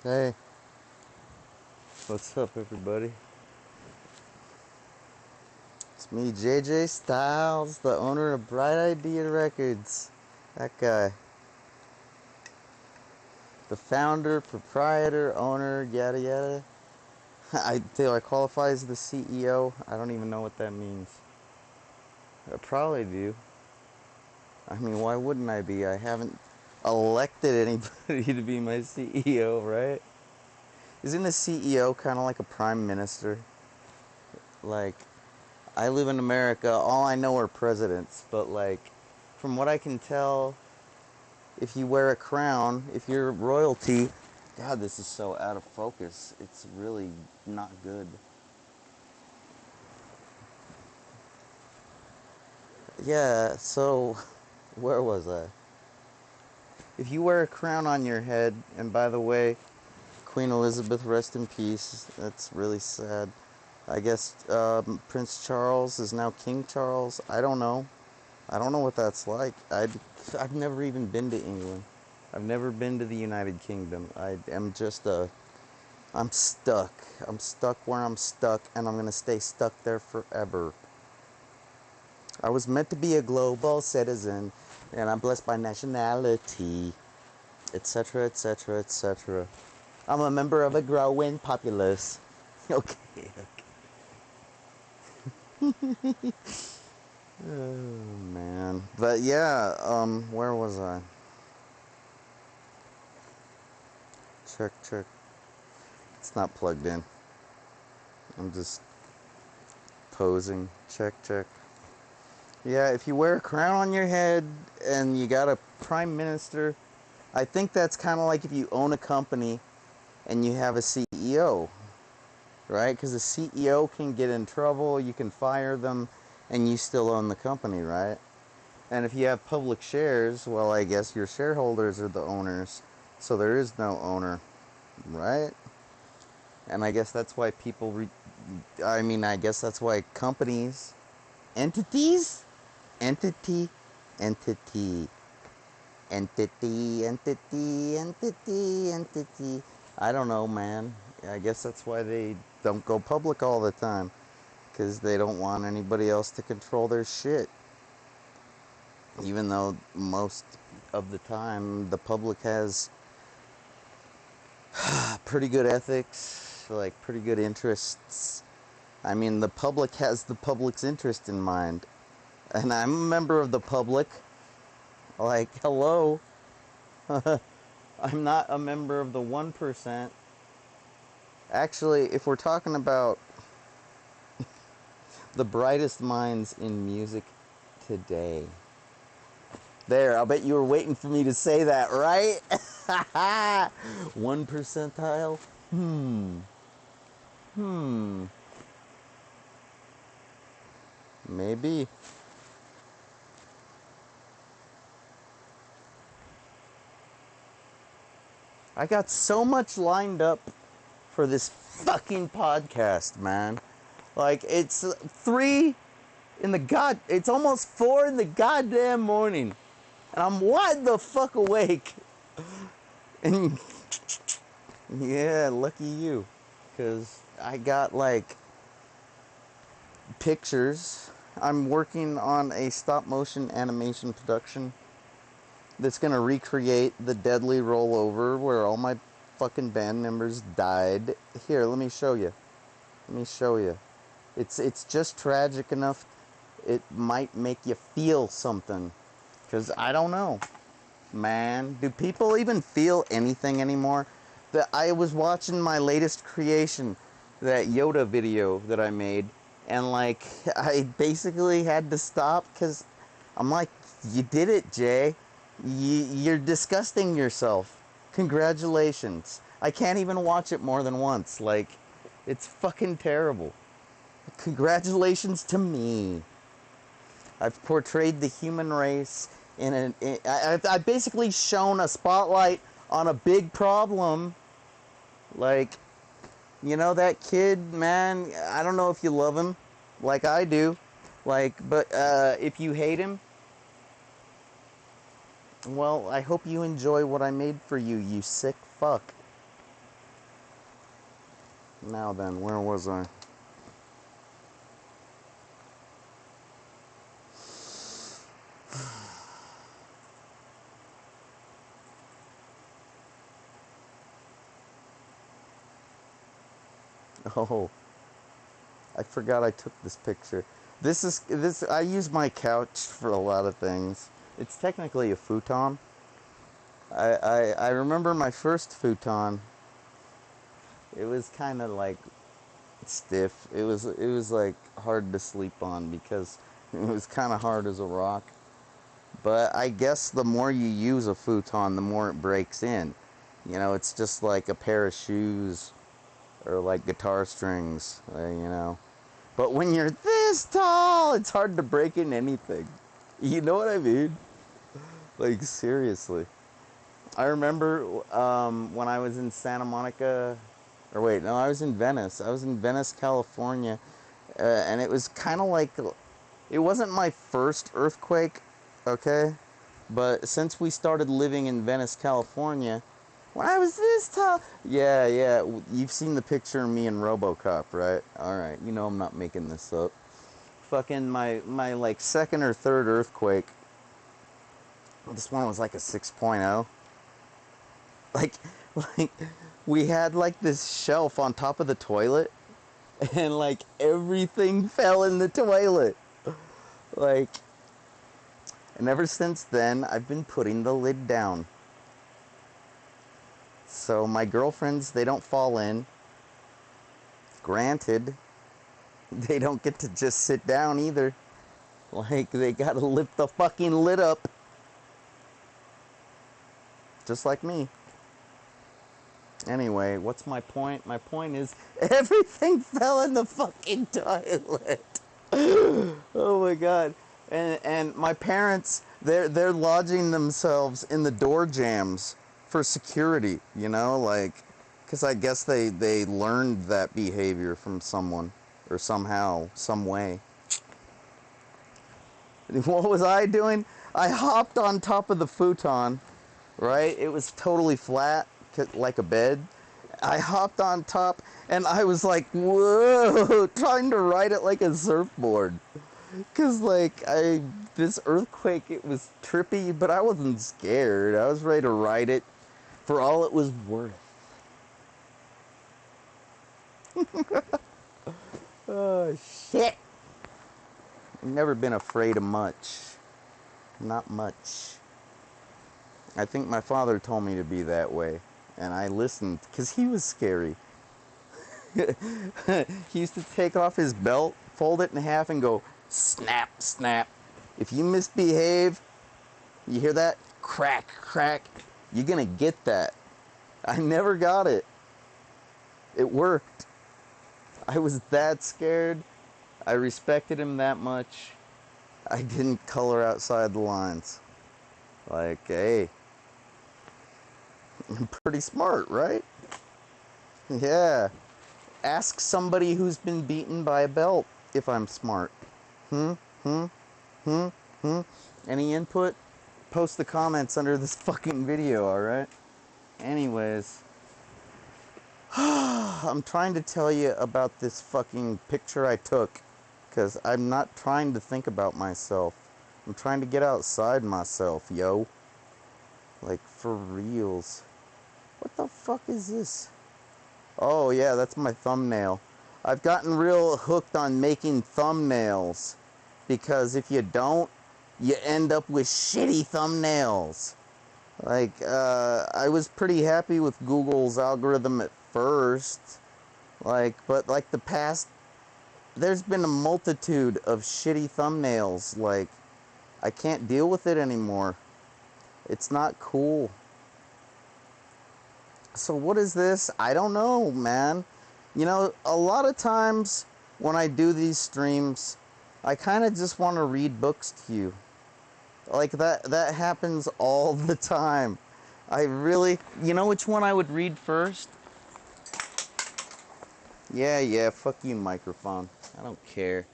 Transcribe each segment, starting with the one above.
Hey, what's up, everybody? It's me, JJ Styles, the owner of Bright Idea Records. That guy. The founder, proprietor, owner, yada yada. Do I qualify as the CEO? I don't even know what that means. I probably do. I mean, why wouldn't I be? I haven't elected anybody to be my CEO, right? Isn't a CEO kind of like a prime minister? Like, I live in America, all I know are presidents, but like, from what I can tell, if you wear a crown, if you're royalty, God, this is so out of focus. It's really not good. Yeah, so, where was I? If you wear a crown on your head, and by the way, Queen Elizabeth, rest in peace, that's really sad. I guess Prince Charles is now King Charles. I don't know. I don't know what that's like. I've never even been to England. I've never been to the United Kingdom. I'm stuck. I'm stuck where I'm stuck, and I'm gonna stay stuck there forever. I was meant to be a global citizen, and I'm blessed by nationality, etc., etc., etc. I'm a member of a growing populace. Okay. Oh man, but yeah. Where was I? Check. It's not plugged in. I'm just posing. Check. Yeah, if you wear a crown on your head and you got a prime minister, I think that's kind of like if you own a company and you have a CEO, right? Because the CEO can get in trouble, you can fire them, and you still own the company, right? And if you have public shares, well, I guess your shareholders are the owners, so there is no owner, right? And I guess that's why I guess that's why companies, entities, entity, entity, entity, entity, entity, entity. I don't know, man. I guess that's why they don't go public all the time, because they don't want anybody else to control their shit. Even though most of the time the public has pretty good ethics, like pretty good interests. I mean, the public has the public's interest in mind. And I'm a member of the public. Like, hello. I'm not a member of the 1%. Actually, if we're talking about the brightest minds in music today. There, I'll bet you were waiting for me to say that, right? 1 percentile? Maybe. I got so much lined up for this fucking podcast, man. Like, it's 3 in the it's almost 4 in the goddamn morning. And I'm wide the fuck awake. And yeah, lucky you. Because I got like pictures. I'm working on a stop motion animation production that's going to recreate the deadly rollover where all my fucking band members died. Here, let me show you. It's just tragic enough it might make you feel something. Because I don't know. Man, do people even feel anything anymore? I was watching my latest creation, that Yoda video that I made, and like, I basically had to stop because I'm like, you did it, Jay. You're disgusting yourself. Congratulations. I can't even watch it more than once. Like, it's fucking terrible. Congratulations to me. I've portrayed the human race I've basically shown a spotlight on a big problem. Like, you know that kid, man, I don't know if you love him like I do. Like, but if you hate him, well, I hope you enjoy what I made for you, you sick fuck. Now then, where was I? Oh, I forgot I took this picture. I use my couch for a lot of things. It's technically a futon. I remember my first futon. It was kind of like stiff. It was like hard to sleep on because it was kind of hard as a rock. But I guess the more you use a futon, the more it breaks in. You know, it's just like a pair of shoes or like guitar strings, you know. But when you're this tall, it's hard to break in anything. You know what I mean? Like, seriously. I remember when I was in Santa Monica, or wait, no, I was in Venice. I was in Venice, California, and it was kind of like, it wasn't my first earthquake, okay? But since we started living in Venice, California, when I was this tall, yeah, you've seen the picture of me in RoboCop, right? All right, you know I'm not making this up. Fucking my like second or third earthquake. This one was like a 6.0. Like we had like this shelf on top of the toilet, and like everything fell in the toilet. Like, and ever since then, I've been putting the lid down. So my girlfriends, they don't fall in. Granted, they don't get to just sit down either. Like, they gotta lift the fucking lid up. Just like me. Anyway, what's my point? My point is, everything fell in the fucking toilet. Oh my god. And my parents, they're lodging themselves in the door jambs for security, you know, like, because I guess they learned that behavior from someone, or somehow, some way. What was I doing? I hopped on top of the futon, right? It was totally flat, like a bed. I hopped on top, and I was like, whoa, trying to ride it like a surfboard. Because, like, this earthquake, it was trippy, but I wasn't scared. I was ready to ride it for all it was worth. Oh, shit. I've never been afraid of much. Not much. I think my father told me to be that way, and I listened, because he was scary. He used to take off his belt, fold it in half, and go, snap, snap. If you misbehave, you hear that? Crack, crack. You're gonna get that. I never got it. It worked. I was that scared. I respected him that much. I didn't color outside the lines. Like, hey, I'm pretty smart, right? Yeah. Ask somebody who's been beaten by a belt if I'm smart. Any input? Post the comments under this fucking video, alright? Anyways. I'm trying to tell you about this fucking picture I took, because I'm not trying to think about myself. I'm trying to get outside myself, yo. Like, for reals. What the fuck is this? Oh, yeah, that's my thumbnail. I've gotten real hooked on making thumbnails, because if you don't, you end up with shitty thumbnails. Like, I was pretty happy with Google's algorithm at first. Like, but like there's been a multitude of shitty thumbnails. Like, I can't deal with it anymore. It's not cool. So what is this? I don't know, man. You know, a lot of times when I do these streams, I kind of just want to read books to you. Like, that happens all the time. I really... You know which one I would read first? Yeah, fuck you, microphone. I don't care.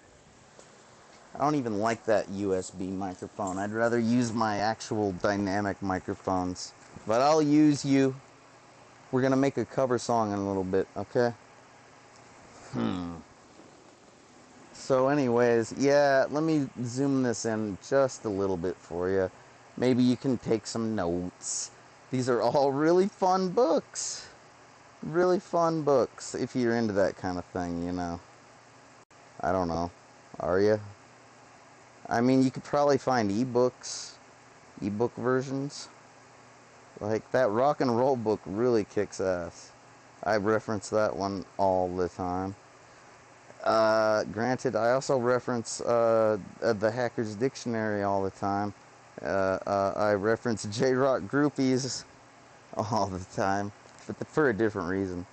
I don't even like that USB microphone. I'd rather use my actual dynamic microphones. But I'll use you. We're gonna make a cover song in a little bit, okay? So anyways, yeah, let me zoom this in just a little bit for you. Maybe you can take some notes. These are all really fun books. Really fun books if you're into that kind of thing, you know. I don't know. Are you? I mean, you could probably find ebooks, ebook versions. Like, that rock and roll book really kicks ass. I reference that one all the time. Granted, I also reference the Hacker's Dictionary all the time. I reference J-Rock groupies all the time, but for a different reason.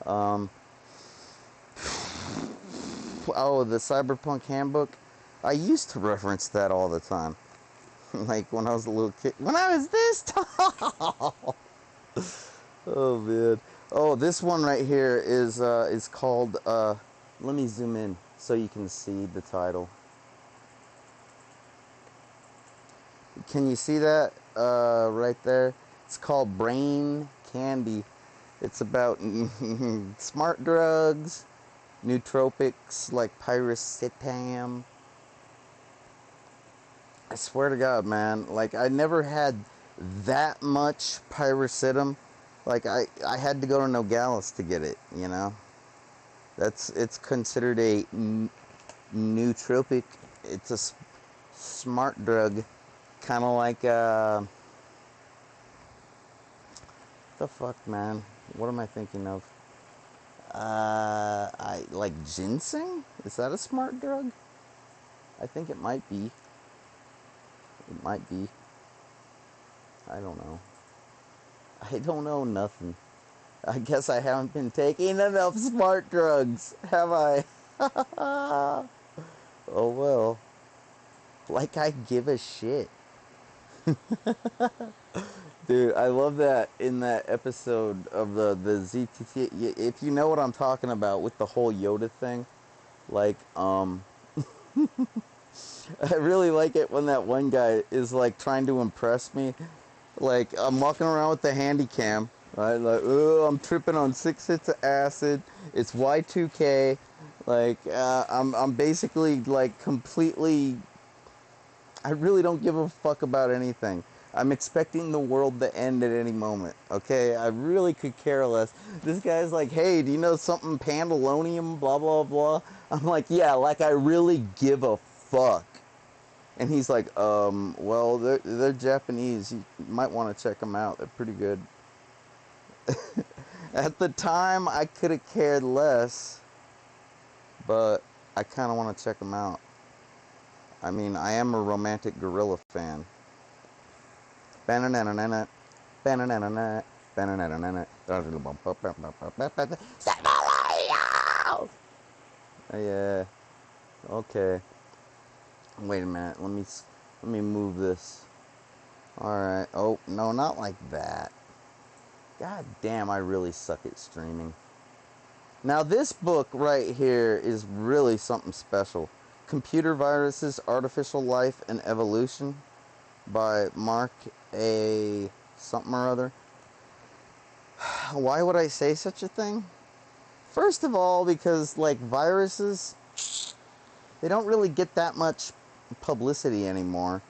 Oh, the Cyberpunk Handbook. I used to reference that all the time. Like when I was a little kid. When I was this tall! Oh, man. Oh, this one right here is called, let me zoom in so you can see the title. Can you see that right there? It's called Brain Candy. It's about smart drugs, nootropics like piracetam. I swear to God, man, like I never had that much piracetam. Like I had to go to Nogales to get it, you know. It's considered a nootropic. It's a smart drug, kind of like the fuck, man. What am I thinking of? I like ginseng. Is that a smart drug? I think it might be. It might be. I don't know. I don't know nothing. I guess I haven't been taking enough smart drugs, have I? Oh well. Like I give a shit. Dude, I love that in that episode of the ZTT. If you know what I'm talking about with the whole Yoda thing, like, I really like it when that one guy is like trying to impress me. Like, I'm walking around with the handy cam, right? Like, oh, I'm tripping on 6 hits of acid. It's Y2K. Like, I'm basically like completely. I really don't give a fuck about anything. I'm expecting the world to end at any moment, okay? I really could care less. This guy's like, hey, do you know something pandalonium, blah, blah, blah? I'm like, yeah, like I really give a fuck. And he's like, well, they're Japanese. You might want to check them out. They're pretty good. At the time, I could have cared less, but I kind of want to check them out. I mean, I am a romantic gorilla fan. Banana, banana, banana. Yeah. Okay. Wait a minute. Let me move this. All right. Oh no, not like that. God damn, I really suck at streaming. Now this book right here is really something special. Computer Viruses, Artificial Life, and Evolution by Mark A. something or other. Why would I say such a thing? First of all, because like viruses, they don't really get that much publicity anymore.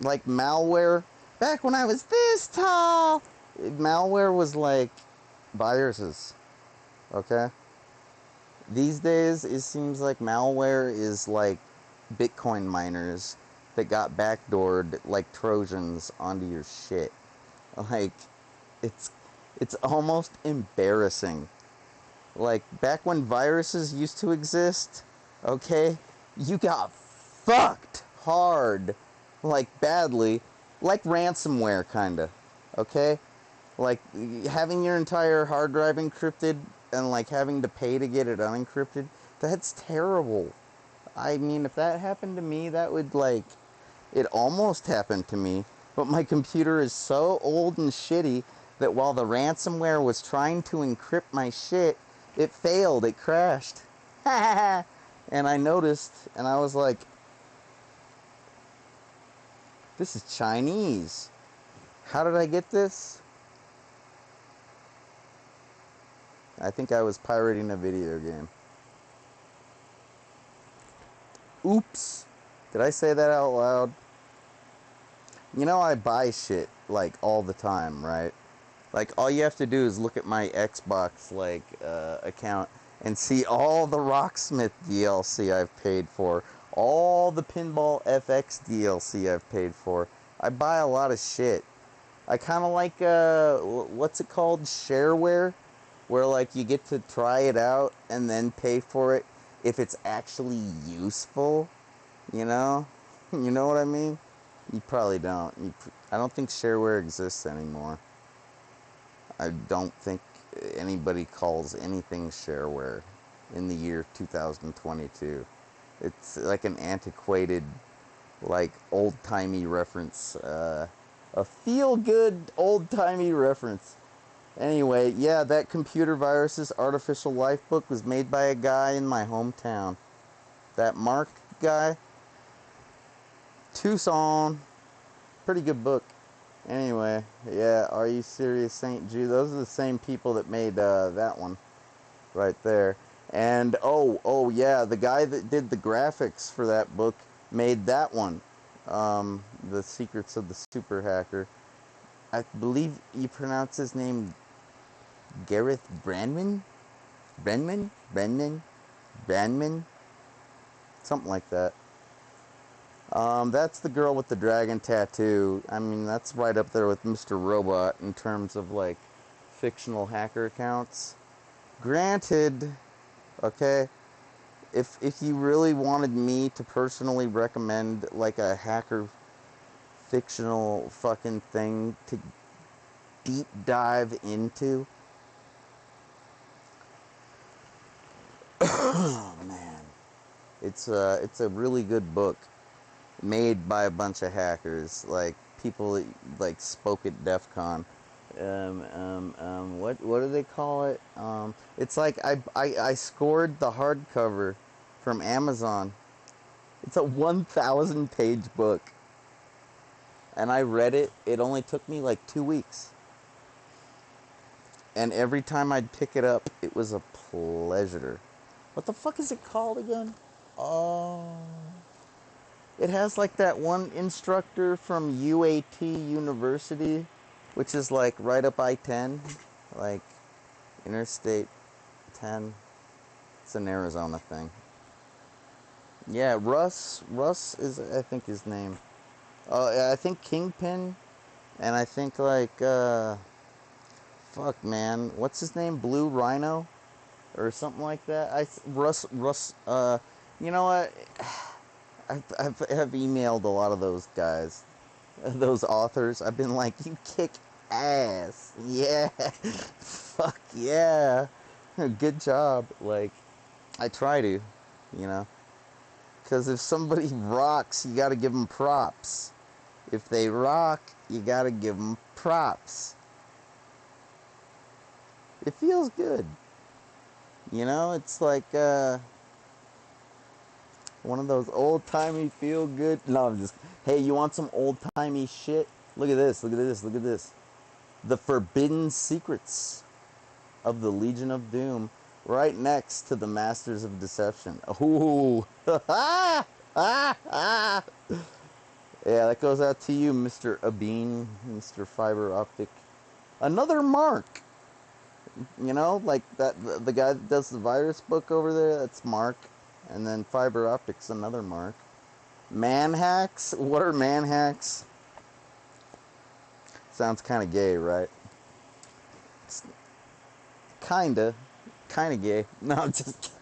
Like malware, back when I was this tall, malware was like viruses, okay? These days, it seems like malware is like Bitcoin miners that got backdoored like Trojans onto your shit. Like, it's almost embarrassing. Like, back when viruses used to exist, okay, you got fucked hard. Like, badly. Like ransomware, kinda. Okay? Like, having your entire hard drive encrypted and, like, having to pay to get it unencrypted, that's terrible. I mean, if that happened to me, that would, like, it almost happened to me, but my computer is so old and shitty that while the ransomware was trying to encrypt my shit, it failed, it crashed. And I noticed, and I was like, this is Chinese. How did I get this? I think I was pirating a video game. Oops. Did I say that out loud? You know, I buy shit, like, all the time, right? Like, all you have to do is look at my Xbox, like, account and see all the Rocksmith DLC I've paid for. All the Pinball FX DLC I've paid for. I buy a lot of shit. I kind of like, what's it called? Shareware? Where, like, you get to try it out and then pay for it if it's actually useful. You know? You know what I mean? You probably don't. I don't think shareware exists anymore. I don't think anybody calls anything shareware in the year 2022. It's like an antiquated, like, old-timey reference. A feel-good, old-timey reference. Anyway, yeah, that Computer Viruses Artificial Life book was made by a guy in my hometown. That Mark guy. Tucson. Pretty good book. Anyway, yeah, Are You Serious, St. Jude? Those are the same people that made that one right there. And, oh, yeah, the guy that did the graphics for that book made that one. The Secrets of the Super Hacker. I believe you pronounce his name Gareth Brandman? Brenman? Something like that. That's the girl with the dragon tattoo. I mean, that's right up there with Mr. Robot in terms of, like, fictional hacker accounts. Granted, okay, if you really wanted me to personally recommend, like, a hacker fictional fucking thing to deep dive into, oh, man. It's a really good book. Made by a bunch of hackers, like people that, like, spoke at DEF CON. What do they call it? It's like I scored the hardcover from Amazon. It's a 1,000 page book. And I read it. It only took me like 2 weeks. And every time I'd pick it up, it was a pleasure. What the fuck is it called again? Oh... It has, like, that one instructor from UAT University, which is, like, right up I-10, like, Interstate 10. It's an Arizona thing. Yeah, Russ is, I think, his name. I think Kingpin, and I think, like, fuck, man, what's his name? Blue Rhino? Or something like that? Russ, you know what? I've emailed a lot of those guys, those authors. I've been like, you kick ass. Yeah. Fuck yeah. Good job. Like, I try to, you know. Because if somebody rocks, you gotta give them props. If they rock, you gotta give them props. It feels good. You know, it's like, one of those old-timey feel-good... No, I'm just... Hey, you want some old-timey shit? Look at this, look at this, look at this. The Forbidden Secrets of the Legion of Doom. Right next to the Masters of Deception. Ooh. Yeah, that goes out to you, Mr. Abeen, Mr. Fiber Optic. Another Mark. You know, like that, the guy that does the virus book over there, that's Mark. And then Fiber Optics, another Mark. Man hacks? What are man hacks? Sounds kind of gay, right? It's kinda gay. No, I'm just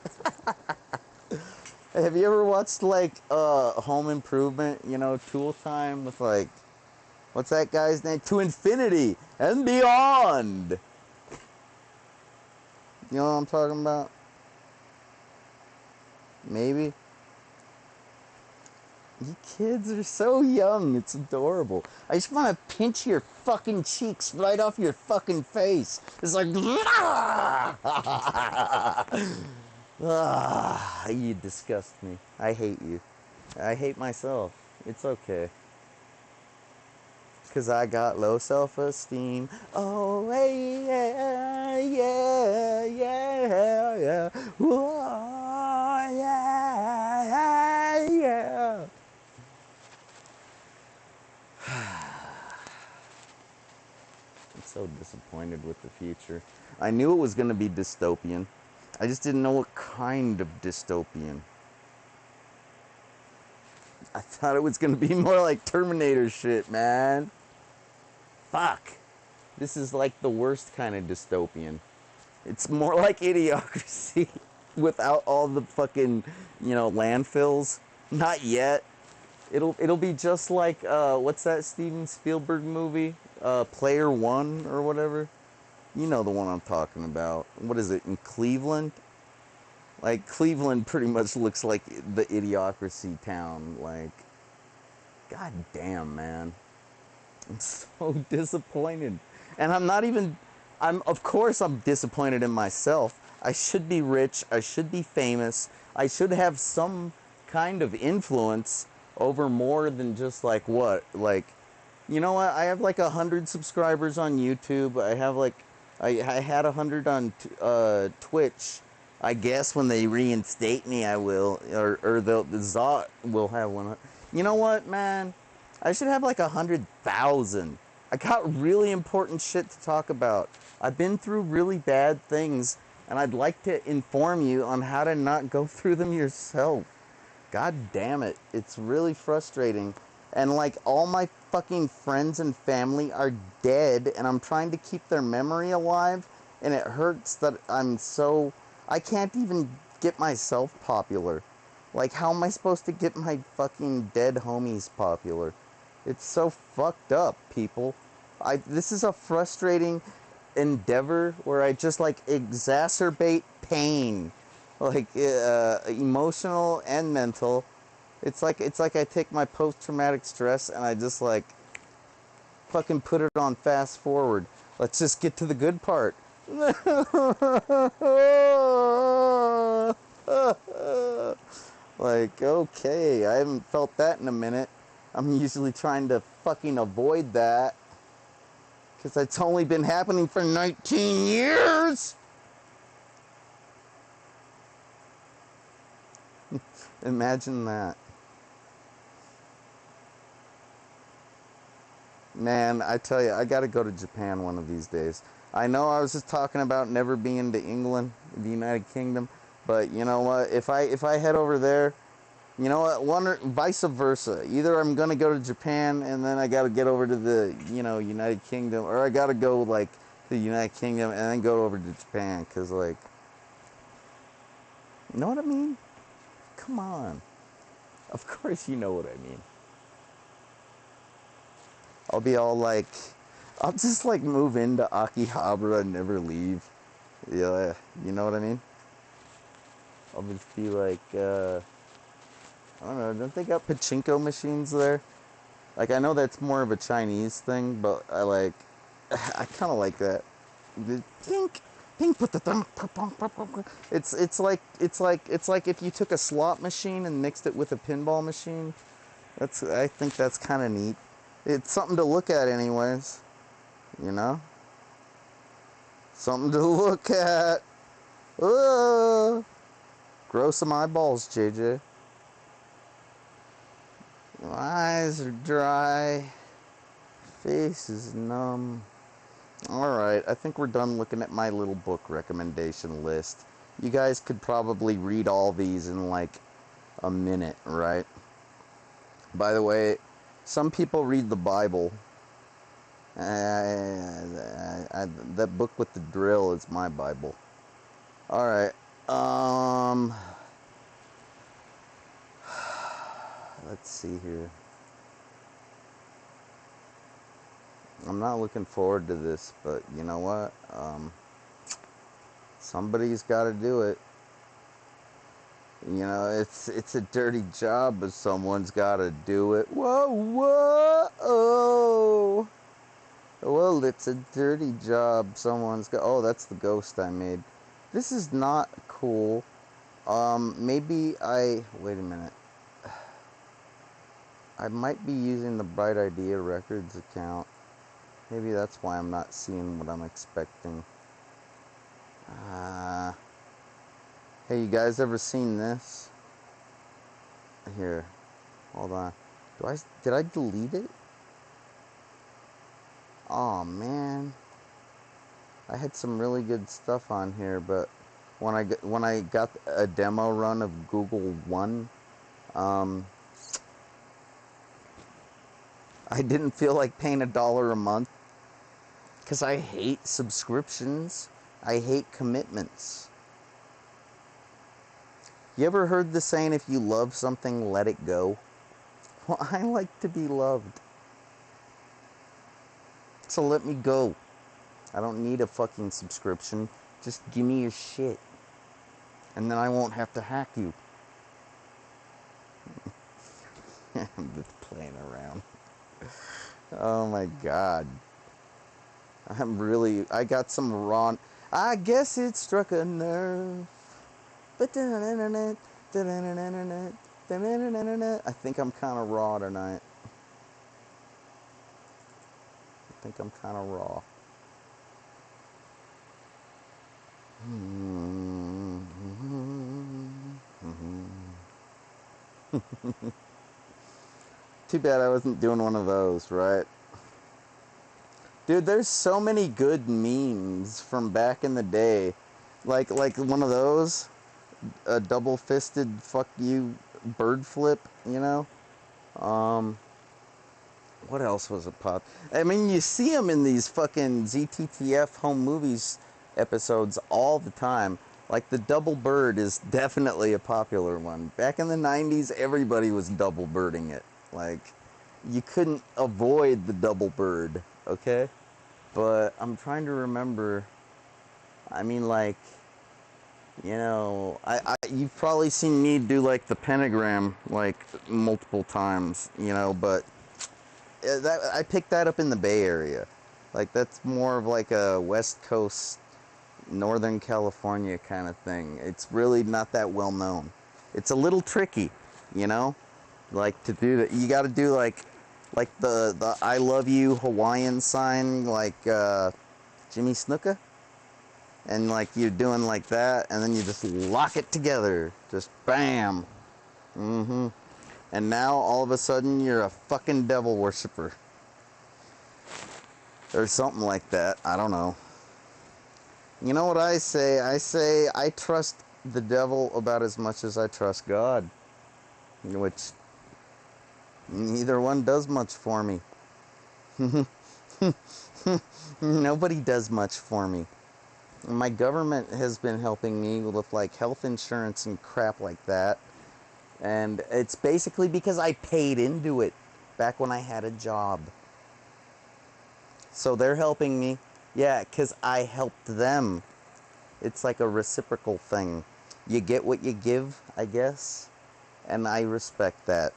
Have you ever watched, like, Home Improvement, you know, Tool Time with, like, what's that guy's name? To Infinity and Beyond! You know what I'm talking about? Maybe. You kids are so young. It's adorable. I just want to pinch your fucking cheeks right off your fucking face. It's like... You disgust me. I hate you. I hate myself. It's okay. 'cause I got low self-esteem. Oh, hey, yeah, yeah, yeah, yeah. Whoa, yeah, yeah. I'm so disappointed with the future. I knew it was going to be dystopian. I just didn't know what kind of dystopian. I thought it was going to be more like Terminator shit, man. Fuck. This is like the worst kind of dystopian. It's more like Idiocracy without all the fucking, landfills. Not yet. It'll be just like what's that Steven Spielberg movie? Player One or whatever. You know the one I'm talking about. What is it, in Cleveland? Like, Cleveland pretty much looks like the Idiocracy town. Like, god damn, man. I'm so disappointed. And of course I'm disappointed in myself. I should be rich. I should be famous. I should have some kind of influence over more than just like what? Like, you know what? I have like 100 subscribers on YouTube. I have like, I had 100 on Twitch. I guess when they reinstate me, I will, or the Zot will have one. You know what, man? I should have like 100,000. I got really important shit to talk about. I've been through really bad things, and I'd like to inform you on how to not go through them yourself. God damn it. It's really frustrating. And like all my fucking friends and family are dead, and I'm trying to keep their memory alive, and it hurts that I can't even get myself popular. Like, how am I supposed to get my fucking dead homies popular? It's so fucked up, people. This is a frustrating endeavor where I just like exacerbate pain, like emotional and mental. It's like I take my post-traumatic stress and I just like fucking put it on fast forward. Let's just get to the good part. Like, okay, I haven't felt that in a minute. I'm usually trying to fucking avoid that, because it's only been happening for 19 years! Imagine that. Man, I tell you, I gotta go to Japan one of these days. I know I was just talking about never being to England, the United Kingdom, but you know what? If I head over there, you know what? Vice versa. Either I'm gonna go to Japan and then I gotta get over to the United Kingdom, or I gotta go like to the United Kingdom and then go over to Japan, because like, you know what I mean? Come on. Of course you know what I mean. I'll be all like, I'll just like move into Akihabara and never leave. Yeah, you know what I mean? I'll just be like, I don't know, don't they got pachinko machines there? Like, I know that's more of a Chinese thing, but I kind of like that. Tink, tink, put the thumb. It's like if you took a slot machine and mixed it with a pinball machine. I think that's kind of neat. It's something to look at anyways, you know? Something to look at. Grow some eyeballs, JJ. My eyes are dry. Face is numb. Alright, I think we're done looking at my little book recommendation list. You guys could probably read all these in like a minute, right? By the way, some people read the Bible. That book with the drill is my Bible. Alright, let's see here. I'm not looking forward to this, but you know what? Somebody's got to do it. You know, it's a dirty job, but someone's got to do it. Whoa, whoa, oh. Well, it's a dirty job. Someone's got... Oh, that's the ghost I made. This is not cool. Maybe I... Wait a minute. I might be using the Bright Idea Records account. Maybe that's why I'm not seeing what I'm expecting. Hey, you guys ever seen this? Here, hold on. Did I delete it? Oh man, I had some really good stuff on here, but when I got a demo run of Google One, I didn't feel like paying $1 a month because I hate subscriptions. I hate commitments. You ever heard the saying, if you love something, let it go? Well, I like to be loved. So let me go. I don't need a fucking subscription. Just give me your shit. And then I won't have to hack you. I'm just playing around. Oh my god. I got some raw... I guess it struck a nerve. I think I'm kind of raw tonight. I think I'm kind of raw. Too bad I wasn't doing one of those, right? Dude, there's so many good memes from back in the day. Like one of those, a double-fisted fuck you bird flip, you know? What else was it pop? I mean, you see them in these fucking ZTTF home movies episodes all the time. Like the double bird is definitely a popular one. Back in the 90s, everybody was double birding it. Like, you couldn't avoid the double bird, okay? But I'm trying to remember. I mean, like, you know, you've probably seen me do like the pentagram like multiple times, you know, but I picked that up in the Bay Area. Like, that's more of like a West Coast, Northern California kind of thing. It's really not that well known. It's a little tricky, you know? Like, to do that, you got to do like the I love you Hawaiian sign, like Jimmy Snuka. And like you're doing like that, and then you just lock it together. Just bam. And now all of a sudden you're a fucking devil worshiper. Or something like that. I don't know. You know what I say? I say I trust the devil about as much as I trust God. Which neither one does much for me. Nobody does much for me. My government has been helping me with like health insurance and crap like that. And it's basically because I paid into it back when I had a job. So they're helping me. Yeah, because I helped them. It's like a reciprocal thing. You get what you give, I guess. And I respect that.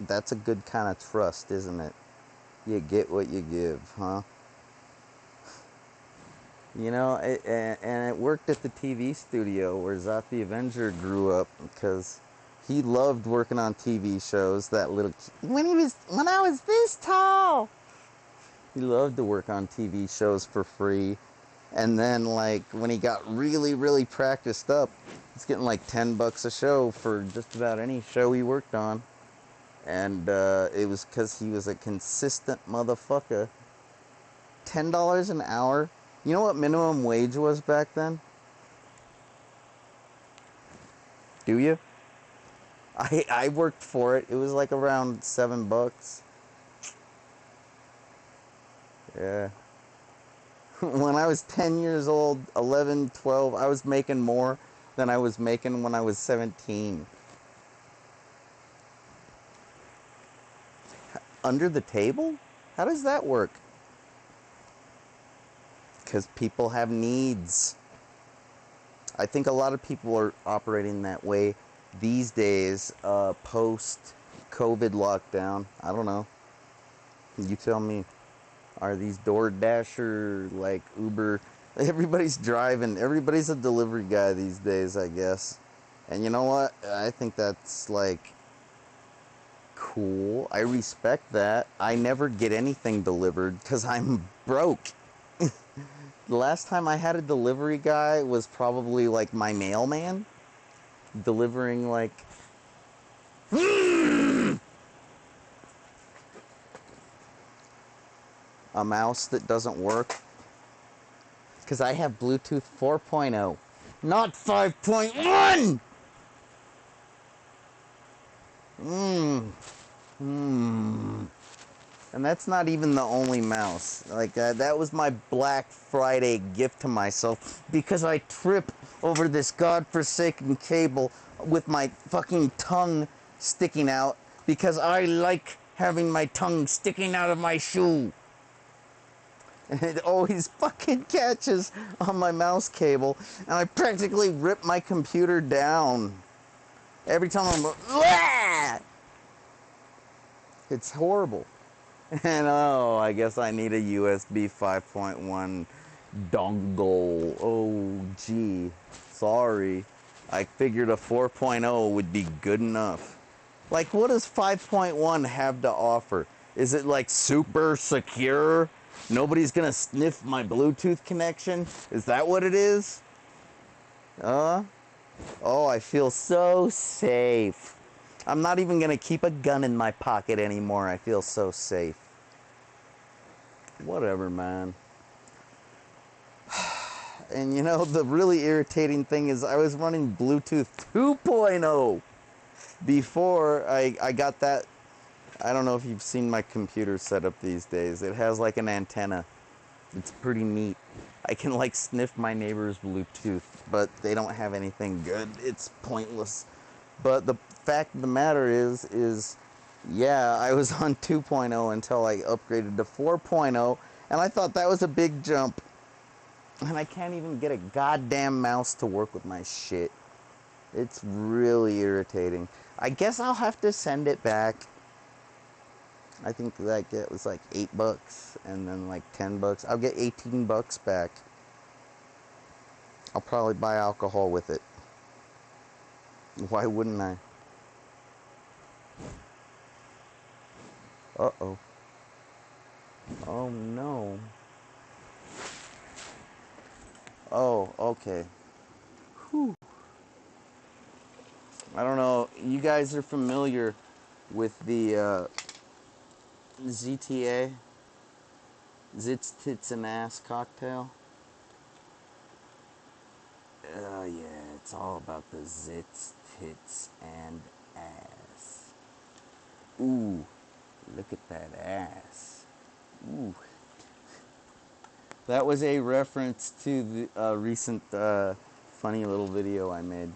That's a good kind of trust, isn't it? You get what you give, huh? You know, and it worked at the TV studio where Zot the Avenger grew up, because he loved working on TV shows. That little when I was this tall, he loved to work on TV shows for free. And then, like, when he got really, really practiced up, he's getting like $10 a show for just about any show he worked on. And it was because he was a consistent motherfucker. $10 an hour. You know what minimum wage was back then? Do you? I worked for it. It was like around $7. Yeah. When I was 10 years old, 11, 12, I was making more than I was making when I was 17. Under the table? How does that work? Because people have needs. I think a lot of people are operating that way these days, post-COVID lockdown. I don't know. You tell me. Are these DoorDasher, like Uber? Everybody's driving. Everybody's a delivery guy these days, I guess. And you know what? I think that's, like, cool. I respect that. I never get anything delivered because I'm broke. The last time I had a delivery guy was probably like my mailman delivering like a mouse that doesn't work because I have Bluetooth 4.0, not 5.1. And that's not even the only mouse. Like, that was my Black Friday gift to myself because I trip over this godforsaken cable with my fucking tongue sticking out because I like having my tongue sticking out of my shoe. And it always fucking catches on my mouse cable, and I practically rip my computer down. Every time I'm like, "Wah!" It's horrible. And oh, I guess I need a USB 5.1 dongle. Oh, gee. Sorry. I figured a 4.0 would be good enough. Like, what does 5.1 have to offer? Is it like super secure? Nobody's gonna sniff my Bluetooth connection? Is that what it is? Oh, I feel so safe. I'm not even gonna keep a gun in my pocket anymore. I feel so safe. Whatever, man. And you know, the really irritating thing is I was running Bluetooth 2.0 before I got that. I don't know if you've seen my computer setup these days. It has like an antenna. It's pretty neat. I can like sniff my neighbor's Bluetooth, but they don't have anything good. It's pointless. But the fact of the matter is yeah, I was on 2.0 until I upgraded to 4.0, and I thought that was a big jump. And I can't even get a goddamn mouse to work with my shit. It's really irritating. I guess I'll have to send it back. I think like it was like $8 and then like $10. I'll get $18 back. I'll probably buy alcohol with it. Why wouldn't I? Uh-oh. Oh no. Oh, okay. Whew. I don't know. You guys are familiar with the ZTA? Zits, Tits, and Ass cocktail? Oh yeah, it's all about the zits, tits, and ass. Ooh, look at that ass. Ooh. That was a reference to the recent funny little video I made.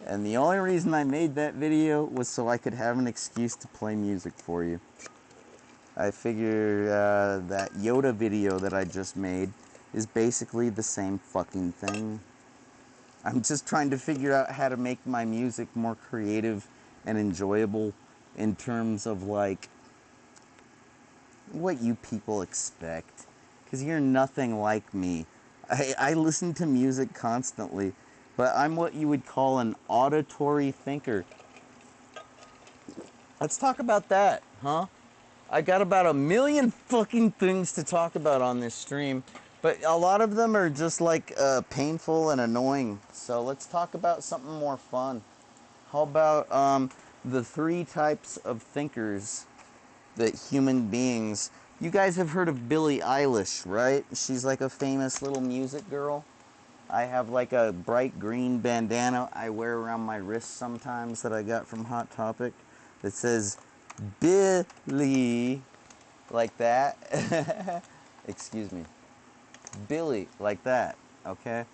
And the only reason I made that video was so I could have an excuse to play music for you. I figure that Yoda video that I just made is basically the same fucking thing. I'm just trying to figure out how to make my music more creative and enjoyable in terms of like what you people expect. Because you're nothing like me. I listen to music constantly, but I'm what you would call an auditory thinker. Let's talk about that, huh? I got about a million fucking things to talk about on this stream, but a lot of them are just like painful and annoying. So let's talk about something more fun. How about the 3 types of thinkers that human beings... You guys have heard of Billie Eilish, right? She's like a famous little music girl. I have like a bright green bandana I wear around my wrist sometimes that I got from Hot Topic that says Billie, like that. Excuse me. Billie, like that, okay?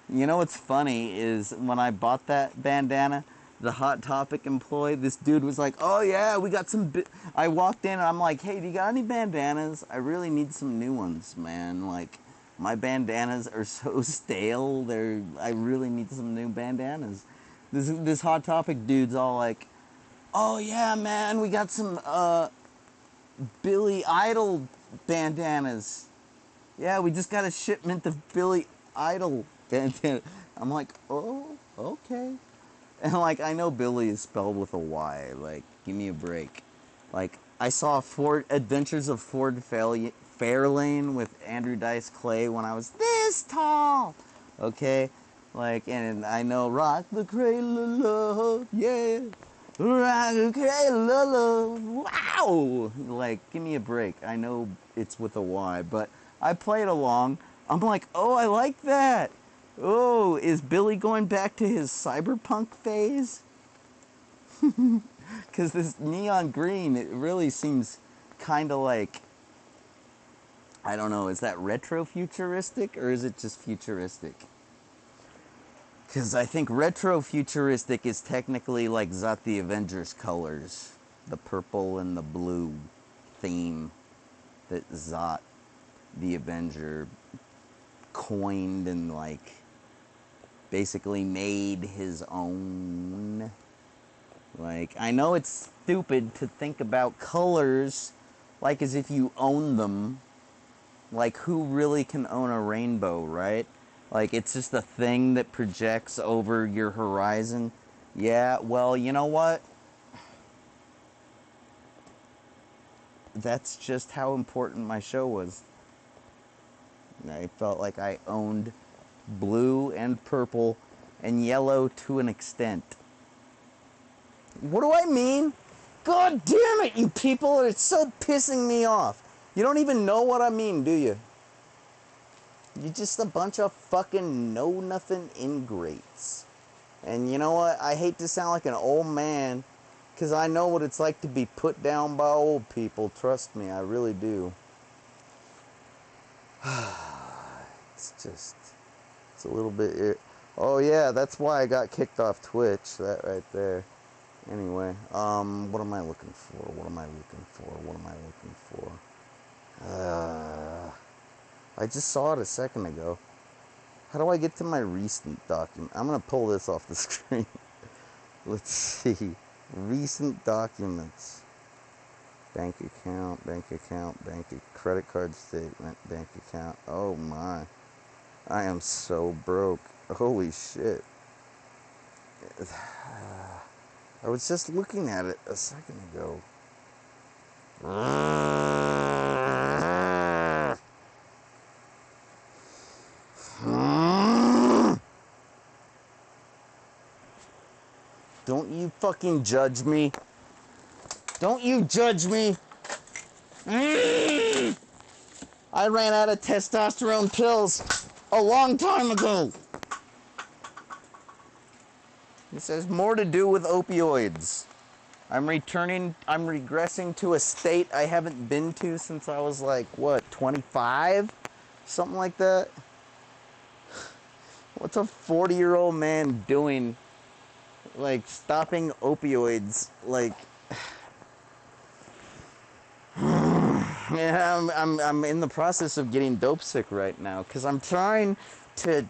You know what's funny is when I bought that bandana, the Hot Topic employee, this dude was like, oh yeah, we got some... I walked in and I'm like, hey, do you got any bandanas? I really need some new ones, man. Like, my bandanas are so stale. I really need some new bandanas. This Hot Topic dude's all like, oh yeah, man, we got some Billy Idol bandanas. Yeah, we just got a shipment of Billy Idol bandana. I'm like, oh, okay. And like, I know Billy is spelled with a Y. Like, Give me a break. Like, I saw Adventures of Ford Fairlane with Andrew Dice Clay when I was this tall. Okay? Like, and I know Rock the Cradle of Love, yeah. Rock the Cradle of Love, wow! Like, give me a break. I know it's with a Y, but I played along. I'm like, oh, I like that. Oh, is Billy going back to his cyberpunk phase? Because this neon green, it really seems kind of like, I don't know, is that retro-futuristic or is it just futuristic? Because I think retro-futuristic is technically like Zot the Avengers colors. The purple and the blue theme that Zot the Avenger coined and like basically made his own. Like, I know it's stupid to think about colors like as if you own them. Like, who really can own a rainbow, right? Like, it's just a thing that projects over your horizon. Yeah, well, you know what? That's just how important my show was. I felt like I owned blue and purple and yellow to an extent. What do I mean? God damn it, you people! It's so pissing me off. You don't even know what I mean, do you? You're just a bunch of fucking know-nothing ingrates. And you know what? I hate to sound like an old man, because I know what it's like to be put down by old people. Trust me, I really do. It's a little bit... Oh yeah, that's why I got kicked off Twitch, that right there. Anyway, what am I looking for? I just saw it a second ago. How do I get to my recent document? I'm going to pull this off the screen. Let's see. Recent documents. Bank account, credit card statement, bank account. Oh my. I am so broke. Holy shit. I was just looking at it a second ago. Don't you fucking judge me. Don't you judge me. I ran out of testosterone pills a long time ago. This has more to do with opioids. I'm regressing to a state I haven't been to since I was like, what, 25? Something like that. What's a 40-year-old man doing? Like, stopping opioids, like... Yeah, I'm in the process of getting dope sick right now, because I'm trying to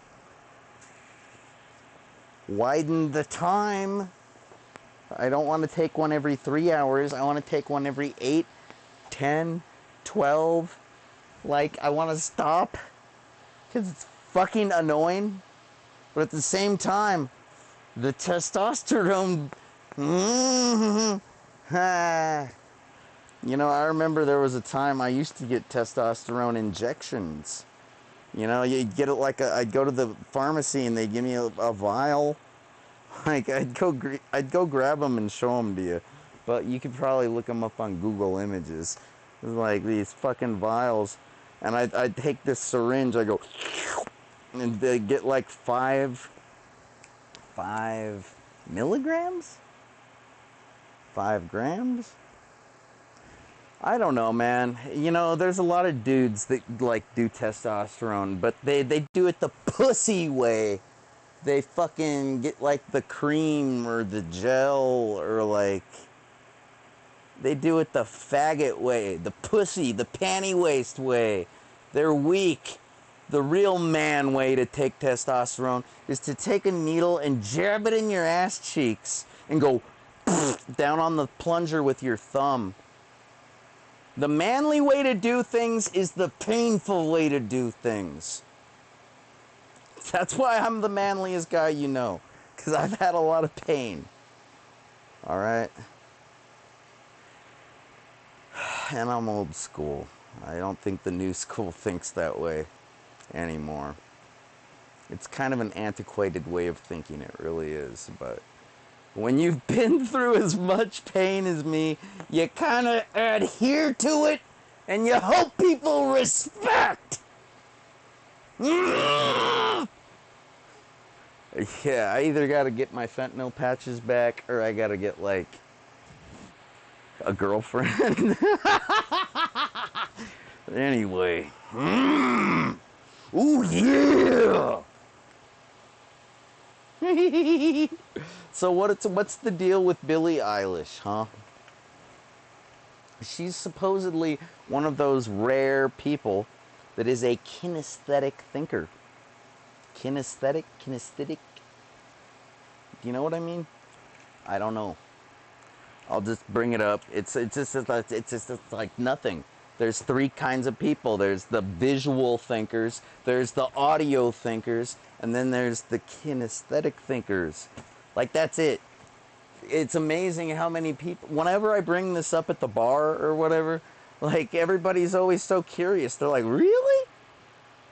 widen the time. I don't want to take one every 3 hours. I want to take one every 8, 10, 12. Like, I want to stop, because it's fucking annoying. But at the same time, the testosterone... You know, I remember there was a time I used to get testosterone injections. You know, you'd get it like I'd go to the pharmacy and they'd give me a vial. Like, I'd go grab them and show them to you. But you could probably look them up on Google Images. It's like these fucking vials. And I'd take this syringe, I go... And they get like 5 milligrams? 5 grams? I don't know, man. You know, there's a lot of dudes that, like, do testosterone, but they do it the pussy way. They fucking get, like, the cream or the gel or, like... They do it the faggot way, the pussy, the panty waist way. They're weak. The real man way to take testosterone is to take a needle and jab it in your ass cheeks and go down on the plunger with your thumb. The manly way to do things is the painful way to do things. That's why I'm the manliest guy you know. Because I've had a lot of pain. Alright? And I'm old school. I don't think the new school thinks that way anymore. It's kind of an antiquated way of thinking, it really is. But when you've been through as much pain as me, you kind of adhere to it, and you hope people respect. Yeah, I either got to get my fentanyl patches back, or I got to get, like, a girlfriend. Anyway. Ooh, yeah! So what's the deal with Billie Eilish, huh? She's supposedly one of those rare people that is a kinesthetic thinker. Kinesthetic? Kinesthetic? Do you know what I mean? I don't know. I'll just bring it up. It's just like nothing. There's three kinds of people. There's the visual thinkers, there's the audio thinkers, and then there's the kinesthetic thinkers. Like, that's it. It's amazing how many people, whenever I bring this up at the bar or whatever, like, everybody's always so curious. They're like, really?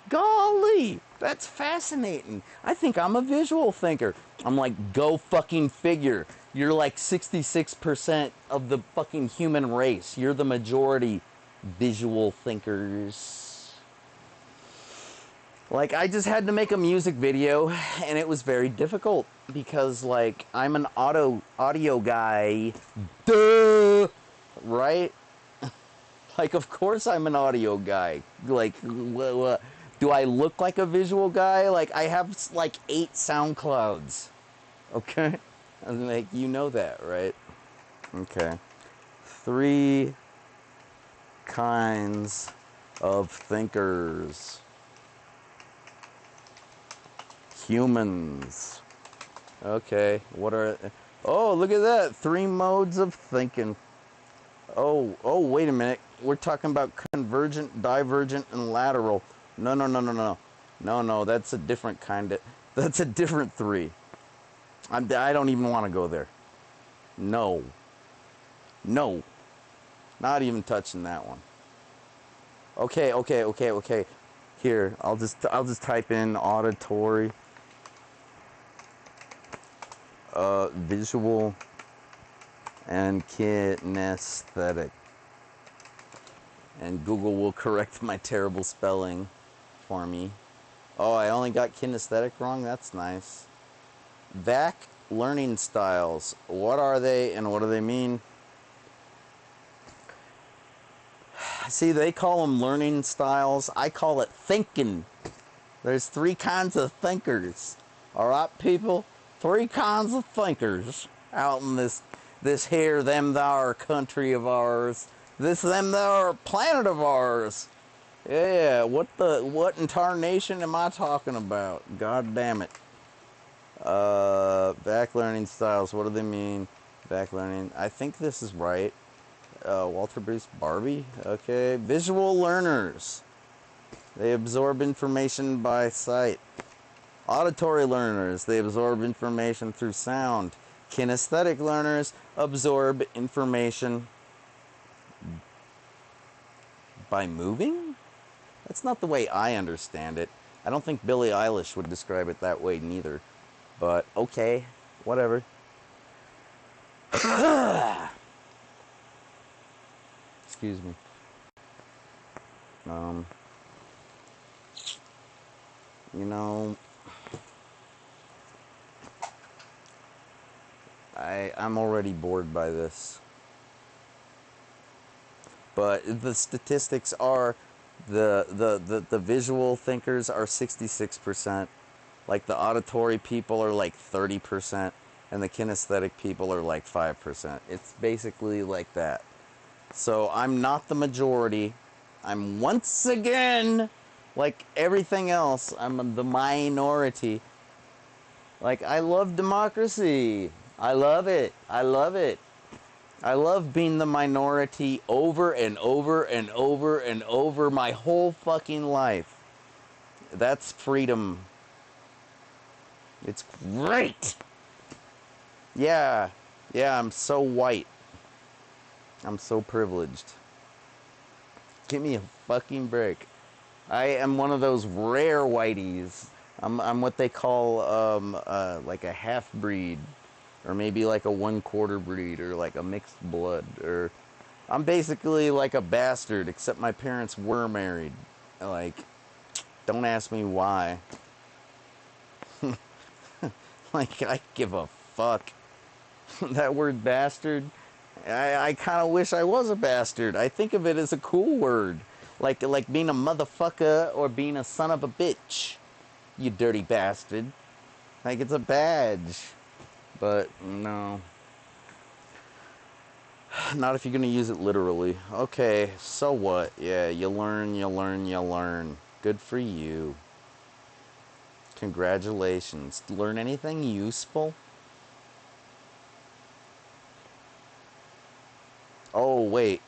Golly, that's fascinating. I think I'm a visual thinker. I'm like, go fucking figure. You're like 66% of the fucking human race. You're the majority visual thinkers. Like, I just had to make a music video, and it was very difficult because, like, I'm an audio guy. Duh! Right? Like, of course I'm an audio guy. Like, do I look like a visual guy? Like, I have, like, 8 SoundClouds. Okay? I'm like, you know that, right? Okay. 3 kinds of thinkers. Humans. Okay, what are... Oh, look at that! 3 modes of thinking. Oh, wait a minute. We're talking about convergent, divergent, and lateral. No. No, that's a different kind of... That's a different 3. I don't even want to go there. No. Not even touching that one. Okay. Here, I'll just type in auditory, visual, and kinesthetic. And Google will correct my terrible spelling for me. Oh, I only got kinesthetic wrong? That's nice. VAC learning styles. What are they and what do they mean? See, they call them learning styles. I call it thinking. There's 3 kinds of thinkers. All right, people? 3 kinds of thinkers out in this here, them thar country of ours. This them thar planet of ours. Yeah, what in tarnation am I talking about? God damn it. Back learning styles, what do they mean? Back learning, I think this is right. Walter Bruce Barbie, okay. Visual learners, they absorb information by sight. Auditory learners, they absorb information through sound. Kinesthetic learners absorb information by moving? That's not the way I understand it. I don't think Billie Eilish would describe it that way neither. But, okay, whatever. Excuse me. You know, I'm already bored by this. But the statistics are the visual thinkers are 66%. Like, the auditory people are like 30%, and the kinesthetic people are like 5%. It's basically like that. So I'm not the majority. I'm once again, like everything else, I'm the minority. Like, I love democracy. I love it. I love being the minority over and over and over and over my whole fucking life. That's freedom. It's great. Yeah, I'm so white. I'm so privileged. Give me a fucking break. I am one of those rare whiteys. I'm what they call like a half breed, or maybe like a 1/4 breed, or like a mixed blood, or I'm basically like a bastard, except my parents were married. Like, don't ask me why. Like, I give a fuck. That word bastard, I kind of wish I was a bastard. I think of it as a cool word. Like being a motherfucker or being a son of a bitch. You dirty bastard. Like, it's a badge. But, no. Not if you're going to use it literally. Okay, so what? Yeah, you learn, you learn, you learn. Good for you. Congratulations. Learn anything useful? Oh, wait.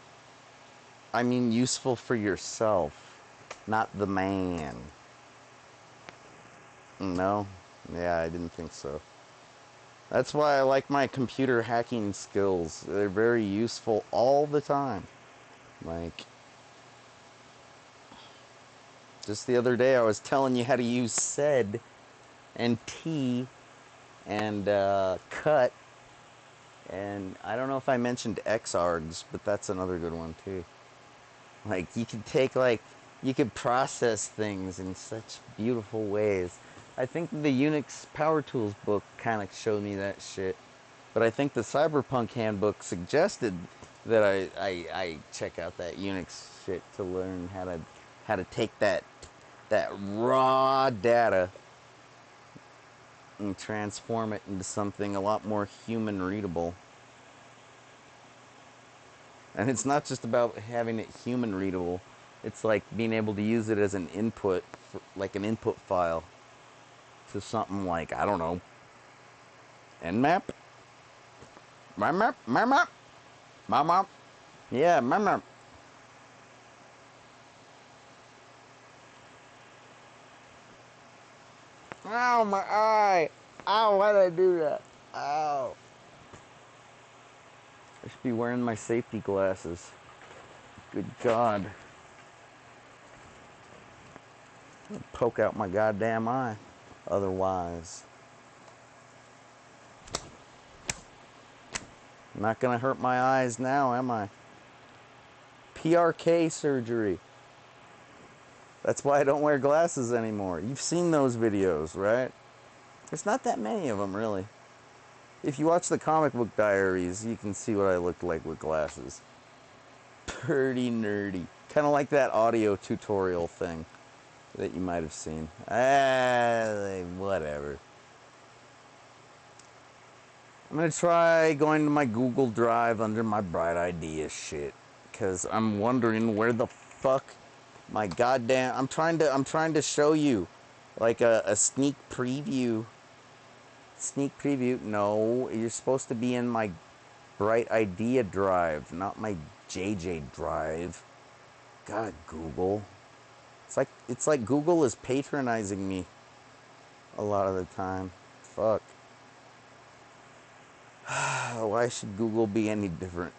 I mean useful for yourself, not the man. No? Yeah, I didn't think so. That's why I like my computer hacking skills. They're very useful all the time. Like, just the other day I was telling you how to use sed and t and cut, and I don't know if I mentioned xargs, but that's another good one too. Like, you could take, like, you could process things in such beautiful ways. I think the Unix Power Tools book kind of showed me that shit. But I think the Cyberpunk handbook suggested that I check out that Unix shit to learn how to take that raw data and transform it into something a lot more human readable. And it's not just about having it human readable. It's like being able to use it as an input, like an input file to something like, I don't know, Nmap? My map? Yeah, my map. Ow, my eye. Ow, why did I do that? Ow. I should be wearing my safety glasses. Good God. I'll poke out my goddamn eye. Otherwise. I'm not gonna hurt my eyes now, am I? PRK surgery. That's why I don't wear glasses anymore. You've seen those videos, right? There's not that many of them, really. If you watch the comic book diaries, you can see what I looked like with glasses. Pretty nerdy. Kind of like that audio tutorial thing that you might have seen. Whatever. I'm going to try going to my Google Drive under my Bright Idea shit. Because I'm wondering where the fuck my goddamn... I'm trying to show you like a sneak preview. Sneak preview? No, you're supposed to be in my Bright Idea Drive, not my JJ Drive. God, Google. It's like Google is patronizing me a lot of the time. Fuck. Why should Google be any different?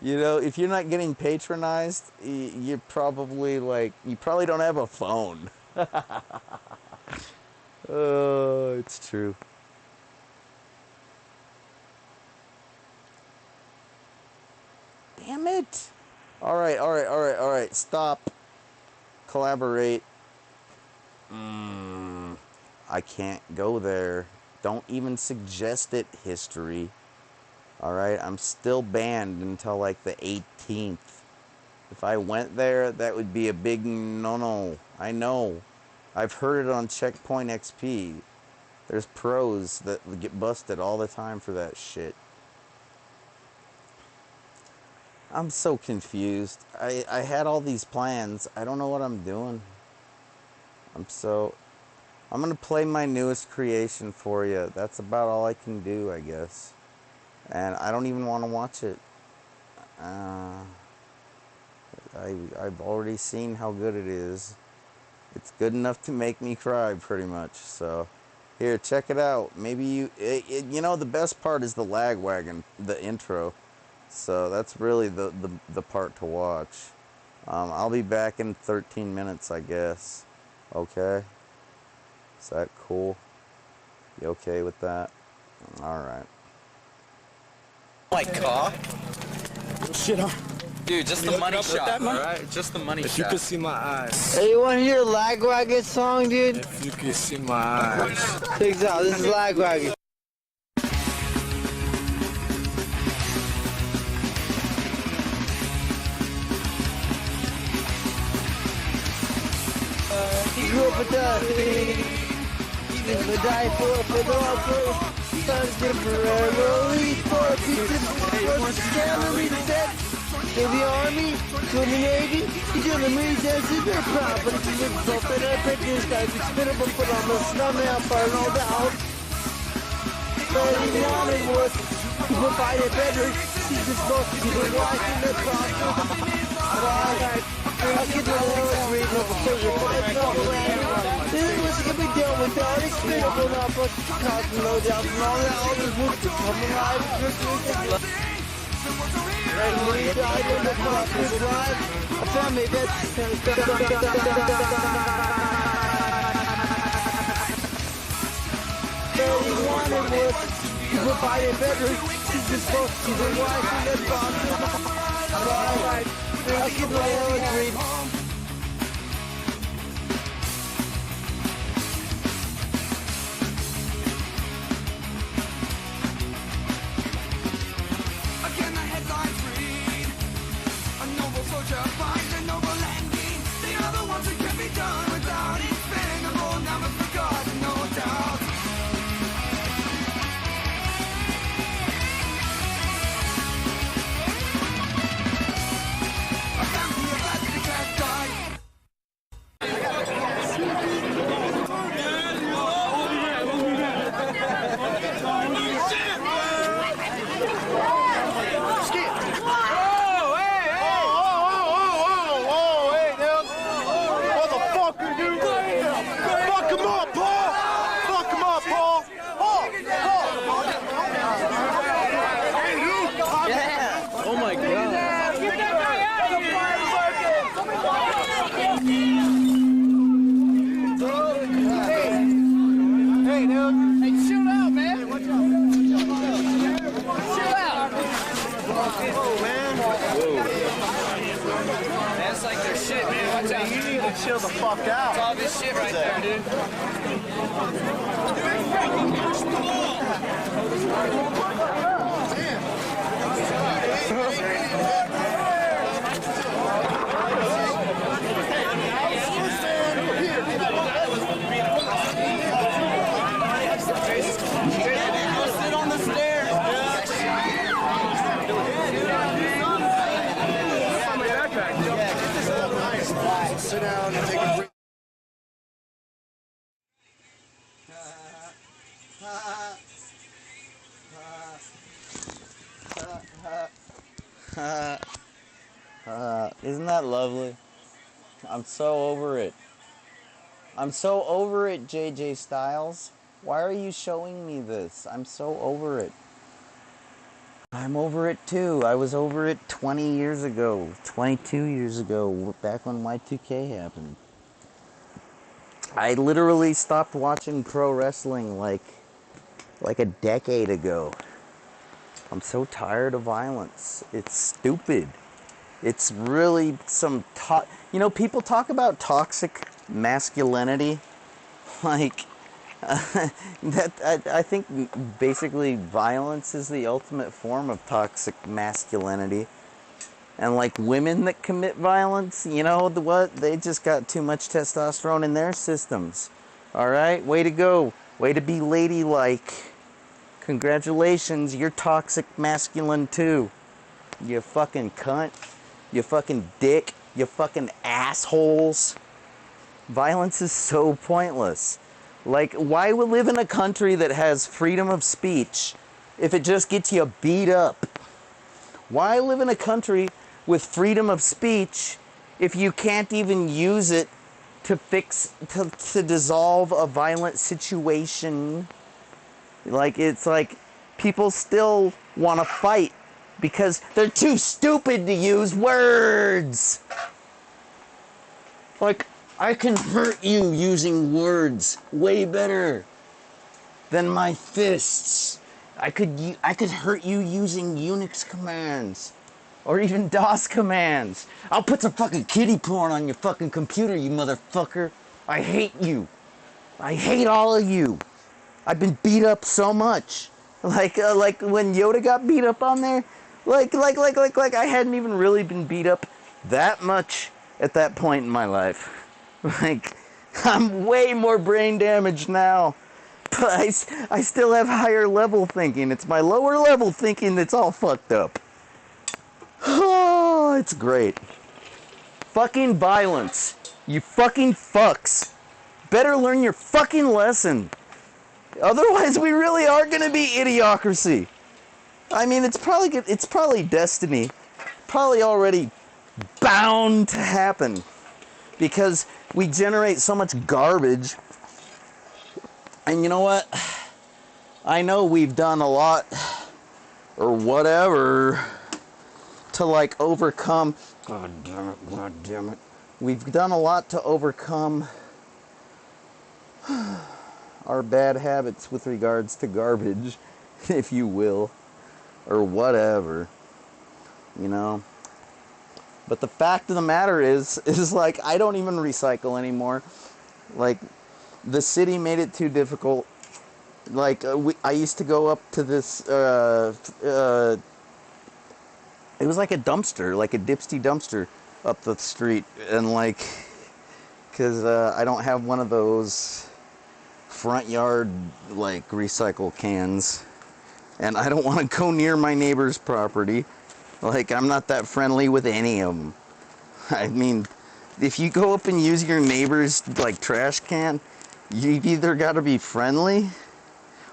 You know, if you're not getting patronized, you're probably like, you probably don't have a phone. Oh, it's true. Damn it. All right. Stop. Collaborate. I can't go there. Don't even suggest it, history. Alright, I'm still banned until like the 18th. If I went there, that would be a big no-no. I know. I've heard it on Checkpoint XP. There's pros that get busted all the time for that shit. I'm so confused. I had all these plans. I don't know what I'm doing. I'm gonna play my newest creation for you. That's about all I can do, I guess. And I don't even want to watch it. I've already seen how good it is. It's good enough to make me cry, pretty much. So, here, check it out. Maybe you know, the best part is the lag wagon, the intro. So that's really the part to watch. I'll be back in 13 minutes, I guess. Okay? Is that cool? You okay with that? Alright. My car? Shit, huh? Dude, just the money shot, alright? Just the money If shot. you could see my eyes. Hey, you wanna hear a Lag Rocket song, dude? If you could see my eyes. Check this out, this is Lag Rocket. He grew up with us. Never die for the offer. Sons temporarily for a piece of family set. In the army, to the navy, he's in the Marine Desert, they're proud, but if you look up at our pictures, guys, it's spinnable, put on the snowman, fire all down. But he wanted was, he would fight it better, he's just supposed to be watching the process. I get the lyrics reading up a social fight, this is what's gonna be done without expendable, not but causing no doubt, and all that, all this wood to come alive, right when he died in the fucking drive, I found me that all he wanted was to provide it better. He's just supposed to be watching that box. Alright, I'll keep my own read. That's like their shit, man. Watch out. You need to chill the fuck out. It's all this shit right there, dude. Sit on the stairs. Sit down and take a break. Isn't that lovely? I'm so over it. I'm so over it, JJ Styles. Why are you showing me this? I'm so over it. I'm over it too. I was over it 20 years ago, 22 years ago, back when Y2K happened. I literally stopped watching pro wrestling like a decade ago. I'm so tired of violence. It's stupid. It's really some people talk about toxic masculinity, like I think basically violence is the ultimate form of toxic masculinity. And like women that commit violence, you know what? They just got too much testosterone in their systems. All right, way to go. Way to be ladylike. Congratulations, you're toxic masculine too. You fucking cunt. You fucking dick. You fucking assholes. Violence is so pointless. Like, why would live in a country that has freedom of speech if it just gets you beat up? Why live in a country with freedom of speech if you can't even use it to to dissolve a violent situation? Like, it's like people still want to fight because they're too stupid to use words. Like, I can hurt you using words way better than my fists. I could hurt you using Unix commands. Or even DOS commands. I'll put some fucking kiddie porn on your fucking computer, you motherfucker. I hate you. I hate all of you. I've been beat up so much. Like when Yoda got beat up on there. Like I hadn't even really been beat up that much at that point in my life. Like, I'm way more brain damaged now. But I still have higher level thinking. It's my lower level thinking that's all fucked up. Oh, it's great. Fucking violence. You fucking fucks. Better learn your fucking lesson. Otherwise, we really are gonna be idiocracy. I mean, it's probably destiny. Probably already bound to happen. Because we generate so much garbage. And you know what? I know we've done a lot or whatever to like overcome. God damn it. We've done a lot to overcome our bad habits with regards to garbage, if you will, or whatever, you know. But the fact of the matter is like, I don't even recycle anymore. Like, the city made it too difficult. Like, I used to go up to this, it was like a dumpster, like a dipsty dumpster up the street. And like, because I don't have one of those front yard, like, recycle cans. And I don't want to go near my neighbor's property. Like, I'm not that friendly with any of them. I mean, if you go up and use your neighbor's, like, trash can, you've either got to be friendly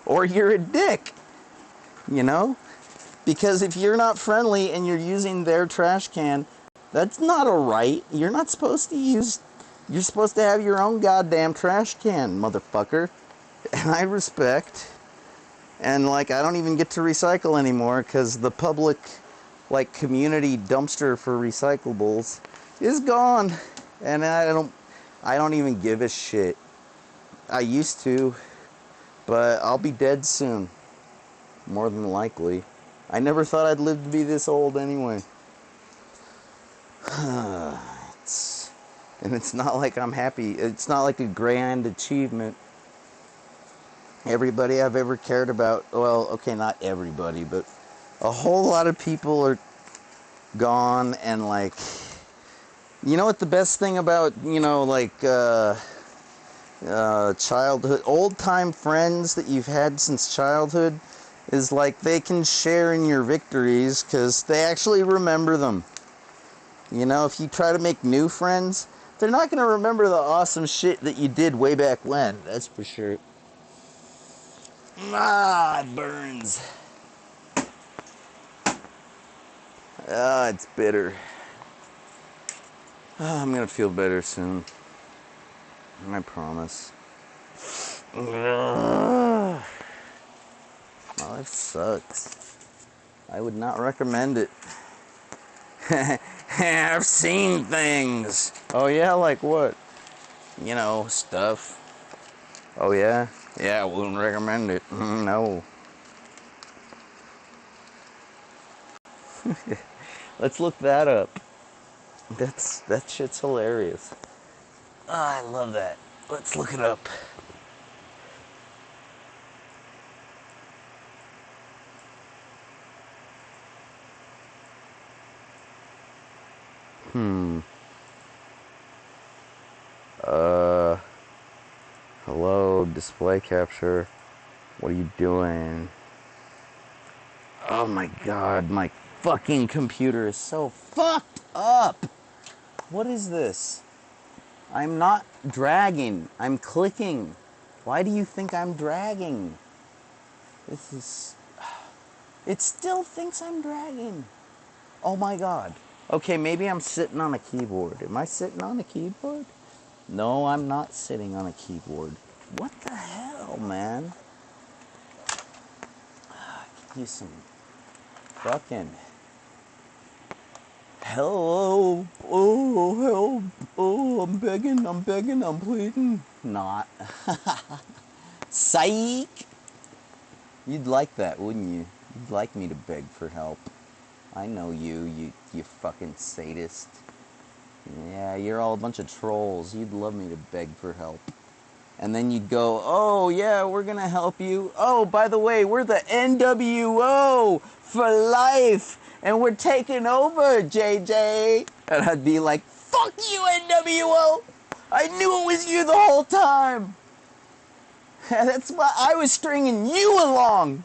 or you're a dick, you know? Because if you're not friendly and you're using their trash can, that's not a right. You're not supposed to use... You're supposed to have your own goddamn trash can, motherfucker. And I respect. And, like, I don't even get to recycle anymore because the public, like, community dumpster for recyclables is gone. And I don't even give a shit. I used to, but I'll be dead soon. More than likely. I never thought I'd live to be this old anyway. And it's not like I'm happy. It's not like a grand achievement. Everybody I've ever cared about, well, okay, not everybody, but a whole lot of people are gone. And like, you know what the best thing about, you know, like, childhood, old-time friends that you've had since childhood is like they can share in your victories because they actually remember them. You know, if you try to make new friends, they're not going to remember the awesome shit that you did way back when, that's for sure. Ah, it burns. Ah, it's bitter. Ah, I'm going to feel better soon. I promise. Ugh. My life sucks. I would not recommend it. I've seen things. Oh yeah, like what? You know, stuff. Oh yeah? Yeah, I wouldn't recommend it. No. Let's look that up. That shit's hilarious. Oh, I love that. Let's look it up. Hello, display capture. What are you doing? Oh my god, my fucking computer is so fucked up. What is this? I'm not dragging. I'm clicking. Why do you think I'm dragging? This is... It still thinks I'm dragging. Oh my god. Okay, maybe I'm sitting on a keyboard. Am I sitting on a keyboard? No, I'm not sitting on a keyboard. What the hell, man? I could use some fucking Hello, oh, help, oh, I'm begging, I'm pleading. Not. Psych! You'd like that, wouldn't you? You'd like me to beg for help. I know you fucking sadist. Yeah, you're all a bunch of trolls. You'd love me to beg for help. And then you'd go, oh, yeah, we're gonna help you. Oh, by the way, we're the NWO for life. And we're taking over, JJ. And I'd be like, fuck you, NWO. I knew it was you the whole time. That's why I was stringing you along.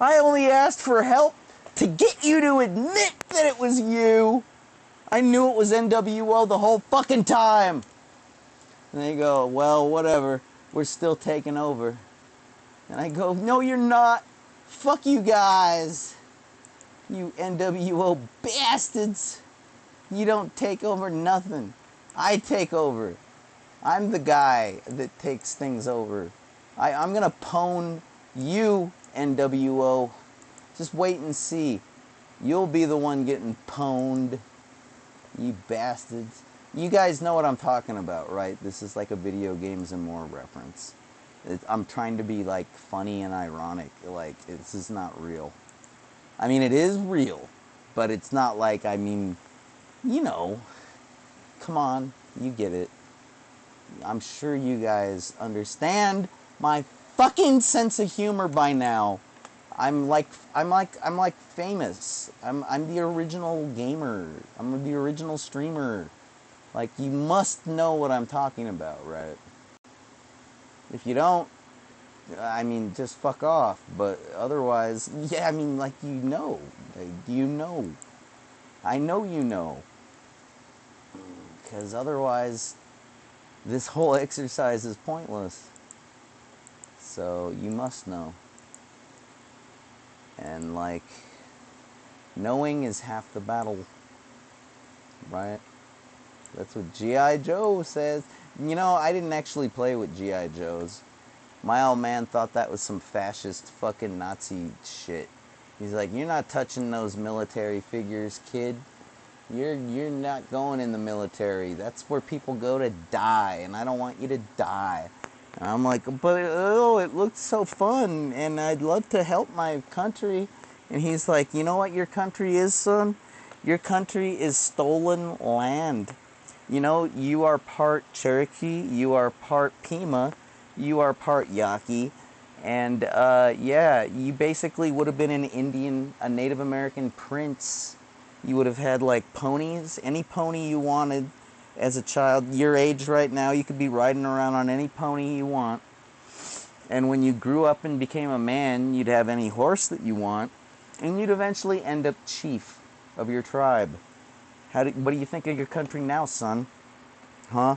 I only asked for help to get you to admit that it was you. I knew it was NWO the whole fucking time. And they go, well, whatever. We're still taking over. And I go, no, you're not. Fuck you guys. You NWO bastards. You don't take over nothing. I take over. I'm the guy that takes things over. I'm going to pwn you, NWO. Just wait and see. You'll be the one getting pwned. You bastards. You guys know what I'm talking about, right? This is like a video games and more reference. I'm trying to be like funny and ironic. Like, this is not real. I mean, it is real, but it's not like, I mean, you know, come on, you get it. I'm sure you guys understand my fucking sense of humor by now. I'm like famous. I'm the original gamer. I'm the original streamer. Like, you must know what I'm talking about, right? If you don't, I mean, just fuck off. But otherwise, yeah, I mean, like, you know. Like, you know. I know you know. Because otherwise, this whole exercise is pointless. So, you must know. And, like, knowing is half the battle. Right? That's what G.I. Joe says. You know, I didn't actually play with G.I. Joes. My old man thought that was some fascist fucking Nazi shit. He's like, you're not touching those military figures, kid. You're not going in the military. That's where people go to die, and I don't want you to die. And I'm like, but oh, it looks so fun, and I'd love to help my country. And he's like, you know what your country is, son? Your country is stolen land. You know, you are part Cherokee, you are part Pima, you are part Yaqui, and yeah, you basically would have been an Indian, a Native American prince. You would have had like ponies, any pony you wanted as a child. Your age right now, you could be riding around on any pony you want. And when you grew up and became a man, you'd have any horse that you want, and you'd eventually end up chief of your tribe. What do you think of your country now, son? Huh?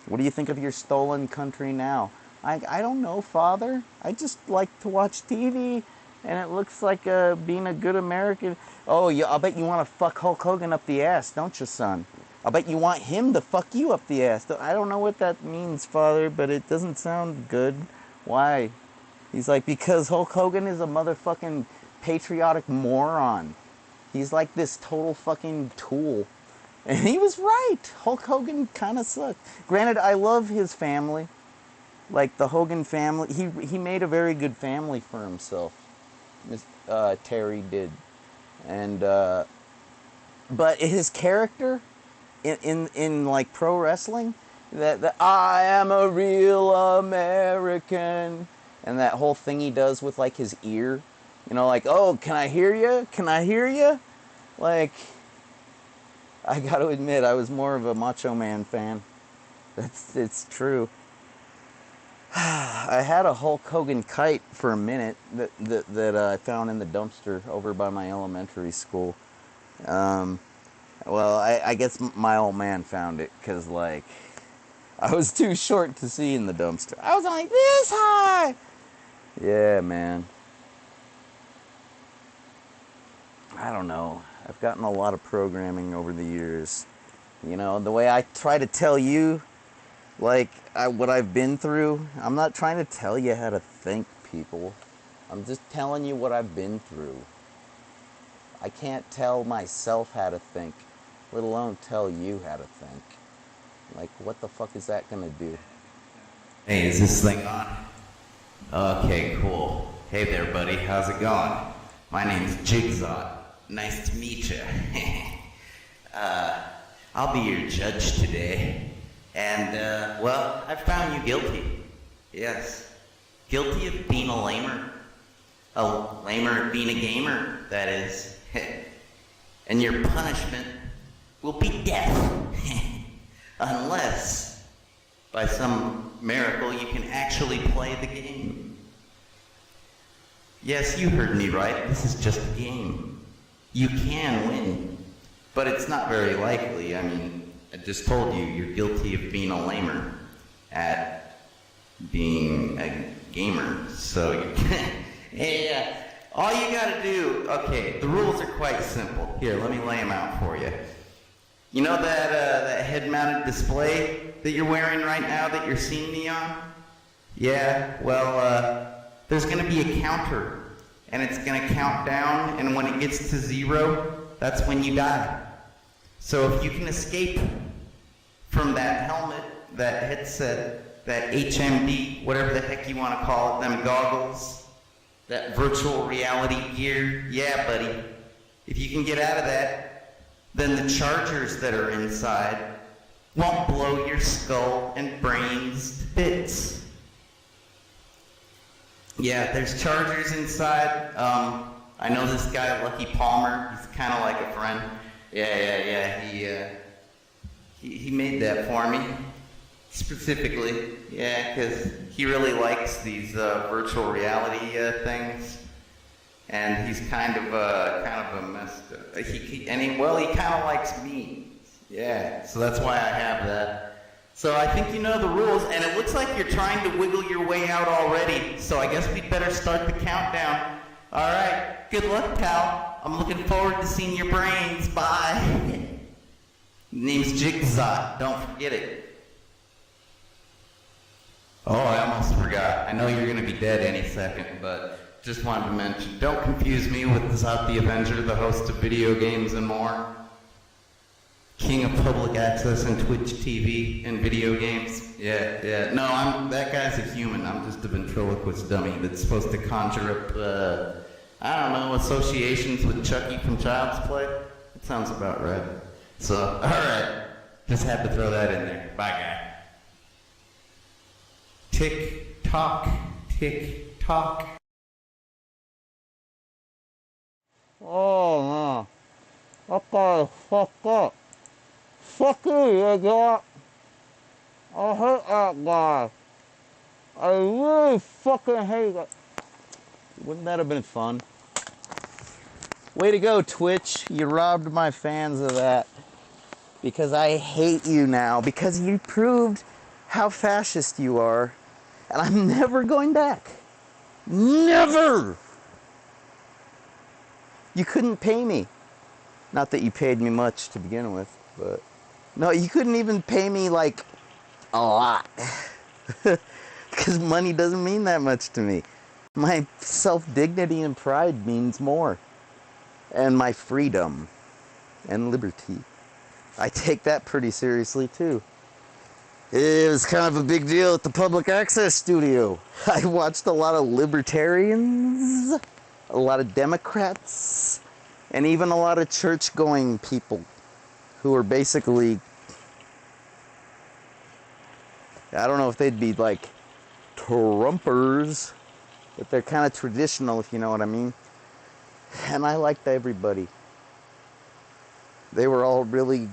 What do you think of your stolen country now? I don't know, Father. I just like to watch TV, and it looks like being a good American. Oh, I'll bet you want to fuck Hulk Hogan up the ass, don't you, son? I'll bet you want him to fuck you up the ass. I don't know what that means, Father, but it doesn't sound good. Why? He's like, because Hulk Hogan is a motherfucking patriotic moron. He's like this total fucking tool. And he was right. Hulk Hogan kind of sucked. Granted, I love his family. Like, the Hogan family. He made a very good family for himself. Terry did. And, but his character in like, pro wrestling, that I am a real American, and that whole thing he does with, like, his ear. You know, like, oh, can I hear you? Can I hear you? Like, I gotta admit, I was more of a Macho Man fan. It's true. I had a Hulk Hogan kite for a minute that I found in the dumpster over by my elementary school. Well, I guess my old man found it because, like, I was too short to see in the dumpster. I was only this high. Yeah, man. I don't know. I've gotten a lot of programming over the years. You know, the way I try to tell you, like, what I've been through, I'm not trying to tell you how to think, people. I'm just telling you what I've been through. I can't tell myself how to think, let alone tell you how to think. Like, what the fuck is that gonna do? Hey, is this thing on? Okay, cool. Hey there, buddy. How's it going? My name's Jigsaw. Nice to meet you. I'll be your judge today. And, well, I found you guilty. Yes. Guilty of being a lamer. A lamer of being a gamer, that is. And your punishment will be death. Unless, by some miracle, you can actually play the game. Yes, you heard me right. This is just a game. You can win, but it's not very likely. I mean, I just told you, you're guilty of being a lamer at being a gamer. So, yeah, all you gotta do, okay, the rules are quite simple. Here, let me lay them out for you. You know that head-mounted display that you're wearing right now that you're seeing me on? Yeah, well, there's gonna be a counter, and it's gonna count down, and when it gets to 0, that's when you die. So if you can escape from that helmet, that headset, that HMD, whatever the heck you wanna call it, them goggles, that virtual reality gear, yeah, buddy. If you can get out of that, then the chargers that are inside won't blow your skull and brains to bits. Yeah, there's chargers inside. I know this guy, Lucky Palmer. He's kind of like a friend. Yeah. He made that for me, specifically. Yeah, because he really likes these virtual reality things. And he's kind of a messed up. He kind of likes me. Yeah, so that's why I have that. So I think you know the rules, and it looks like you're trying to wiggle your way out already. So I guess we'd better start the countdown. All right, good luck, pal. I'm looking forward to seeing your brains. Bye. Name's Jigsaw. Don't forget it. Oh, I almost forgot. I know you're gonna be dead any second, but. Just wanted to mention, don't confuse me with Zot the Avenger, the host of video games and more. King of public access and Twitch TV and video games. Yeah. No, that guy's a human. I'm just a ventriloquist dummy that's supposed to conjure up, I don't know, associations with Chucky from Child's Play. That sounds about right. So, alright. Just had to throw that in there. Bye, guy. Tick, tock, tick, tock. Oh man, that guy is fucked up. Fuck you, idiot. I hate that guy. I really fucking hate it. Wouldn't that have been fun? Way to go, Twitch. You robbed my fans of that. Because I hate you now. Because you proved how fascist you are. And I'm never going back. Never! You couldn't pay me. Not that you paid me much to begin with, but... No, you couldn't even pay me, like, a lot. Because money doesn't mean that much to me. My self-dignity and pride means more. And my freedom and liberty. I take that pretty seriously, too. It was kind of a big deal at the public access studio. I watched a lot of libertarians, a lot of Democrats, and even a lot of church-going people who are basically, I don't know if they'd be like Trumpers, but they're kind of traditional, if you know what I mean. And I liked everybody. They were all really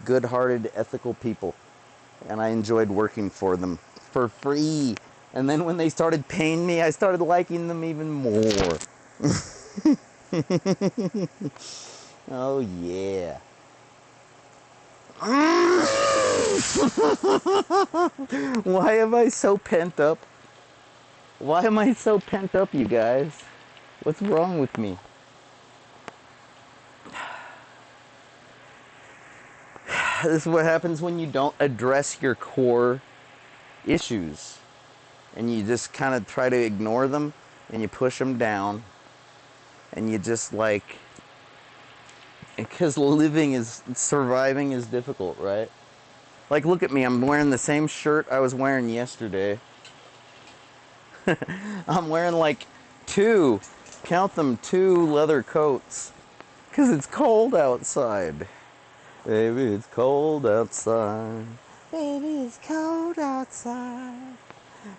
good-hearted, ethical people. And I enjoyed working for them for free. And then when they started paying me, I started liking them even more. Oh, yeah. Why am I so pent up? Why am I so pent up, you guys? What's wrong with me? This is what happens when you don't address your core issues. And you just kind of try to ignore them, and you push them down. And you just, like, Because surviving is difficult, right? Like, look at me. I'm wearing the same shirt I was wearing yesterday. I'm wearing like count them, 2 leather coats. Because it's cold outside. Baby, it's cold outside. Baby, it's cold outside.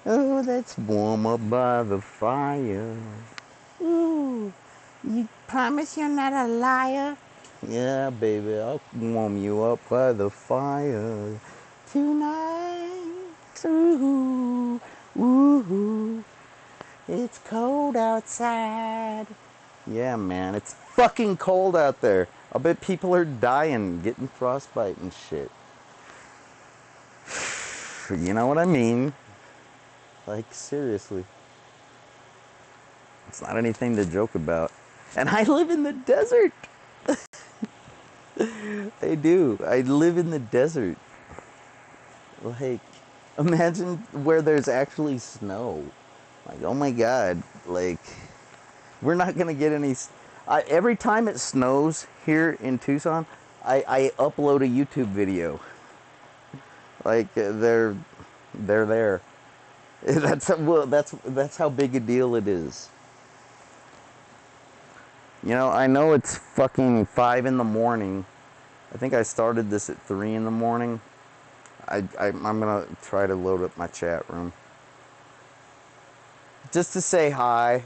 Oh, let's warm up by the fire. Ooh, you promise you're not a liar? Yeah, baby, I'll warm you up by the fire tonight. Ooh, ooh, it's cold outside. Yeah, man, it's fucking cold out there. I'll bet people are dying, getting frostbite and shit. You know what I mean? Like, seriously. It's not anything to joke about. And I live in the desert. I do. I live in the desert. Like, imagine where there's actually snow. Like, oh my God. Like, we're not going to get any... every time it snows here in Tucson, I upload a YouTube video. Like, they're there. That's how big a deal it is. You know, I know it's fucking 5 in the morning. I think I started this at 3 in the morning. I'm gonna try to load up my chat room. Just to say hi.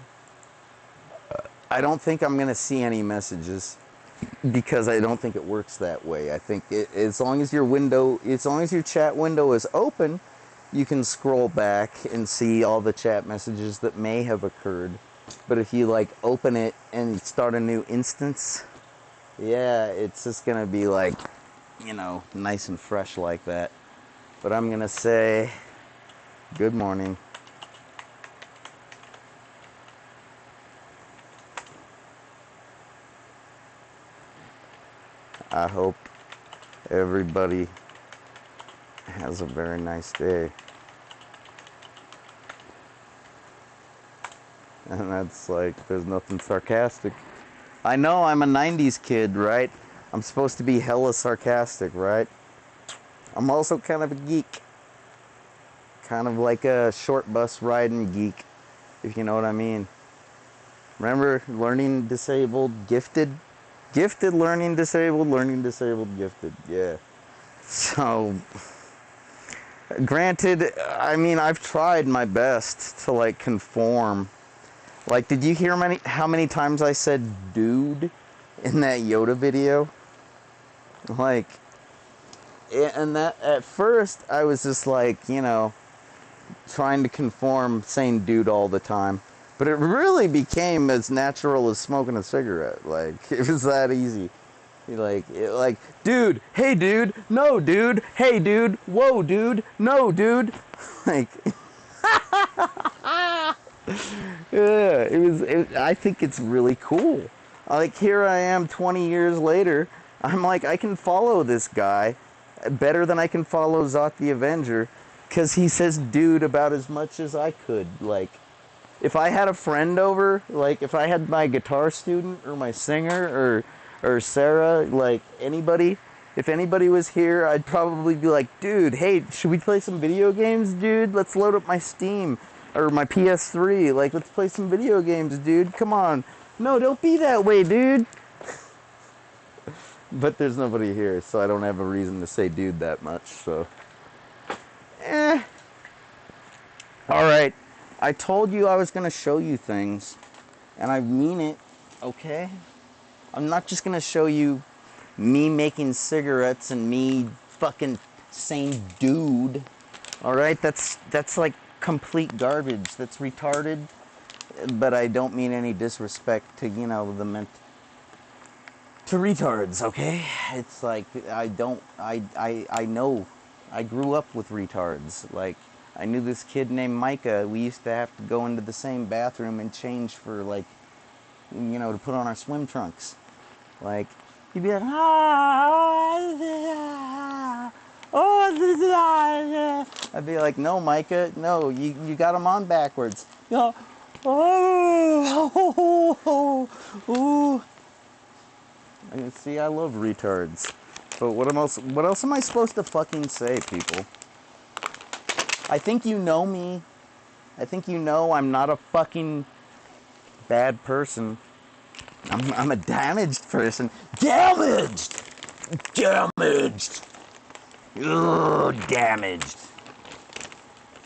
I don't think I'm gonna see any messages because I don't think it works that way. I think as long as your chat window is open, you can scroll back and see all the chat messages that may have occurred. But if you like open it and start a new instance, yeah, it's just gonna be like, you know, nice and fresh like that. But I'm gonna say good morning. I hope everybody has a very nice day. And that's like, there's nothing sarcastic. I know I'm a 90s kid, right? I'm supposed to be hella sarcastic, right? I'm also kind of a geek. Kind of like a short bus riding geek, if you know what I mean. Remember, learning disabled, gifted? Gifted, learning disabled, gifted. Yeah. So, granted, I mean, I've tried my best to like conform. Like, did you hear how many times I said dude in that Yoda video? Like, and that, at first, I was just like, you know, trying to conform, saying dude all the time. But it really became as natural as smoking a cigarette. Like, it was that easy. Like, dude, hey dude, no dude, hey dude, whoa dude, no dude. Like, yeah, I think it's really cool. Like, here I am 20 years later, I'm like, I can follow this guy better than I can follow Zot the Avenger, because he says dude about as much as I could. Like, if I had a friend over, like, if I had my guitar student, or my singer, or Sarah, like, anybody, if anybody was here, I'd probably be like, dude, hey, should we play some video games, dude? Let's load up my Steam. Or my PS3, like, let's play some video games, dude. Come on. No, don't be that way, dude. But there's nobody here, so I don't have a reason to say dude that much, so. Alright. I told you I was going to show you things, and I mean it, okay? I'm not just going to show you me making cigarettes and me fucking saying dude. Alright? That's like complete garbage. That's retarded, but I don't mean any disrespect to, you know, to retards, okay? It's like, I know, I grew up with retards. Like, I knew this kid named Micah. We used to have to go into the same bathroom and change for, like, you know, to put on our swim trunks. Like, he'd be like, I'd be like, no, Micah, no, you got them on backwards. You know, See, I love retards. But what else am I supposed to fucking say, people? I think you know me. I think you know I'm not a fucking bad person. I'm a damaged person. Damaged! Damaged! Ugh, damaged.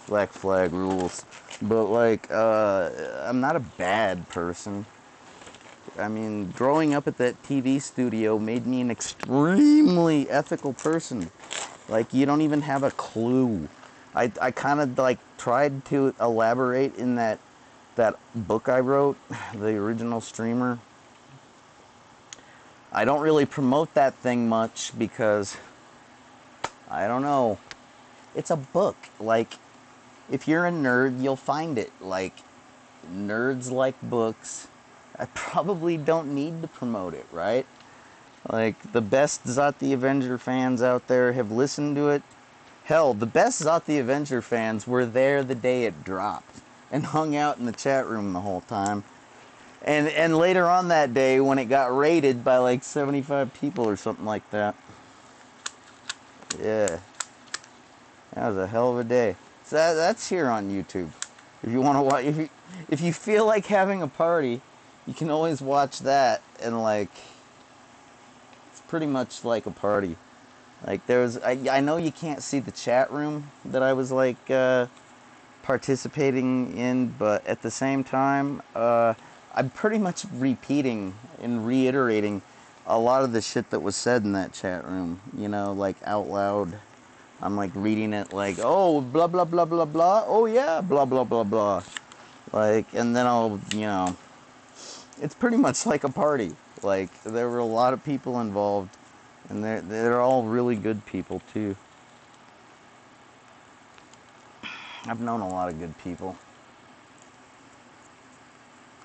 Black flag rules. But, like, I'm not a bad person. I mean, growing up at that TV studio made me an extremely ethical person. Like, you don't even have a clue. I kind of, like, tried to elaborate in that book I wrote, The Original Streamer. I don't really promote that thing much because, I don't know, it's a book. Like, if you're a nerd, you'll find it. Like, nerds like books. I probably don't need to promote it, right? Like, the best Zot the Avenger fans out there have listened to it. Hell, the best Zot the Avenger fans were there the day it dropped and hung out in the chat room the whole time. And later on that day, when it got rated by like 75 people or something like that. Yeah. That was a hell of a day. So that's here on YouTube. If you want to watch, if you feel like having a party, you can always watch that, and like, it's pretty much like a party. Like, I know you can't see the chat room that I was like participating in, but at the same time, I'm pretty much repeating and reiterating a lot of the shit that was said in that chat room, you know, like out loud. I'm like reading it like, oh, blah, blah, blah, blah, blah, oh yeah, blah, blah, blah, blah. Like, and then I'll, you know, it's pretty much like a party. Like, there were a lot of people involved, and they're all really good people too. I've known a lot of good people.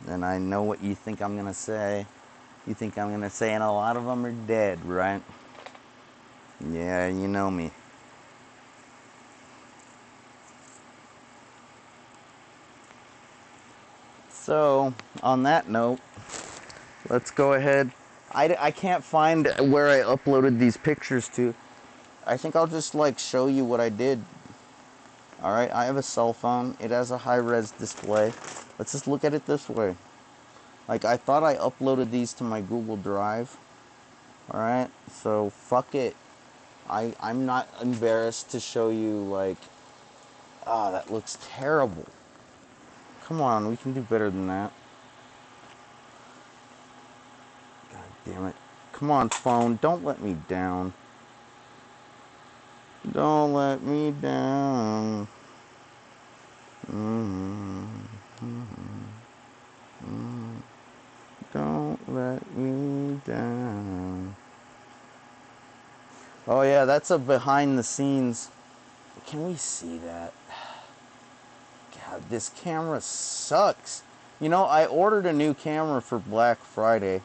And I know what you think I'm gonna say. You think I'm gonna say, and a lot of them are dead, right? Yeah, you know me. So, on that note, let's go ahead. I can't find where I uploaded these pictures to. I think I'll just like show you what I did. Alright, I have a cell phone. It has a high-res display. Let's just look at it this way. Like, I thought I uploaded these to my Google Drive. Alright, so fuck it. I'm not embarrassed to show you, like, that looks terrible. Come on, we can do better than that. God damn it. Come on, phone, don't let me down. Don't let me down. Don't let me down. Oh yeah, that's a behind the scenes. Can we see that? God, this camera sucks. You know, I ordered a new camera for Black Friday.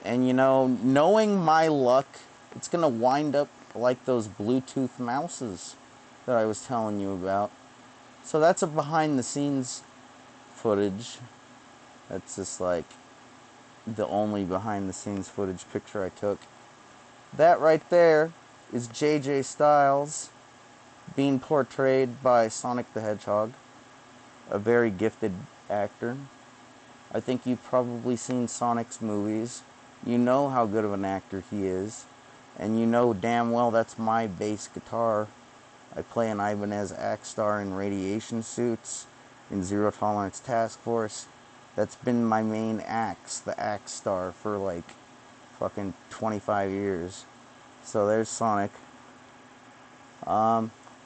And you know, knowing my luck, it's gonna wind up like those Bluetooth mouses that I was telling you about. So that's a behind the scenes footage. That's just like the only behind the scenes footage picture I took. That right there is JJ Styles being portrayed by Sonic the Hedgehog, a very gifted actor. I think you've probably seen Sonic's movies. You know how good of an actor he is. And you know damn well that's my bass guitar. I play an Ibanez Axstar in Radiation Suits, in Zero Tolerance Task Force. That's been my main axe, the Axstar, for like fucking 25 years. So there's Sonic.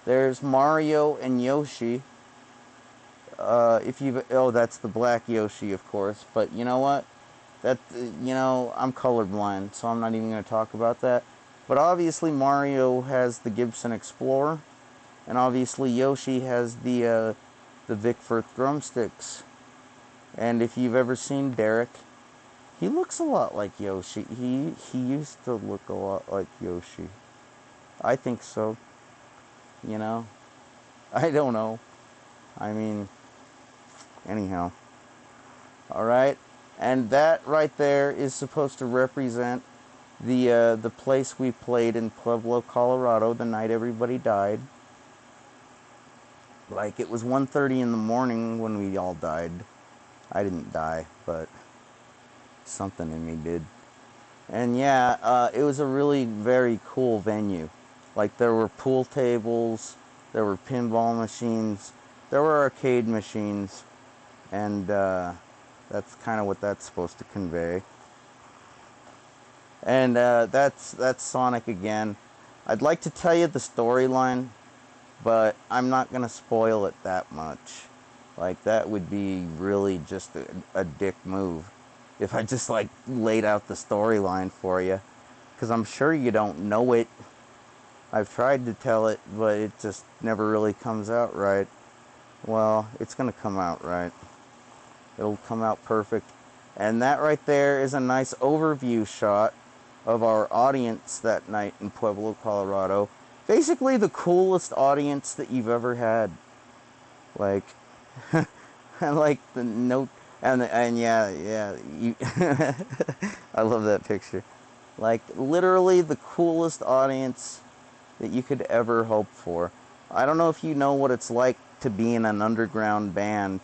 There's Mario and Yoshi. That's the black Yoshi, of course. But you know what? I'm colorblind, so I'm not even going to talk about that. But obviously Mario has the Gibson Explorer, and obviously Yoshi has the Vic Firth drumsticks. And if you've ever seen Derek, he looks a lot like Yoshi. He used to look a lot like Yoshi. I think so. You know? I don't know. I mean, anyhow. Alright. And that right there is supposed to represent the place we played in Pueblo, Colorado, the night everybody died. Like, it was 1:30 in the morning when we all died. I didn't die, but something in me did. And yeah, it was a really very cool venue. Like, there were pool tables, there were pinball machines, there were arcade machines, and that's kind of what that's supposed to convey. And that's Sonic again. I'd like to tell you the storyline, but I'm not going to spoil it that much. Like, that would be really just a dick move if I just, like, laid out the storyline for you. Because I'm sure you don't know it. I've tried to tell it, but it just never really comes out right. Well, it's going to come out right. It'll come out perfect. And that right there is a nice overview shot of our audience that night in Pueblo, Colorado. Basically the coolest audience that you've ever had. Like, and like the note, and yeah, you I love that picture. Like, literally the coolest audience that you could ever hope for. I don't know if you know what it's like to be in an underground band,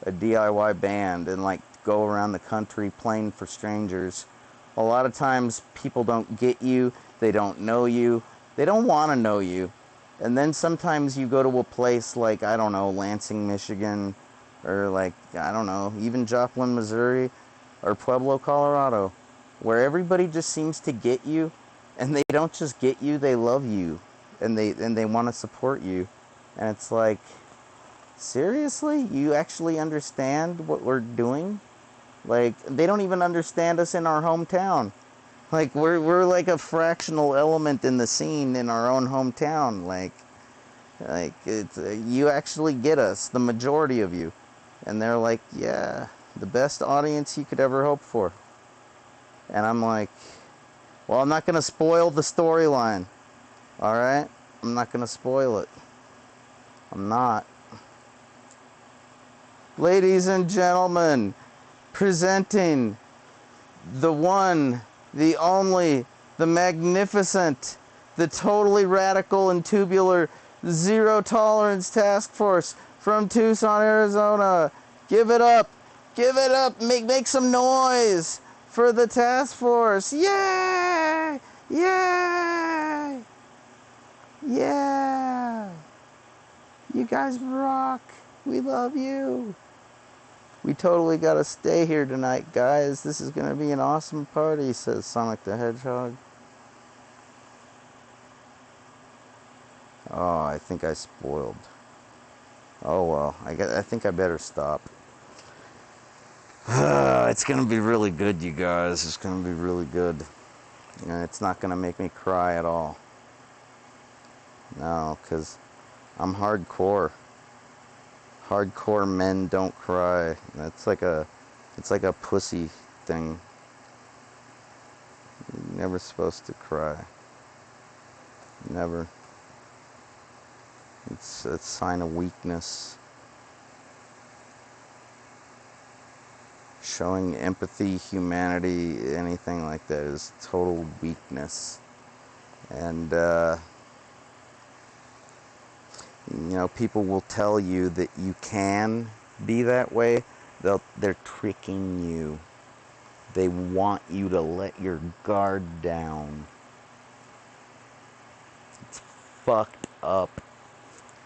a DIY band, and like go around the country playing for strangers. A lot of times people don't get you, they don't know you, they don't want to know you. And then sometimes you go to a place like, I don't know, Lansing, Michigan, or like, I don't know, even Joplin, Missouri, or Pueblo, Colorado, where everybody just seems to get you, and they don't just get you, they love you, and they want to support you. And it's like, seriously? You actually understand what we're doing? Like, they don't even understand us in our hometown. Like, we're like a fractional element in the scene in our own hometown. Like it's you actually get us, the majority of you. And they're like, yeah, the best audience you could ever hope for. And I'm like, well, I'm not going to spoil the storyline. All right? I'm not going to spoil it. I'm not. Ladies and gentlemen, presenting the one, the only, the magnificent, the totally radical and tubular Zero Tolerance Task Force from Tucson, Arizona. Give it up. Give it up. Make some noise for the task force. Yay! Yay! Yeah! You guys rock. We love you. We totally gotta stay here tonight, guys. This is gonna be an awesome party, says Sonic the Hedgehog. Oh, I think I spoiled. Oh well, I think I better stop. It's gonna be really good, you guys. It's gonna be really good. And it's not gonna make me cry at all. No, because I'm hardcore. Hardcore men don't cry. It's like a pussy thing. You're never supposed to cry. Never. It's a sign of weakness. Showing empathy, humanity, anything like that is total weakness. And you know, people will tell you that you can be that way. They're tricking you. They want you to let your guard down. It's fucked up.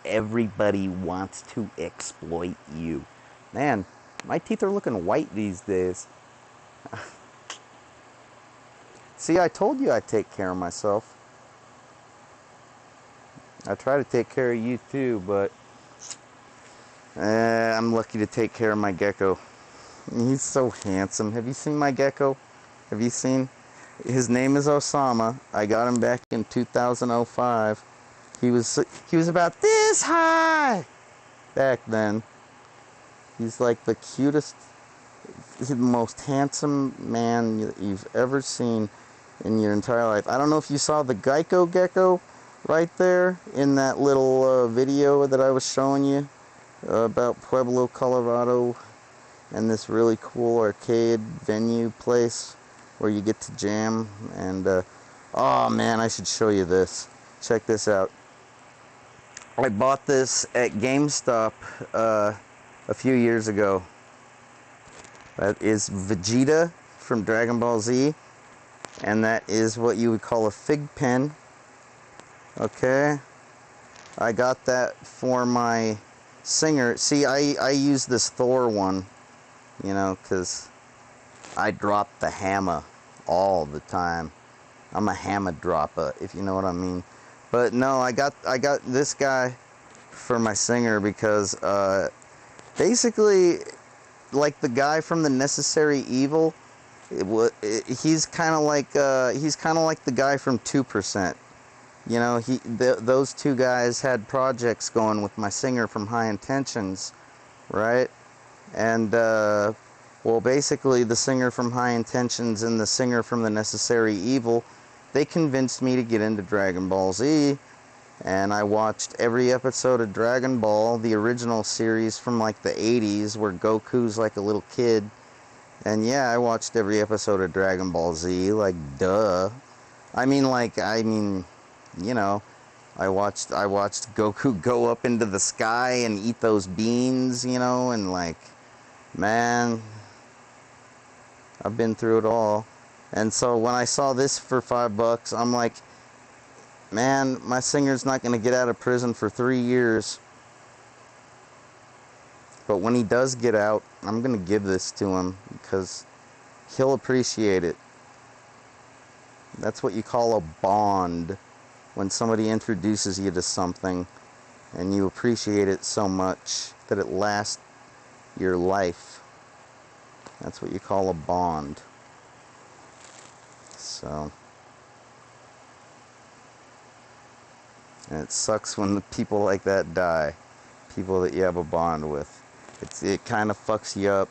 Everybody wants to exploit you. Man, my teeth are looking white these days. See, I told you I'd take care of myself. I try to take care of you too, but I'm lucky to take care of my gecko. He's so handsome. Have you seen my gecko? Have you seen? His name is Osama. I got him back in 2005. He was about this high back then. He's like the cutest, the most handsome man you've ever seen in your entire life. I don't know if you saw the Geico gecko right there in that little video that I was showing you about Pueblo, Colorado. and this really cool arcade venue place where you get to jam. And oh man, I should show you this. Check this out. I bought this at GameStop a few years ago. That is Vegeta from Dragon Ball Z, and that is what you would call a fig pen. Okay, I got that for my singer. See, I use this Thor one, you know, because I drop the hammer all the time. I'm a hammer dropper, if you know what I mean. But no, I got this guy for my singer because basically, like the guy from The Necessary Evil, he's kind of like the guy from 2%. You know, those two guys had projects going with my singer from High Intentions, right? And well, basically, the singer from High Intentions and the singer from The Necessary Evil, they convinced me to get into Dragon Ball Z, and I watched every episode of Dragon Ball, the original series from like the 80s, where Goku's like a little kid. And yeah, I watched every episode of Dragon Ball Z, like, duh. I mean, you know, I watched Goku go up into the sky and eat those beans, you know, and like, man, I've been through it all. And so when I saw this for $5, I'm like, man, my singer's not going to get out of prison for 3 years. But when he does get out, I'm going to give this to him because he'll appreciate it. That's what you call a bond. When somebody introduces you to something and you appreciate it so much that it lasts your life. That's what you call a bond. So, and it sucks when the people like that die. People that you have a bond with. It kind of fucks you up.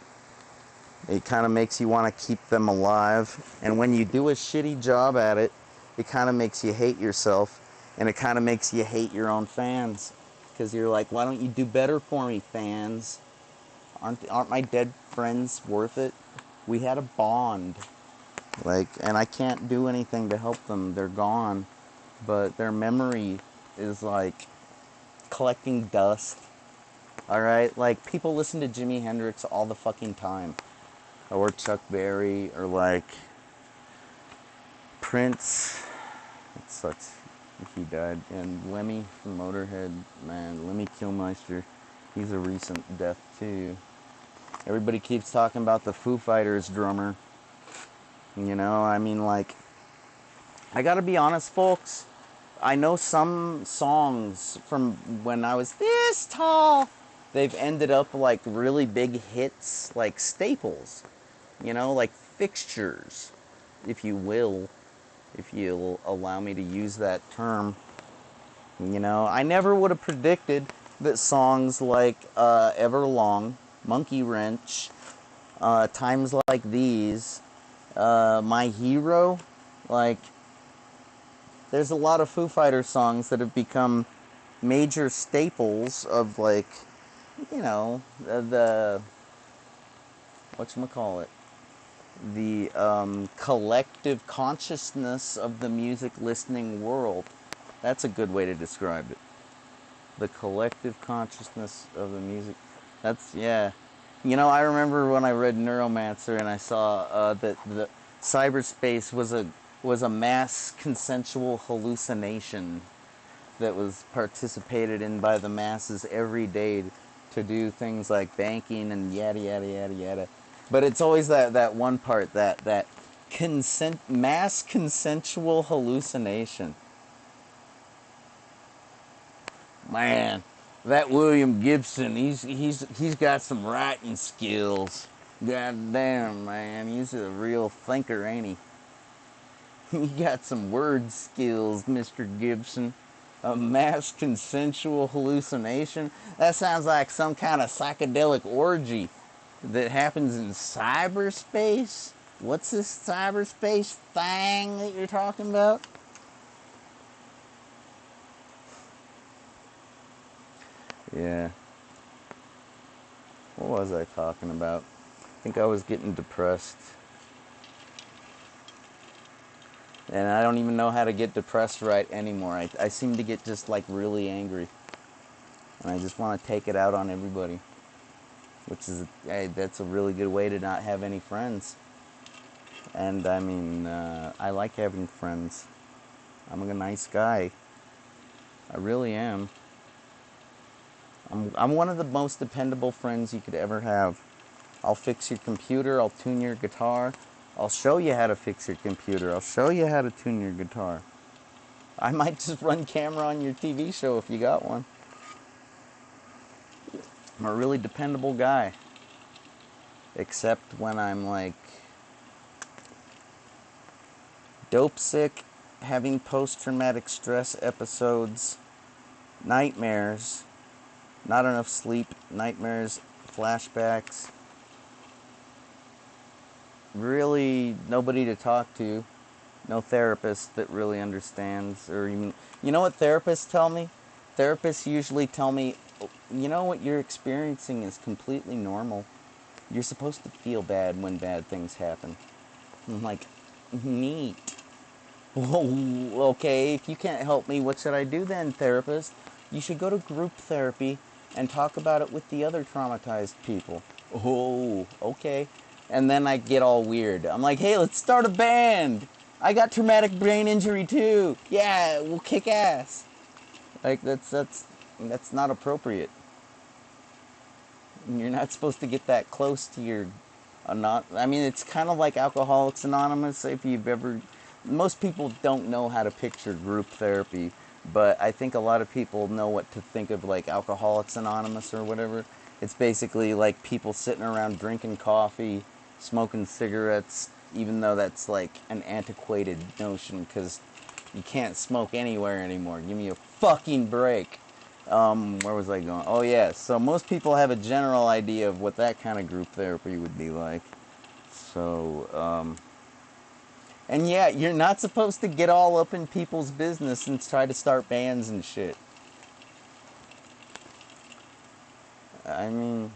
It kind of makes you want to keep them alive. And when you do a shitty job at it, it kind of makes you hate yourself. And it kind of makes you hate your own fans. Because you're like, why don't you do better for me, fans? Aren't my dead friends worth it? We had a bond. Like, and I can't do anything to help them. They're gone. But their memory is like collecting dust. Alright? Like, people listen to Jimi Hendrix all the fucking time. Or Chuck Berry. Or like Prince. It sucks if he died. And Lemmy from Motorhead. Man, Lemmy Kilmister. He's a recent death too. Everybody keeps talking about the Foo Fighters drummer. You know, I mean, like, I gotta be honest, folks. I know some songs from when I was this tall, they've ended up like really big hits, like staples. You know, like fixtures, if you will. If you'll allow me to use that term. You know, I never would have predicted that songs like Everlong, Monkey Wrench, Times Like These, My Hero, like, there's a lot of Foo Fighters songs that have become major staples of, like, you know, the whatchamacallit, the collective consciousness of the music listening world. That's a good way to describe it. The collective consciousness of the music. That's, yeah. You know, I remember when I read Neuromancer and I saw that the cyberspace was a mass consensual hallucination that was participated in by the masses every day to do things like banking and yada yada yada yada. But it's always that one part, that mass consensual hallucination. Man, that William Gibson, he's got some writing skills. God damn, man, he's a real thinker, ain't he? He got some word skills, Mr. Gibson. A mass consensual hallucination? That sounds like some kind of psychedelic orgy that happens in cyberspace? What's this cyberspace thing that you're talking about? Yeah. What was I talking about? think I was getting depressed. And I don't even know how to get depressed right anymore. I seem to get just like really angry. And I just want to take it out on everybody. Which is, hey, that's a really good way to not have any friends. And I mean, I like having friends. I'm a nice guy. I really am. I'm one of the most dependable friends you could ever have. I'll fix your computer, I'll tune your guitar. I'll show you how to fix your computer. I'll show you how to tune your guitar. I might just run camera on your TV show if you got one. I'm a really dependable guy. Except when I'm like dope sick, having post-traumatic stress episodes, nightmares, not enough sleep, nightmares, flashbacks. Really nobody to talk to. No therapist that really understands, or even, you know what therapists tell me? Therapists usually tell me, you know what you're experiencing is completely normal. You're supposed to feel bad when bad things happen. I'm like, neat. Well, okay, if you can't help me, what should I do then, therapist? You should go to group therapy and talk about it with the other traumatized people. Oh, okay. And then I get all weird. I'm like, hey, let's start a band. I got traumatic brain injury too. Yeah, we'll kick ass. Like, that's not appropriate. You're not supposed to get that close to your... I mean, it's kind of like Alcoholics Anonymous. If you've ever... Most people don't know how to picture group therapy, but I think a lot of people know what to think of, like Alcoholics Anonymous or whatever. It's basically like people sitting around drinking coffee, smoking cigarettes, even though that's like an antiquated notion because you can't smoke anywhere anymore. Give me a fucking break. Where was I going? Oh yeah, so most people have a general idea of what that kind of group therapy would be like. So, and yeah, you're not supposed to get all up in people's business and try to start bands and shit. I mean,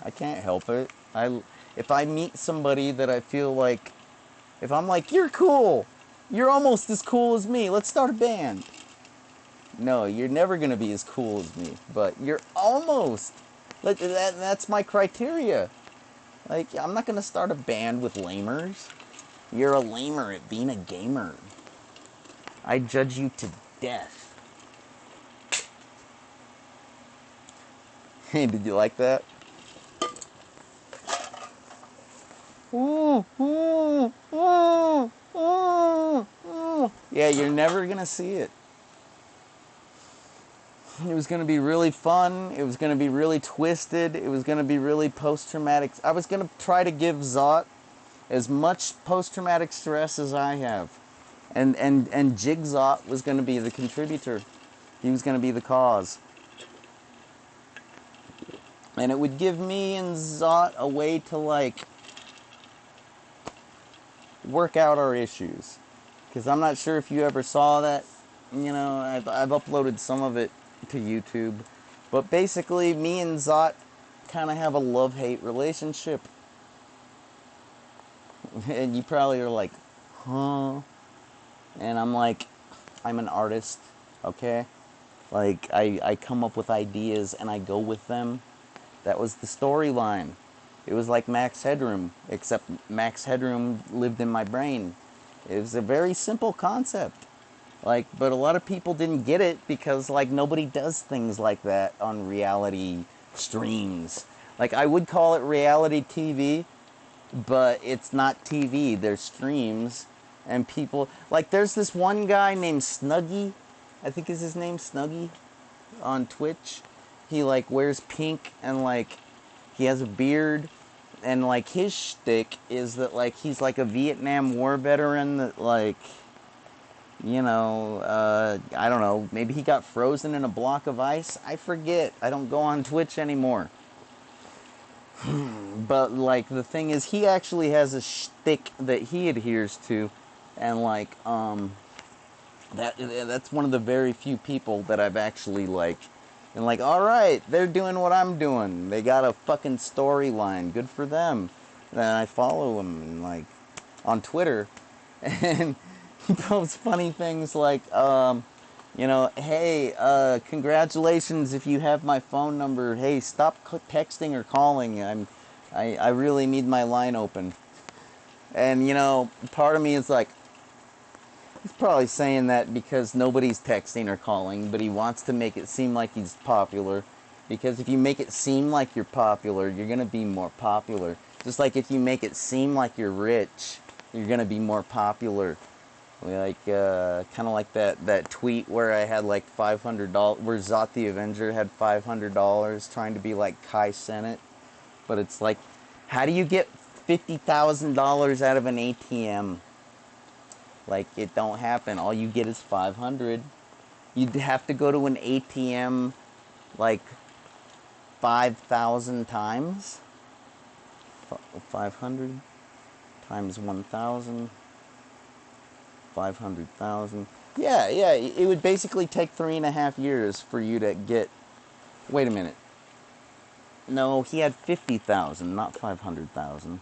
I can't help it. If I meet somebody that I feel like, if I'm like, you're cool, you're almost as cool as me, let's start a band. No, you're never going to be as cool as me, but you're almost. That's my criteria. Like, I'm not going to start a band with lamers. You're a lamer at being a gamer. I judge you to death. Hey, did you like that? Yeah, you're never going to see it. It was going to be really fun. It was going to be really twisted. It was going to be really post-traumatic. I was going to try to give Zot as much post-traumatic stress as I have. And Jigsaw was going to be the contributor. He was going to be the cause. And it would give me and Zot a way to, like, work out our issues. Because I'm not sure if you ever saw that. You know, I've uploaded some of it to YouTube. But basically, me and Zot kind of have a love-hate relationship. And you probably are like, huh? And I'm like, I'm an artist, okay? Like, I come up with ideas and I go with them. That was the storyline. It was like Max Headroom, except Max Headroom lived in my brain. It was a very simple concept. Like, but a lot of people didn't get it because, like, nobody does things like that on reality streams. Like, I would call it reality TV, but it's not TV. There's streams, and people... Like, there's this one guy named Snuggy. I think is his name, Snuggy, on Twitch. He, like, wears pink, and, like, he has a beard, and, like, his shtick is that, like, he's, like, a Vietnam War veteran that, like, you know, I don't know, maybe he got frozen in a block of ice? I forget. I don't go on Twitch anymore. But, like, the thing is, he actually has a shtick that he adheres to, and, like, that's one of the very few people that I've actually, like, And like, alright, they're doing what I'm doing. They got a fucking storyline. Good for them. And I follow them and like on Twitter. And he posts funny things like, hey, congratulations if you have my phone number. Hey, stop texting or calling. I really need my line open. And, part of me is like, he's probably saying that because nobody's texting or calling, but he wants to make it seem like he's popular. Because if you make it seem like you're popular, you're going to be more popular. Just like if you make it seem like you're rich, you're going to be more popular. Like, kind of like that tweet where I had like $500, where Zot the Avenger had $500 trying to be like Kai Cenat. But it's like, how do you get $50,000 out of an ATM? Like, it don't happen. All you get is 500. You'd have to go to an ATM like 5,000 times. 500 times 1,000. 500,000. Yeah, it would basically take 3.5 years for you to get... Wait a minute. No, he had 50,000, not 500,000.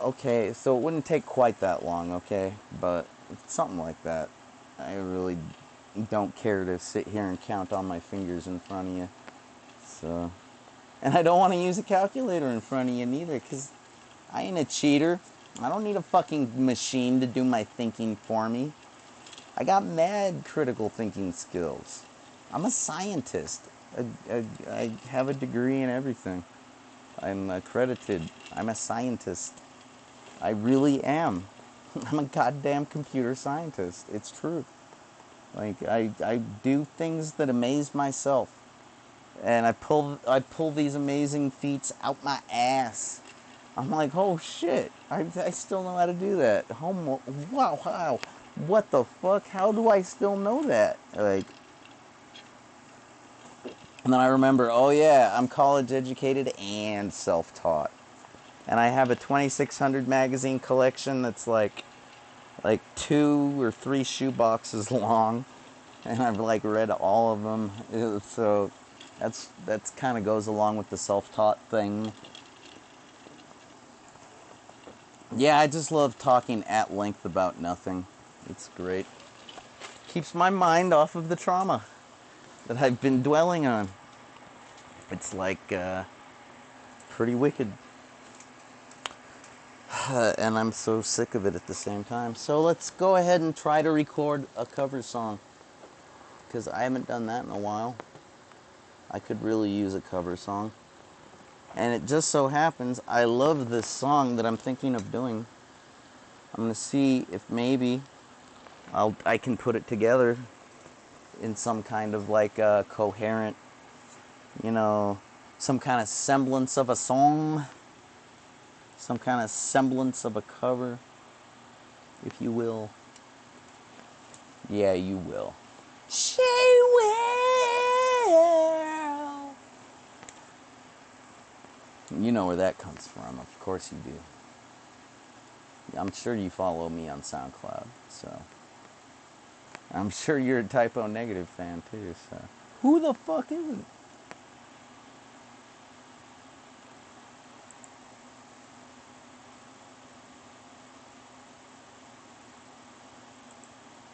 Okay, so it wouldn't take quite that long, okay? But something like that. I really don't care to sit here and count on my fingers in front of you. So, and I don't want to use a calculator in front of you neither, because I ain't a cheater. I don't need a fucking machine to do my thinking for me. I got mad critical thinking skills. I'm a scientist. I have a degree in everything. I'm accredited. I'm a scientist. I really am. I'm a goddamn computer scientist. It's true. Like, I do things that amaze myself. And I pull these amazing feats out my ass. I'm like, oh shit, I still know how to do that. Wow. What the fuck? How do I still know that? Like, and then I remember, oh yeah, I'm college educated and self-taught. And I have a 2600 magazine collection that's like 2 or 3 shoe boxes long. And I've like read all of them. So that's kind of goes along with the self-taught thing. Yeah, I just love talking at length about nothing. It's great. Keeps my mind off of the trauma that I've been dwelling on. It's like pretty wicked. And I'm so sick of it at the same time. So let's go ahead and try to record a cover song. Because I haven't done that in a while. I could really use a cover song. And it just so happens, I love this song that I'm thinking of doing. I'm going to see if maybe I can put it together in some kind of like a coherent, some kind of semblance of a song. Some kind of semblance of a cover, if you will. Yeah, you will. She will. You know where that comes from. Of course you do. I'm sure you follow me on SoundCloud, so I'm sure you're a Typo Negative fan too, so who the fuck isn't?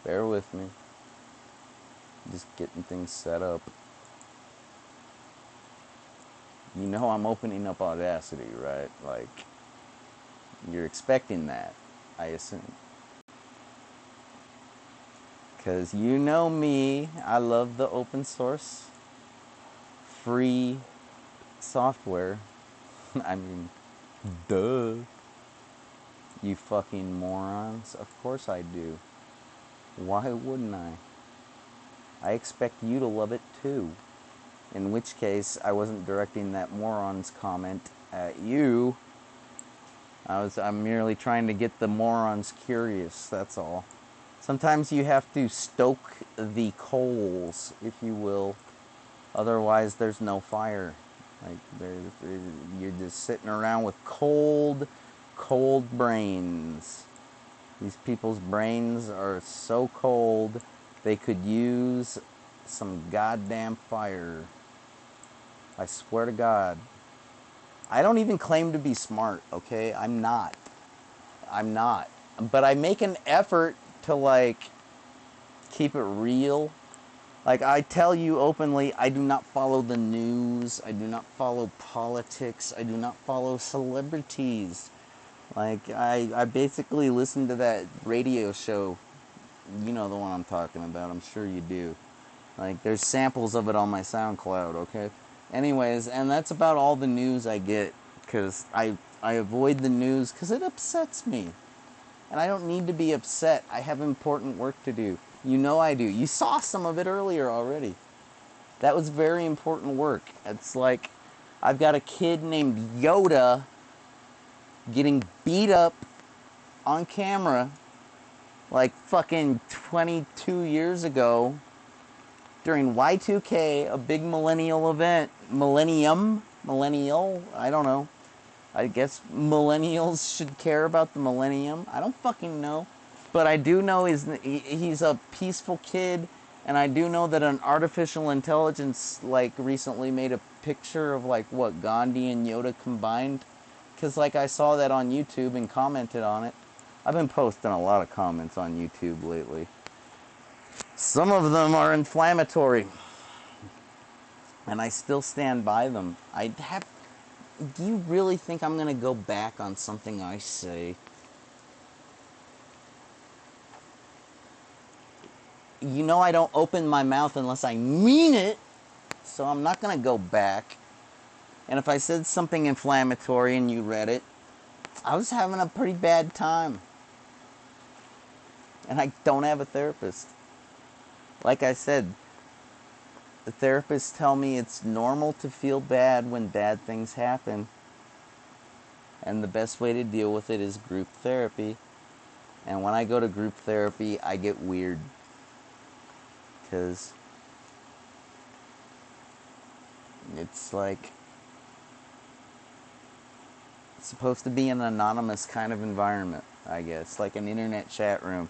Bear with me. Just getting things set up. You know I'm opening up Audacity, right? Like, you're expecting that, I assume. Because you know me, I love the open source, free software. I mean, duh. You fucking morons. Of course I do. Why wouldn't I? I expect you to love it too. In which case, I wasn't directing that moron's comment at you. I'm merely trying to get the morons curious, that's all. Sometimes you have to stoke the coals, if you will. Otherwise, there's no fire. Like, you're just sitting around with cold brains. These people's brains are so cold, they could use some goddamn fire. I swear to God. I don't even claim to be smart, okay? I'm not. But I make an effort to, like, keep it real. Like, I tell you openly, I do not follow the news. I do not follow politics. I do not follow celebrities. Like, I basically listen to that radio show. You know the one I'm talking about. I'm sure you do. Like, there's samples of it on my SoundCloud, okay? Anyways, and that's about all the news I get. Because I avoid the news because it upsets me. And I don't need to be upset. I have important work to do. You know I do. You saw some of it earlier already. That was very important work. It's like, I've got a kid named Yoda getting beat up on camera like fucking 22 years ago during Y2K, a big millennial event. Millennial? I don't know. I guess millennials should care about the millennium. I don't fucking know. But I do know he's a peaceful kid, and I do know that an artificial intelligence, like, recently made a picture of, like, what, Gandhi and Yoda combined? Because, like, I saw that on YouTube and commented on it. I've been posting a lot of comments on YouTube lately. Some of them are inflammatory. And I still stand by them. Do you really think I'm going to go back on something I say? You know I don't open my mouth unless I mean it, so I'm not going to go back. And if I said something inflammatory and you read it, I was having a pretty bad time. And I don't have a therapist. Like I said, the therapists tell me it's normal to feel bad when bad things happen. And the best way to deal with it is group therapy. And when I go to group therapy, I get weird. Because it's like, it's supposed to be an anonymous kind of environment, I guess, like an internet chat room.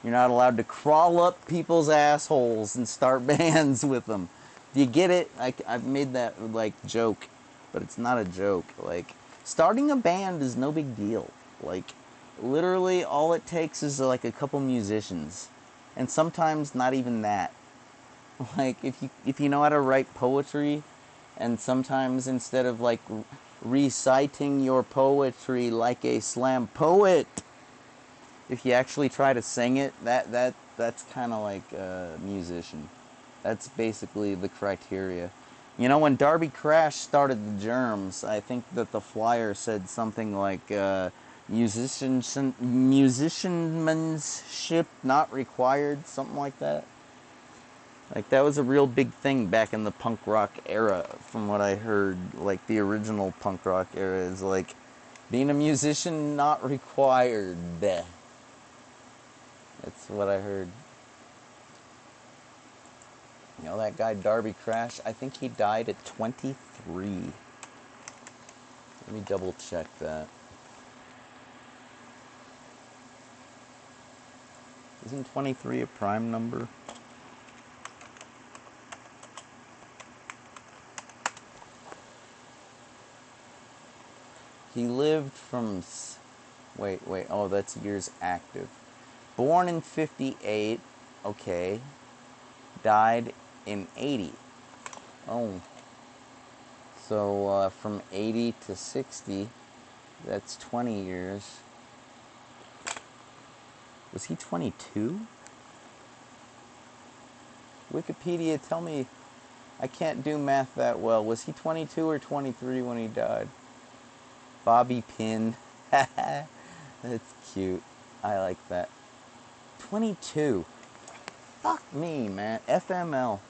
You're not allowed to crawl up people's assholes and start bands with them. Do you get it? I've made that, like, joke, but it's not a joke. Like, starting a band is no big deal. Like, literally all it takes is, like, a couple musicians. And sometimes not even that. Like, if you know how to write poetry, and sometimes instead of, like, reciting your poetry like a slam poet, if you actually try to sing it, that's kind of like a musician. That's basically the criteria. You know, when Darby Crash started the Germs, I think that the flyer said something like musicianship not required, something like that. Like, that was a real big thing back in the punk rock era, from what I heard. Like, the original punk rock era is like, being a musician not required. That's what I heard. You know that guy Darby Crash? I think he died at 23. Let me double check that. Isn't 23 a prime number? He lived from... Wait. Oh, that's years active. Born in 58. Okay. Died in 80. Oh. So, from 80 to 60, that's 20 years. Was he 22? Wikipedia, tell me. I can't do math that well. Was he 22 or 23 when he died? Bobby Pin. That's cute. I like that. 22. Fuck me, man. FML.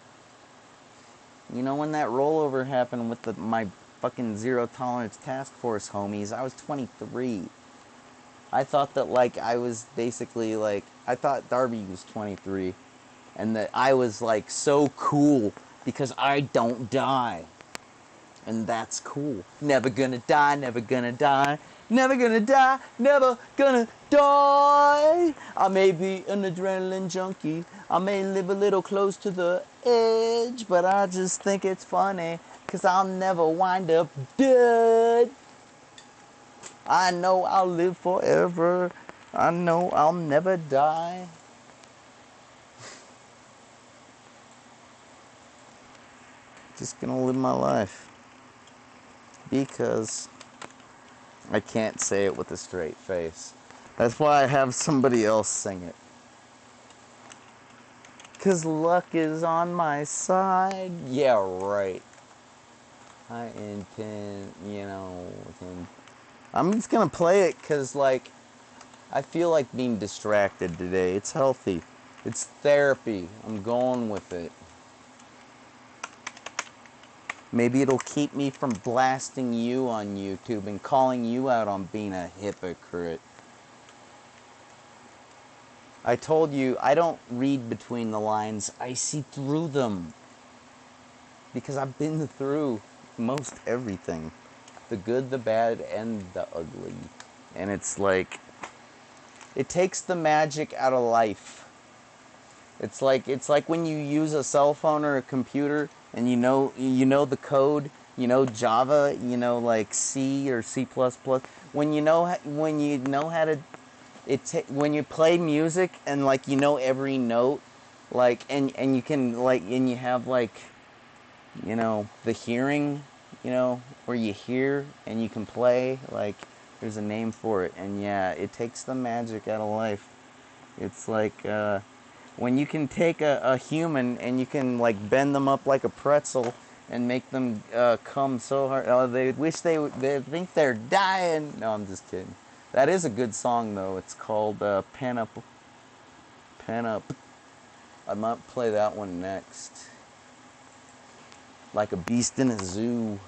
You know, when that rollover happened with my fucking Zero Tolerance Task Force homies, I was 23. I thought that, like, I was basically, like, I thought Darby was 23. And that I was, like, so cool because I don't die. And that's cool. Never gonna die, never gonna die, never gonna die, never gonna die. junkie. I may be an adrenaline junkie. I may live a little close to the edge, but I just think it's funny, 'cause I'll never wind up dead. I know I'll live forever. I know I'll never die. Just gonna live my life. Because I can't say it with a straight face. That's why I have somebody else sing it. 'Cause luck is on my side. Yeah, right. I intend, I'm just gonna play it because, like, I feel like being distracted today. It's healthy. It's therapy. I'm going with it. Maybe it'll keep me from blasting you on YouTube and calling you out on being a hypocrite. I told you, I don't read between the lines. I see through them. Because I've been through most everything. The good, the bad, and the ugly. And it's like, it takes the magic out of life. It's like when you use a cell phone or a computer and you know the code, Java, like C or C++. When you know how to, when you play music and like every note, like and you can like and you have like the hearing, where you hear and you can play, like there's a name for it, and yeah, it takes the magic out of life. It's like when you can take a human and you can like bend them up like a pretzel and make them come so hard. They wish they think they're dying. No, I'm just kidding. That is a good song though. It's called Pen Up. I might play that one next. Like a beast in a zoo.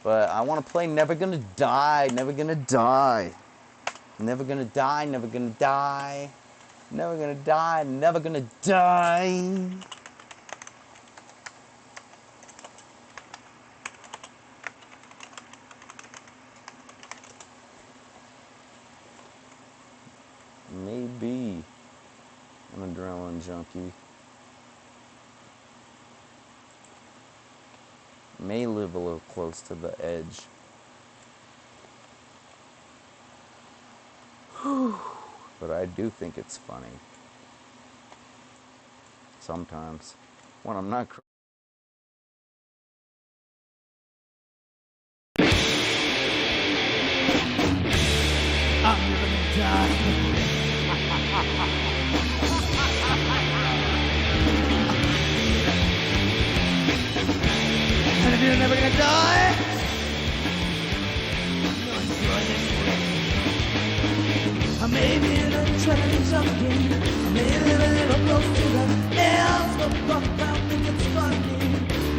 But I want to play Never Gonna Die, Never Gonna Die. Never gonna die, never gonna die. Never gonna die, never gonna die. Maybe an adrenaline junkie. May live a little close to the edge. But I do think it's funny. Sometimes. When I'm not I'm never gonna die. And if you're never gonna die, I may be in a train junkie. I may live a little close to the edge, but fuck, I think it's funny.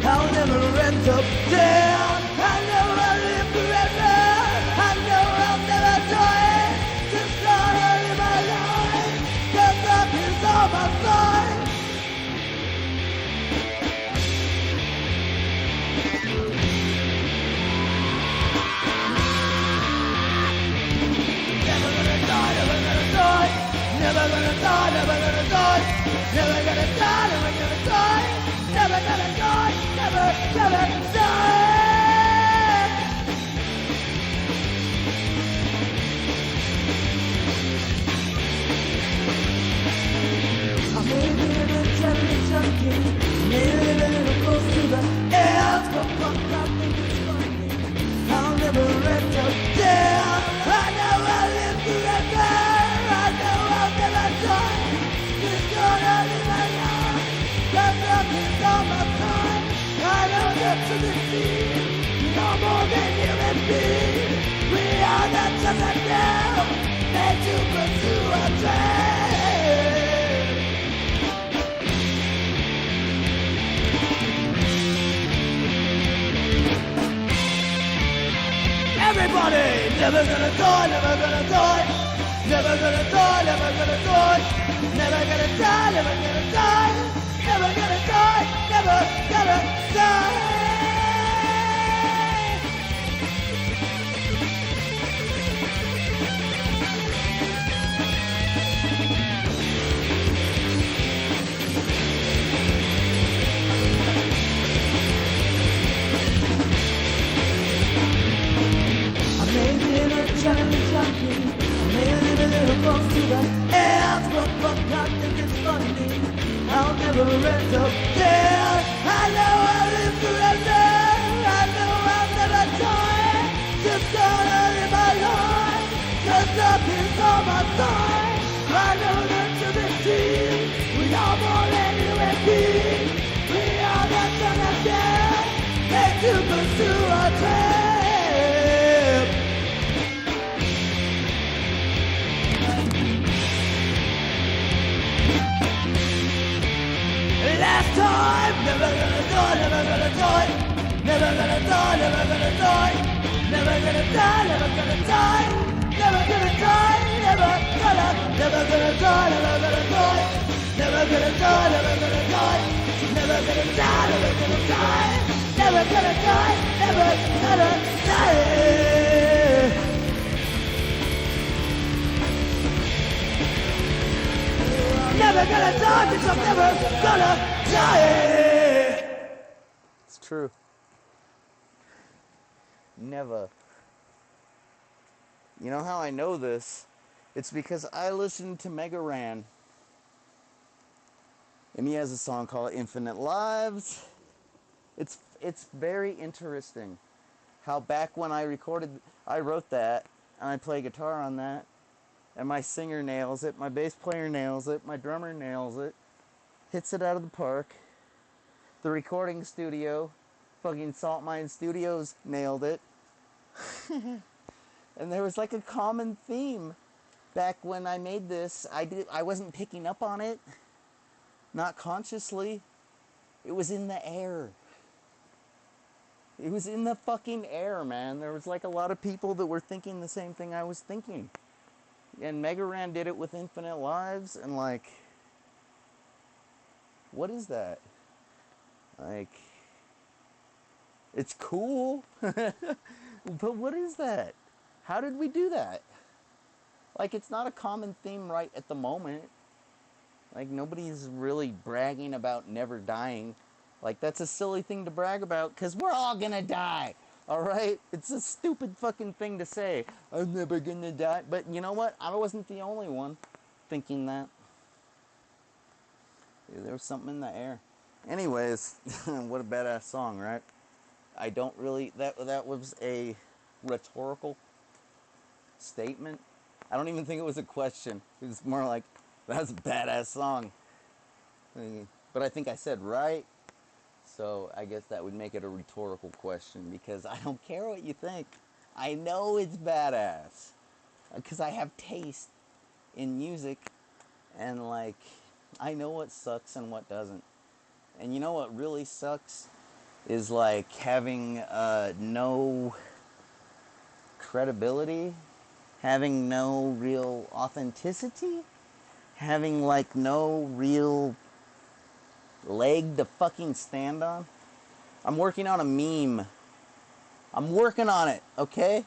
I'll never end up dead. I know I'll live forever. I know I'll never die. Just gotta live my life. 'Cause luck is on my side. Never gonna die, never gonna die. Never gonna die, never gonna die. Never gonna die, never gonna die. Never gonna die, never die. I may be an adrenaline junkie. May live a little close to the edge, but fuck, I think it's funny. I'll never end up dead. I know I'll live forever. I know I'll never die. Just gonna live my life. 'Cause nothing's on my side. I know that to the sea. No more than human beings. We are not just a now. Made to pursue a dream. Everybody, never gonna die, never gonna die. Never gonna die, never gonna die. Never gonna die, never gonna die. Never gonna die, never gonna die. the fuck I think it's funny. I'll never end up there. I know I'll live forever. I know I'll never die. Just gonna live my life. Cause nothing's on my side. I know that to this team, we are more than human beings. We are not gonna dare and to pursue our dream. Last time, never gonna die, never gonna die, never gonna die, never gonna die, never gonna die, never gonna die, never gonna die, never gonna die, never gonna die, never gonna die, never gonna die, never gonna die, never gonna die, never gonna die, never gonna die. Never gonna die, because I'm never gonna die. It's true. Never. You know how I know this? It's because I listened to Mega Ran. And he has a song called Infinite Lives. It's very interesting how back when I wrote that, and I play guitar on that, and my singer nails it, my bass player nails it, my drummer nails it, hits it out of the park. The recording studio, fucking Salt Mine Studios, nailed it. And there was like a common theme back when I made this. I wasn't picking up on it, not consciously. It was in the air. It was in the fucking air, man. There was like a lot of people that were thinking the same thing I was thinking. And Mega Ran did it with Infinite Lives, and like, what is that? Like, it's cool, but what is that? How did we do that? Like, it's not a common theme right at the moment. Like, nobody's really bragging about never dying. Like, that's a silly thing to brag about, because we're all gonna die. Alright? It's a stupid fucking thing to say. I'm never gonna die. But you know what? I wasn't the only one thinking that. There was something in the air. Anyways, what a badass song, right? I don't really... That was a rhetorical statement. I don't even think it was a question. It was more like, that was a badass song. But I think I said right. So I guess that would make it a rhetorical question, because I don't care what you think. I know it's badass. Because I have taste in music, and like, I know what sucks and what doesn't. And you know what really sucks? Is like having no credibility, having no real authenticity, having like no real leg to fucking stand on. I'm working on a meme. I'm working on it, okay?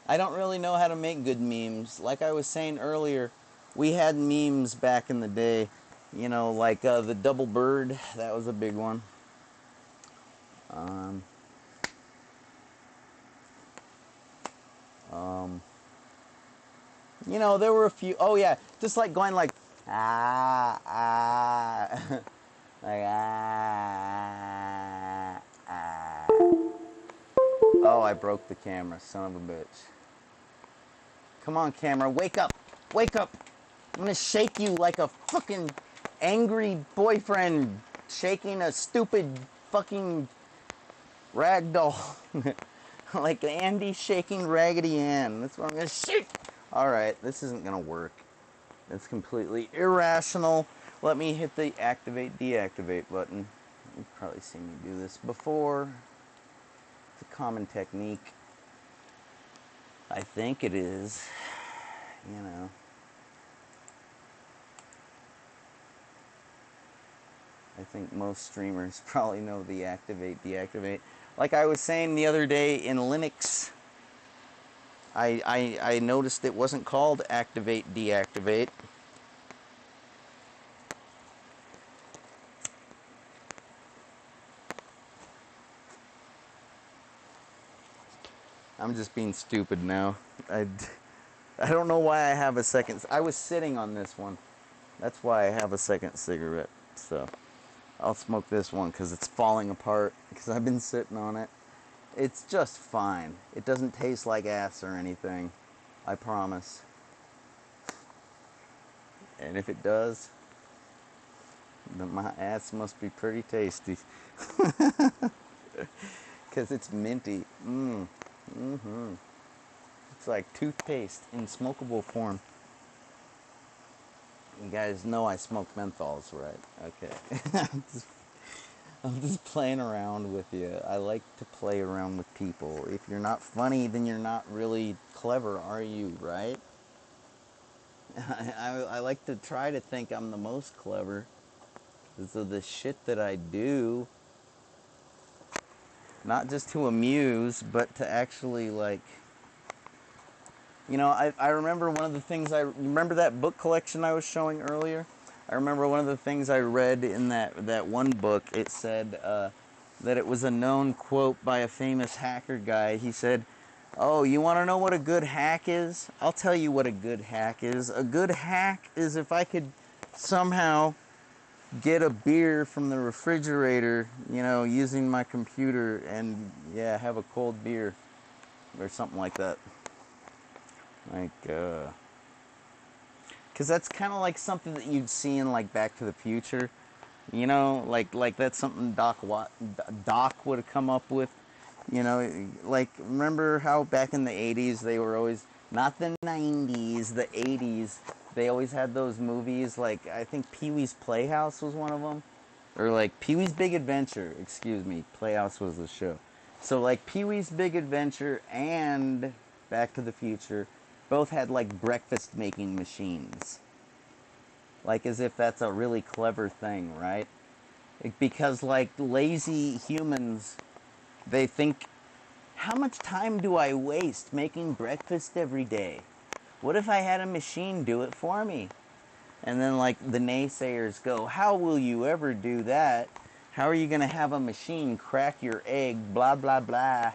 I don't really know how to make good memes. Like I was saying earlier, we had memes back in the day. You know, like the double bird. That was a big one. You know, there were a few. Oh yeah, just like going like like Oh, I broke the camera, son of a bitch. Come on, camera, wake up, wake up. I'm gonna shake you like a fucking angry boyfriend shaking a stupid fucking rag doll. Like Andy shaking Raggedy Ann. That's what I'm gonna shake. Alright, this isn't gonna work. It's completely irrational. Let me hit the activate, deactivate button. You've probably seen me do this before. It's a common technique. I think it is. You know. I think most streamers probably know the activate, deactivate. Like I was saying the other day in Linux, I noticed it wasn't called activate, deactivate. I'm just being stupid now. I I don't know why I have a second. I was sitting on this one. That's why I have a second cigarette. So I'll smoke this one because it's falling apart because I've been sitting on it. It's just fine. It doesn't taste like ass or anything. I promise. And if it does, then my ass must be pretty tasty. Because it's minty. It's like toothpaste in smokable form. You guys know I smoke menthols, right? Okay. I'm just playing around with you. I like to play around with people. If you're not funny, then you're not really clever, are you, right? I like to try to think I'm the most clever because of the shit that I do. Not just to amuse, but to actually, like... You know, I remember one of the things remember that book collection I was showing earlier? I remember one of the things I read in that one book. It said that it was a known quote by a famous hacker guy. He said, "Oh, you want to know what a good hack is? I'll tell you what a good hack is. A good hack is if I could somehow get a beer from the refrigerator, you know, using my computer and, yeah, have a cold beer." Or something like that. Like, because that's kind of like something that you'd see in, like, Back to the Future. You know, like that's something Doc would have come up with. You know, like, remember how back in the 80s they were always, not the 90s, the 80s, they always had those movies, like, I think Pee-wee's Playhouse was one of them. Or, like, Pee-wee's Big Adventure, excuse me, Playhouse was the show. So, like, Pee-wee's Big Adventure and Back to the Future both had, like, breakfast-making machines. Like, as if that's a really clever thing, right? Because, like, lazy humans, they think, how much time do I waste making breakfast every day? What if I had a machine do it for me? And then, like, the naysayers go, how will you ever do that? How are you going to have a machine crack your egg? Blah, blah, blah.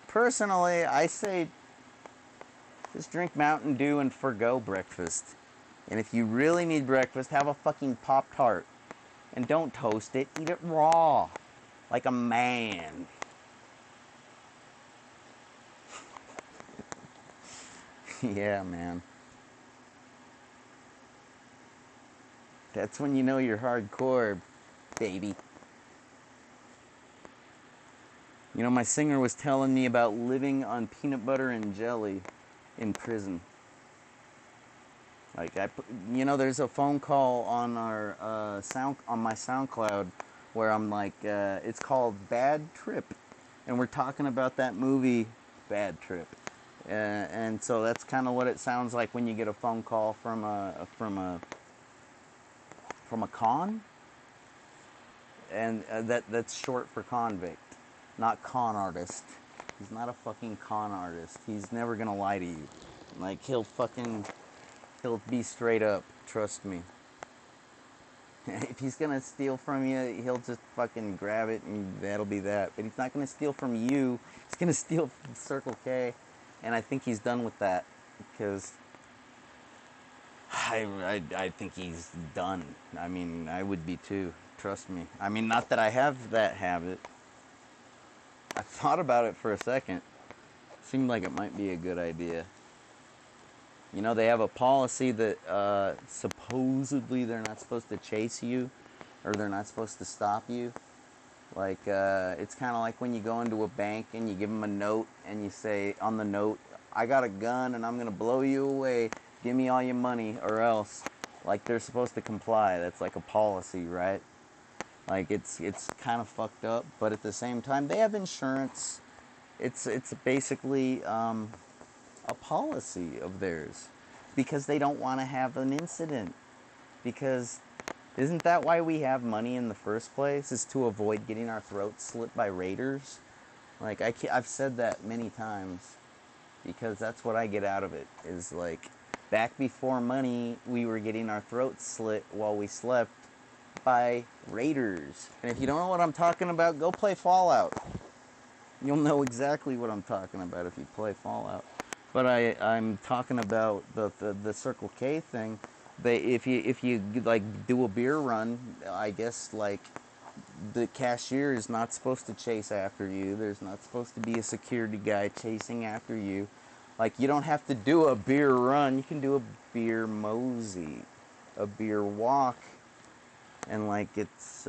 Personally, I say just drink Mountain Dew and forgo breakfast. And if you really need breakfast, have a fucking Pop-Tart. And don't toast it. Eat it raw. Like a man. Yeah, man. That's when you know you're hardcore, baby. You know, my singer was telling me about living on peanut butter and jelly in prison. Like, you know, there's a phone call on our on my SoundCloud where I'm like, it's called Bad Trip, and we're talking about that movie Bad Trip, and so that's kind of what it sounds like when you get a phone call from a con, and that's short for convict, not con artist. He's not a fucking con artist. He's never gonna lie to you. Like, he'll be straight up, trust me. If he's gonna steal from you, he'll just fucking grab it and that'll be that. But he's not gonna steal from you, he's gonna steal from Circle K. And I think he's done with that, because I think he's done. I mean, I would be too, trust me. I mean, not that I have that habit. I thought about it for a second. Seemed like it might be a good idea. You know, they have a policy that supposedly they're not supposed to chase you, or they're not supposed to stop you. Like, it's kind of like when you go into a bank and you give them a note and you say on the note, I got a gun and I'm going to blow you away. Give me all your money or else. Like, they're supposed to comply. That's like a policy, right? Like, it's kind of fucked up, but at the same time, they have insurance. It's basically a policy of theirs, because they don't want to have an incident. Because isn't that why we have money in the first place, is to avoid getting our throats slit by raiders? Like, I've said that many times, because that's what I get out of it, is like, back before money, we were getting our throats slit while we slept by raiders. And if you don't know what I'm talking about, go play Fallout. You'll know exactly what I'm talking about if you play Fallout. But I'm talking about the Circle K thing. If you like do a beer run, I guess like the cashier is not supposed to chase after you. There's not supposed to be a security guy chasing after you. Like, you don't have to do a beer run. You can do a beer mosey, a beer walk, and like it's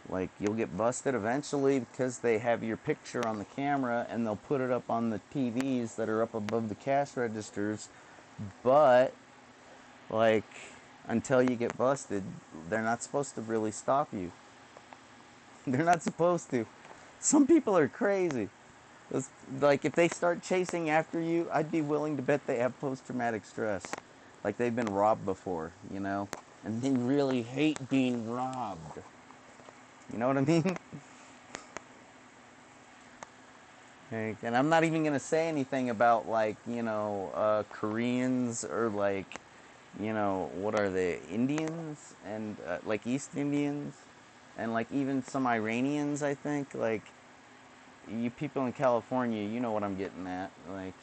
like you'll get busted eventually because they have your picture on the camera and they'll put it up on the TVs that are up above the cash registers. But like, until you get busted, they're not supposed to really stop you. They're not supposed to. Some people are crazy. It's, like, if they start chasing after you, I'd be willing to bet they have post-traumatic stress. Like, they've been robbed before, you know? And they really hate being robbed. You know what I mean? And I'm not even going to say anything about, like, you know, Koreans or, like, you know, what are they, Indians? And, like, East Indians? And, like, even some Iranians, I think. Like, you people in California, you know what I'm getting at. Like,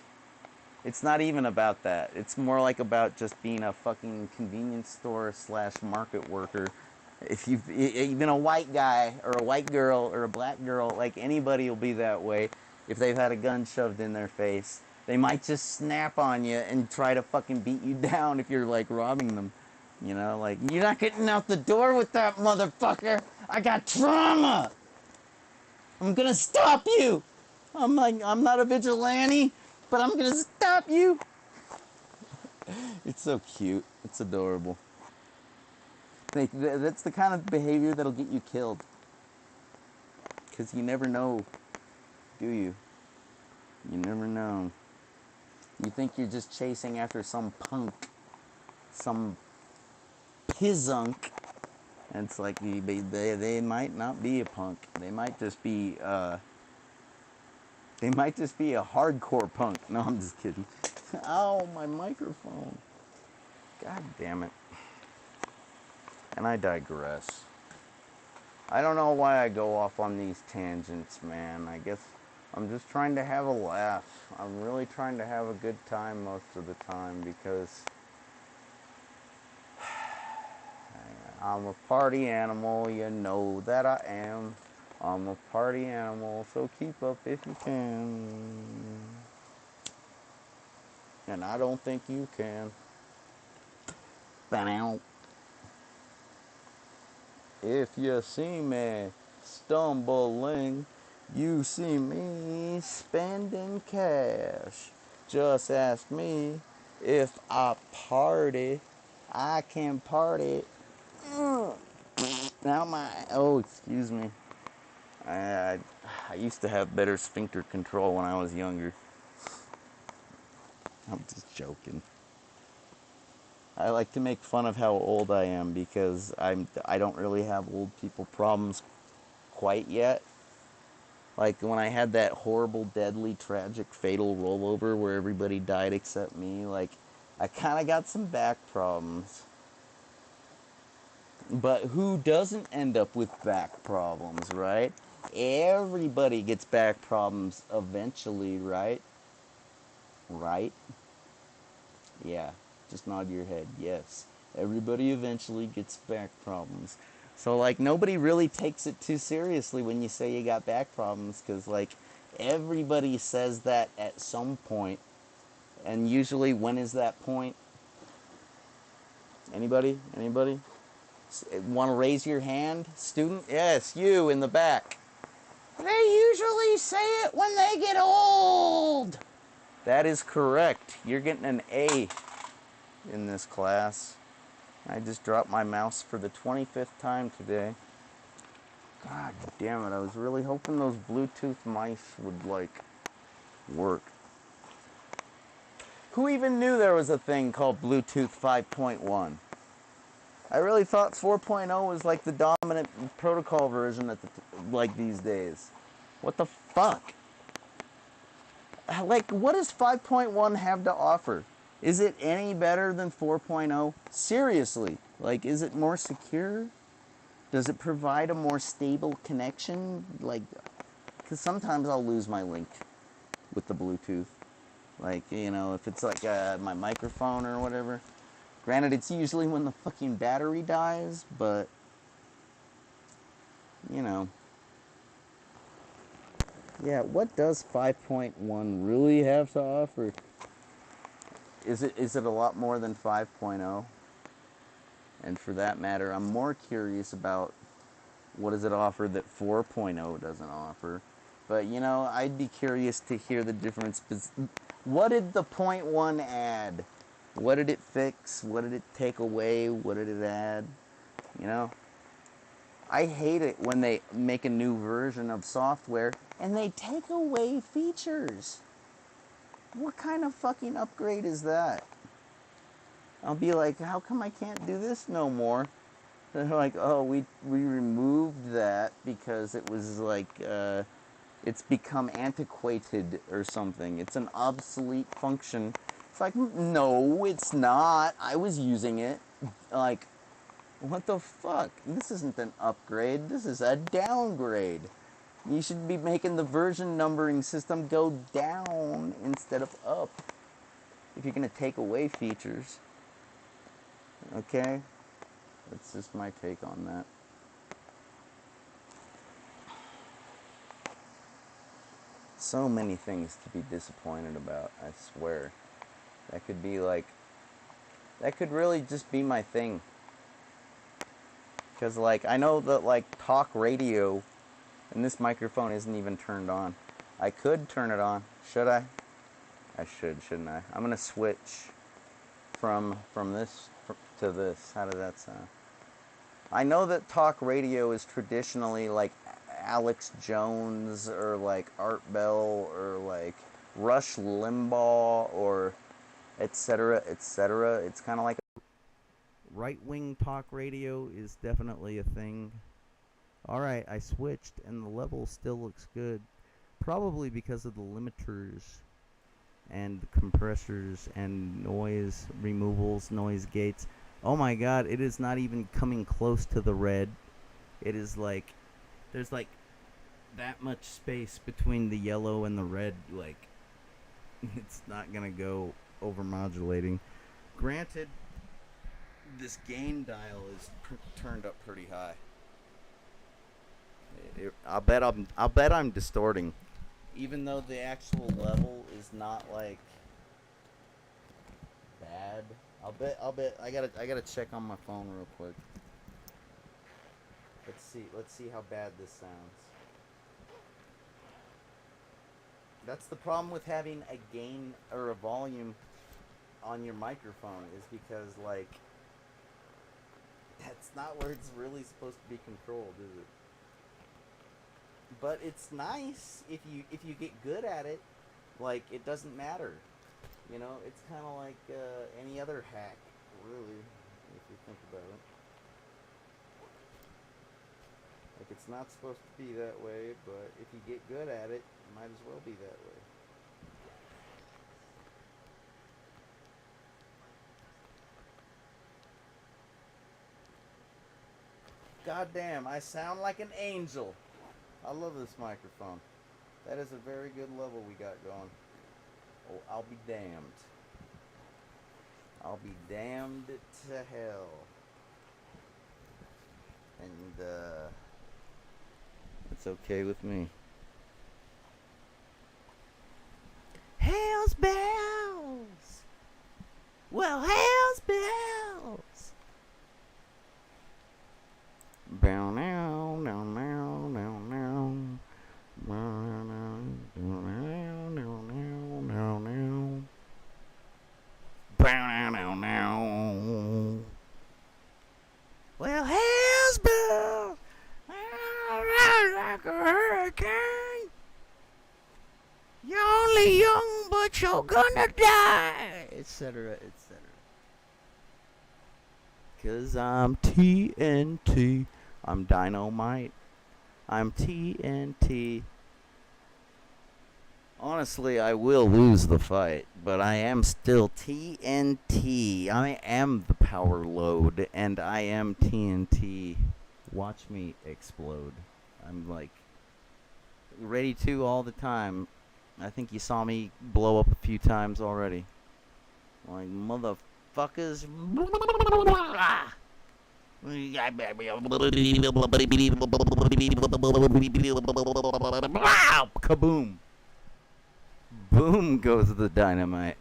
it's not even about that. It's more like about just being a fucking convenience store / market worker. If you've been a white guy or a white girl or a black girl, like, anybody will be that way if they've had a gun shoved in their face. They might just snap on you and try to fucking beat you down if you're, like, robbing them. You know, like, you're not getting out the door with that, motherfucker. I got trauma. I'm gonna stop you. I'm like, I'm not a vigilante, but I'm gonna stop you. It's so cute. It's adorable. That's the kind of behavior that'll get you killed. Because you never know, do you? You never know. You think you're just chasing after some punk, some pizzunk, and it's like they might not be a punk. They might just be a hardcore punk. No, I'm just kidding. Ow, my microphone. God damn it. And I digress. I don't know why I go off on these tangents, man. I guess I'm just trying to have a laugh. I'm really trying to have a good time most of the time because I'm a party animal, you know that I am. I'm a party animal, so keep up if you can. And I don't think you can. Bow. If you see me stumbling, you see me spending cash. Just ask me if I party. I can party. Now excuse me. I used to have better sphincter control when I was younger. I'm just joking. I like to make fun of how old I am because I don't really have old people problems quite yet. Like when I had that horrible, deadly, tragic, fatal rollover where everybody died except me, like I kind of got some back problems. But who doesn't end up with back problems, right? Everybody gets back problems eventually, right? Right? Yeah, just nod your head. Yes. Everybody eventually gets back problems. So, like, nobody really takes it too seriously when you say you got back problems, because, like, everybody says that at some point. And usually, when is that point? Anybody? Anybody? Want to raise your hand? Student? Yes, you in the back. They usually say it when they get old. That is correct. You're getting an A in this class. I just dropped my mouse for the 25th time today. God damn it. I was really hoping those Bluetooth mice would, like, work. Who even knew there was a thing called Bluetooth 5.1? I really thought 4.0 was like the dominant protocol version at like these days. What the fuck? Like, what does 5.1 have to offer? Is it any better than 4.0? Seriously. Like, is it more secure? Does it provide a more stable connection? Like, because sometimes I'll lose my link with the Bluetooth. Like, you know, if it's like my microphone or whatever. Granted, it's usually when the fucking battery dies, but, you know. Yeah, what does 5.1 really have to offer? Is it a lot more than 5.0? And for that matter, I'm more curious about what does it offer that 4.0 doesn't offer. But, you know, I'd be curious to hear the difference. What did the 0.1 add? What did it fix? What did it take away? What did it add? You know? I hate it when they make a new version of software and they take away features. What kind of fucking upgrade is that? I'll be like, how come I can't do this no more? They're like, oh, we removed that because it was like, it's become antiquated or something. It's an obsolete function. It's like, no, it's not. I was using it. Like, what the fuck? This isn't an upgrade. This is a downgrade. You should be making the version numbering system go down instead of up if you're going to take away features. Okay? That's just my take on that. So many things to be disappointed about, I swear. That could be like, that could really just be my thing. Because, like, I know that, like, talk radio, and this microphone isn't even turned on. I could turn it on. Should I? I should, shouldn't I? I'm going to switch from this to this. How does that sound? I know that talk radio is traditionally, like, Alex Jones, or, like, Art Bell, or, like, Rush Limbaugh, or etc., etc. It's kind of like right-wing talk radio is definitely a thing. Alright, I switched, and the level still looks good. Probably because of the limiters and the compressors and noise removals, noise gates. Oh my god, it is not even coming close to the red. It is like, there's like that much space between the yellow and the red. Like, it's not gonna go over modulating. Granted, this gain dial is turned up pretty high. I'll bet I'm distorting, even though the actual level is not like bad. I'll bet I gotta check on my phone real quick. Let's see how bad this sounds. That's the problem with having a gain or a volume on your microphone, is because, like, that's not where it's really supposed to be controlled, is it? But it's nice if you get good at it. Like, it doesn't matter. You know, it's kind of like any other hack, really, if you think about it. Like, it's not supposed to be that way, but if you get good at it, it might as well be that way. God damn, I sound like an angel. I love this microphone. That is a very good level we got going. Oh, I'll be damned. I'll be damned to hell. And, it's okay with me. Hell's bells! Well, hell's bells! Bow now, now, now, now, now. Bow now, now, now, now, now, now. Bow now, now, now. Well, hell's bells! Like a hurricane. You're only young, but you're gonna die, etc., etc. 'Cause I'm TNT. I'm dynamite. I'm TNT. Honestly, I will lose the fight, but I am still TNT. I am the power load, and I am TNT. Watch me explode. I'm like ready to all the time. I think you saw me blow up a few times already. Like, motherfuckers. Kaboom. Boom goes the dynamite.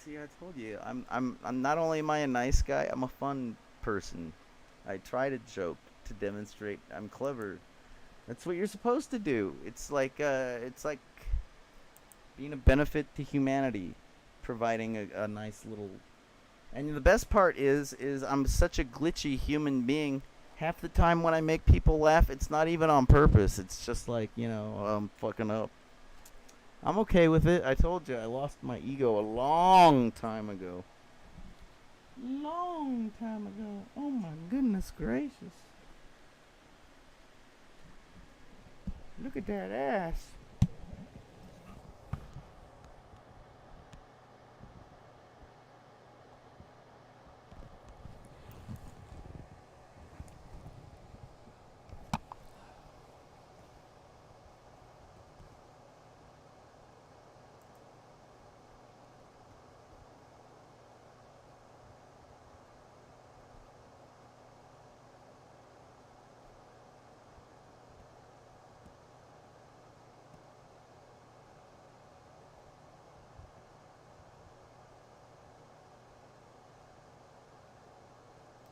See, I told you, I'm not only am I a nice guy, I'm a fun person. I try to joke to demonstrate I'm clever. That's what you're supposed to do. It's like being a benefit to humanity, providing a nice little. And the best part is I'm such a glitchy human being. Half the time when I make people laugh, it's not even on purpose. It's just like, you know, I'm fucking up. I'm okay with it. I told you, I lost my ego a long time ago. Long time ago. Oh my goodness gracious. Look at that ass.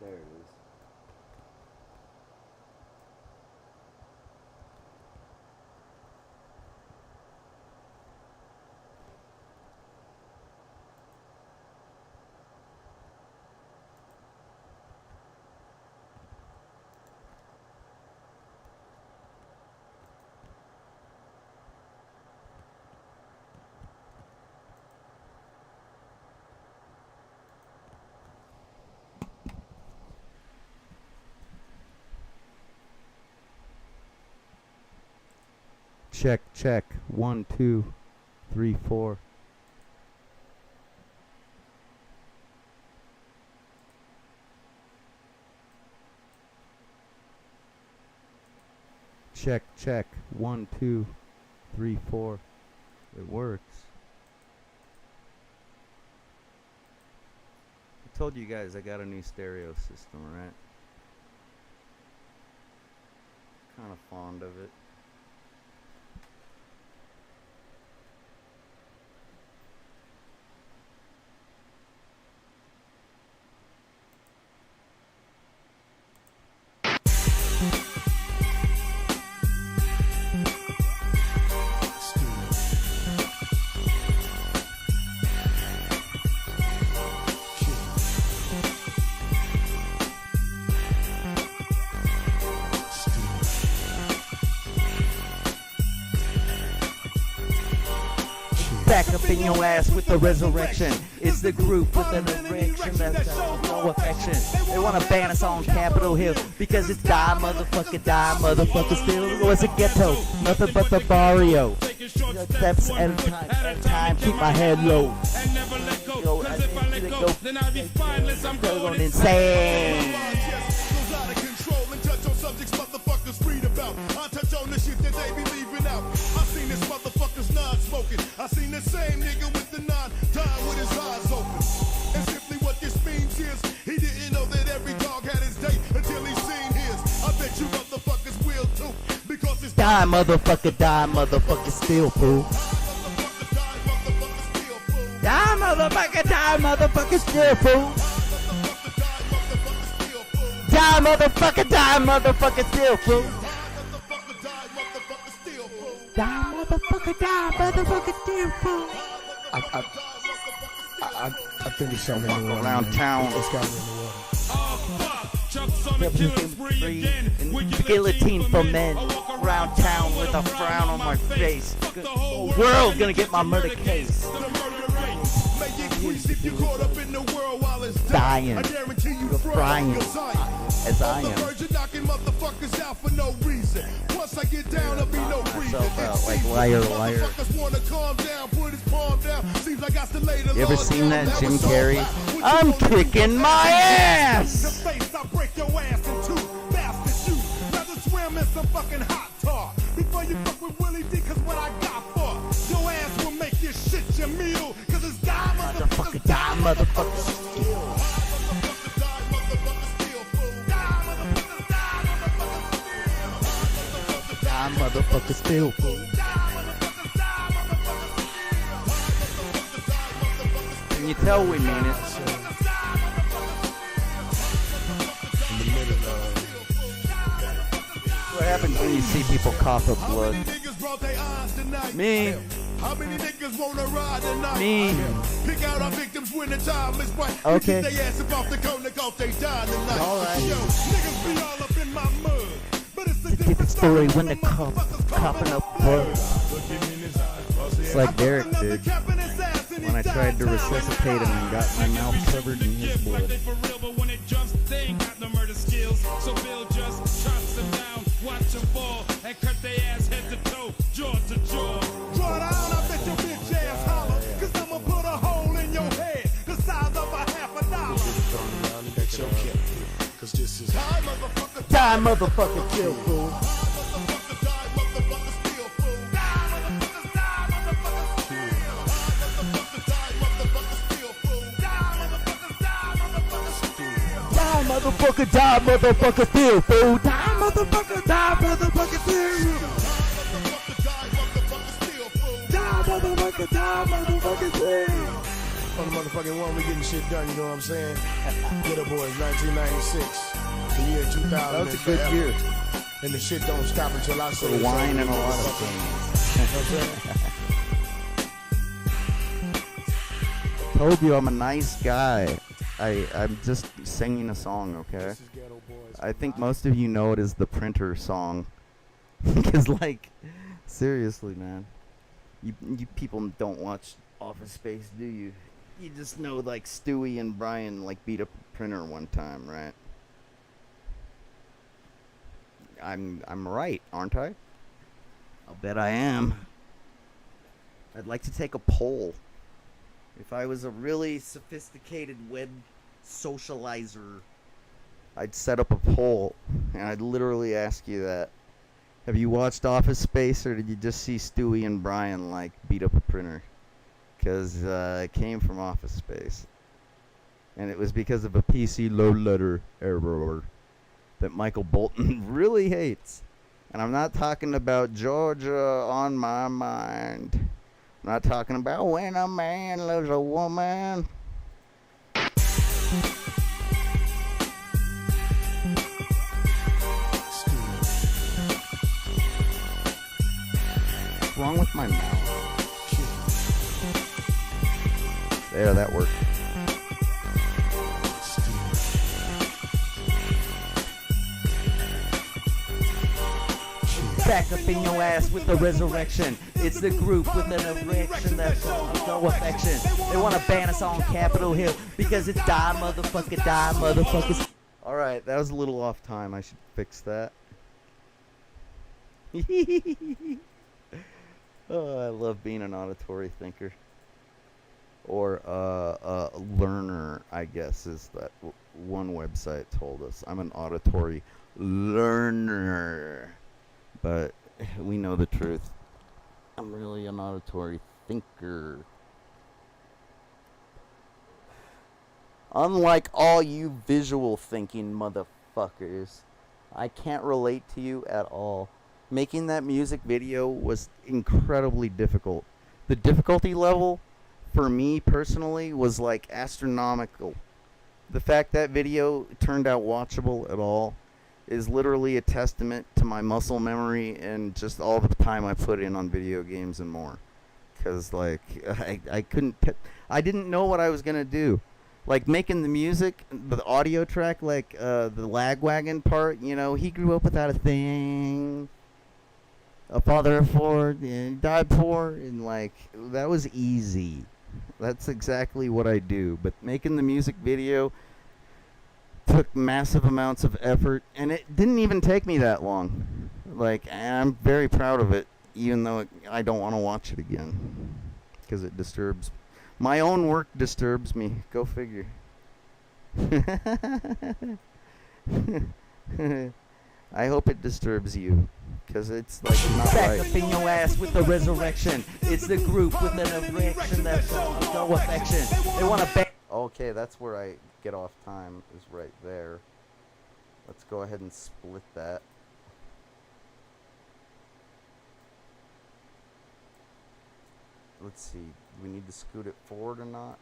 There it is. Check, check. 1, 2, 3, 4. Check, check. 1, 2, 3, 4. It works. I told you guys I got a new stereo system, right? Kind of fond of it. Back up in your ass with the resurrection. It's the group with an erection that's no affection. They want to ban us on Capitol Hill because it's die motherfucker still. It's a ghetto, nothing but the barrio. Steps at a time, keep my head low. Going insane. I touch on the shit that they be leaving out. I seen this motherfucker's non-smoking. I seen the same nigga with the dying with his eyes open. And simply what this means is he didn't know that every dog had his day until he seen his. I bet you motherfuckers will too, because it's die motherfucker still fool. Die motherfucker still fool. Die motherfucker still fool. Die motherfucker still fool. I think it's something in the water. Around town. It's got it in the water. Guillotine for men. Around town with a frown on my face. The world gonna get my murder case. Dying. You're frying. As I am. Knocking motherfuckers out for no reason. Once I get down, I'll be no reason. himself out like liar, liar. You ever seen that, Jim Carrey? I'm kicking my ass! Some fucking hot tar before you fuck with Willie D, cause what I got for your ass will make this shit your meal, cause it's die motherfuckers, die motherfuckers steal. Die motherfuckers steal, fool. Can you tell we mean it? What happens when you see people cough up blood? Me. How many niggas wanna ride tonight? Me. Pick out our victims when the time is right. Okay. They ass off the cone, cause they die tonight. All right. Yo, niggas be all up in my mud. But it's a Different story when they coughing up blood. It's like Derek did when I tried to resuscitate him and got my mouth covered in his blood. Watch them fall and cut their ass head to toe, jaw to jaw. Draw down, I bet your bitch ass holler, cause I'ma put a hole in your head, the size of a $50. Cause this is die motherfucker, Die motherfucker kill, fool. Die motherfucker, die motherfucker steal, fool. Die motherfucker, die motherfucker steal. Die motherfucker, die motherfucker steal. On the motherfucking one, we getting shit done, you know what I'm saying? Get up, boys, 1996, the year 2000. That was a good year. And the shit don't stop until I say The it's wine and over, a lot of motherfucker. things. Told you I'm a nice guy. I'm just singing a song, okay? This is Ghetto Boys. I think most of you know it as the Printer song. Because, like, seriously, man. You people don't watch Office Space, do you? You just know, like, Stewie and Brian, like, beat up a printer one time, right? I'm right, aren't I? I'll bet I am. I'd like to take a poll. If I was a really sophisticated web socializer, I'd set up a poll, and I'd literally ask you that. Have you watched Office Space, or did you just see Stewie and Brian, like, beat up a printer? Because it came from Office Space. And it was because of a PC low letter error that Michael Bolton really hates. And I'm not talking about Georgia on my mind. I'm not talking about when a man loves a woman. What's wrong with my mouth? There, that worked. Back up in your ass with the resurrection. It's the group with an erection that's no affection. They want to ban us on Capitol Hill because it's die motherfuckers. Alright, that was a little off time. I should fix that. Oh, I love being an auditory thinker. Or a learner, I guess, is that one website told us. I'm an auditory learner. But we know the truth. I'm really an auditory thinker. Unlike all you visual thinking motherfuckers, I can't relate to you at all. Making that music video was incredibly difficult. The difficulty level, for me personally, was like astronomical. The fact that video turned out watchable at all is literally a testament to my muscle memory and just all the time I put in on video games and more. Because, like, I couldn't... I didn't know what I was going to do. Like, making the music, the audio track, like, the Lagwagon part, you know, he grew up without a thing. A father of four, and died poor, and, like, that was easy. That's exactly what I do. But making the music video took massive amounts of effort, and it didn't even take me that long. Like, I'm very proud of it. even though I don't want to watch it again because it disturbs. My own work disturbs me. Go figure. I hope it disturbs you, because it's like not Back right. up in your ass with the resurrection. It's the group with an erection that's on no affection. They wanna ban. Okay, that's where I get off time, is right there. Let's go ahead and split that. Let's see, we need to scoot it forward a notch.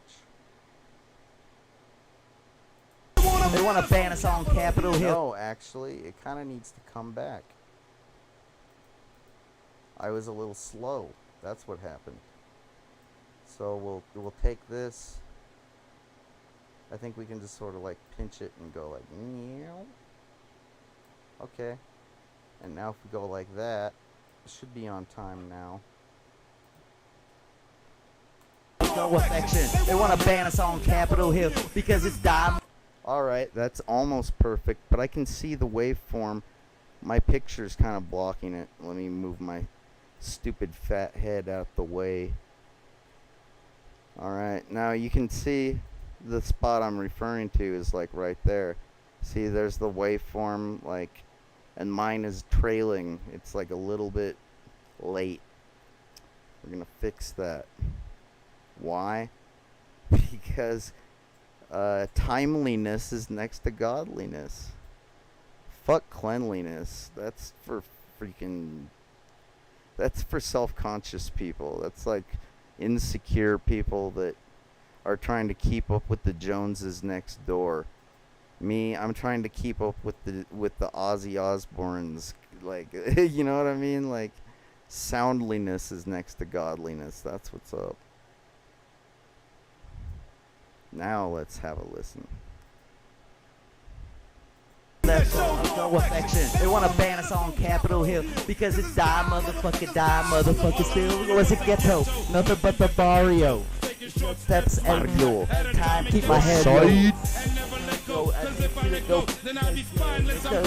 They wanna ban us on Capitol Hill. No, actually, it kind of needs to come back. I was a little slow. That's what happened. So we'll take this. I think we can just sort of like pinch it and go like meow. Okay. And now if we go like that, it should be on time now. No affection. They wanna ban us on Capitol Hill because it's diamond. Alright, that's almost perfect, but I can see the waveform. My picture's kind of blocking it. Let me move my stupid fat head out the way. Alright, now you can see the spot I'm referring to is like right there. See, there's the waveform, like, and mine is trailing. It's like a little bit late. We're gonna fix that. Why? Because timeliness is next to godliness. Fuck cleanliness. That's for freaking... That's for self-conscious people. That's like insecure people that are trying to keep up with the Joneses next door. Me, I'm trying to keep up with the Ozzy Osbournes. Like, you know what I mean? Like, soundliness is next to godliness. That's what's up. Now let's have a listen. That's no affection. They wanna ban us on Capitol Hill because it's die motherfucker still. Was it ghetto? Nothing but the barrio. Steps and fuel. Time keep my head low. Go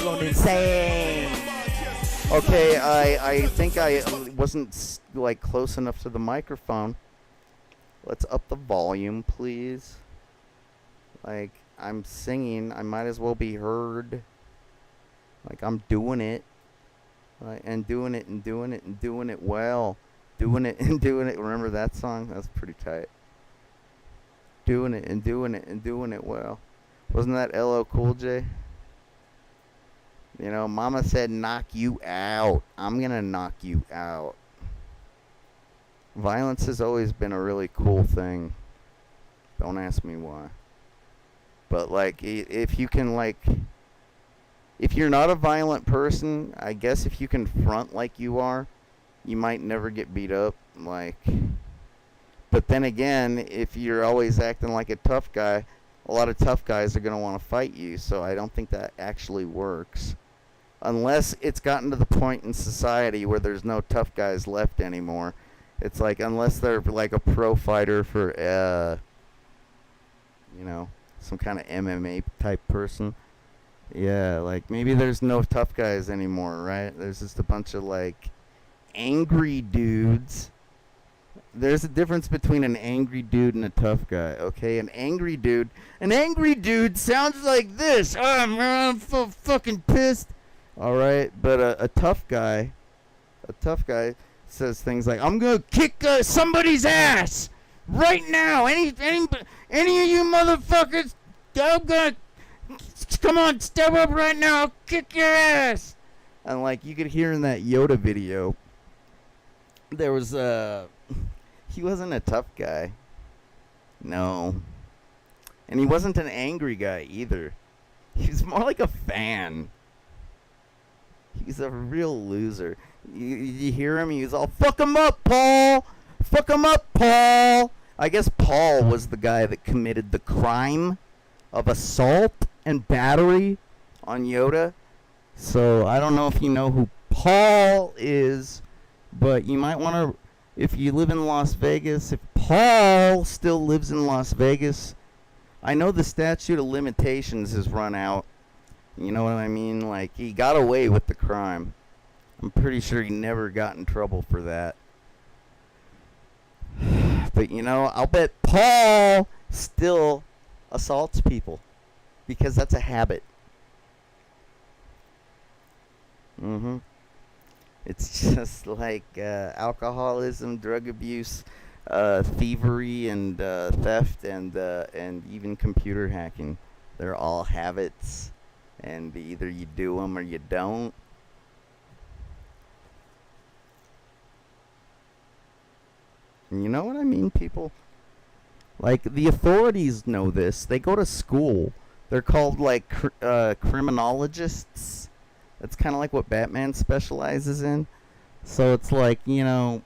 going insane. Okay, I think I wasn't like close enough to the microphone. Let's up the volume, please. Like, I'm singing, I might as well be heard. Like, I'm doing it. And doing it and doing it and doing it well. Doing it and doing it. Remember that song? That's pretty tight. Doing it and doing it and doing it well. Wasn't that LL Cool J? You know, Mama said knock you out. I'm gonna knock you out. Violence has always been a really cool thing. Don't ask me why. But, like, if you can, like... If you're not a violent person, I guess if you can front like you are, you might never get beat up. Like... But then again, if you're always acting like a tough guy, a lot of tough guys are going to want to fight you. So I don't think that actually works. Unless it's gotten to the point in society where there's no tough guys left anymore. It's like, unless they're like a pro fighter for, you know, some kind of MMA type person. Yeah, like, maybe there's no tough guys anymore, right? There's just a bunch of, like, angry dudes. There's a difference between an angry dude and a tough guy, okay? An angry dude sounds like this. Oh, man, I'm so fucking pissed. Alright, but a tough guy says things like, I'm gonna kick somebody's ass right now. Any of you motherfuckers, I'm gonna, come on, step up right now. I'll kick your ass. And like you could hear in that Yoda video, there was he wasn't a tough guy. No. And he wasn't an angry guy either. He was more like a fan. He's a real loser. You hear him? He's all, fuck him up, Paul! Fuck him up, Paul! I guess Paul was the guy that committed the crime of assault and battery on Yoda. So, I don't know if you know who Paul is, but you might want to, if you live in Las Vegas, if Paul still lives in Las Vegas, I know the statute of limitations has run out. You know what I mean? Like, he got away with the crime. I'm pretty sure he never got in trouble for that. But you know, I'll bet Paul still assaults people because that's a habit. It's just like alcoholism, drug abuse, thievery, and theft, and even computer hacking. They're all habits, and either you do them or you don't. And you know what I mean, people? Like, the authorities know this. They go to school. They're called, like, criminologists. That's kind of like what Batman specializes in. So it's like, you know...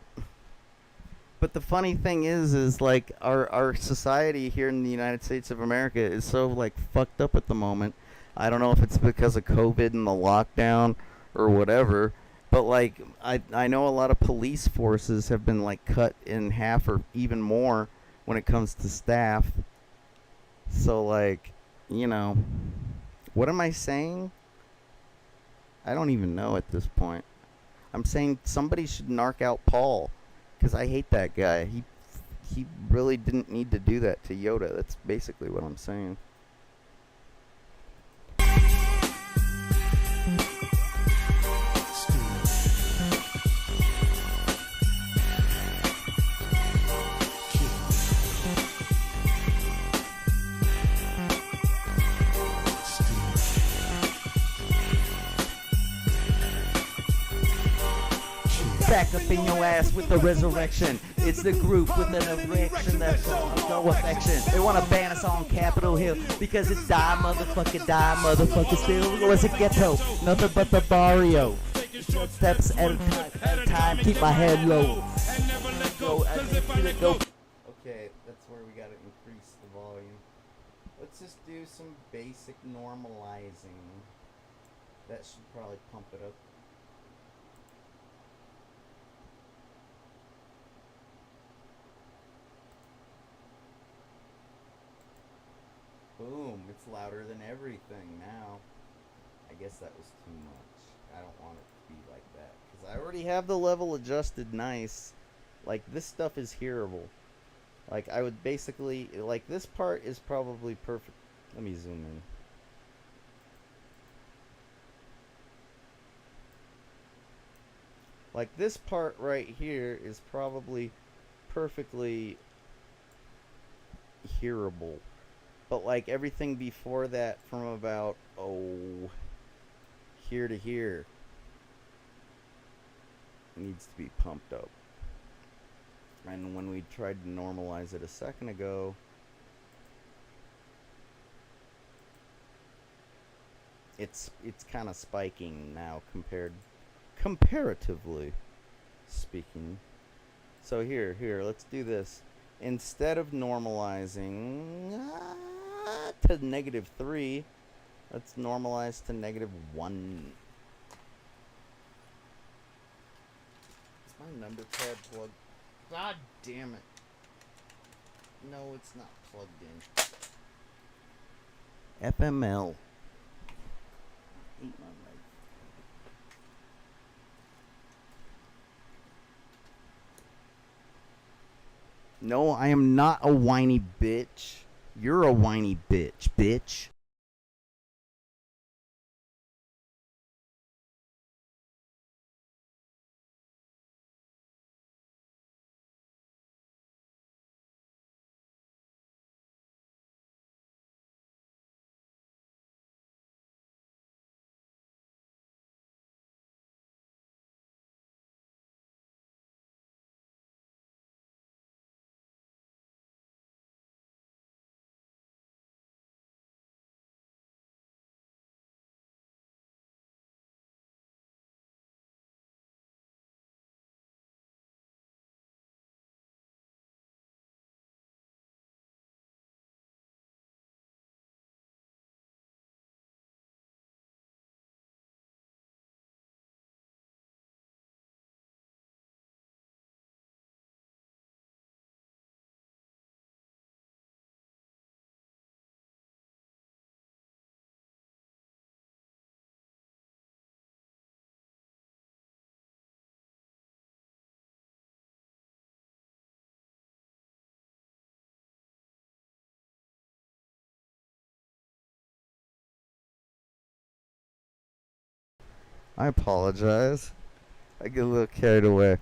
But the funny thing is like, our society here in the United States of America is so, like, fucked up at the moment. I don't know if it's because of COVID and the lockdown or whatever. But, like, I know a lot of police forces have been, like, cut in half or even more when it comes to staff. So, like, you know, what am I saying? I don't even know at this point. I'm saying somebody should narc out Paul, because I hate that guy. He really didn't need to do that to Yoda. That's basically what I'm saying. Back up in your ass with the resurrection. It's the group with an erection that's no affection. They want to ban us on Capitol Hill because it's die, motherfucker, still. Or it's a ghetto, nothing but the barrio. Steps at a time, keep my head low. Go. Okay, that's where we gotta increase the volume. Let's just do some basic normalizing. That should probably pump it up. Boom, it's louder than everything now. I guess that was too much. I don't want it to be like that, because I already have the level adjusted nice. Like, this stuff is hearable. Like, I would basically, like, this part is probably perfect. Let me zoom in. Like, this part right here is probably perfectly hearable. But, like, everything before that from about, here to here needs to be pumped up. And when we tried to normalize it a second ago, it's kind of spiking now comparatively speaking. So here, let's do this. Instead of normalizing to -3, let's normalize to -1. Is my number pad plugged? God damn it. No, it's not plugged in. FML. I hate my life. No, I am not a whiny bitch. You're a whiny bitch. I apologize. I get a little carried away.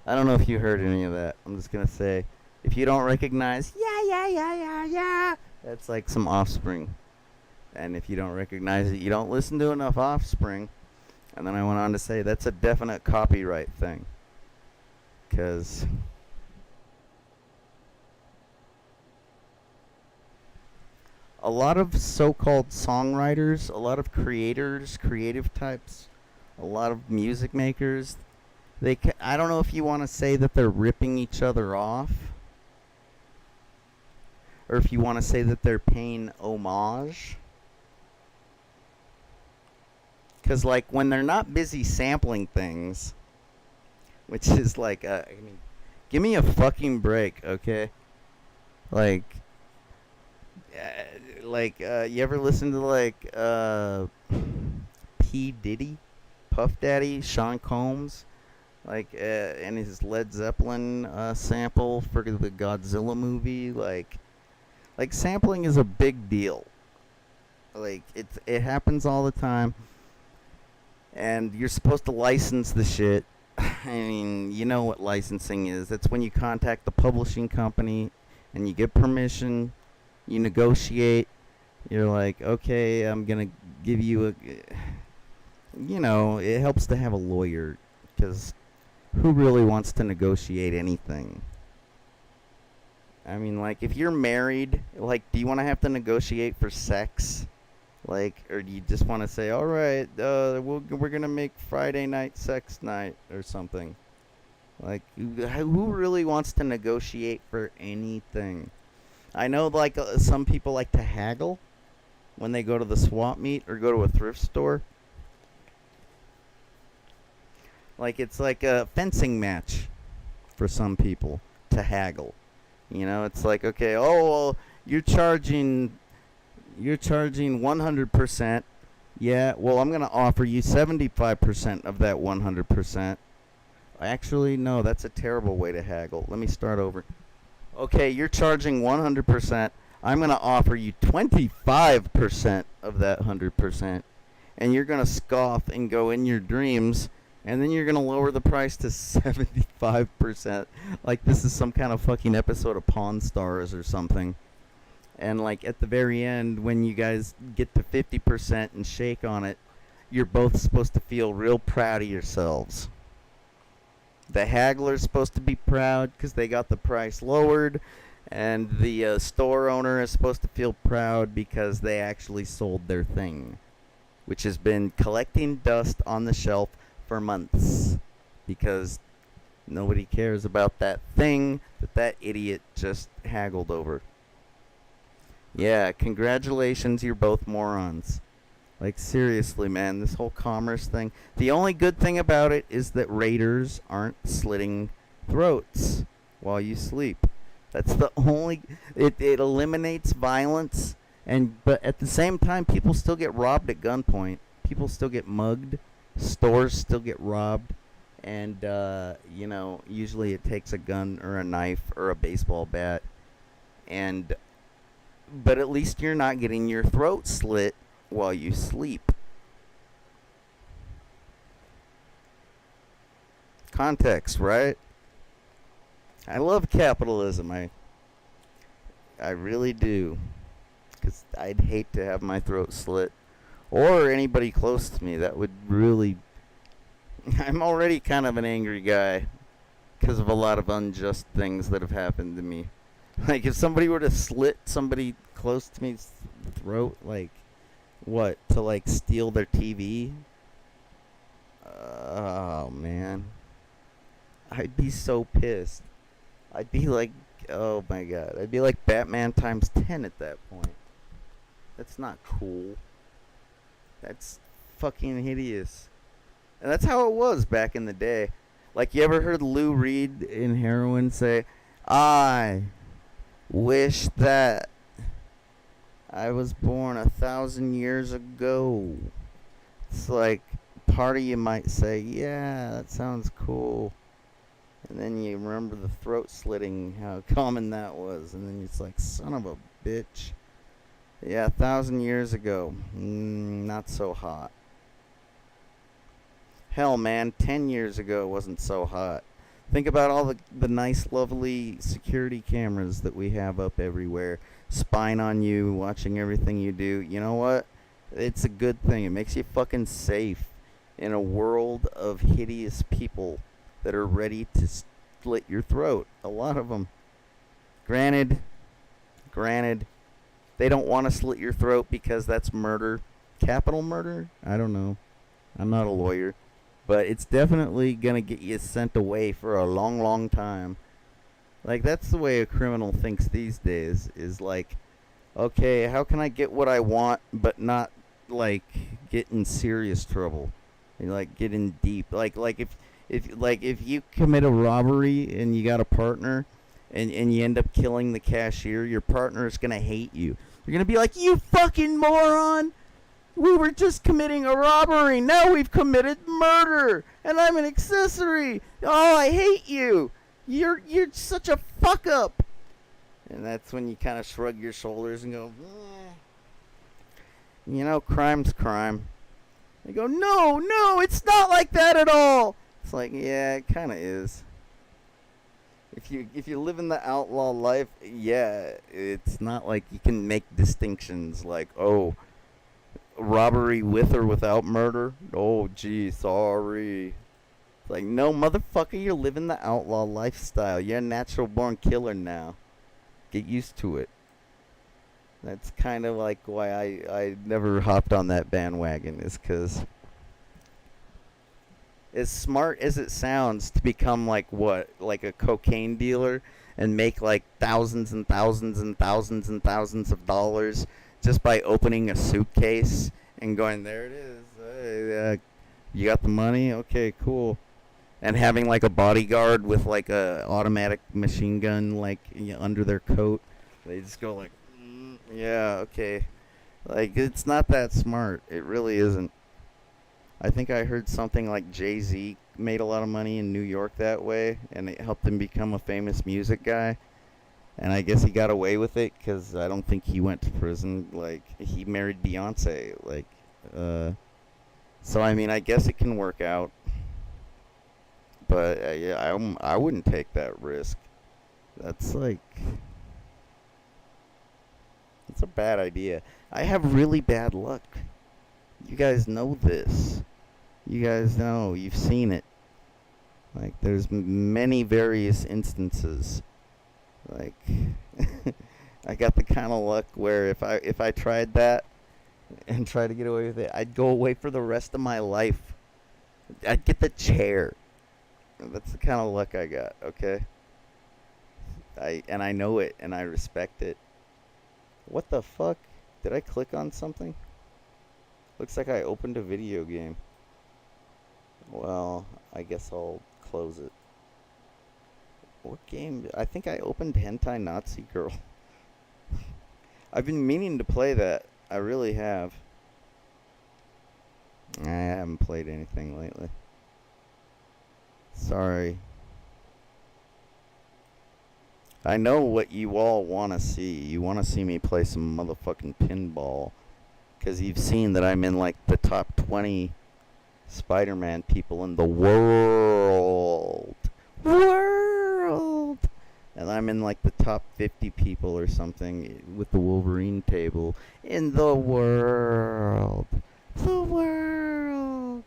I don't know if you heard any of that. I'm just gonna say, if you don't recognize, yeah, that's like some Offspring. And if you don't recognize it, you don't listen to enough Offspring. And then I went on to say, that's a definite copyright thing. Because a lot of so-called songwriters, a lot of creators, creative types, a lot of music makers, I don't know if you want to say that they're ripping each other off, or if you want to say that they're paying homage. Because, like, when they're not busy sampling things, which is like, I mean, give me a fucking break, okay? Like, you ever listen to, like, P. Diddy, Puff Daddy, Sean Combs, like, and his Led Zeppelin sample for the Godzilla movie? Like, sampling is a big deal. Like, it happens all the time. And you're supposed to license the shit. I mean, you know what licensing is. That's when you contact the publishing company and you get permission, you negotiate. You're like, okay, I'm going to give you a... You know, it helps to have a lawyer, because who really wants to negotiate anything? I mean, like, if you're married, like, do you want to have to negotiate for sex? Like, or do you just want to say, all right, we're going to make Friday night sex night or something? Like, who really wants to negotiate for anything? I know, like, some people like to haggle when they go to the swap meet or go to a thrift store. Like, it's like a fencing match for some people to haggle. You know, it's like, okay, oh, well, you're charging 100%. Yeah, well, I'm going to offer you 75% of that 100%. Actually, no, that's a terrible way to haggle. Let me start over. Okay, you're charging 100%. I'm going to offer you 25% of that 100%. And you're going to scoff and go in your dreams, and then you're going to lower the price to 75%. Like this is some kind of fucking episode of Pawn Stars or something. And, like, at the very end, when you guys get to 50% and shake on it, you're both supposed to feel real proud of yourselves. The haggler's supposed to be proud because they got the price lowered, and the store owner is supposed to feel proud because they actually sold their thing, which has been collecting dust on the shelf for months because nobody cares about that thing that idiot just haggled over. Yeah, congratulations, you're both morons. Like, seriously, man, this whole commerce thing. The only good thing about it is that raiders aren't slitting throats while you sleep. That's the only... It eliminates violence, but at the same time, people still get robbed at gunpoint. People still get mugged. Stores still get robbed. And, you know, usually it takes a gun or a knife or a baseball bat. But at least you're not getting your throat slit while you sleep. Context, right? I love capitalism. I really do. Because I'd hate to have my throat slit. Or anybody close to me. That would really... I'm already kind of an angry guy because of a lot of unjust things that have happened to me. Like, if somebody were to slit somebody close to me's throat, like, what, to, like, steal their TV? Oh, man. I'd be so pissed. I'd be like, oh, my God. I'd be like Batman times 10 at that point. That's not cool. That's fucking hideous. And that's how it was back in the day. Like, you ever heard Lou Reed in Heroin say, I wish that I was born 1,000 years ago. It's like, part of you might say, yeah, that sounds cool. And then you remember the throat slitting, how common that was. And then it's like, son of a bitch. Yeah, 1,000 years ago. Not so hot. Hell, man, 10 years ago wasn't so hot. Think about all the nice, lovely security cameras that we have up everywhere, spying on you, watching everything you do. You know what? It's a good thing. It makes you fucking safe in a world of hideous people that are ready to slit your throat. A lot of them. Granted, they don't want to slit your throat because that's murder. Capital murder? I don't know. I'm not a lawyer. But it's definitely going to get you sent away for a long, long time. Like, that's the way a criminal thinks these days. Is like, okay, how can I get what I want but not, like, get in serious trouble? And, like, get in deep. Like if you commit a robbery and you got a partner and you end up killing the cashier, your partner is going to hate you. You're going to be like, you fucking moron! We were just committing a robbery. Now we've committed murder. And I'm an accessory. Oh, I hate you. You're such a fuck up. And that's when you kind of shrug your shoulders and go, you know, crime's crime. They go, no, it's not like that at all. It's like, yeah, it kind of is. If you live in the outlaw life, yeah, it's not like you can make distinctions like, oh, robbery with or without murder? Oh, gee, sorry. Like, no, motherfucker, you're living the outlaw lifestyle. You're a natural born killer now. Get used to it. That's kind of like why I never hopped on that bandwagon, is because as smart as it sounds to become like a cocaine dealer and make like thousands and thousands and thousands and thousands of dollars just by opening a suitcase and going, there it is. You got the money? Okay, cool. And having like a bodyguard with like a automatic machine gun like under their coat. They just go like, yeah, okay. Like, it's not that smart. It really isn't. I think I heard something like Jay-Z made a lot of money in New York that way, and it helped him become a famous music guy. And I guess he got away with it because I don't think he went to prison. Like, he married Beyonce. Like, so I mean, I guess it can work out. But yeah, I wouldn't take that risk. That's like, it's a bad idea. I have really bad luck. You guys know this. You guys know. You've seen it. Like, there's many various instances. Like, I got the kind of luck where if I tried that and tried to get away with it, I'd go away for the rest of my life. I'd get the chair. That's the kind of luck I got, okay? I know it, and I respect it. What the fuck? Did I click on something? Looks like I opened a video game. Well, I guess I'll close it. What game? I think I opened Hentai Nazi Girl. I've been meaning to play that. I really have. I haven't played anything lately. Sorry. I know what you all want to see. You want to see me play some motherfucking pinball. Because you've seen that I'm in like the top 20 Spider-Man people in the world. And I'm in like the top 50 people or something with the Wolverine table in the world. The world.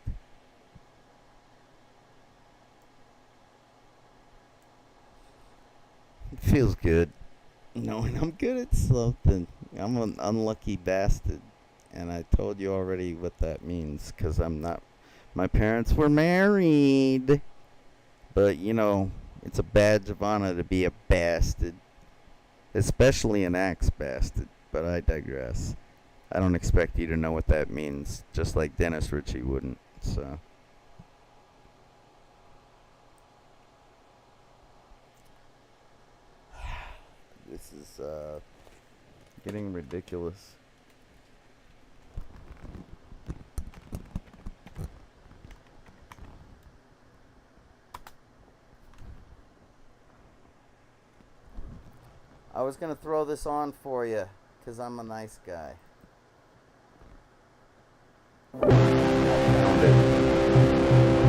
It feels good knowing I'm good at something. I'm an unlucky bastard. And I told you already what that means, because I'm not. My parents were married. But, you know, it's a badge of honor to be a bastard. Especially an axe bastard. But I digress. I don't expect you to know what that means, just like Dennis Ritchie wouldn't, so. This is, getting ridiculous. I was gonna throw this on for you, 'cause I'm a nice guy. I found it.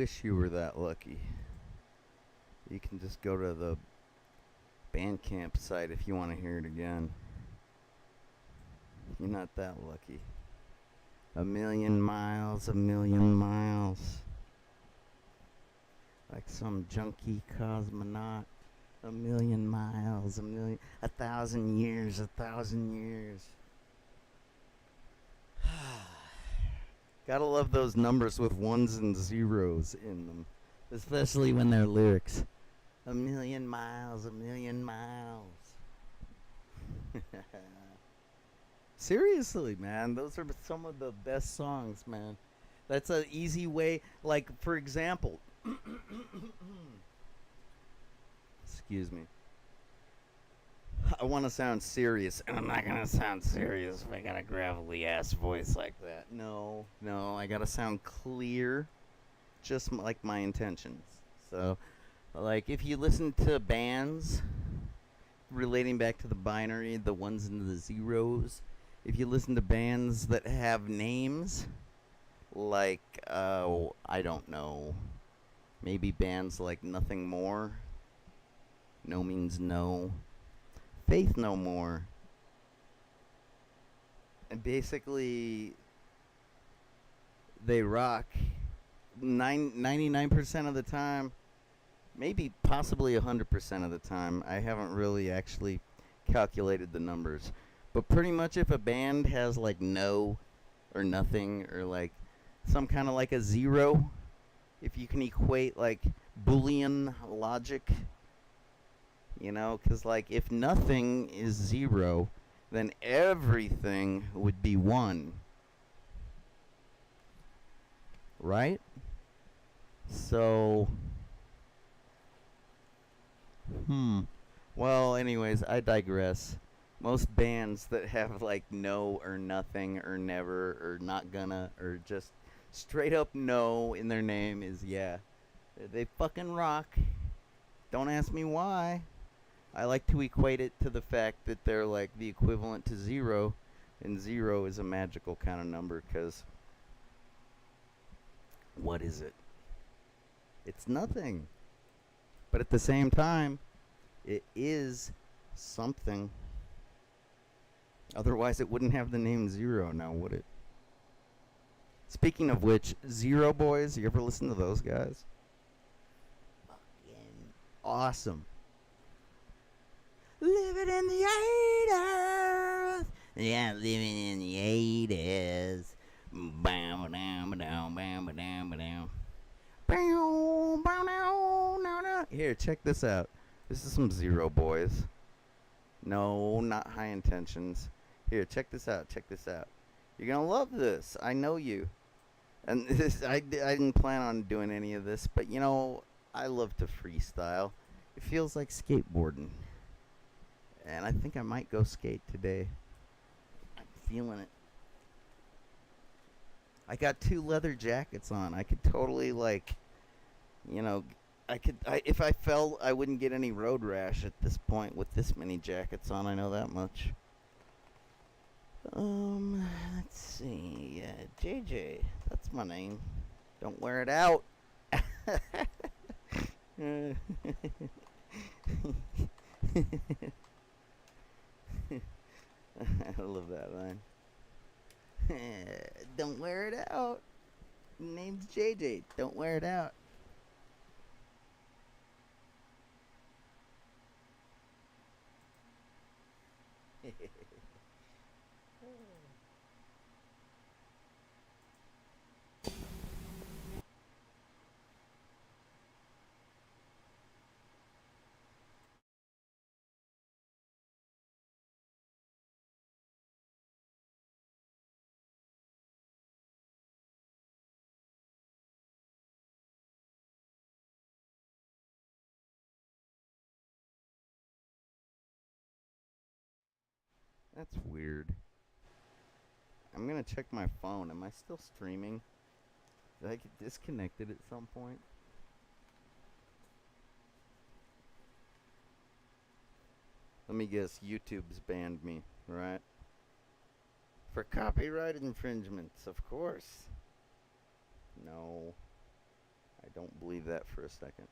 wish you were that lucky. You can just go to the Bandcamp site if you want to hear it again. You're not that lucky. A million miles, a million miles. Like some junkie cosmonaut. A million miles, a million, 1,000 years, 1,000 years. Gotta love those numbers with ones and zeros in them. Especially when they're lyrics. A million miles, a million miles. Seriously, man, those are some of the best songs, man. That's an easy way, like, for example, excuse me. I want to sound serious, and I'm not going to sound serious if I got a gravelly-ass voice like that. No, I got to sound clear, just like my intentions. So, like, if you listen to bands relating back to the binary, the ones and the zeros, if you listen to bands that have names, like, I don't know, maybe bands like Nothing More, No Means No, Faith No More, and basically, they rock 99% of the time, maybe possibly 100% of the time. I haven't really actually calculated the numbers. But pretty much if a band has like no or nothing or like some kind of like a zero, if you can equate like Boolean logic, you know, because like if nothing is zero, then everything would be one. Right? So, well, anyways, I digress. Most bands that have like no or nothing or never or not gonna or just straight up no in their name is, yeah, they fucking rock. Don't ask me why. I like to equate it to the fact that they're like the equivalent to zero, and zero is a magical kind of number because what is it? It's nothing. But at the same time, it is something. Otherwise, it wouldn't have the name Zero now, would it? Speaking of which, Zero Boys, you ever listen to those guys? Fucking awesome. Living in the 80s. Yeah, living in the 80s. Bam, bam, bam, bam, bam, bam. Here, check this out. This is some Zero Boys. No, not High Intentions. Here, check this out. Check this out. You're gonna love this. I know you. And this, I didn't plan on doing any of this, but you know, I love to freestyle. It feels like skateboarding. And I think I might go skate today. I'm feeling it. I got 2 leather jackets on. I could totally, like, you know, if I fell, I wouldn't get any road rash at this point with this many jackets on. I know that much. Let's see. JJ, that's my name. Don't wear it out. I love that line. Don't wear it out. Name's JJ. Don't wear it out. That's weird. I'm gonna check my phone. Am I still streaming? Did I get disconnected at some point? Let me guess, YouTube's banned me, right? For copyright infringements, of course. No, I don't believe that for a second.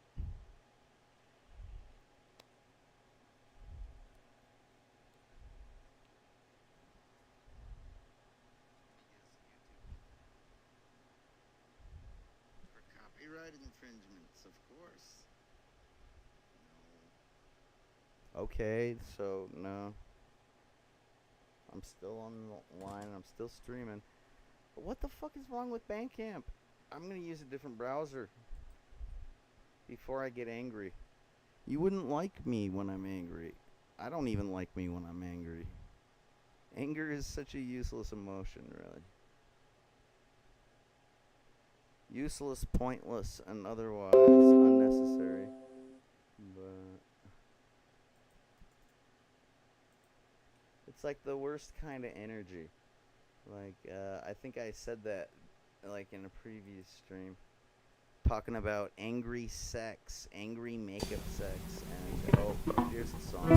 For copyright infringements, of course. No. Okay, so no. I'm still on the line, I'm still streaming. But what the fuck is wrong with Bandcamp? I'm gonna use a different browser before I get angry. You wouldn't like me when I'm angry. I don't even like me when I'm angry. Anger is such a useless emotion, really. Useless, pointless, and otherwise unnecessary. But it's like the worst kind of energy. Like, I think I said that, like, in a previous stream. Talking about angry sex, angry makeup sex, and, oh, here's the song.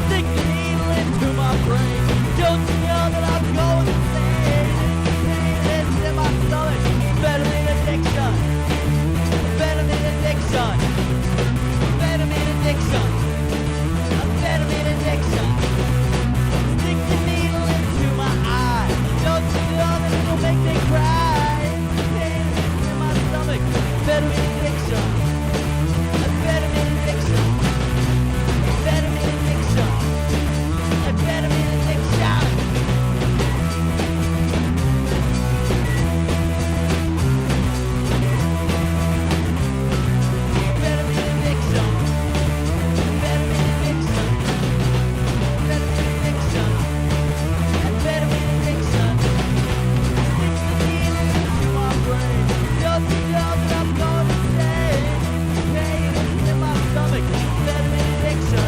Stick the needle into my brain. Don't you know that I'm going insane? It's in my stomach. Better than addiction. Better than addiction. Better than addiction. Better than addiction. Stick the needle into my eye. Don't you know that it'll make me cry? Pain is in my stomach. Better than addiction. Better than addiction. Better than addiction. Better than addiction.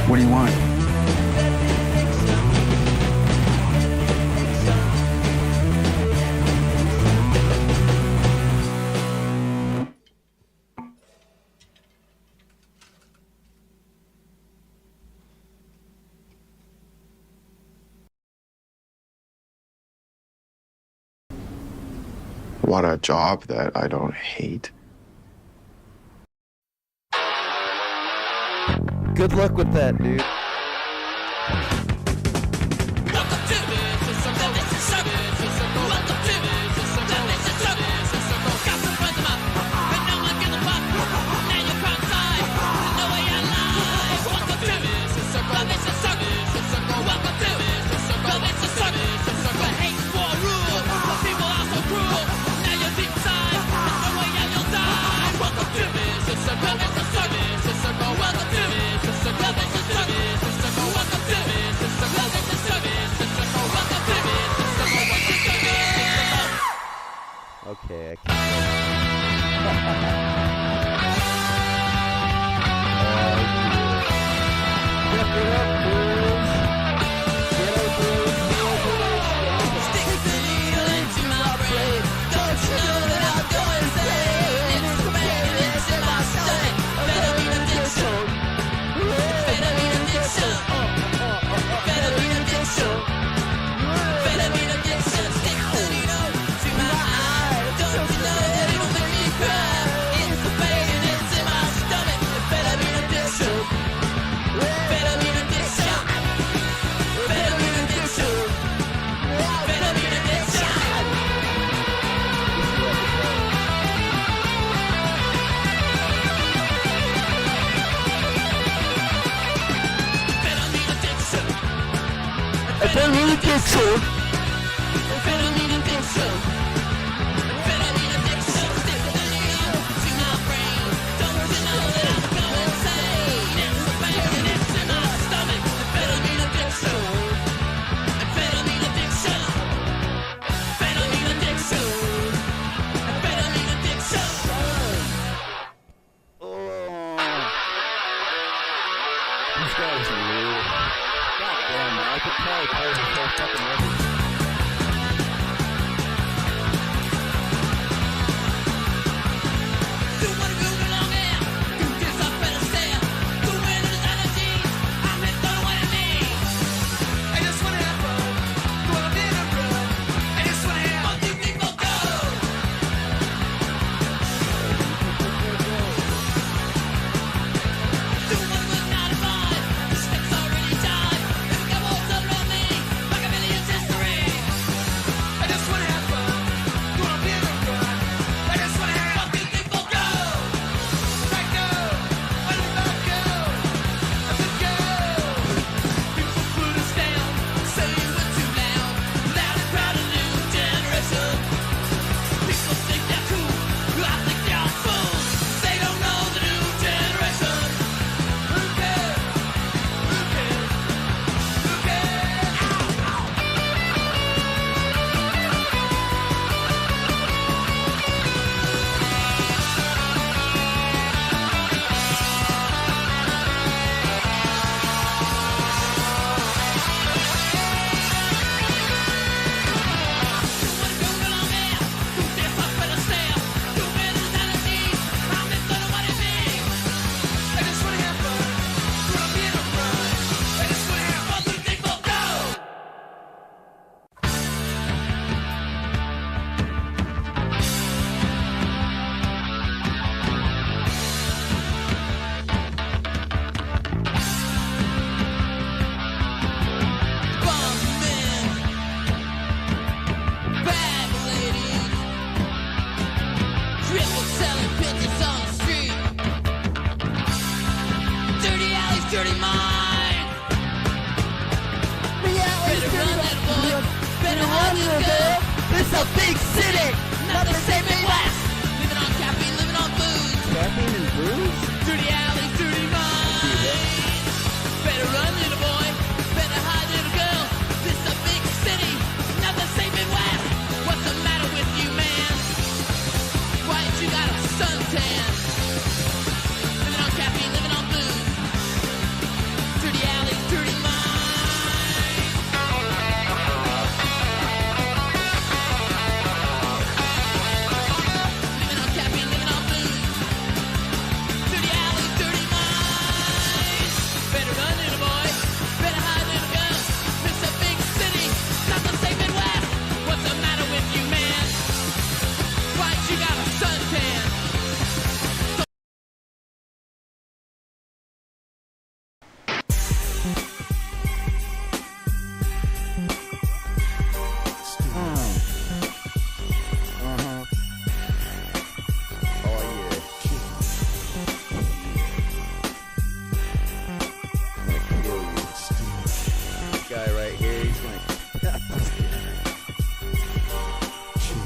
What do you want? Want a job that I don't hate? Good luck with that, dude. Okay, I I just wanna run, little girl. This a big city, not the same Midwest. Living on caffeine, living on booze. Caffeine and booze? Dirty alleys, dirty minds. Better run, little boy. Better hide, little girl. This a big city, not the same Midwest. What's the matter with you, man? Why ain't you got a suntan? Living on caffeine, living on booze. Dirty alleys, dirty minds. Living on caffeine, living on booze. Dirty alleys, dirty minds. Better run, little boy. Better hide, little girl. This a big city, not the same Midwest. What's the matter with you, man? Why ain't you got a suntan? Guy right here, he's like,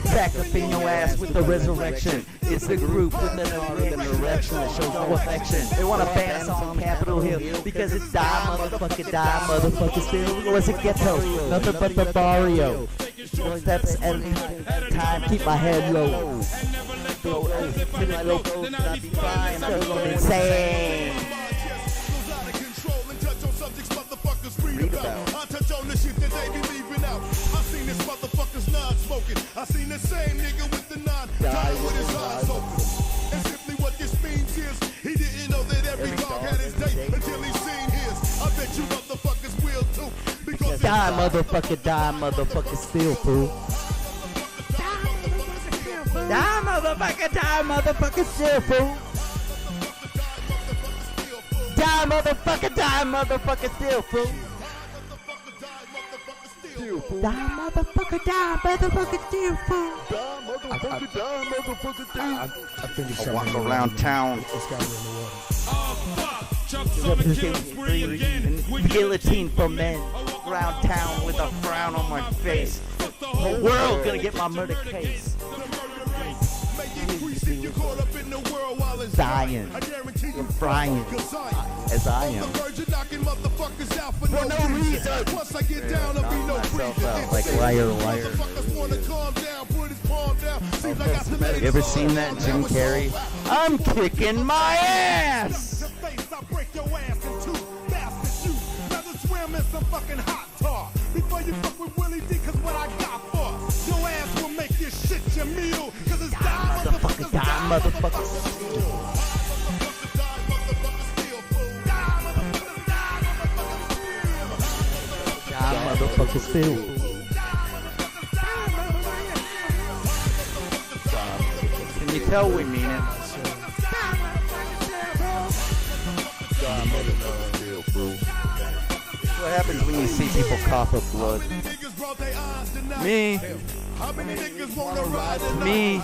Back up in your ass with the resurrection. It's the group with the direction that shows no affection. They want to ban us on Capitol Hill because it's die, motherfucker, still. Was it ghetto? Nothing but the barrio. Steps at a time, keep my head low. Insane. Read about. I touch on the shit that they be leaving out. I seen this motherfucker's non-smoking. I seen the same nigga with the dying with his eyes open. And simply what this means is he didn't know that every dog had his day until he seen his. I bet you motherfuckers will too. Because Die, motherfucker, still, fool. Die, motherfucker, still, fool. Die, motherfucker, still, fool. Die, motherfucker, still, fool. I think it's I walk around town. Guillotine for men. Around town with a frown on my face. The world gonna get my murder case. Dying, frying, as I am. For no reason. Like liar. You ever seen that, Jim Carrey? I'm kicking my ass. Before you fuck with Willie D, cause what I got for your ass will make your shit your meal. Cause it's Motherfucker, die, motherfucker. Die, motherfucker, still. Can you tell we mean it? What happens when you see people cough up blood? Me. Me.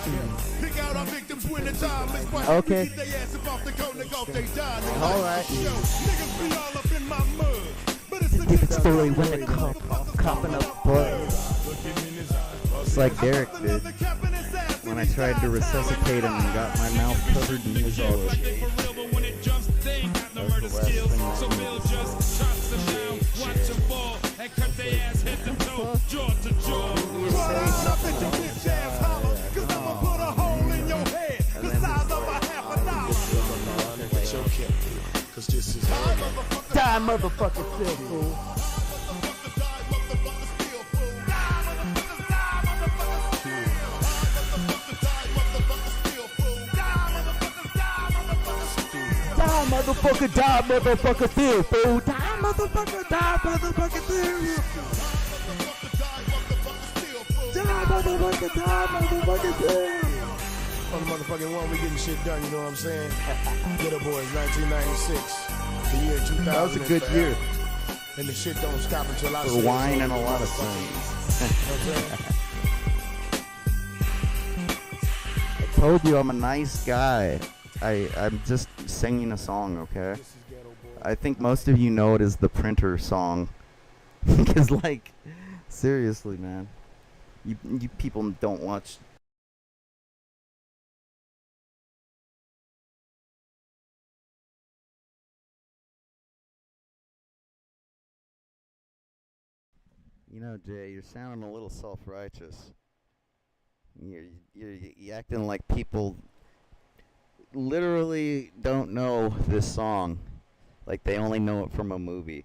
Okay. Alright. Different story when the coughing up blood. It's like Derek did when I tried to resuscitate him and got my mouth covered in his own shade. Die, motherfucker, still, fool. Die, motherfucker, still, fool. Die, motherfucker, still. Die, motherfucker, still. On the motherfucking one, we getting shit done, you know what I'm saying? Ghetto Boys, 1996. The year 2000. That was a good year. And the shit don't stop until I For say wine so. and a lot of things. I told you I'm a nice guy. I'm just singing a song, okay? I think most of you know it as the Printer song. Because, like, seriously, man. You people don't watch. You know, Jay, you're sounding a little self-righteous. You're acting like people literally don't know this song. Like they only know it from a movie.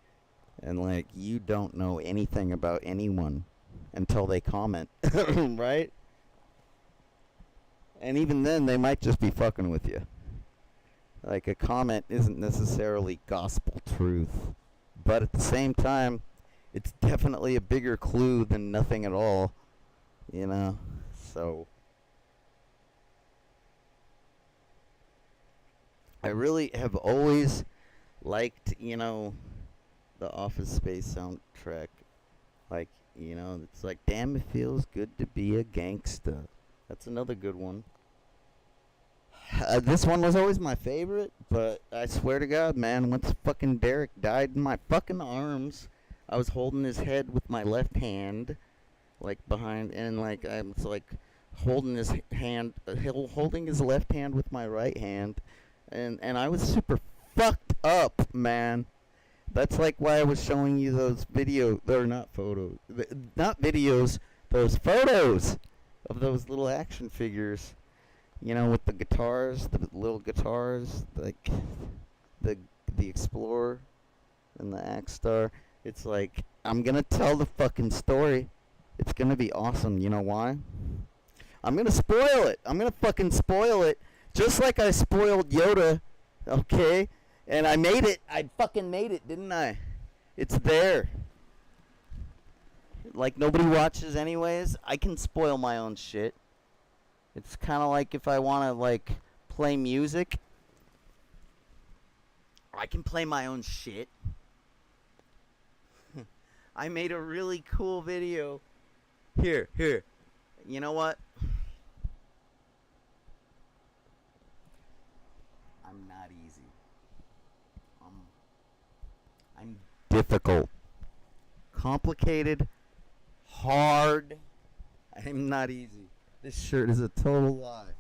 And like you don't know anything about anyone until they comment, right? And even then, they might just be fucking with you. Like a comment isn't necessarily gospel truth. But at the same time, it's definitely a bigger clue than nothing at all, you know? So, I really have always liked, you know, the Office Space soundtrack. Like, you know, it's like, damn, it feels good to be a gangsta. That's another good one. This one was always my favorite, but I swear to God, man, once fucking Derek died in my fucking arms, I was holding his head with my left hand, like behind, and like I was like holding his hand, holding his left hand with my right hand, and I was super fucked up, man. That's like why I was showing you those videos, or not photos, not videos, those photos of those little action figures. You know, with the guitars, the little guitars, like the Explorer and the Axe Star. It's like, I'm gonna tell the fucking story. It's gonna be awesome. You know why? I'm gonna spoil it. I'm gonna fucking spoil it. Just like I spoiled Yoda, okay? And I made it. I fucking made it, didn't I? It's there. Like, nobody watches anyways. I can spoil my own shit. It's kind of like if I want to, like, play music. I can play my own shit. I made a really cool video. Here. You know what? I'm not easy. I'm difficult. Complicated. Hard. I'm not easy. This shirt is a total lie.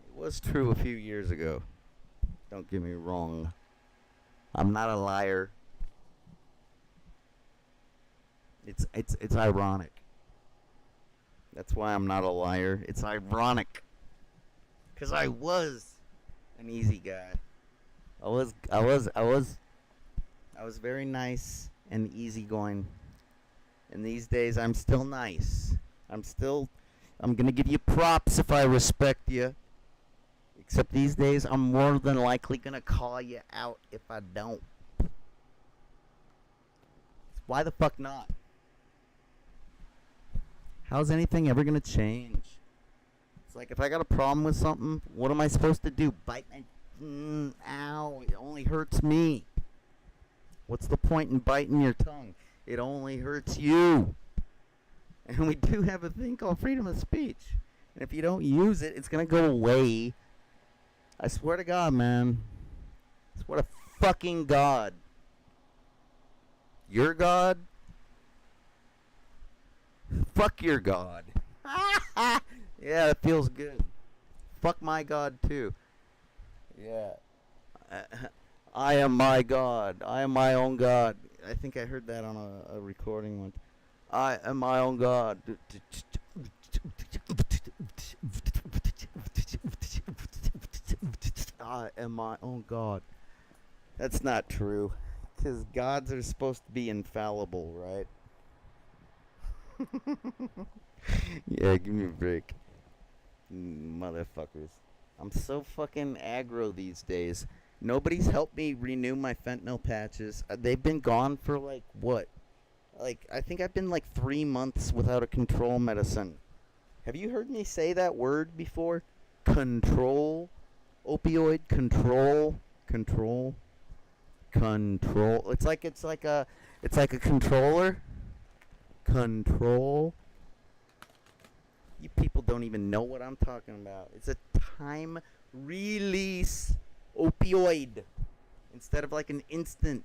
It was true a few years ago. Don't get me wrong. I'm not a liar. It's ironic. That's why I'm not a liar. It's ironic. 'Cause I was an easy guy. I was very nice and easygoing. And these days I'm still nice. I'm gonna give you props if I respect you. Except these days I'm more than likely gonna call you out if I don't. Why the fuck not? How's anything ever gonna change? It's like if I got a problem with something, what am I supposed to do? Bite my... ow, it only hurts me. What's the point in biting your tongue? It only hurts you. And we do have a thing called freedom of speech. And if you don't use it, it's gonna go away. I swear to God, man. I swear to fucking God. Your God? Fuck your God. Yeah, that feels good. Fuck my God, too. Yeah. I am my God. I am my own God. I think I heard that on a recording once. I am my own God. I am my own God. That's not true. Because gods are supposed to be infallible, right? Yeah, give me a break. Motherfuckers. I'm so fucking aggro these days. Nobody's helped me renew my fentanyl patches. They've been gone for like, what? Like, I think I've been like 3 months without a control medicine. Have you heard me say that word before? Control? Opioid control? Control? Control. It's like a controller. Control. You people don't even know what I'm talking about. It's a time release opioid instead of like an instant.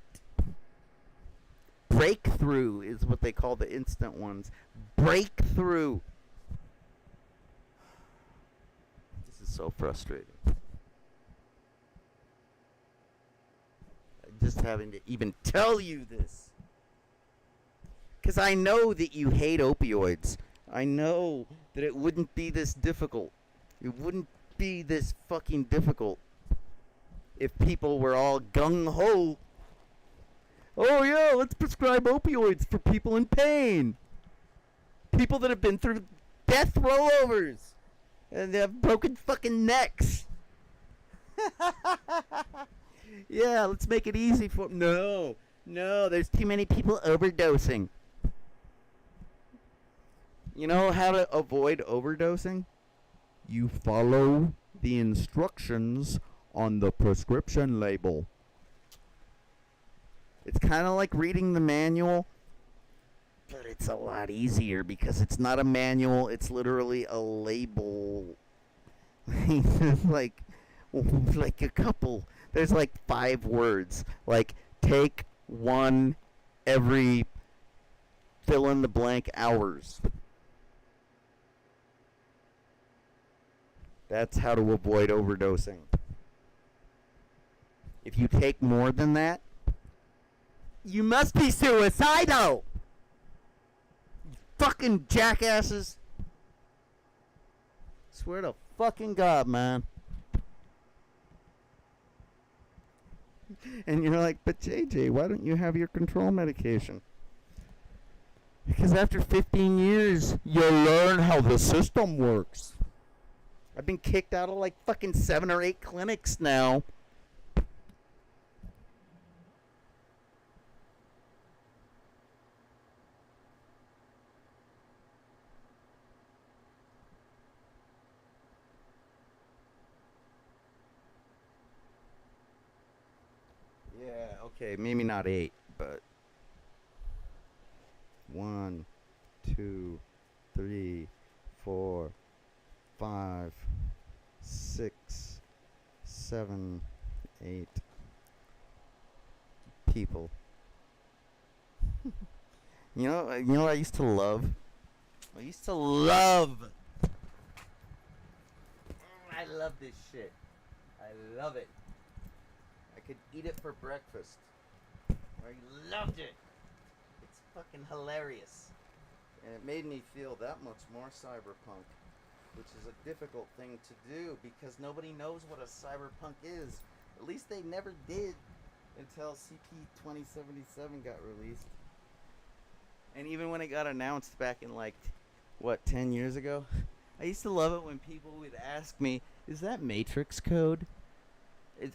breakthrough is what they call the instant ones. Breakthrough. This is so frustrating. Just having to even tell you this. Because I know that you hate opioids. I know that it wouldn't be this difficult. It wouldn't be this fucking difficult if people were all gung-ho. Oh yeah, let's prescribe opioids for people in pain. People that have been through death rollovers. And they have broken fucking necks. Yeah, let's make it easy for... No, there's too many people overdosing. You know how to avoid overdosing? You follow the instructions on the prescription label. It's kind of like reading the manual, but it's a lot easier because it's not a manual, it's literally a label. like a couple... There's like 5 words. Like, take 1 every fill in the blank hours. That's how to avoid overdosing. If you take more than that, you must be suicidal! You fucking jackasses! Swear to fucking God, man. And you're like, but JJ, why don't you have your control medication? Because after 15 years, you learn how the system works. I've been kicked out of like fucking 7 or 8 clinics now. Yeah, okay, maybe not 8, but 1, 2, 3, 4, 5, 6, 7, 8 people. You know what I used to love? I love this shit. I love it. I could eat it for breakfast. I loved it. It's fucking hilarious. And it made me feel that much more cyberpunk, which is a difficult thing to do because nobody knows what a cyberpunk is. At least they never did until CP2077 got released. And even when it got announced back in 10 years ago, I used to love it when people would ask me, is that Matrix code?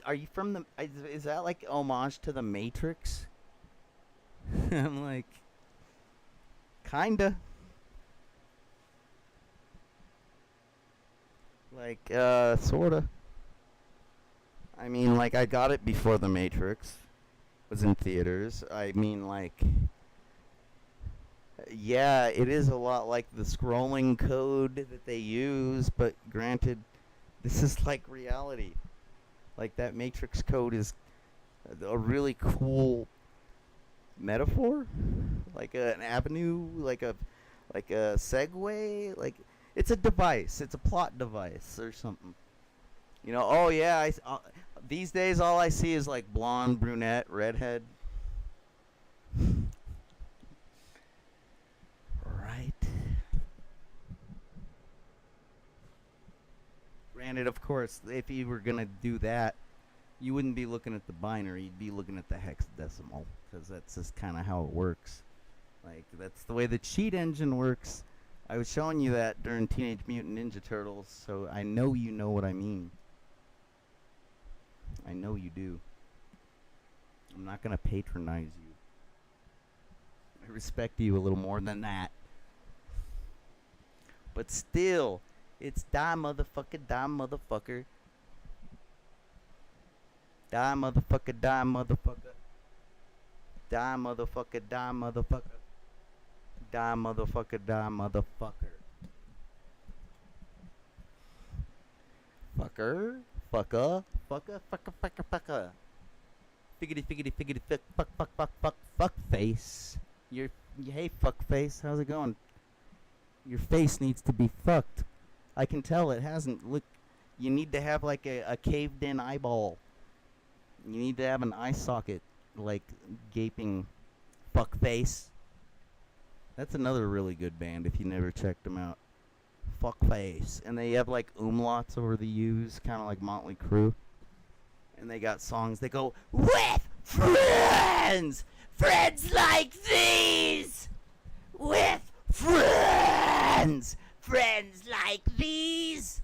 Are you from the... Is that like homage to the Matrix? I'm like... Kinda. Sorta. I mean, I got it before the Matrix was in theaters. I mean, yeah, it is a lot like the scrolling code that they use, but granted, this is like reality. That Matrix code is a really cool metaphor, an avenue, like a segue, it's a device, it's a plot device or something. Oh yeah, these days all I see is blonde, brunette, redhead. Right. Granted, of course, if you were gonna do that, you wouldn't be looking at the binary, you'd be looking at the hexadecimal, because that's just kind of how it works. That's the way the cheat engine works. I was showing you that during Teenage Mutant Ninja Turtles, so I know you know what I mean. I know you do. I'm not gonna patronize you. I respect you a little more than that. But still, it's die motherfucker, die motherfucker. Die motherfucker, die motherfucker. Die motherfucker, die motherfucker. Die motherfucker, die motherfucker. Fucker, fucker, fucker, fucker, fucker, fucker. Figgity, figgity, figgity, fuck, fuck, fuck, fuck, fuck, fuck face. Hey, fuckface, how's it going? Your face needs to be fucked. I can tell it hasn't. Look, you need to have like a caved-in eyeball. You need to have an eye socket, like gaping fuckface. That's another really good band if you never checked them out. Fuckface. And they have like umlauts over the U's, kind of like Motley Crue. And they got songs that go, with friends! Friends like these! With friends! Friends like these!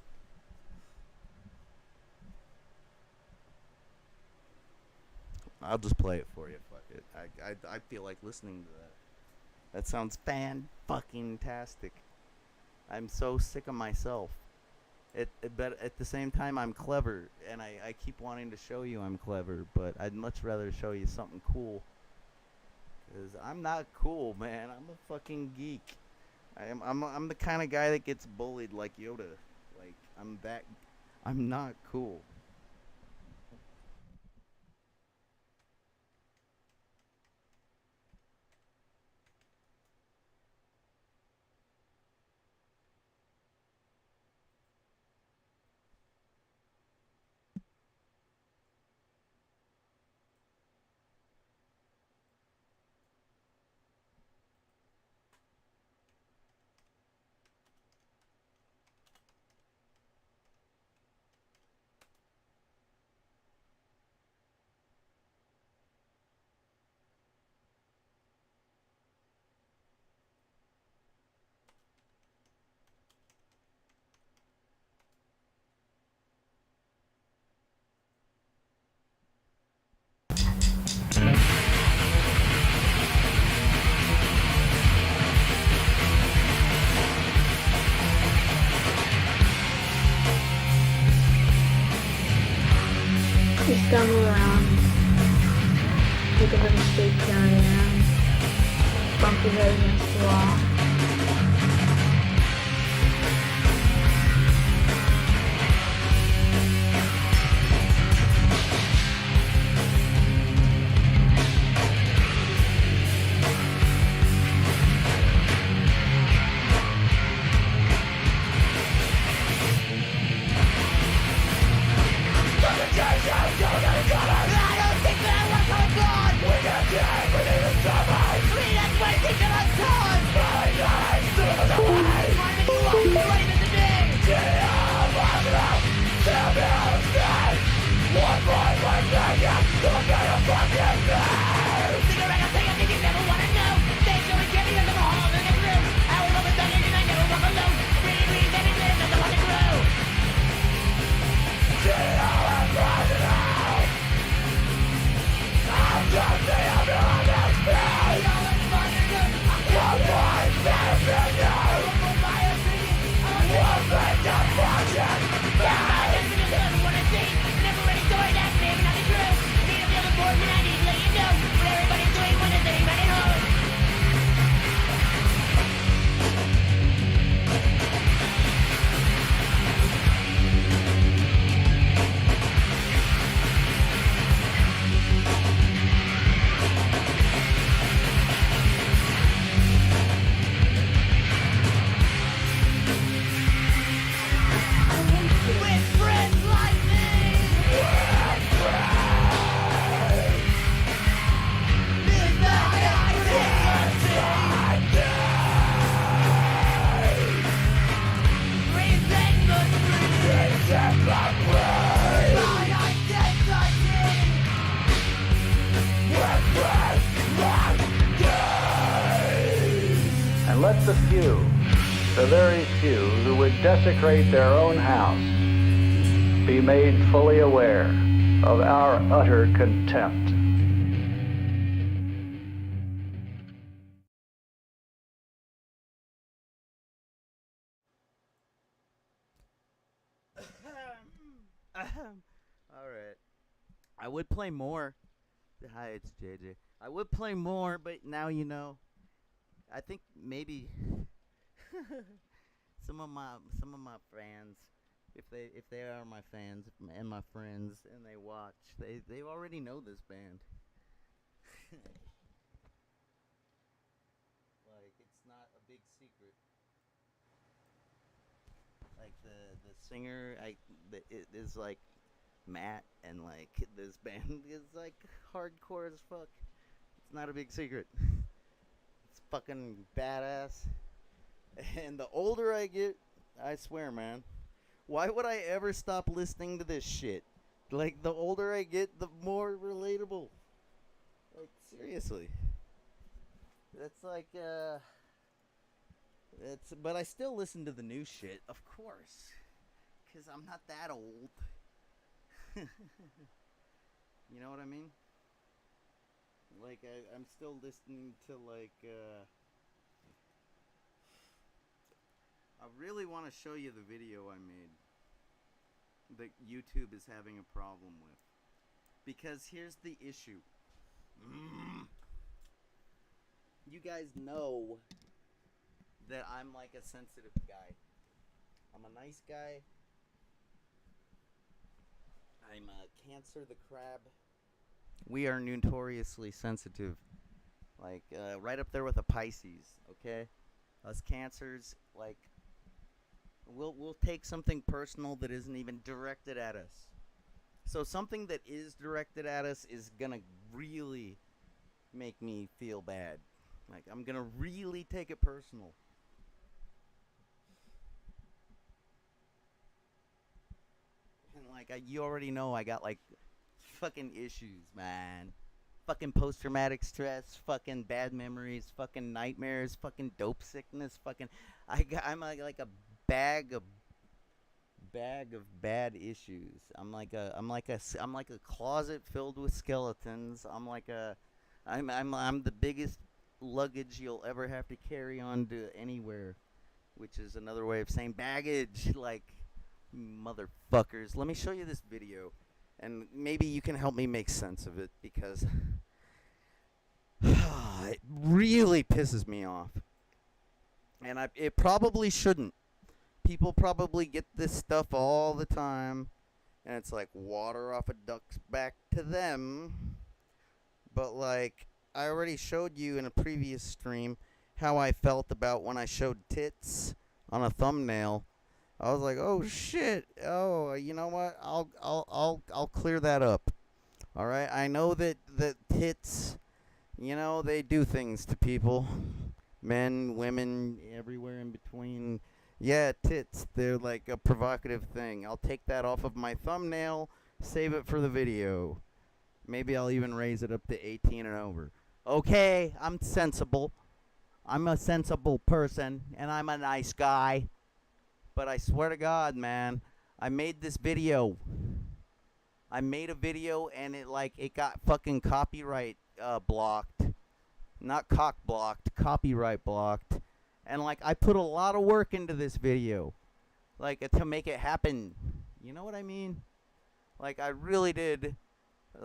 I'll just play it for you. Fuck it. I feel like listening to that. That sounds fan-fucking-tastic. I'm so sick of myself. But at the same time, I'm clever, and I keep wanting to show you I'm clever, but I'd much rather show you something cool. Because I'm not cool, man. I'm a fucking geek. I'm the kind of guy that gets bullied like Yoda. Like, I'm not cool. You stumble around, take a little mistake down around, bump your head against the wall. And let the few, the very few who would desecrate their own house, be made fully aware of our utter contempt. Alright. I would play more. Hi, it's JJ. I would play more, but now you know. I think maybe some of my fans, if they are my fans and my friends and they watch, they already know this band. big secret. Like the singer, it is like Matt, and like this band is like hardcore as fuck. It's not a big secret. It's fucking badass. And the older I get, I swear, man, why would I ever stop listening to this shit? Like, the older I get, the more relatable. Like, seriously. That's like, but I still listen to the new shit, of course. Because I'm not that old. You know what I mean? Like, I'm still listening to, like, I really want to show you the video I made that YouTube is having a problem with. Because here's the issue. You guys know that I'm like a sensitive guy. I'm a nice guy. I'm a Cancer the Crab. We are notoriously sensitive. Like, right up there with a Pisces, okay? Us Cancers, like, we'll take something personal that isn't even directed at us. So something that is directed at us is gonna really make me feel bad. Like, I'm gonna really take it personal. And like, you already know I got like fucking issues, man. Fucking post-traumatic stress, fucking bad memories, fucking nightmares, fucking dope sickness, fucking. I'm like a bag of bad issues. I'm like a closet filled with skeletons. I'm the biggest luggage you'll ever have to carry on to anywhere, which is another way of saying baggage. Like, motherfuckers. Let me show you this video, and maybe you can help me make sense of it, because it really pisses me off. And it probably shouldn't. People probably get this stuff all the time, and it's like water off a duck's back to them. But like, I already showed you in a previous stream how I felt about when I showed tits on a thumbnail. I was like, oh shit. Oh, you know what? I'll clear that up. All right. I know that tits, you know, they do things to people. Men, women, everywhere in between. Yeah, tits. They're like a provocative thing. I'll take that off of my thumbnail, save it for the video. Maybe I'll even raise it up to 18 and over. Okay, I'm sensible. I'm a sensible person, and I'm a nice guy. But I swear to God, man, I made this video. I made a video, and it got fucking copyright blocked. Not cock blocked, copyright blocked. And like, I put a lot of work into this video, like, to make it happen. You know what I mean? Like, I really did. It's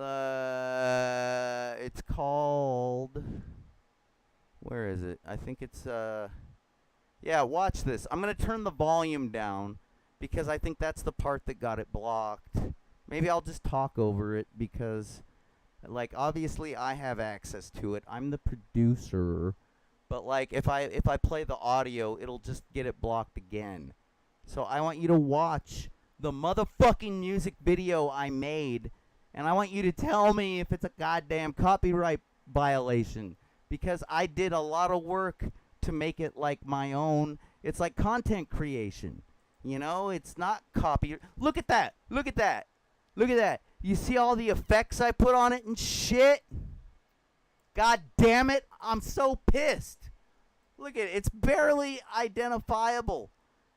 called, where is it? I think it's yeah, watch this. I'm gonna turn the volume down because I think that's the part that got it blocked. Maybe I'll just talk over it because, like, obviously I have access to it. I'm the producer. But like, if I play the audio, it'll just get it blocked again. So I want you to watch the motherfucking music video I made, and I want you to tell me if it's a goddamn copyright violation, because I did a lot of work to make it like my own. It's like content creation, you know? It's not copy. Look at that. Look at that. Look at that. You see all the effects I put on it and shit? God damn it, I'm so pissed. Look at it, it's barely identifiable.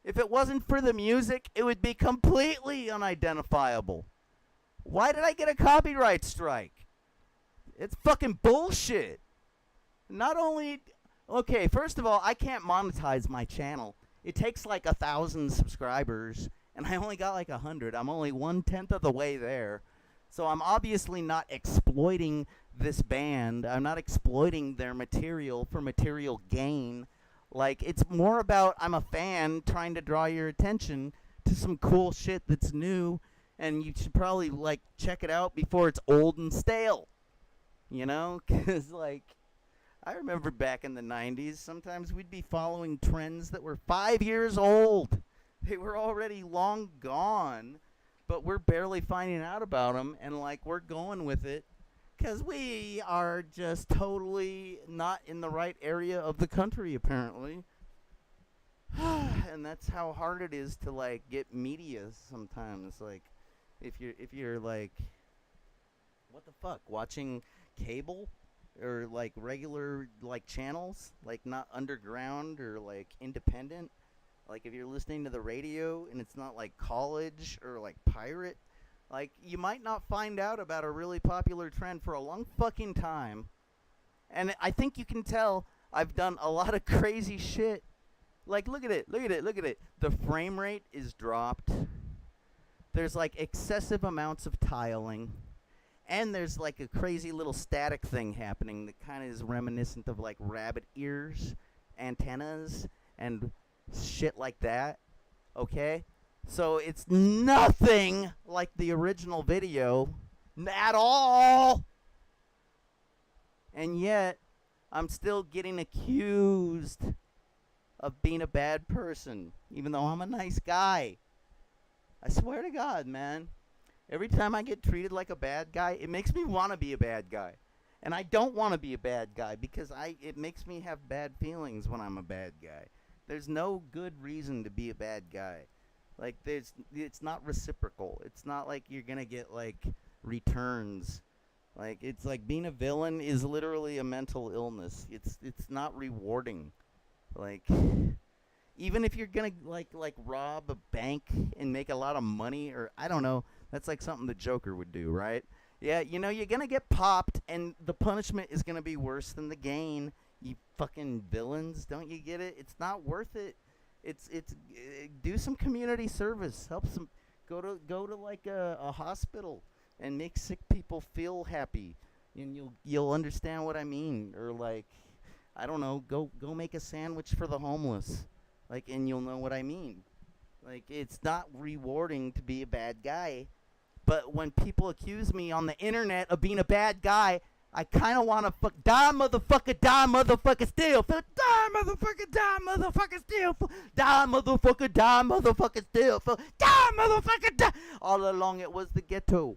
If it wasn't for the music, it would be completely unidentifiable. Why did I get a copyright strike? It's fucking bullshit. Not only, okay, first of all, I can't monetize my channel. It takes like 1,000 subscribers, and I only got like 100. I'm only 1/10 of the way there. So I'm obviously not exploiting this band. I'm not exploiting their material for material gain. Like, it's more about, I'm a fan trying to draw your attention to some cool shit that's new, and you should probably, like, check it out before it's old and stale. You know? Because, like, I remember back in the 90s, sometimes we'd be following trends that were 5 years old. They were already long gone, but we're barely finding out about them, and like we're going with it because we are just totally not in the right area of the country, apparently. And that's how hard it is to like get media sometimes. Like if you're like, what the fuck, watching cable or like regular like channels, like not underground or like independent. Like if you're listening to the radio and it's not like college or like pirate, like you might not find out about a really popular trend for a long fucking time. And I think you can tell I've done a lot of crazy shit. Like look at it, look at it, look at it. The frame rate is dropped. There's like excessive amounts of tiling. And there's like a crazy little static thing happening that kind of is reminiscent of like rabbit ears, antennas, and shit like that. Okay? So it's nothing like the original video at all. And yet, I'm still getting accused of being a bad person, even though I'm a nice guy. I swear to God, man. Every time I get treated like a bad guy, it makes me want to be a bad guy. And I don't want to be a bad guy because it makes me have bad feelings when I'm a bad guy. There's no good reason to be a bad guy. Like it's not reciprocal. It's not like you're going to get like returns. Like it's like being a villain is literally a mental illness. It's not rewarding. Like even if you're going to like rob a bank and make a lot of money, or I don't know, that's like something the Joker would do, right? Yeah, you know, you're going to get popped and the punishment is going to be worse than the gain. You fucking villains, don't you get it? It's not worth it. It's do some community service. Help some go to like a hospital and make sick people feel happy. And you'll understand what I mean. Or like, I don't know, go make a sandwich for the homeless. Like, and you'll know what I mean. Like, it's not rewarding to be a bad guy. But when people accuse me on the internet of being a bad guy, I kind of want to die, motherfucker, still. Die, motherfucker, die, motherfucker, still. Die, motherfucker, still. Die, motherfucker, die. All along it was the ghetto.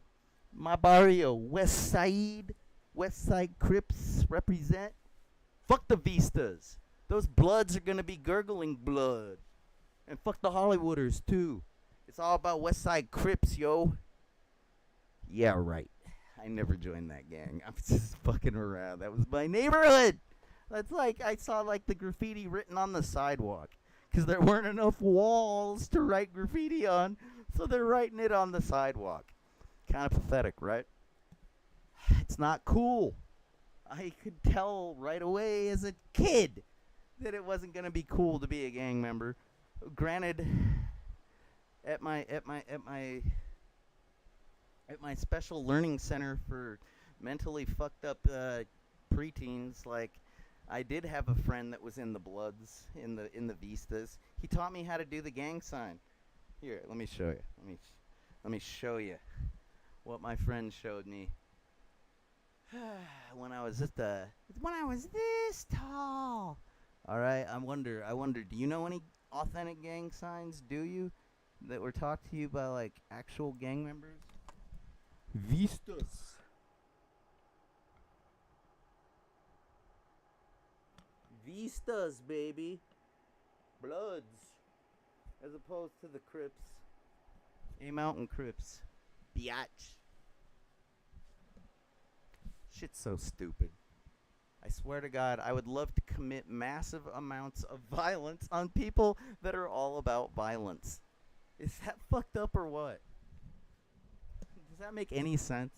My barrio, West Side Crips represent. Fuck the Vistas. Those Bloods are going to be gurgling blood. And fuck the Hollywooders, too. It's all about West Side Crips, yo. Yeah, right. I never joined that gang. I'm just fucking around. That was my neighborhood. That's like, I saw like the graffiti written on the sidewalk. Because there weren't enough walls to write graffiti on. So they're writing it on the sidewalk. Kind of pathetic, right? It's not cool. I could tell right away as a kid that it wasn't going to be cool to be a gang member. Granted, at my special learning center for mentally fucked up preteens, like I did have a friend that was in the Bloods, in the Vistas. He taught me how to do the gang sign. Here, let me show you. Let me show you what my friend showed me. When I was this tall. All right, I wonder, do you know any authentic gang signs? Do you that were taught to you by like actual gang members? Vistas. Vistas, baby. Bloods. As opposed to the Crips. A-Mountain Crips. Biatch. Shit's so stupid. I swear to God, I would love to commit massive amounts of violence on people that are all about violence. Is that fucked up or what? Does that make any sense?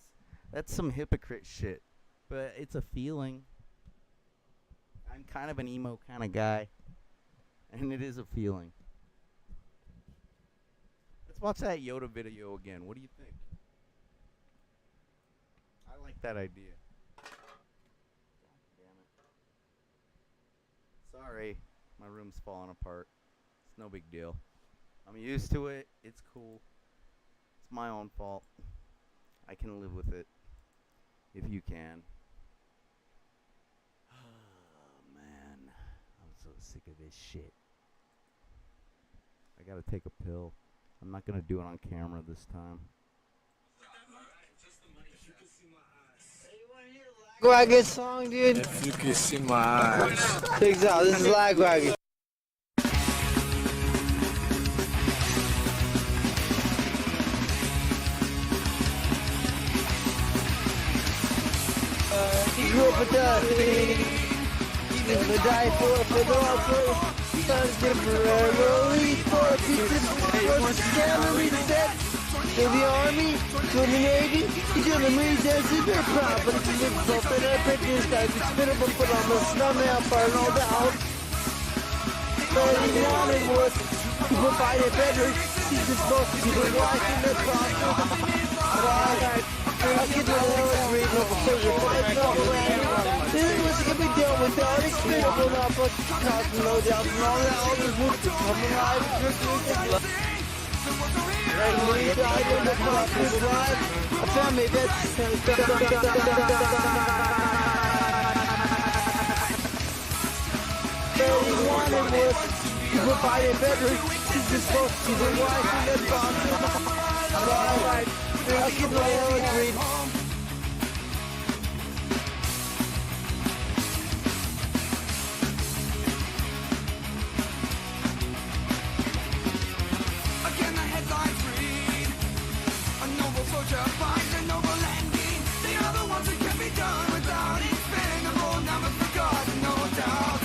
That's some hypocrite shit. But it's a feeling. I'm kind of an emo kind of guy. And it is a feeling. Let's watch that Yoda video again. What do you think? I like that idea. God damn it. Sorry. My room's falling apart. It's no big deal. I'm used to it. It's cool. It's my own fault. I can live with it. If you can. sick of this shit. I gotta take a pill. I'm not gonna do it on camera this time. Lagwagon song, dude. If you can see my eyes. Check this out. This is Lagwagon. He grew up with he's gonna die for the law first. Son's temporarily for a piece of family set. To the army, to the navy, he's gonna read this is their property. He's gonna go for their pictures, guys. It's pitiful, but on the snowman part and all the out. But he wanted was to provide a better. He's just supposed to be watching the process. I get the lyrics reading over social fights all around. This is what's gonna be done without expendable, not fucking causing no doubt. And all that, all this wood to come alive. Right when he died in the fucking drive, I found me that. All he wanted was to provide a better. He's just supposed to be watching the process. Alright. I'll keep my own read. Again the headlines read, a noble soldier finds a noble ending. The other ones that can be done without expendable, never forgotten, no doubt.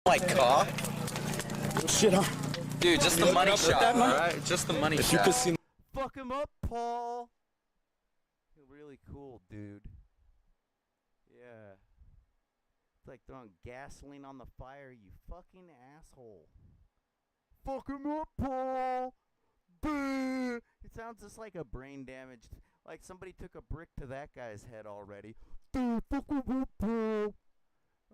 Like cough? Shit, huh? Dude, just the money shot, alright? Just the money If you shot. could see Fuck him up, Paul. You're really cool, dude. Yeah. It's like throwing gasoline on the fire, you fucking asshole. Fuck him up, Paul. Boo. It sounds just like a brain damaged, like somebody took a brick to that guy's head already. Dude, fuck him up, Paul.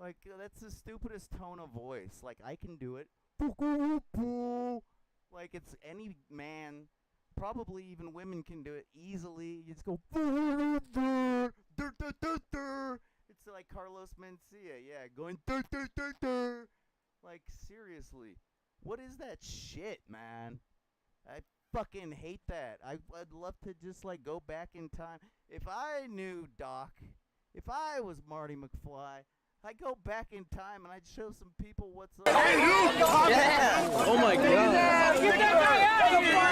Like, that's the stupidest tone of voice. Like, I can do it. Fuck him up, Paul. Like, it's any man, probably even women can do it easily. You just go, it's like Carlos Mencia, yeah, going, like, seriously, what is that shit, man? I fucking hate that. I'd love to just, like, go back in time. If I knew Doc, if I was Marty McFly, I'd go back in time and I'd show some people what's up. Yeah! Oh my god. Get that guy out of here!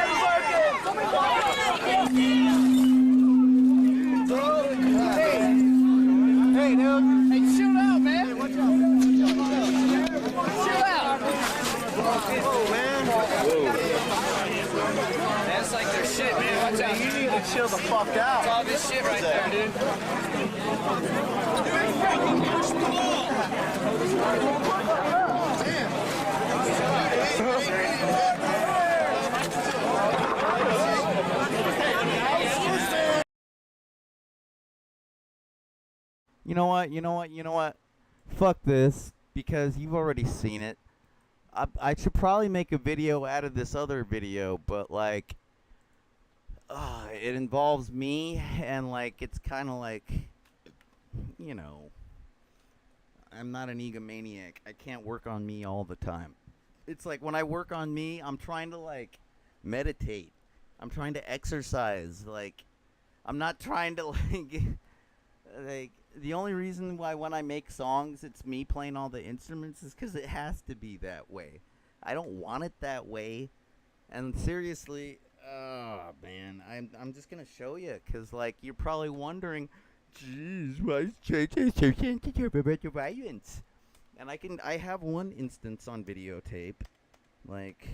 Hey, dude. Hey, chill out, man. Hey, watch out. Chill out. Whoa, man. Whoa. That's like their shit, man. Watch out. You need to chill the fuck out. It's all this shit right there, dude. You know what? Fuck this, because you've already seen it. I should probably make a video out of this other video, but like, it involves me, and like, it's kind of like, you know, I'm not an egomaniac. I can't work on me all the time. It's like when I work on me, I'm trying to like meditate. I'm trying to exercise. Like, I'm not trying to like the only reason why when I make songs, it's me playing all the instruments is because it has to be that way. I don't want it that way. And seriously, oh man, I'm just gonna show you, because like you're probably wondering, jeez, why is JJ so sensitive about the violence? And I have one instance on videotape. Like,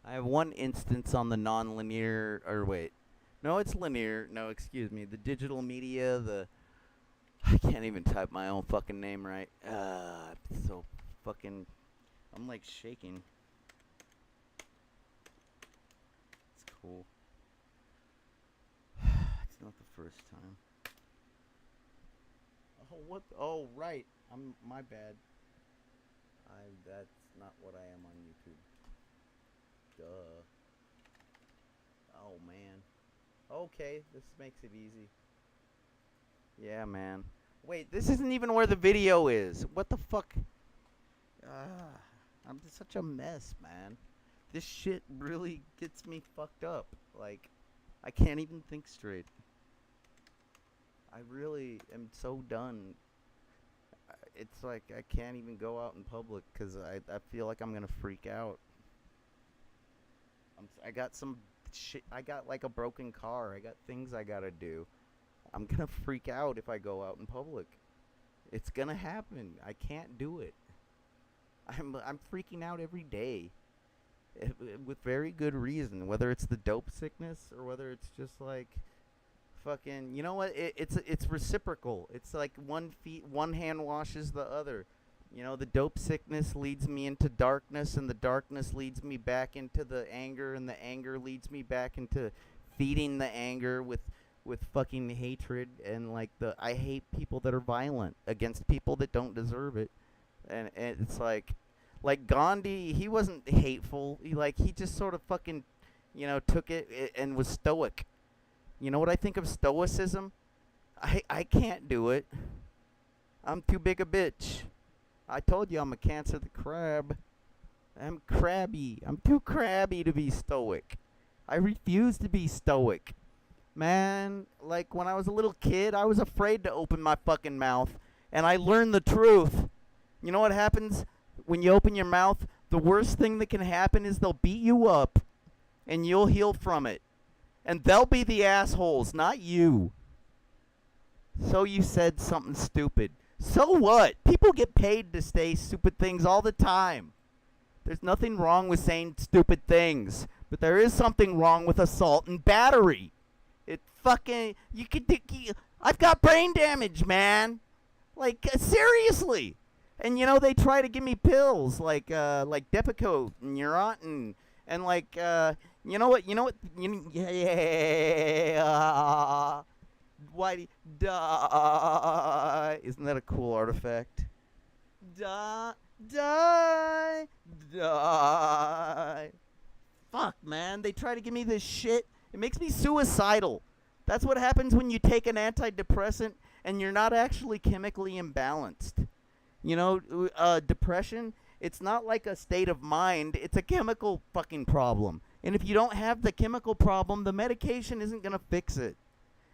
I have one instance on the non-linear, or wait, no, it's linear. No, excuse me, the digital media. I can't even type my own fucking name right. So fucking... I'm like shaking. It's cool. It's not the first time. Oh, what? Oh, right. My bad. That's not what I am on YouTube. Duh. Oh, man. Okay, this makes it easy. Yeah, man. Wait, this isn't even where the video is. What the fuck? I'm just such a mess, man. This shit really gets me fucked up. Like, I can't even think straight. I really am so done. It's like I can't even go out in public because I feel like I'm gonna freak out. I got some shit. I got like a broken car. I got things I gotta do. I'm gonna freak out if I go out in public. It's gonna happen. I can't do it. I'm freaking out every day, with very good reason. Whether it's the dope sickness or whether it's just like, fucking. You know what? It's reciprocal. It's like one hand washes the other. You know, the dope sickness leads me into darkness, and the darkness leads me back into the anger, and the anger leads me back into feeding the anger with fucking hatred, and like I hate people that are violent against people that don't deserve it. And it's like Gandhi, he wasn't hateful. He just sort of fucking, took it and was stoic. You know what I think of stoicism? I can't do it. I'm too big a bitch. I told you I'm a Cancer the crab. I'm crabby. I'm too crabby to be stoic. I refuse to be stoic. Man, like when I was a little kid, I was afraid to open my fucking mouth. And I learned the truth. You know what happens when you open your mouth? The worst thing that can happen is they'll beat you up. And you'll heal from it. And they'll be the assholes, not you. So you said something stupid. So what? People get paid to say stupid things all the time. There's nothing wrong with saying stupid things. But there is something wrong with assault and battery. It fucking... I've got brain damage, man. Like, seriously. And, they try to give me pills like Depakote and Neurontin. And, like, you know what? Yeah. Whitey, die. Isn't that a cool artifact? Die. Fuck, man. They try to give me this shit. It makes me suicidal. That's what happens when you take an antidepressant and you're not actually chemically imbalanced. Depression, it's not like a state of mind. It's a chemical fucking problem. And if you don't have the chemical problem, the medication isn't going to fix it.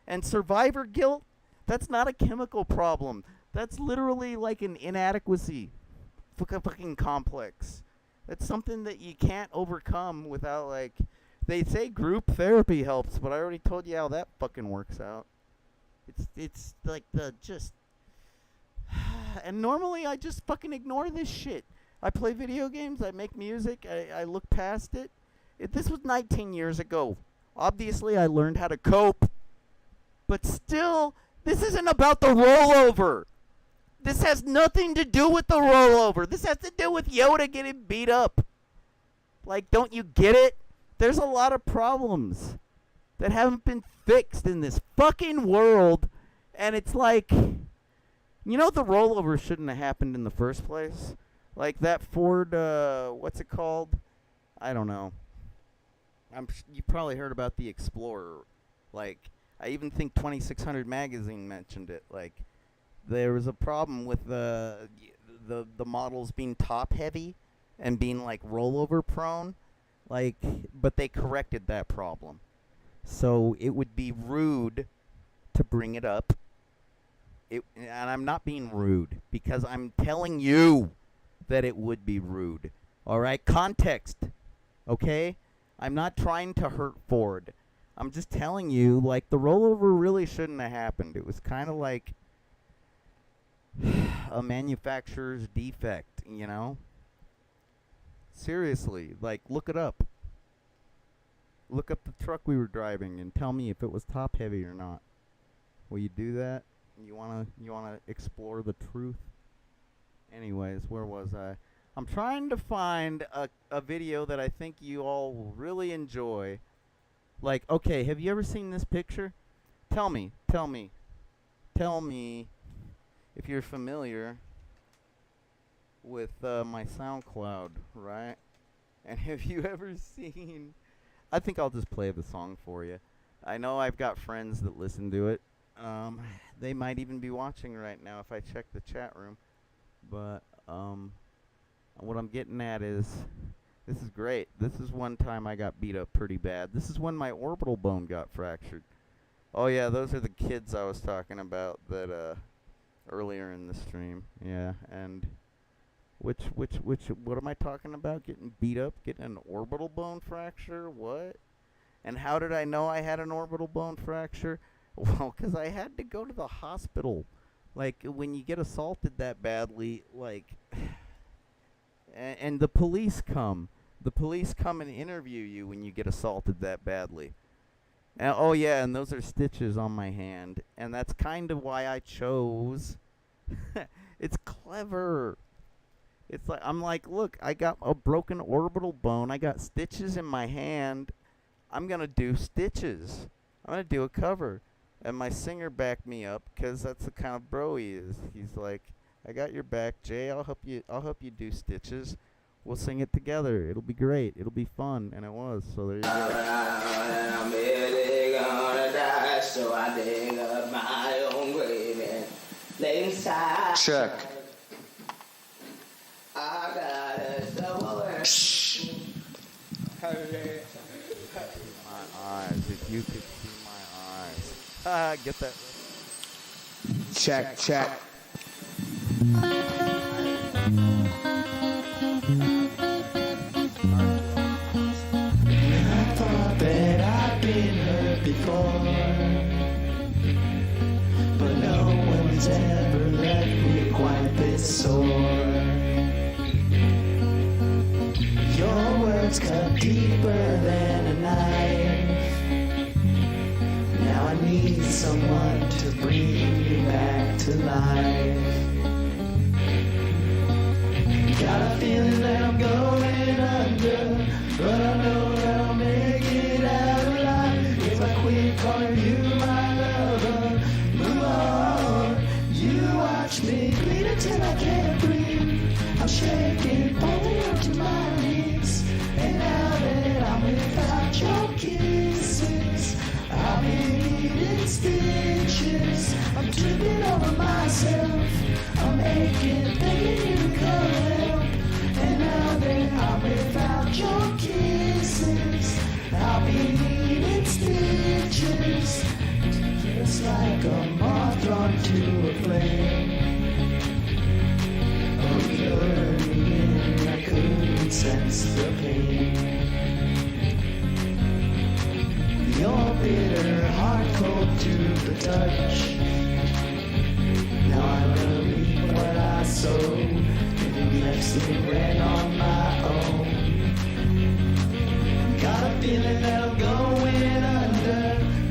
And survivor guilt, that's not a chemical problem. That's literally like an inadequacy fucking complex. That's something that you can't overcome without, like... They say group therapy helps, but I already told you how that fucking works out. It's like just... And normally I just fucking ignore this shit. I play video games, I make music, I look past it. This was 19 years ago. Obviously I learned how to cope. But still, this isn't about the rollover. This has nothing to do with the rollover. This has to do with Yoda getting beat up. Like, don't you get it? There's a lot of problems that haven't been fixed in this fucking world. And it's like, the rollover shouldn't have happened in the first place. Like that Ford, what's it called? I don't know. You probably heard about the Explorer. Like, I even think 2600 magazine mentioned it. Like, there was a problem with the models being top heavy and being like rollover prone. Like, but they corrected that problem. So it would be rude to bring it up. And I'm not being rude because I'm telling you that it would be rude. All right, context. Okay, I'm not trying to hurt Ford. I'm just telling you, like, the rollover really shouldn't have happened. It was kind of like a manufacturer's defect, Seriously, like, look it up. Look up the truck we were driving and tell me if it was top heavy or not. Will you do that? You wanna explore the truth? Anyways, where was I? I'm trying to find a video that I think you all will really enjoy. Like, okay, have you ever seen this picture? Tell me if you're familiar with my SoundCloud, right? And have you ever seen... I think I'll just play the song for you. I know I've got friends that listen to it. They might even be watching right now if I check the chat room. But what I'm getting at is, this is great. This is one time I got beat up pretty bad. This is when my orbital bone got fractured. Oh yeah, those are the kids I was talking about that earlier in the stream. Yeah, and what am I talking about? Getting beat up, getting an orbital bone fracture? What? And how did I know I had an orbital bone fracture? Well, 'cause I had to go to the hospital. Like, when you get assaulted that badly, like, and the police come. The police come and interview you when you get assaulted that badly. And, oh yeah, and those are stitches on my hand. And that's kind of why I chose. It's clever. It's like, I'm like, look, I got a broken orbital bone. I got stitches in my hand. I'm going to do stitches. I'm going to do a cover. And my singer backed me up, because that's the kind of bro he is. He's like, I got your back, Jay. I'll help you do stitches. We'll sing it together. It'll be great. It'll be fun. And it was. So there you go. I'm really gonna die, so I dig up my own grave and lay inside. Check. I got a somewhere. My eyes. If you could see my eyes. Get that. Check, check. I thought that I'd been hurt before, but no one's ever left me quite this sore. Your words cut deeper than a knife. Now I need someone to bring me back to life. Got a feeling that I'm going under, but I know that I'll make it out alive. If I quit calling you my lover, move on. You watch me bleed until I can't breathe. I'm shaking, falling onto my knees. And now that I'm without your kisses, I've been needing stitches. I'm tripping over myself. I'm aching, begging you to come help. And now that I'm without your kisses, I'll be needing stitches. Just like a moth drawn to a flame. Oh, you're in, I couldn't sense the pain. Your bitter heart cold to the touch. Now I'm gonna reap what I sow, and left it red on my own. Got a feeling that I'm going under,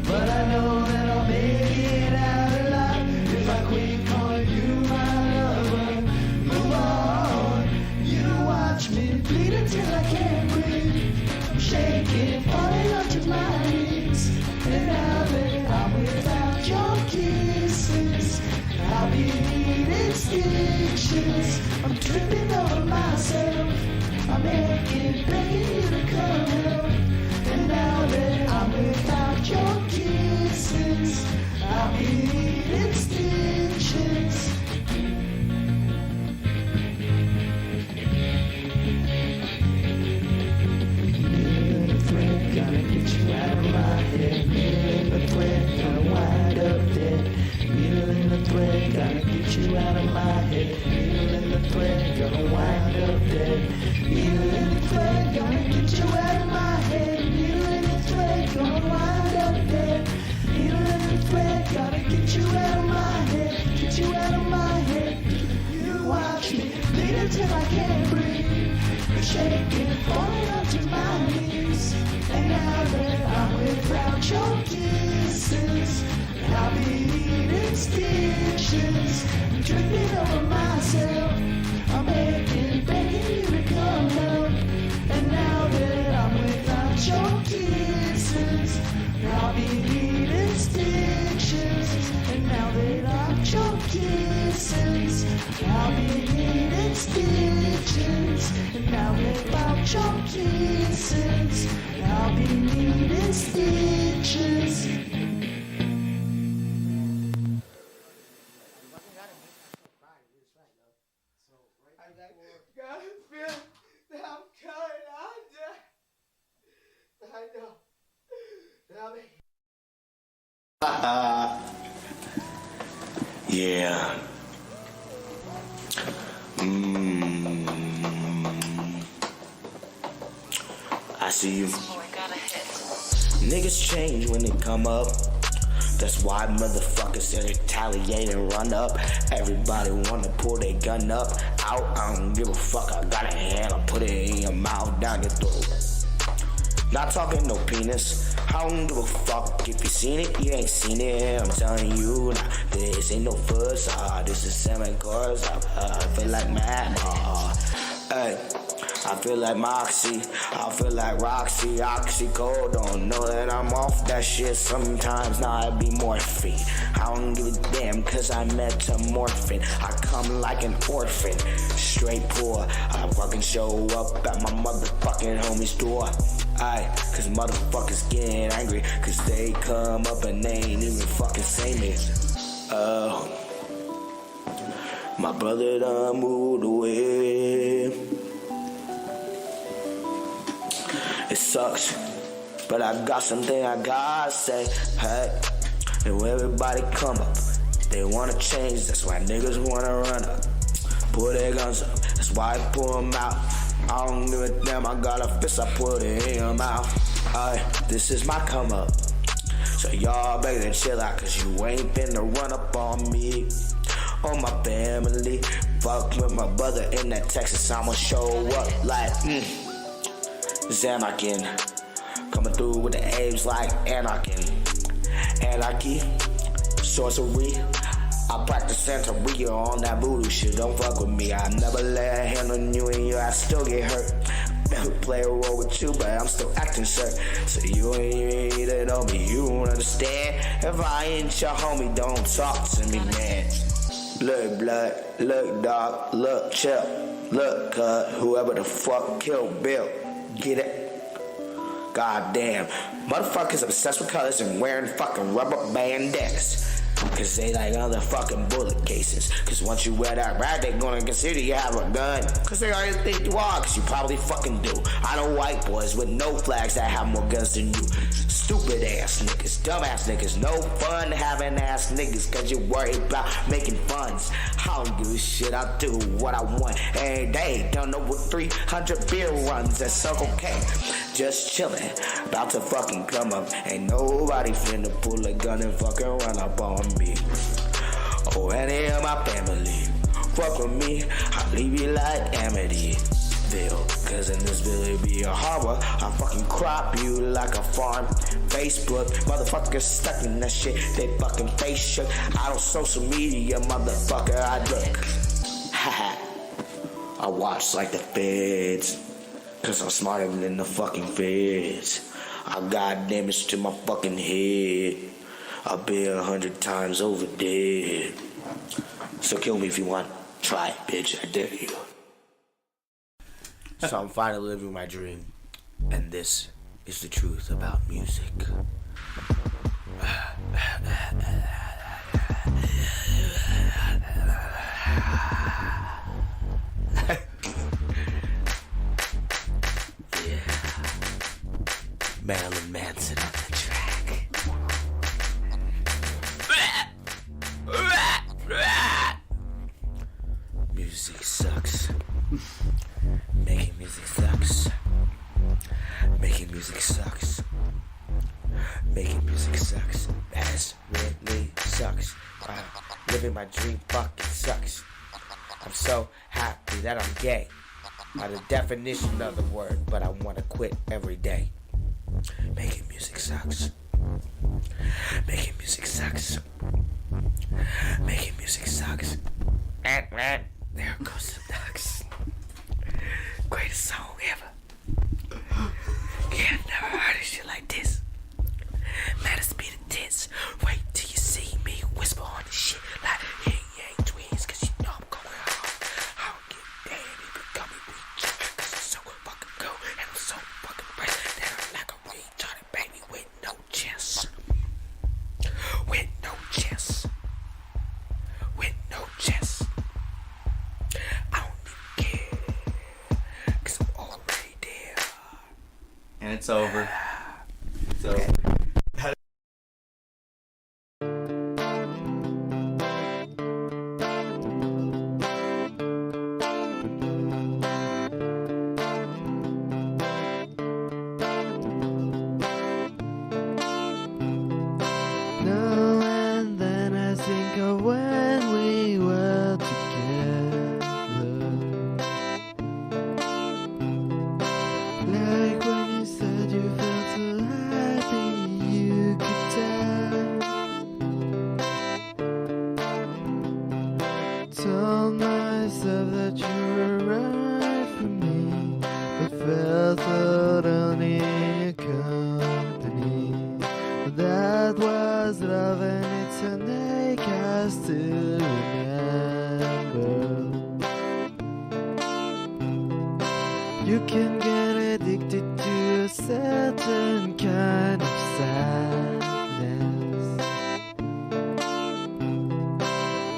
but I know that I'll make it out alive. If I quit calling you my lover, move on. You watch me bleed until I can't breathe. I'm shaking, falling onto my knees. And now that I'm without your kisses, I'll be needing stitches. I'm tripping over myself. I'm aching, begging you to come help. And now that I'm without your kisses, I'll be needing stitches. Needle in the thread, gonna get you out of my head. Needle in the thread, gonna wind up dead. Needle in the thread, gonna get you out of my head. Needle in the thread, gonna wind up dead. Needle in the thread, gonna get you out of my head. Needle in the thread, gonna wind up dead. Needle in the thread, gotta get you out of my head. Get you out of my head. You watch me bleed until I can't breathe. Shaking, falling onto my knees. And now that I'm without your kisses, I'll be needing stitches. I'm tripping over myself. gotta feel that I'm coming under. I know. Yeah. I see you. Niggas change when they come up. That's why motherfuckers that retaliate and run up. Everybody wanna pull their gun up. Out, I don't give a fuck. I got a hand, I put it in your mouth, down your throat. Not talking no penis. I don't give a fuck if you seen it, you ain't seen it. I'm telling you, nah, this ain't no facade. This is 7 cars. I feel like mad. Hey. I feel like Moxie, I feel like Roxy, oxycodone. Know that I'm off that shit sometimes, now I be morphine. I don't give a damn cause I metamorphin'. I come like an orphan, straight poor. I fucking show up at my motherfucking homie's door. Aye, cause motherfuckers getting angry, cause they come up and they ain't even fucking say me. My brother done moved away. It sucks, but I got something I gotta say. Hey, and when everybody come up, they wanna change. That's why niggas wanna run up, pull their guns up. That's why I pull them out. I don't give a damn. I got a fist, I put it in your mouth. Hey, this is my come up, so y'all better chill out, cause you ain't finna run up on me, on my family. Fuck with my brother in that Texas, I'ma show up like Zamakin, coming through with the aims like anarchy, sorcery. I practice Santeria on that voodoo shit. Don't fuck with me. I never lay a hand on you and your ass still get hurt. Never play a role with you, but I'm still acting, sir. So you ain't to know me. You don't understand. If I ain't your homie, don't talk to me, man. Look, blood. Look, dog. Look, chill. Look, whoever the fuck killed Bill. Get it? God damn. Motherfuckers obsessed with colors and wearing fucking rubber bandanas. Cause they like other fucking bullet cases. Cause once you wear that rag, they gonna consider you have a gun. Cause they already think you are, cause you probably fucking do. I know white boys with no flags that have more guns than you. Stupid ass niggas, dumb ass niggas. No fun having ass niggas, cause you worry about making funds. I don't give a shit, I do what I want every day. Don't know what 300 beer runs at Circle K. Just chillin', about to fucking come up. Ain't nobody finna pull a gun and fucking run up on me. Or any of my family. Fuck with me, I'll leave you like Amityville. Cause in this village be a harbor. I fucking crop you like a farm. Facebook, motherfuckers stuck in that shit. They fucking face shook. Out on social media, motherfucker, I look. Haha. I watch like the feds. Cause I'm smarter than the fucking feds. I got damage to my fucking head. I'll be 100 times over dead. So kill me if you want. Try it, bitch. I dare you. So I'm finally living my dream. And this is the truth about music. Yeah. Marilyn Manson on the track. Music sucks. Making music sucks. Making music sucks. Making music sucks. That really sucks. Living my dream fucking sucks. I'm so happy that I'm gay. By the definition of the word, but I wanna quit every day. Making music sucks. Making music sucks. Making music sucks. There goes the ducks. Greatest song ever. Yeah, I've never heard of shit like this. Matters be the tits. Wait till you see me whisper on this shit like yin yang twins. Cause you know I'm going hard. I don't give a damn if you call me weak. Cause I'm so fucking cool and I'm so fucking bright that I'm like a retarded baby with no chest. With no chest. With no chest. I don't even care. and it's over. It's over. Now and then I think of when we were together, like when you said you felt so happy you could tell. Told myself that you were right for me, but felt so lonely in your company. That was love and it's an ache I still remember. You can get addicted to a certain kind of sadness,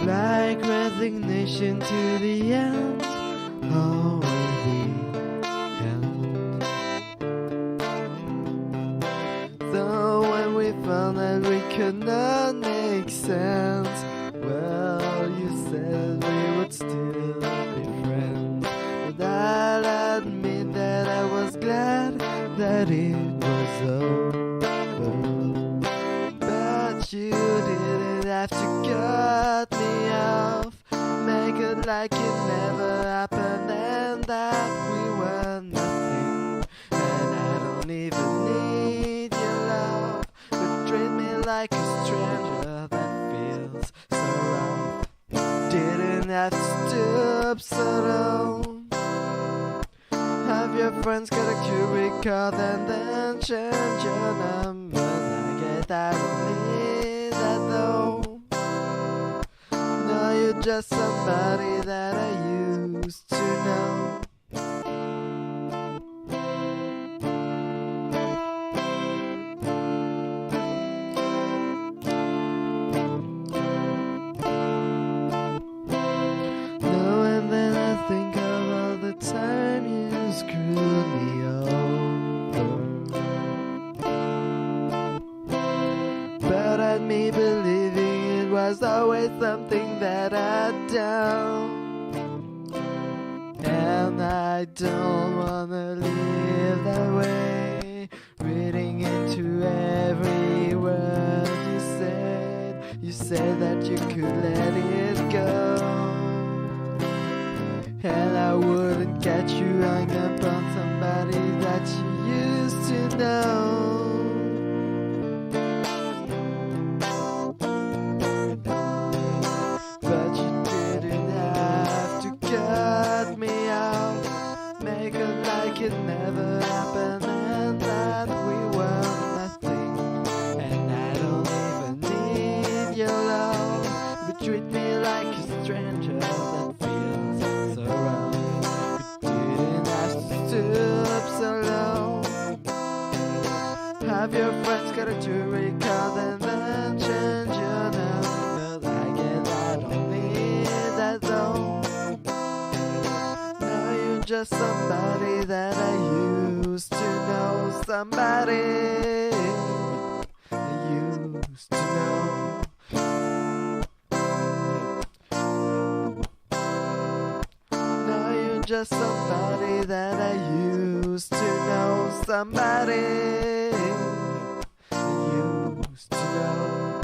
like resignation to the end, or the end. So when we found that we could not make sense, well, you said we would still be friends. But I'll admit that I was glad that it was over. But you didn't have to cut me off, make it like it never happened and that we were nothing. And I don't even need your love, but treat me like a stranger, that feels so wrong. Didn't have to stoop so low. Have your friends collect your record and then change your number. I get I don't need that though. No, you're just somebody that I used to know. Now and then I think of all the time you screwed me over, but at me believing it was always something that I'd done. And I don't wanna live that way, reading into every word you said. You said that you could let it go, and I wouldn't get you hung up on somebody that you used to know. But you didn't have to cut me out, make it like it never happened and that we were nothing. And I don't even need your love, but treat me like a stranger, that feels so wrong. You didn't have to stoop so low. Have your friends got a jewelry card and then change your number. I guess I don't need that though. Now you're just somebody that I used to know. Somebody I used to know. Now you're just somebody that I used to know. Somebody I used to know.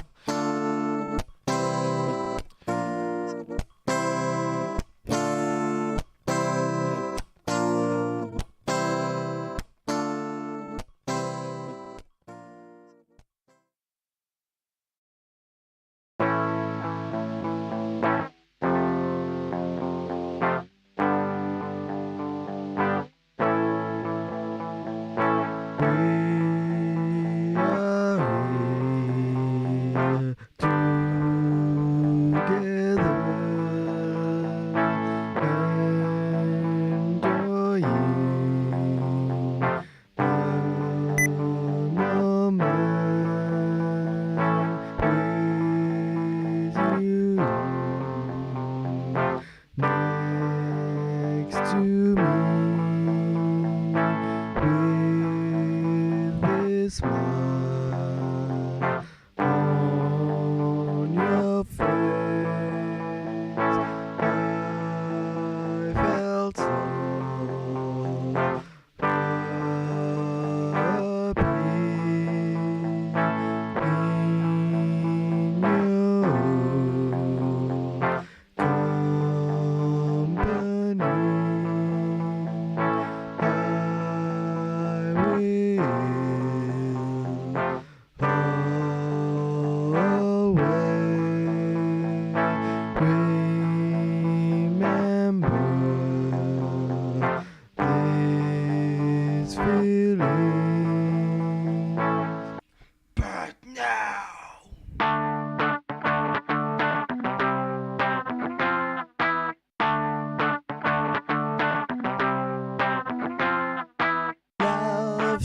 next to me with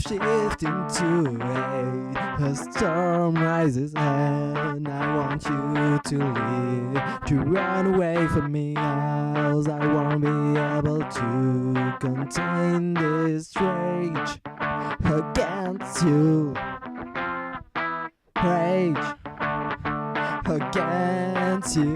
shift into a storm rises and I want you to leave, to run away from me, else I won't be able to contain this rage against you. Rage against you.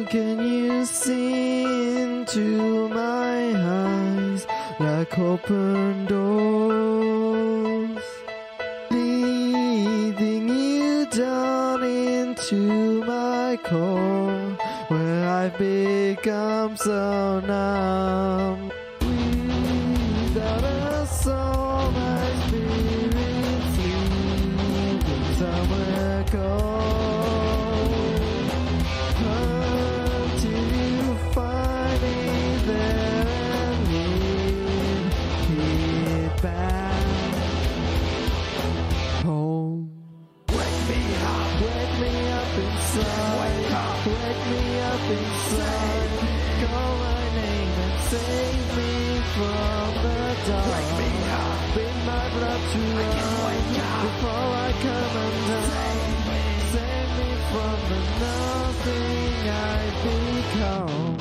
Can you see into my eyes like open doors, leading you down into my core, where I've become so numb. Without a soul, my spirit sleeping somewhere cold. Inside, call my name and save me from the dark. Wake me up, bring my blood to run before I come undone. Save me from the nothing I've become.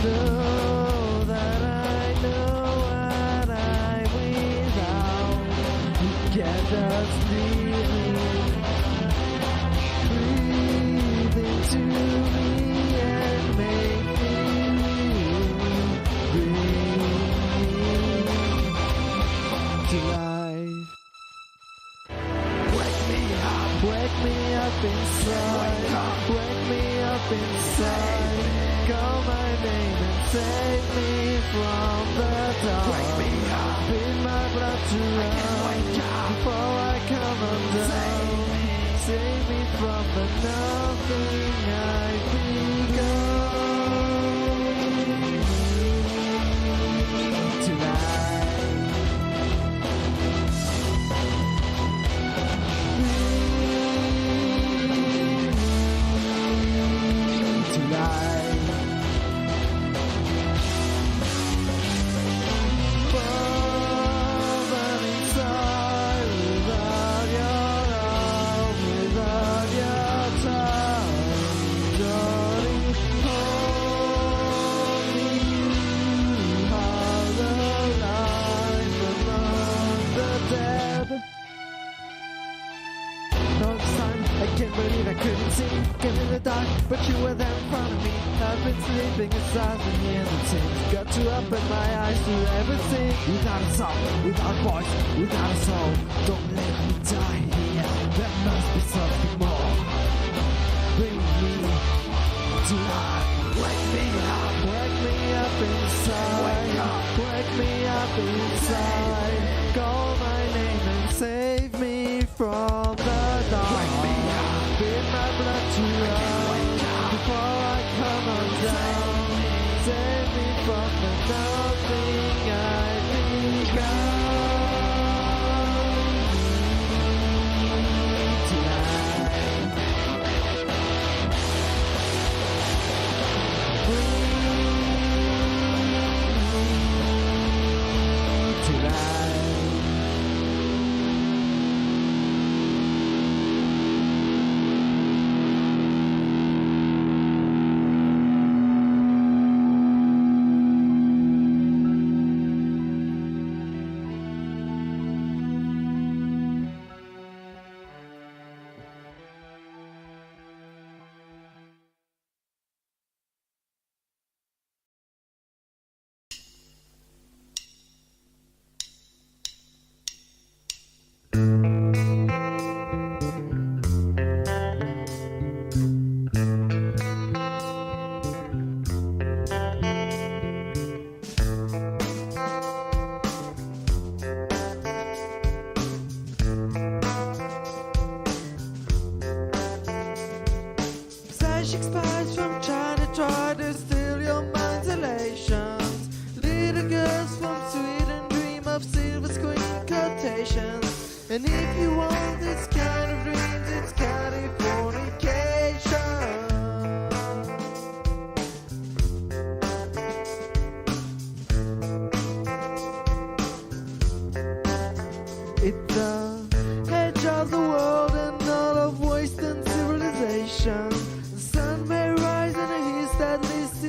Know that I know what I'm without. You get us leaving. To me and make me bring me to life. Wake me up inside. Wake me up inside. Call my name and save me from the dark. Feed my blood to run before I come undone. Save me from the nothing I've become tonight. Tonight. Falling inside without your love, without your touch, darling. Only you are the life among the dead. No sign, I can't believe I couldn't see. Get in the dark, but you were there in front of me. I've been sleeping inside the hesitant. Got to open my eyes to everything. Without a soul, without a voice, without a soul. Don't let me die here. There must be something more. Bring me to life. Wake me up inside. Wake me up inside. Call my name and save me from the dark. Feed my blood to run before I come undone. Save me from the nothing I've become tonight. Tonight.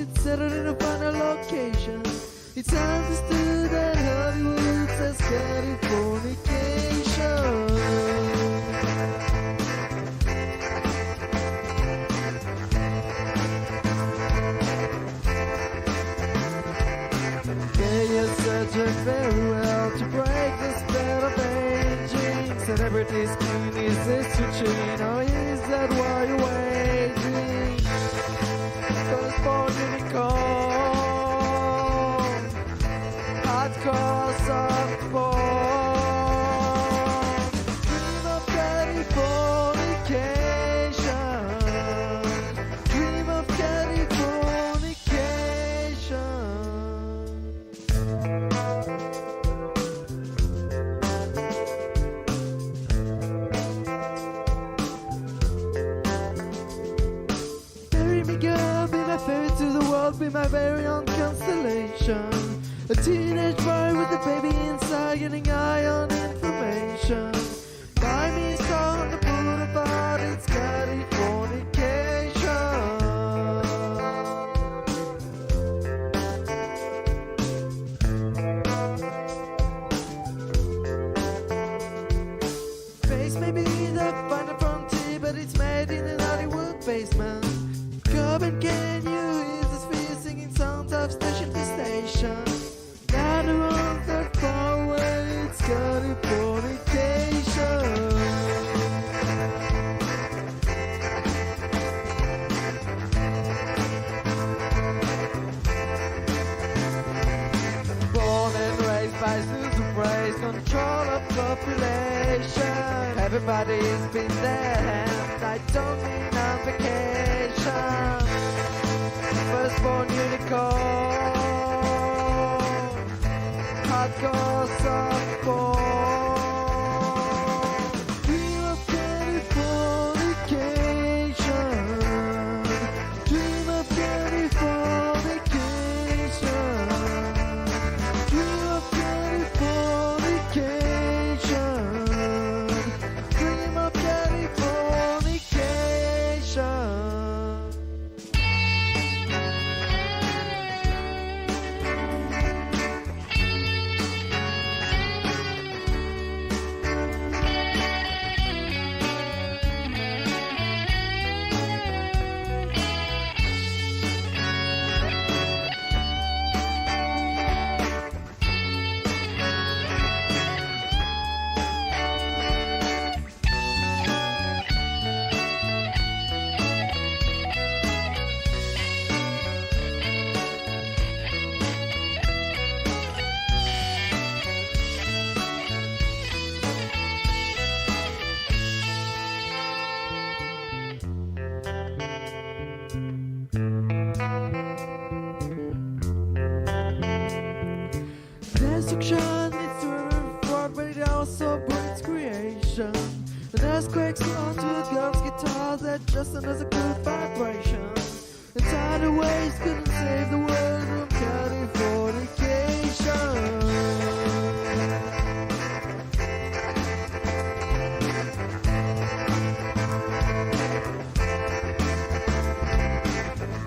it's settled in a final location. It's understood that Hollywood says Californication. You're searching very well to break the spell of aging. Celebrities' skin is this routine, or is that why you're waiting? Firstborn unicorn, hardcore softball. Dream of Californication. Dream of Californication. Bury me, girl, be my fairy to the world, be my very own constellation. A teenage boy with a baby inside, getting high on information. Buy me a star on the boulevard, it's Californication. Space may be the final frontier, but it's made in an Hollywood basement. Come and can you hear the sphere singing sounds of station to station? Now the ones that far away, it's Californication. Born and raised by Susan Praise, control of population. Everybody's been there, and I don't mean on vacation. Firstborn unicorn, hardcore softball. Dream of Californication. Dream of Californication. Dream of Californication. Dream of Californication. Destruction is driven forward, but it also brings creation. An earthquake's onto a girl's guitar that just another good vibration. And tidal waves couldn't save the world from Californication.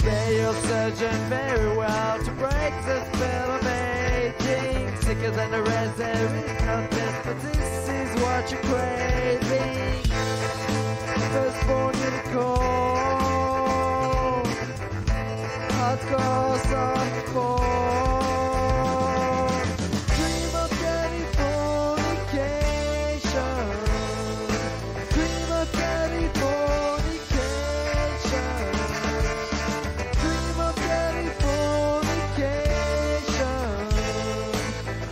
Yeah, you're searching very well to break the spell of aging. Sicker than the rest, there is nothing, but this is what you're craving. Firstborn unicorn, hardcore softball. Dream of Californication. Dream of Californication. Dream of Californication.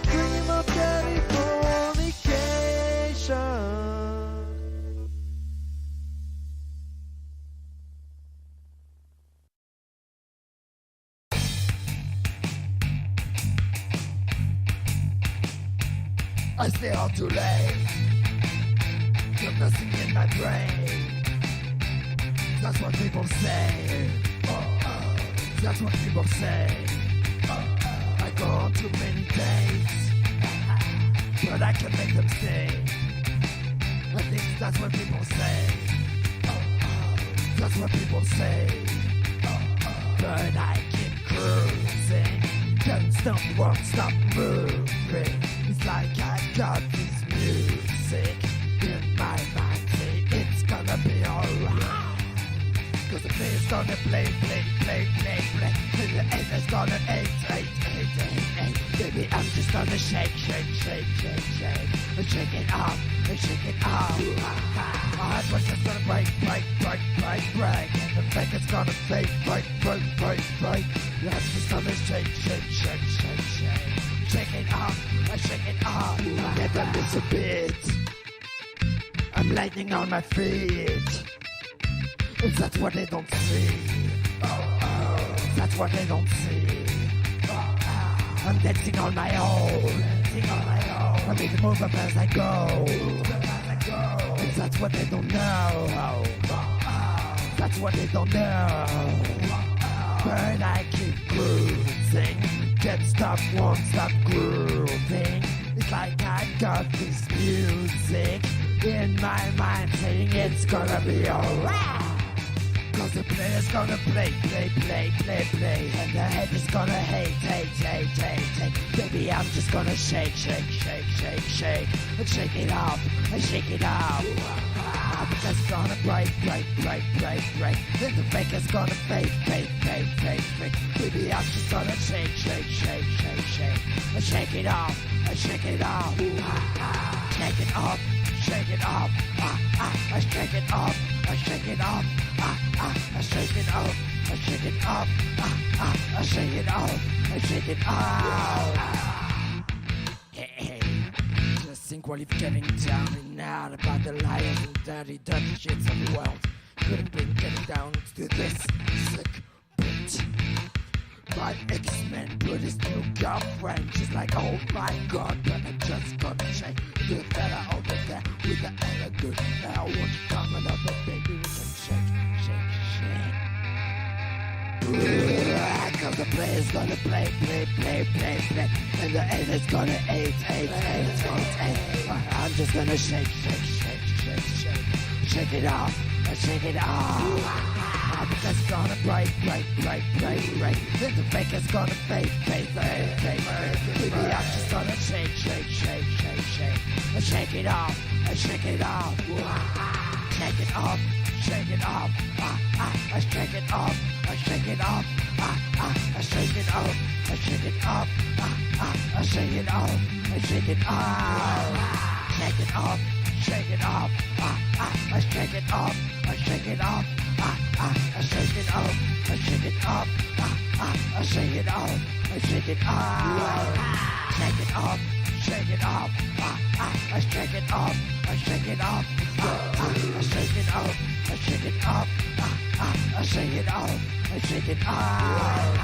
Dream of Californication. I stay out too late. Got nothing in my brain. That's what people say. That's what people say. I go on too many dates, but I can make them stay. I think that's what people say. That's what people say. But I keep won't stop moving. It's like I got this music in my mind. Say it's gonna be alright. Cause the player's gonna play. And the end is gonna eight. Baby, I'm just gonna shake. And shake it off. My heart was just gonna break. And the fake is gonna fake. Break. Your heart's just gonna shake. Shake it off. Get a little bit. I'm lightning on my feet. That's what they don't see. That's what they don't see. I'm dancing on my own. I make the move up as I go. That's what they don't know. That's what they don't know. But I keep cruising. Can't stop, won't stop grooving. It's like I got this music in my mind saying it's gonna be alright. Cause the player's gonna play. And the head is gonna hate. Baby, I'm just gonna shake. And shake it off. Because it's gonna break. Then the fake is gonna fake. Baby, I'm just gonna shake. And shake it off. Shake it off. I shake it off. I shake it off. I shake it off. Hey. Just think while you're getting down and out about the liars and dirty shits of the world. Couldn't bring getting down to this sick bitch. My X-Men put his new girlfriend. She's like, oh my god, but I'm just gonna shake. The fella over there with the elegant. Now won't you come on up, baby, we can shake. Cause the player's gonna play. And the end is gonna eight. I'm just gonna shake. Shake it off. Because it's gonna break. Then the fake is gonna fake. Baby, I'm just gonna shake. Shake it off. Shake it off. I shake it off.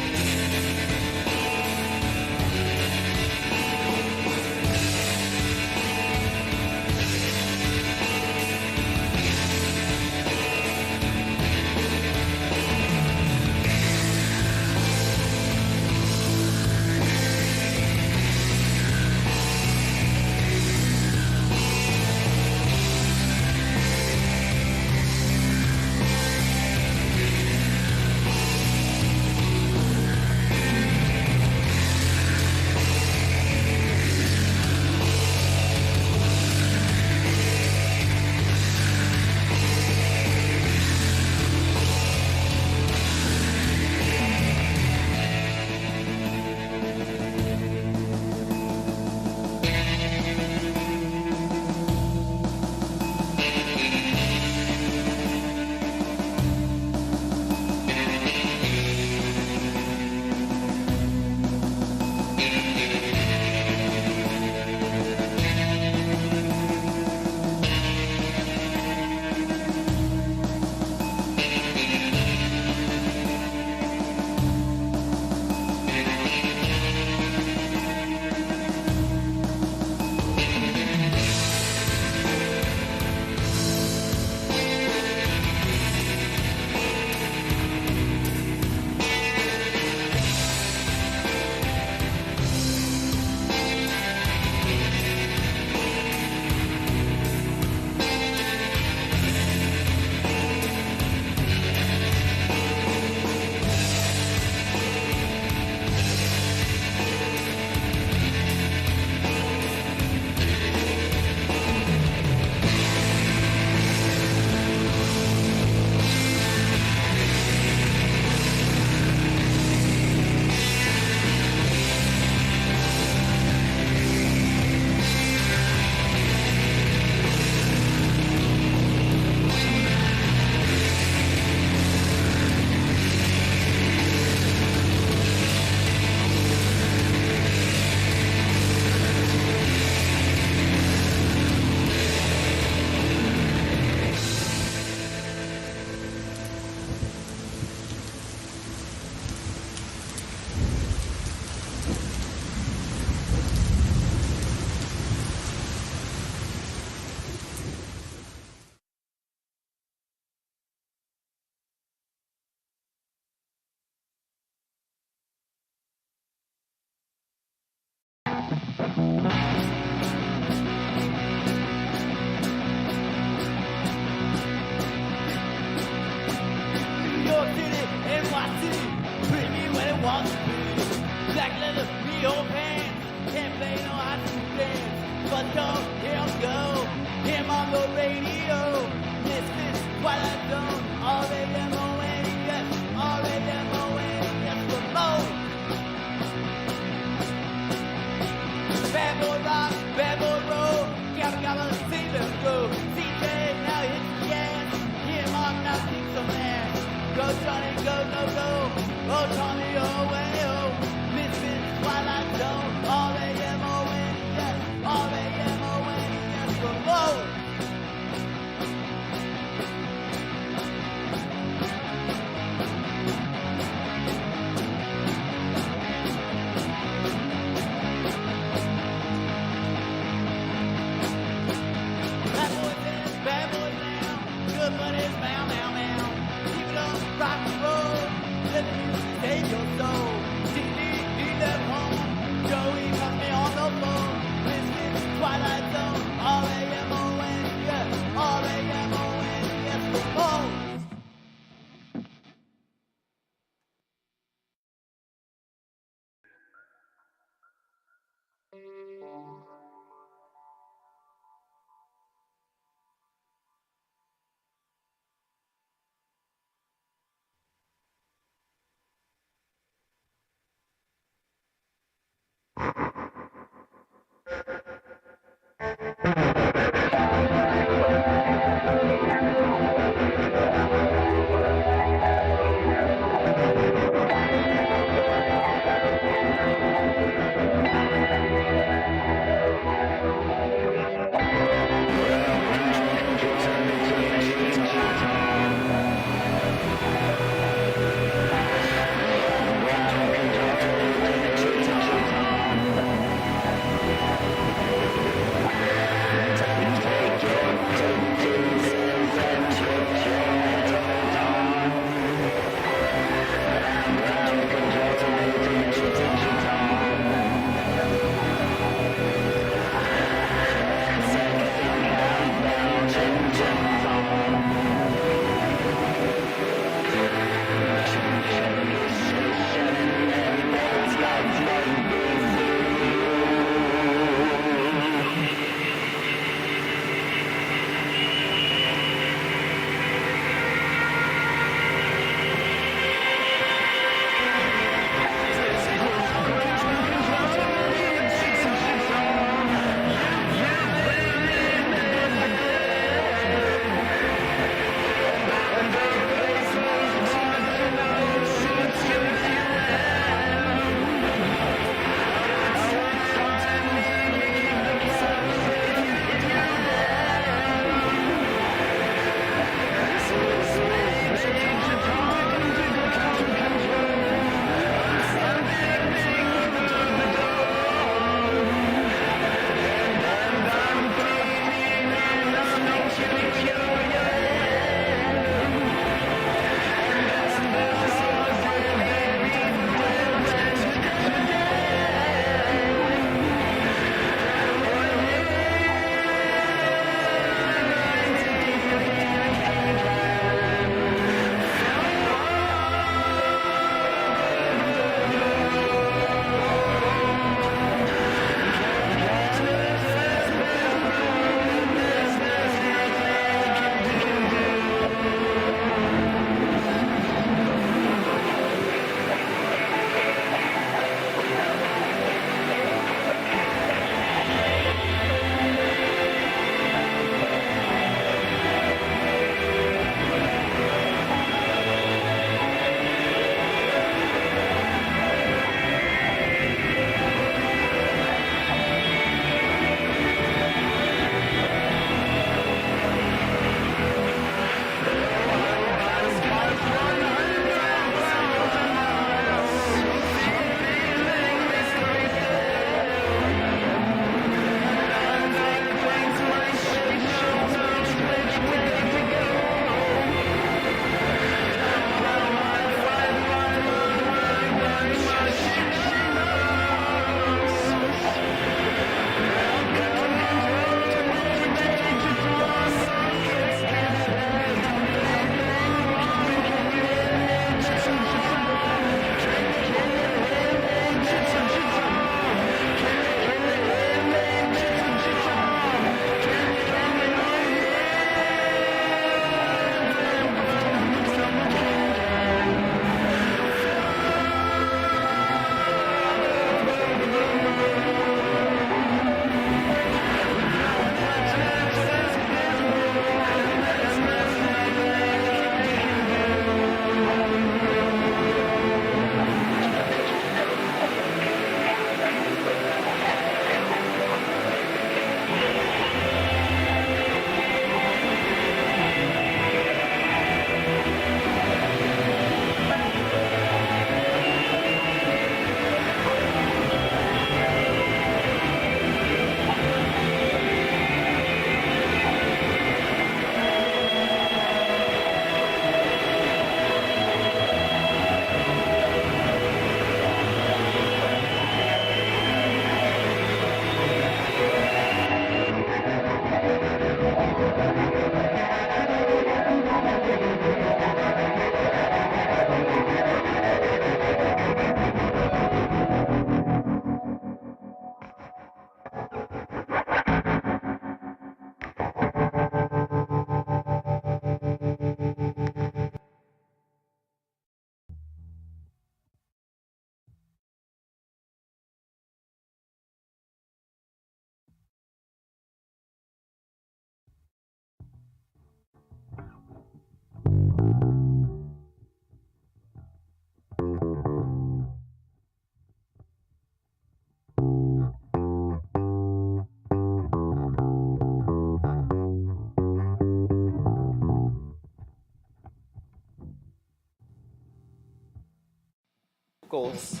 vocals.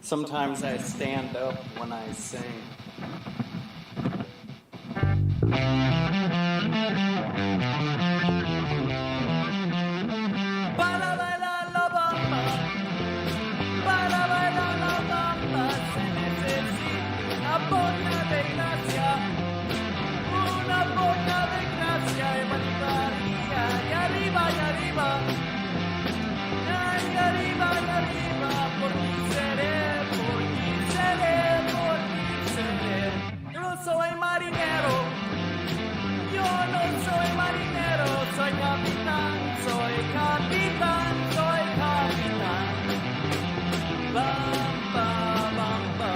Sometimes I stand up when I sing. Para bailar la bamba, para bailar la bamba se necesita una bola de gracia, una bola de gracia y María, y arriba, y arriba, y arriba, y arriba, por mi seré, por mi seré, por mi seré. Yo no soy marinero, yo no soy marinero, soy capitán, soy capitán, soy capitán. Bam, ba, bam, ba.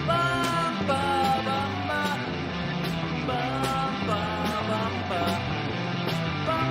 Bam, ba, bam, ba. Bam, ba, bam, ba. Bam.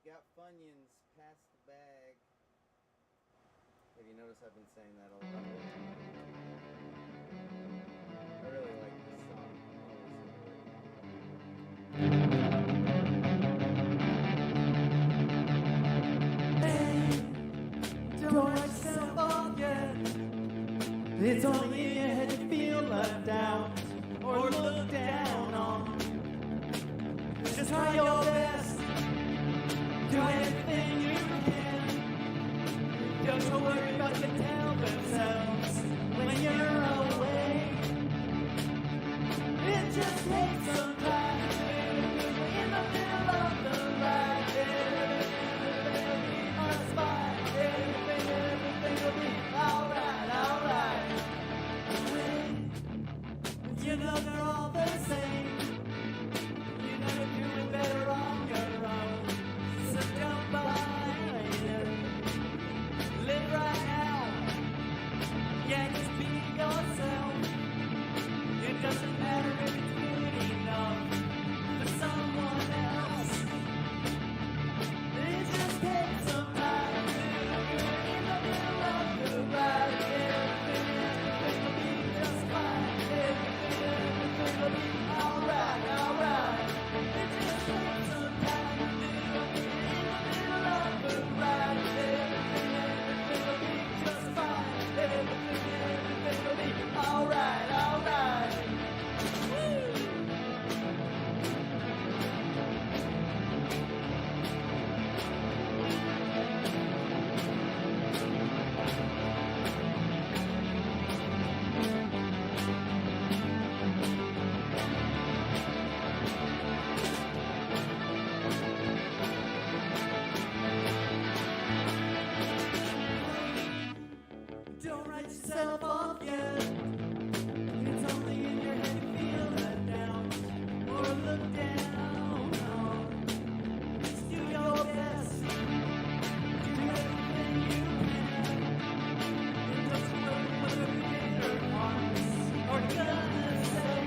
got Funyuns, pass the bag. Have you noticed I've been saying that a lot? I really like this song. Don't let yourself forget. It's only in your head to feel left out or looked down on. Just try your best. Do anything you can. Don't worry about the tell themselves when you're away. It just takes some time in the middle of the night. Everything will be on the spot. Everything will be alright, alright. You know they're all the same. You know you're doing better on your own. So don't bother later. Live right now. Yeah, just be yourself. It doesn't matter if it's good enough for someone else. It just takes some time in the middle of the ride. Everything will be just fine. Everything will be alright, alright. It just takes some time in the middle of the ride. Everything will be just fine. Everything will be alright, alright. Don't write yourself off yet. It's only in your head to feel let down or look down on. Just do your best. Do everything you can. And don't worry what the reader wants or gonna say.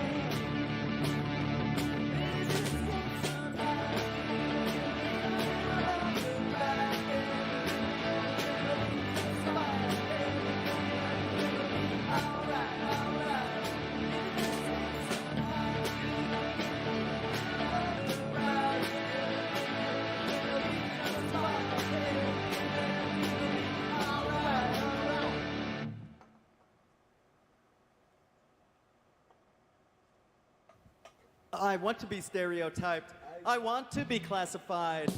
It just takes some time. Alright, alright. I want to be stereotyped. I want to be classified.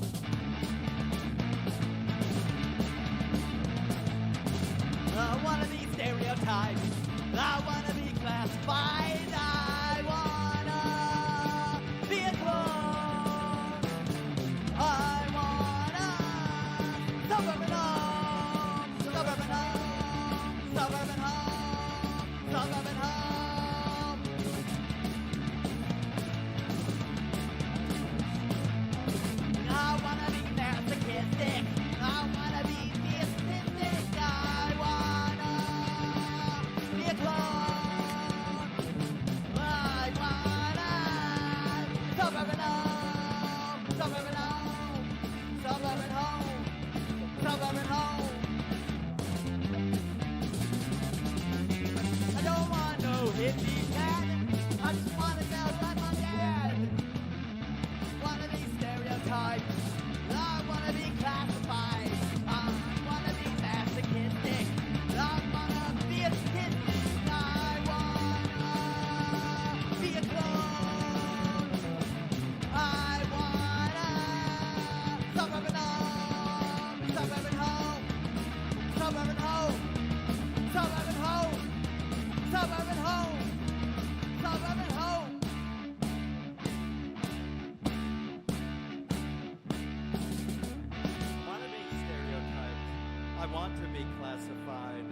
I want to be stereotyped. I want to be classified. I want to be a clone. I want to suburban home, suburban home, suburban home, suburban home. I want to be masochistic. I want to be mystic. I want to be a clone. I want to suburban home, suburban home, suburban home, suburban home. I don't want no hippie cat. I just want to sound like my dad. Want to be stereotyped. I want to be classified. I want to be masochistic. I want to be a statistic. I want to be a clone. I want to suburban home, suburban home, suburban home, suburban home, suburban home, suburban home. Want to be stereotyped. I want to be classified.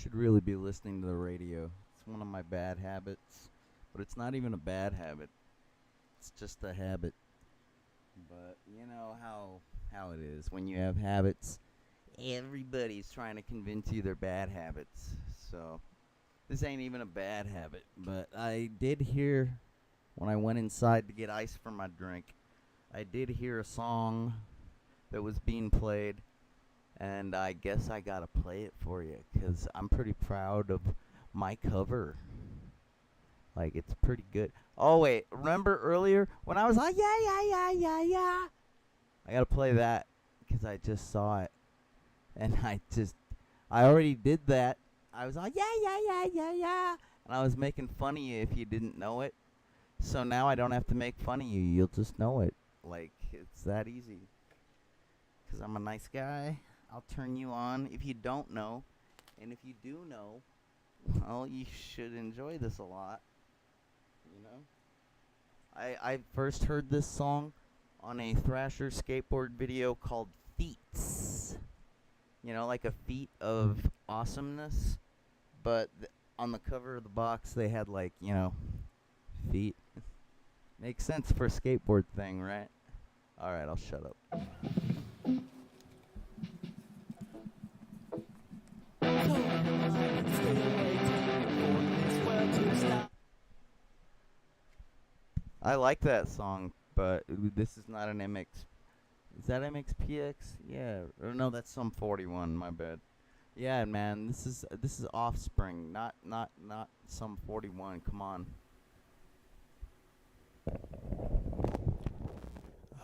should really be listening to the radio. It's one of my bad habits, but it's not even a bad habit. It's just a habit. But you know how it is when you have habits. Everybody's trying to convince you they're bad habits. So this ain't even a bad habit. But I did hear when I went inside to get ice for my drink, I did hear a song that was being played, and I guess I gotta play it for you because I'm pretty proud of my cover. Like, it's pretty good. Oh wait, remember earlier when I was like, yeah, I gotta play that because I just saw it, and I already did that. I was like, yeah, and I was making fun of you if you didn't know it. So now I don't have to make fun of you. You'll just know it. Like, it's that easy. Because I'm a nice guy. I'll turn you on if you don't know. And if you do know, well, you should enjoy this a lot. You know? I first heard this song on a Thrasher skateboard video called Feats. You know, like a feat of awesomeness. But on the cover of the box, they had, like, you know, feet. Makes sense for a skateboard thing, right? Alright, I'll shut up. I like that song, but this is not an MX. Is that MXPX? Yeah. Or no, that's some 41. My bad. Yeah, man. This is Offspring, not some 41. Come on.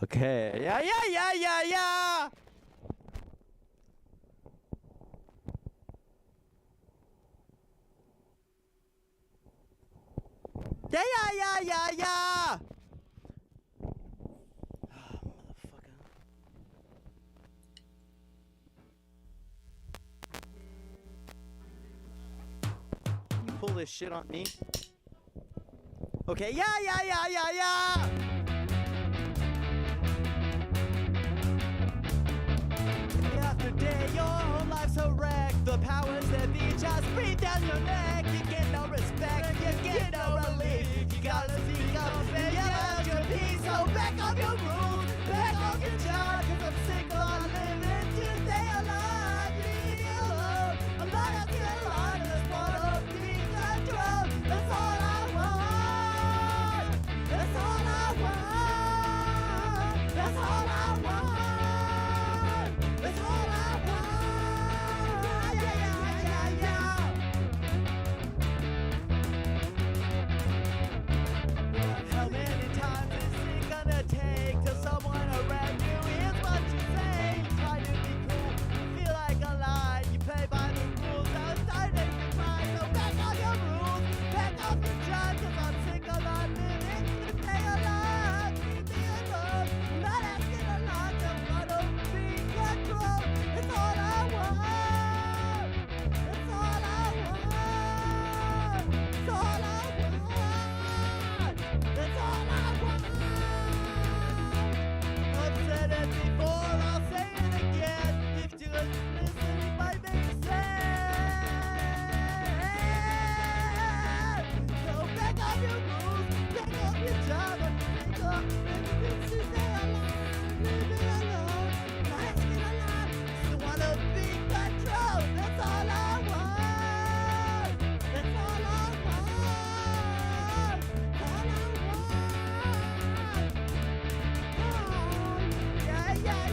Okay. Yeah. Yeah. Motherfucker. You pull this shit on me? Okay, yeah. After day, your whole life's a wreck. The powers that be just breathe down your neck. You get no respect, you get no relief. You gotta speak up and yell out your piece. So back off your rules, back off your job. Cause I'm sick of living to stay alive. Leave me alone, I'm not asking a lot. I just wanna be controlled. That's all I want. That's all I want. That's all I want. That's all I want. Yeah. How many times is it gonna take till someone around you hears what you say? You try to be cool, you feel like a lie. You play by the rules, outside they can cry. So back on your rules, back off your job. Cause I'm sick of not living to stay alive. Leave me alone, I'm not asking a lot. Just wanna be controlled. It's all I want. It's all I want. It's all I want. That's all I want. I've said it before, I'll say it again. If you listen, it might make sense. So back off your rules, back off your job, and think of everything to stay alive. Leave me alone, not asking a lot. Still wanna be controlled. That's all I want. That's all I want. All I want. Oh, yeah.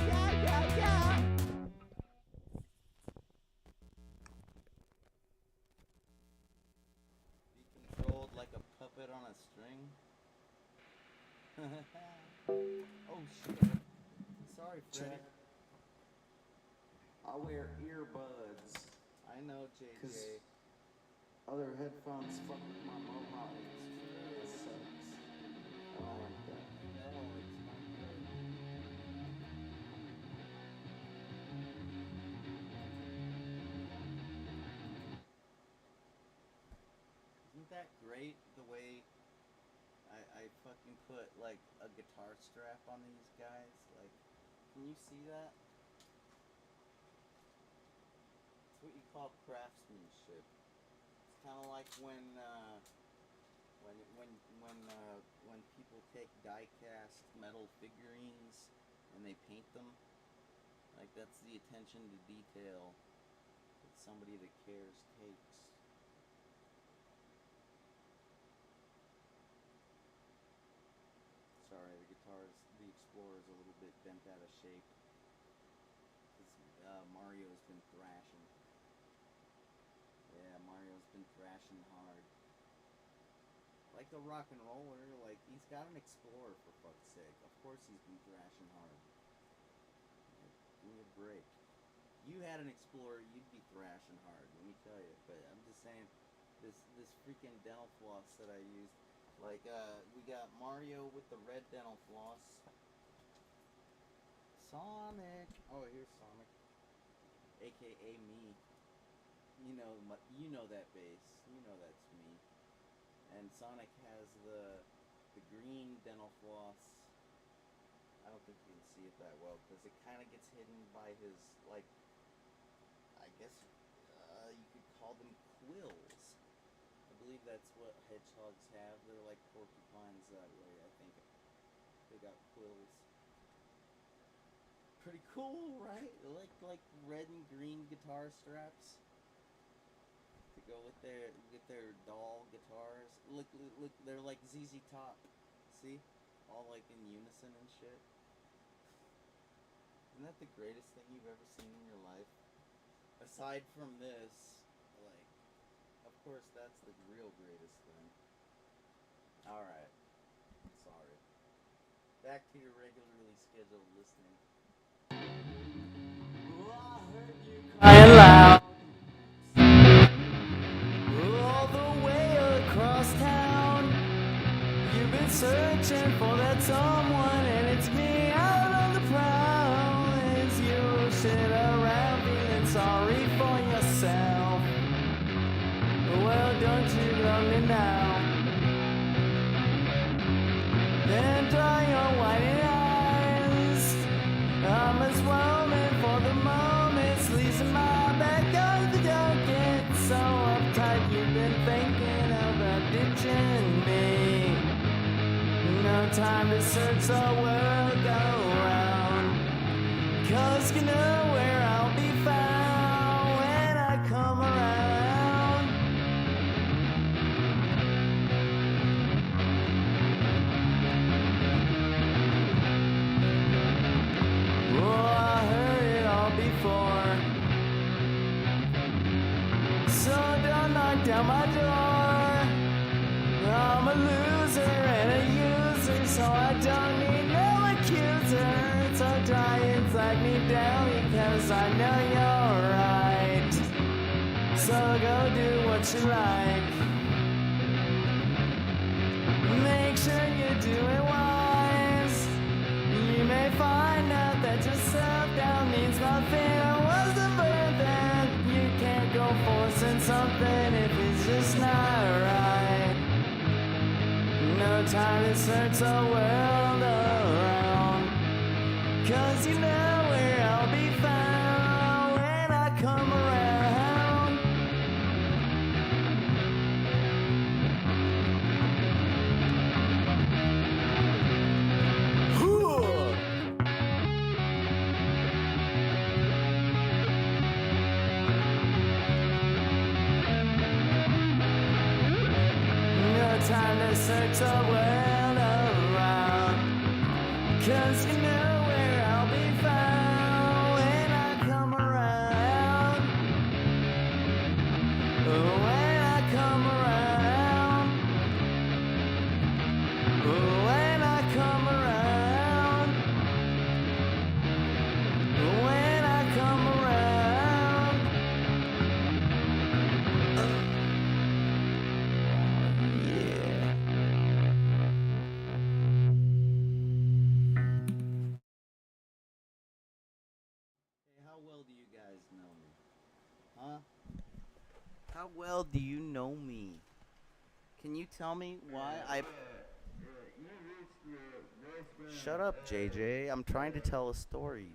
Be controlled like a puppet on a string. Oh shit. Sorry, Freddy. I'll wear earbuds. I know, JJ. Other headphones fuck with my mohawk. That sucks. I don't like that. No, it's not good. Isn't that great the way I fucking put like a guitar strap on these guys? Like, can you see that? That's what you called craftsmanship. It's kind of like when people take die-cast metal figurines and they paint them. Like, that's the attention to detail that somebody that cares takes. Sorry, the Explorer's a little bit bent out of shape. Mario's been thrashing. Yeah, Mario's been thrashing hard. Like the rock and roller, like, he's got an Explorer, for fuck's sake. Of course he's been thrashing hard. Like, give me a break. You had an Explorer, you'd be thrashing hard, let me tell you. But I'm just saying, this freaking dental floss that I used, like, we got Mario with the red dental floss. Sonic! Oh, here's Sonic. AKA me. You know that bass. You know that's me. And Sonic has the green dental floss. I don't think you can see it that well because it kind of gets hidden by his, like, I guess you could call them quills. I believe that's what hedgehogs have. They're like porcupines that way, I think. They got quills. Pretty cool, right? Like red and green guitar straps to go with their doll guitars. Look, they're like ZZ Top. See? All like in unison and shit. Isn't that the greatest thing you've ever seen in your life? Aside from this, like, of course that's the real greatest thing. Alright. Sorry. Back to your regularly scheduled listening. Crying loud all the way across town. You've been searching for that someone, and it's me out on the prowl. As you sit around feeling sorry for yourself. Well, don't you love me now? Then dry your white eyes. I'm as roaming for the moment, sleezing my back out the don't get so uptight. You've been thinking about ditching me. No time to search the world, go around. 'Cause you know where I'll be found when I come around. Oh, I heard it all before. So don't knock down my door. I'm a loser and a user, so I don't need no accuser. So try and drag me down because I know you're right. So go do what you like. Make sure you do it wise. You may find out that your self-doubt means nothing. I wasn't worth it. You can't go forcing something if it's just not right. No time to search the world around. 'Cause you know where I'll be found when I come around. No time to search the world around. 'Cause you know where I'll be found when I come around. When I come around. When I come around. When I come around. Yeah. Hey, how well do you guys know me? Huh? How well do you know me? Can you tell me why I... Shut up, JJ. I'm trying to tell a story.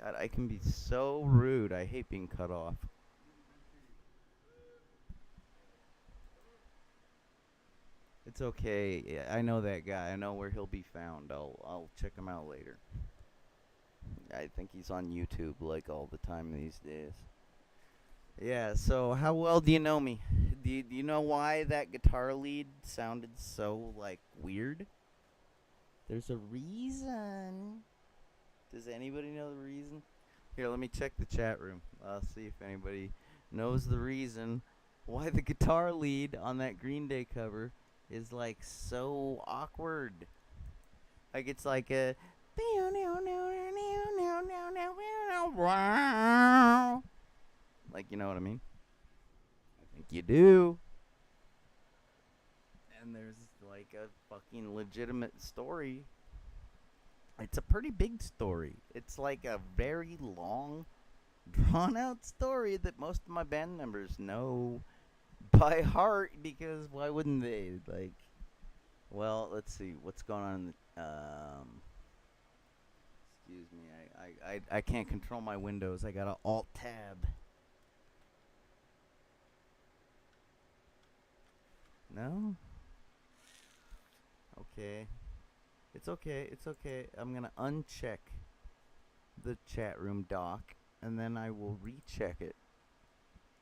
God, I can be so rude. I hate being cut off. It's okay. I know that guy. I know where he'll be found. I'll check him out later. I think he's on YouTube like all the time these days. Yeah, so how well do you know me? Do you know why that guitar lead sounded so, like, weird? There's a reason. Does anybody know the reason? Here, let me check the chat room. I'll see if anybody knows the reason why the guitar lead on that Green Day cover is, like, so awkward. Like, it's like a... Like, you know what I mean? I think you do. And there's, like, a fucking legitimate story. It's a pretty big story. It's like a very long, drawn-out story that most of my band members know by heart, because why wouldn't they? Like, well, let's see. What's going on in the... excuse me. I can't control my windows. I got an Alt-Tab. No? Okay. It's okay. I'm gonna uncheck the chat room dock, and then I will recheck it.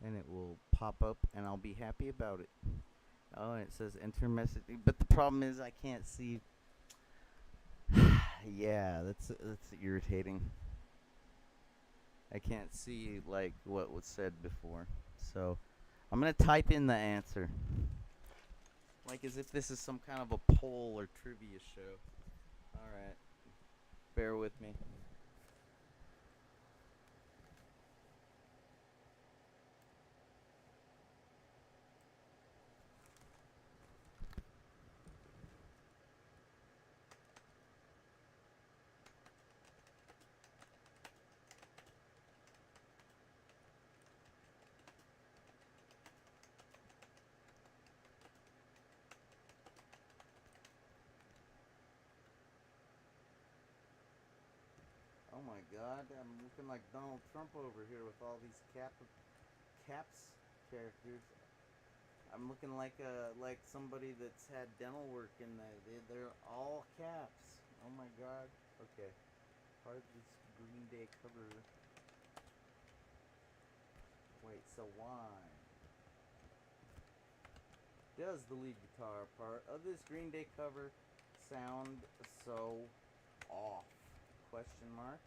And it will pop up, and I'll be happy about it. Oh, and it says enter message. But the problem is I can't see. Yeah, that's irritating. I can't see, like, what was said before. So, I'm gonna type in the answer. Like as if this is some kind of a poll or trivia show. Alright. Bear with me. Oh my god, I'm looking like Donald Trump over here with all these caps characters. I'm looking like somebody that's had dental work in there. They're all caps. Oh my god. Okay. Part of this Green Day cover. Wait, so why does the lead guitar part of this Green Day cover sound so off? Question mark.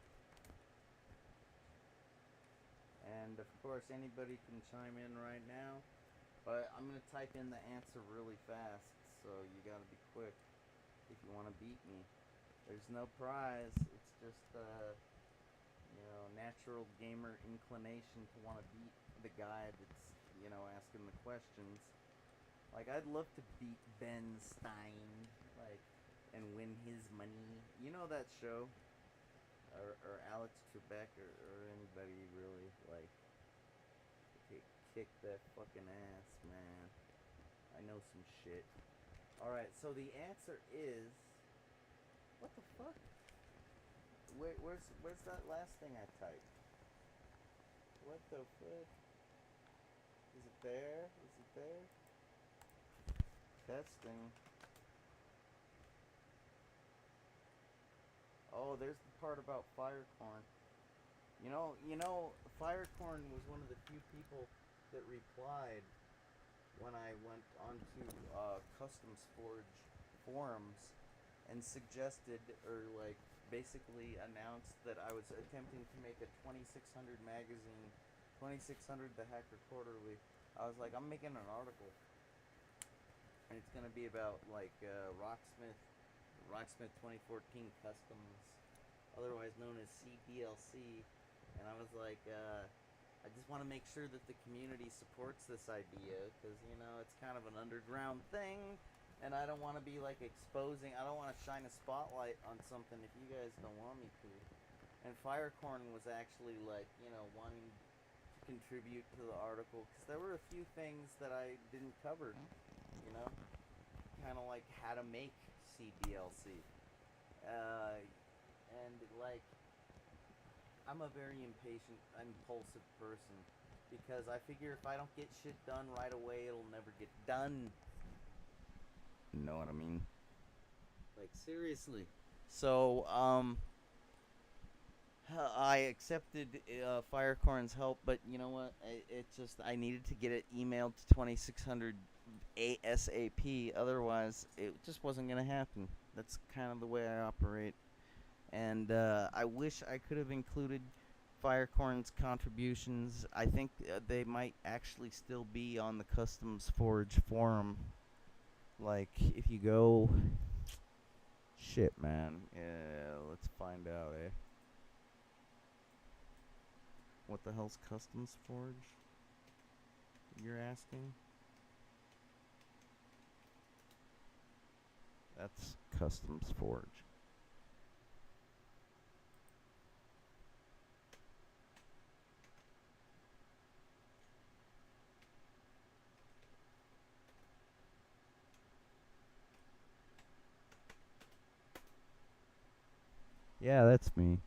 And of course anybody can chime in right now, but I'm gonna type in the answer really fast, so you gotta be quick if you want to beat me. There's no prize. It's just natural gamer inclination to want to beat the guy that's asking the questions. Like, I'd love to beat Ben Stein, like, and win his money. You know that show? Or Alex Trebek, or anybody really, like, kick that fucking ass, man. I know some shit. Alright, so the answer is... What the fuck? Where's that last thing I typed? What the fuck? Is it there? Is it there? Testing. Oh, there's the part about Firecorn. You know, Firecorn was one of the few people that replied when I went onto Customs Forge forums and suggested, or like basically announced that I was attempting to make a 2600 magazine, 2600 the Hacker Quarterly. I was like, I'm making an article, and it's gonna be about like Rocksmith 2014 Customs, otherwise known as CDLC, and I was like, I just want to make sure that the community supports this idea, because, it's kind of an underground thing, and I don't want to be, like, exposing, I don't want to shine a spotlight on something if you guys don't want me to. And Firecorn was actually, like, wanting to contribute to the article, because there were a few things that I didn't cover, kind of like how to make CDLC. And, like, I'm a very impatient, impulsive person, because I figure if I don't get shit done right away, it'll never get done. Know what I mean? Like, seriously. So, I accepted Firecorn's help, but you know what? I needed to get it emailed to 2600 ASAP. Otherwise, it just wasn't going to happen. That's kind of the way I operate. And I wish I could have included Firecorn's contributions. I think they might actually still be on the Customs Forge forum. Like, if you go... Shit, man. Yeah, let's find out, eh? What the hell's Customs Forge? You're asking? That's Customs Forge. Yeah, that's me.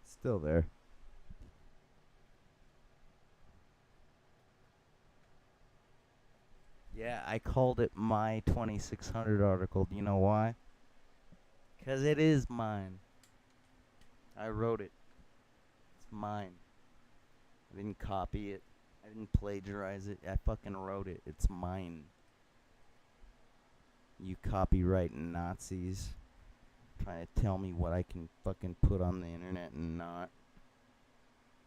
Still there. Yeah, I called it my 2600 article. Do you know why? Because it is mine. I wrote it. It's mine. I didn't copy it. I didn't plagiarize it. I fucking wrote it. It's mine. You copyright Nazis trying to tell me what I can fucking put on the internet and not.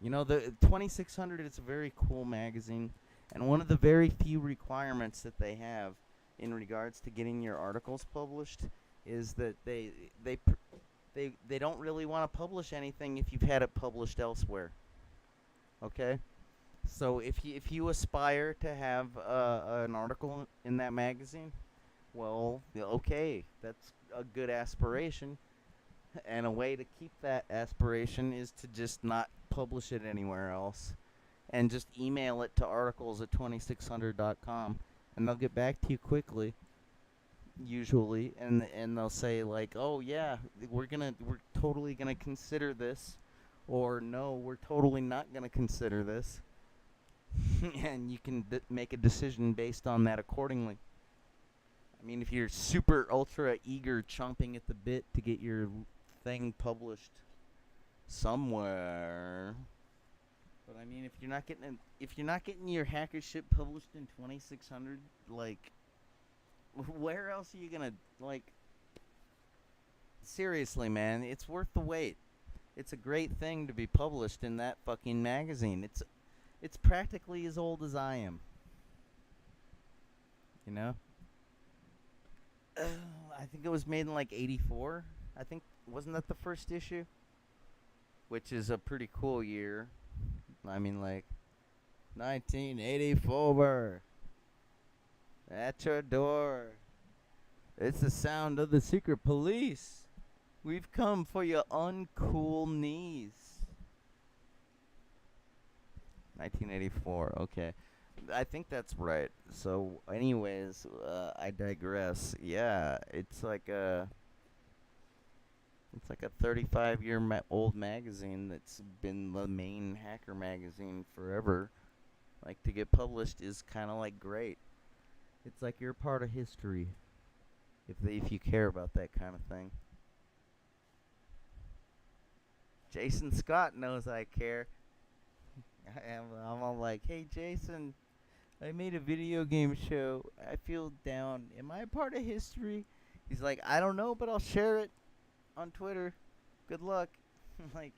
You know, the 2600 is a very cool magazine, and one of the very few requirements that they have in regards to getting your articles published is that they don't really want to publish anything if you've had it published elsewhere. Okay? So if you aspire to have an article in that magazine, well, okay, that's a good aspiration, and a way to keep that aspiration is to just not publish it anywhere else, and just email it to articles@2600.com, and they'll get back to you quickly, usually, and they'll say like, oh yeah, we're totally gonna consider this, or no, we're totally not gonna consider this, and you can make a decision based on that accordingly. I mean, if you're super ultra eager, chomping at the bit to get your thing published somewhere, but I mean, if you're not getting your hacker shit published in 2600, like, where else are you gonna, like? Seriously, man, it's worth the wait. It's a great thing to be published in that fucking magazine. It's practically as old as I am. You know? I think it was made in like 84. I think, wasn't that the first issue? Which is a pretty cool year. I mean, like, 1984. At your door. It's the sound of the secret police. We've come for your uncool knees. 1984, okay. I think that's right. So, anyways, I digress. Yeah, it's like a 35-year-old magazine that's been the main hacker magazine forever. Like, to get published is kind of like great. It's like you're part of history, if you care about that kind of thing. Jason Scott knows I care. I'm all like, hey Jason, I made a video game show. I feel down. Am I a part of history? He's like, I don't know, but I'll share it on Twitter. Good luck. Like,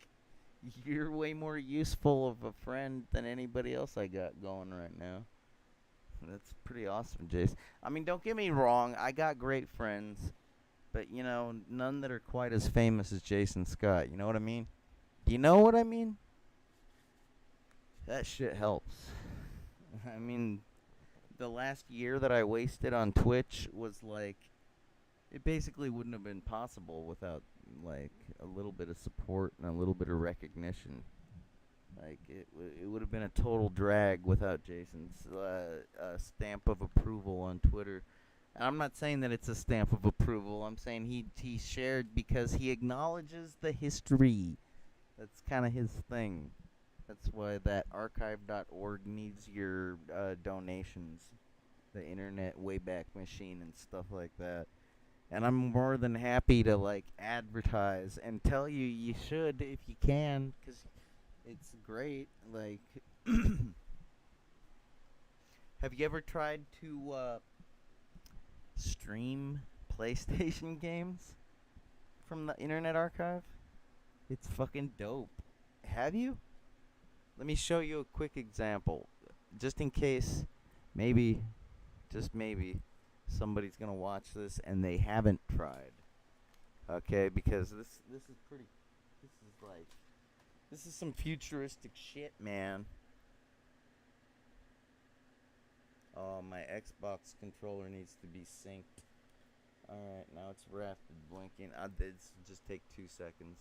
you're way more useful of a friend than anybody else I got going right now. That's pretty awesome, Jason. I mean, don't get me wrong. I got great friends, but, you know, none that are quite as famous as Jason Scott. You know what I mean? Do you know what I mean? That shit helps. I mean, the last year that I wasted on Twitch was like, it basically wouldn't have been possible without, like, a little bit of support and a little bit of recognition. Like, it would have been a total drag without Jason's stamp of approval on Twitter. And I'm not saying that it's a stamp of approval. I'm saying he shared because he acknowledges the history. That's kind of his thing. That's why that archive.org needs your donations. The Internet Wayback Machine and stuff like that. And I'm more than happy to, like, advertise and tell you you should if you can, because it's great. Like, have you ever tried to stream PlayStation games from the Internet Archive? It's fucking dope. Have you? Let me show you a quick example. Just in case, maybe, just maybe, somebody's gonna watch this and they haven't tried. Okay, because this is pretty, this is some futuristic shit, man. Oh, my Xbox controller needs to be synced. Alright, now it's rapid blinking. This just take 2 seconds.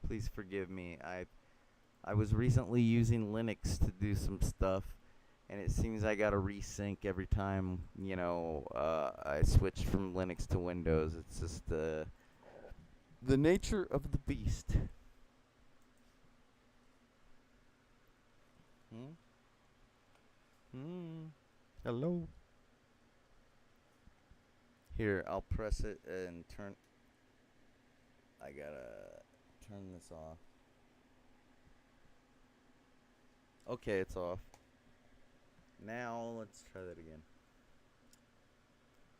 Please forgive me. I was recently using Linux to do some stuff, and it seems I gotta resync every time, you know, I switch from Linux to Windows. It's just the nature of the beast. Hello? Here, I'll press it and turn. I gotta turn this off. Okay, it's off. Now, let's try that again.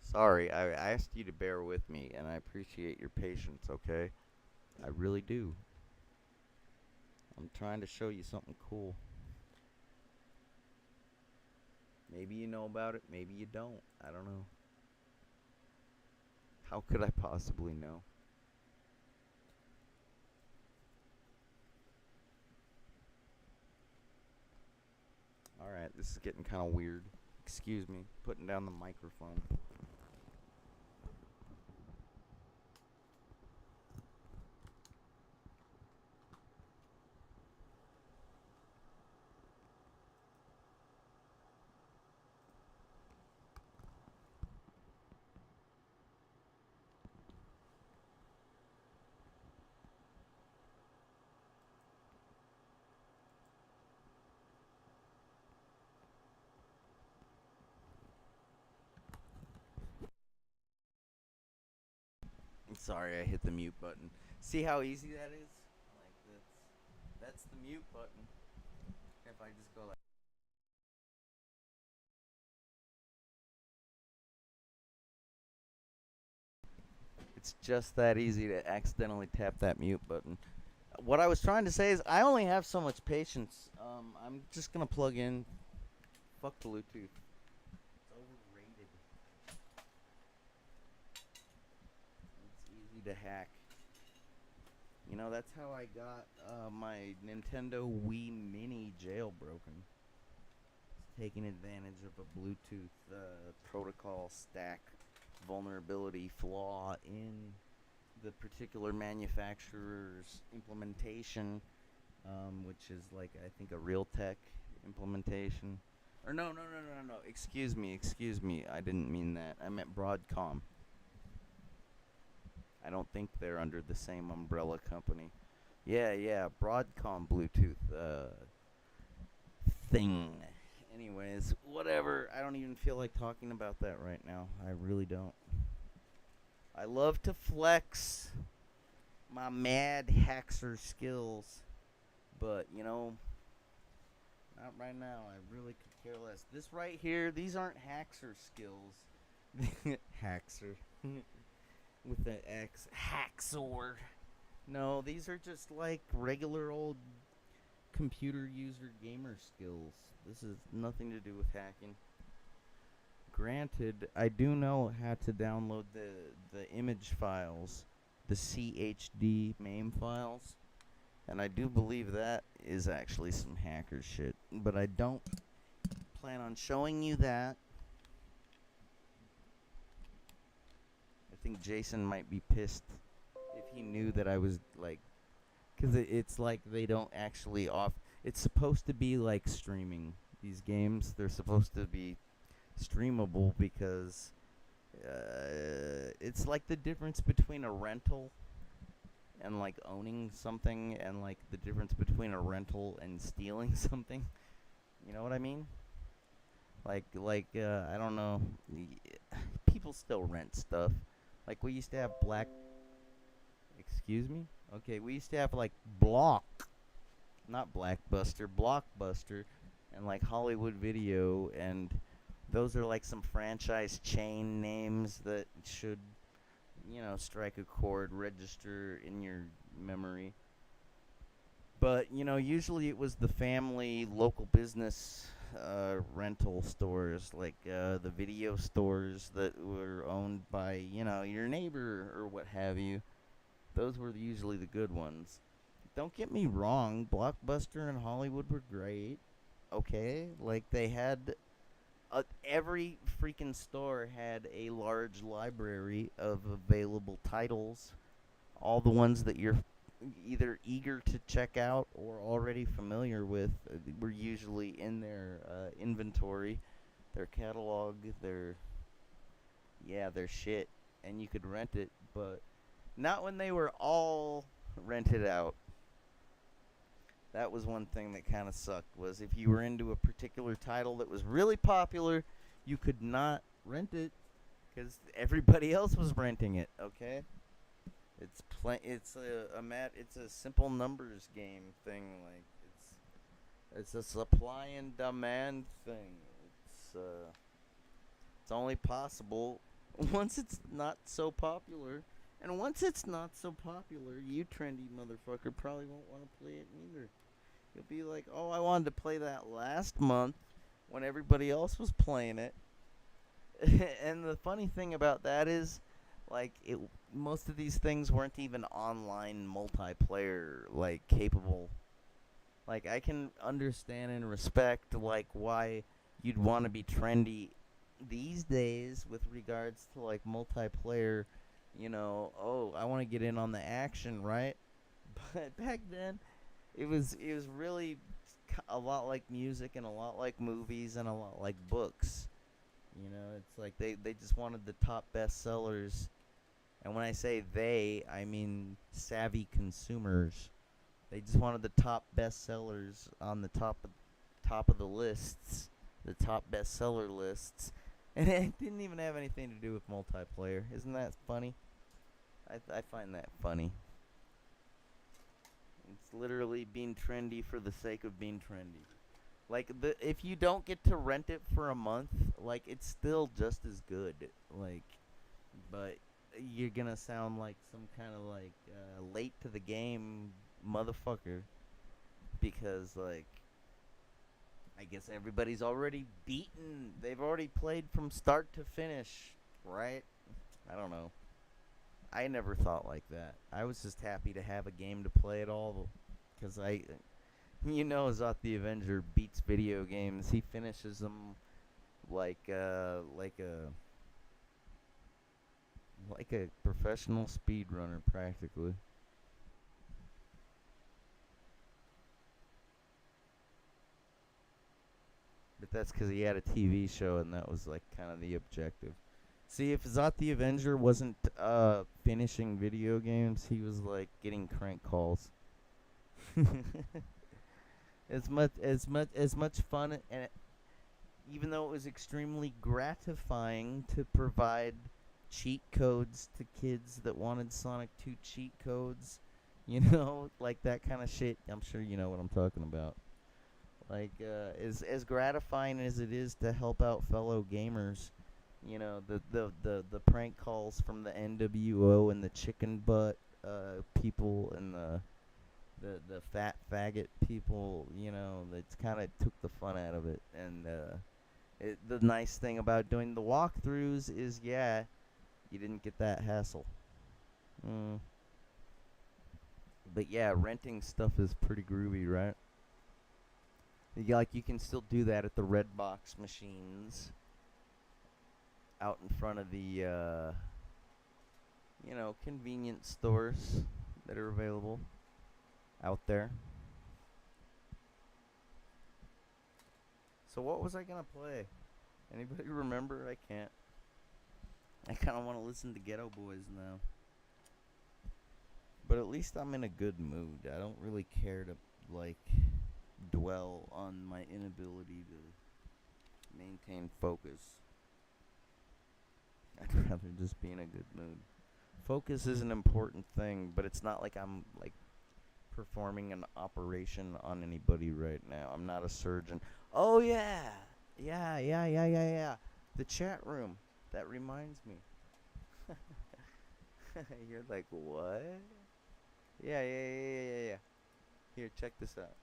Sorry, I asked you to bear with me, and I appreciate your patience, okay? I really do. I'm trying to show you something cool. Maybe you know about it, maybe you don't. I don't know. How could I possibly know? Alright, this is getting kind of weird. Excuse me, putting down the microphone. Sorry, I hit the mute button. See how easy that is? Like that's the mute button. If I just go like it's just that easy to accidentally tap that mute button. What I was trying to say is I only have so much patience. I'm just gonna plug in. Fuck Bluetooth. It's overrated. It's easy to hack. You know, that's how I got my Nintendo Wii Mini jailbroken. It's taking advantage of a Bluetooth protocol stack vulnerability flaw in the particular manufacturer's implementation, which is like, I think, a Realtek implementation. Or no. Excuse me. I didn't mean that. I meant Broadcom. I don't think they're under the same umbrella company. Yeah, Broadcom Bluetooth thing. Anyways, whatever. I don't even feel like talking about that right now. I really don't. I love to flex my mad hacker skills, but, you know, not right now. I really could care less. This right here, these aren't hacker skills. Hacker. With the X. Haxor. No, these are just like regular old computer user gamer skills. This is nothing to do with hacking. Granted, I do know how to download the image files, the CHD MAME files, and I do believe that is actually some hacker shit. But I don't plan on showing you that. I think Jason might be pissed if he knew that I was like, because it's like they don't actually it's supposed to be like streaming. These games, they're supposed to be streamable because it's like the difference between a rental and like owning something, and like the difference between a rental and stealing something. You know what I mean? Like I don't know. People still rent stuff. Like we used to have Excuse me? Okay, we used to have like not Blackbuster, Blockbuster, and like Hollywood Video, and those are like some franchise chain names that should, strike a chord, register in your memory. But, usually it was the family local business rental stores, like the video stores that were owned by, your neighbor or what have you. Those were usually the good ones. Don't get me wrong, Blockbuster and Hollywood were great. Okay? Like, they had... every freaking store had a large library of available titles. All the ones that you're either eager to check out or already familiar with were usually in their inventory, their catalog, their shit. And you could rent it, but not when they were all rented out. That was one thing that kind of sucked, was if you were into a particular title that was really popular, you could not rent it because everybody else was renting it, okay? It's a simple numbers game thing, like it's a supply and demand thing. It's only possible once it's not so popular. And once it's not so popular, you trendy motherfucker probably won't want to play it neither. You'll be like, oh, I wanted to play that last month when everybody else was playing it. And the funny thing about that is, like, most of these things weren't even online multiplayer, like, capable. Like, I can understand and respect, like, why you'd want to be trendy these days with regards to, like, multiplayer. I want to get in on the action, right? But back then, it was really a lot like music and a lot like movies and a lot like books. It's like they just wanted the top bestsellers. And when I say they, I mean savvy consumers. They just wanted the top bestsellers on the top of the lists, the top bestseller lists. And it didn't even have anything to do with multiplayer. Isn't that funny? I find that funny. It's literally being trendy for the sake of being trendy. Like, if you don't get to rent it for a month, like, it's still just as good. Like, but you're gonna sound like some kind of, like, late to the game motherfucker. Because, like, I guess everybody's already beaten. They've already played from start to finish, right? I don't know. I never thought like that. I was just happy to have a game to play at all. Because Zot the Avenger beats video games. He finishes them like a professional speedrunner, practically. But that's because he had a TV show, and that was like kind of the objective. See, if Zot the Avenger wasn't finishing video games, he was like getting crank calls. as much fun, and even though it was extremely gratifying to provide cheat codes to kids that wanted Sonic 2 cheat codes, like that kind of shit. I'm sure you know what I'm talking about. Like, as gratifying as it is to help out fellow gamers, the prank calls from the NWO and the chicken butt people and the fat faggot people, that's kind of took the fun out of it. And the nice thing about doing the walkthroughs is, you didn't get that hassle. But yeah, renting stuff is pretty groovy, right? You can still do that at the Redbox machines out in front of the, convenience stores that are available out there. So what was I going to play? Anybody remember? I can't. I kind of want to listen to Ghetto Boys now. But at least I'm in a good mood. I don't really care to, like, dwell on my inability to maintain focus. I'd rather just be in a good mood. Focus is an important thing, but it's not like I'm, like, performing an operation on anybody right now. I'm not a surgeon. Oh, yeah. Yeah. The chat room. That reminds me. You're like, what? Yeah. Here, check this out.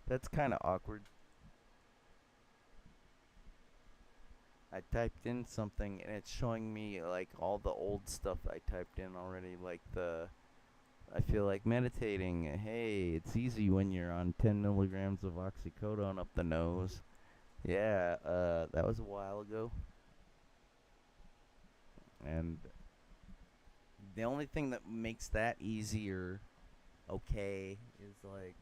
That's kind of awkward. I typed in something and it's showing me like all the old stuff I typed in already, like I feel like meditating. Hey, it's easy when you're on 10 milligrams of oxycodone up the nose. Yeah, that was a while ago. And the only thing that makes that easier, okay, is like,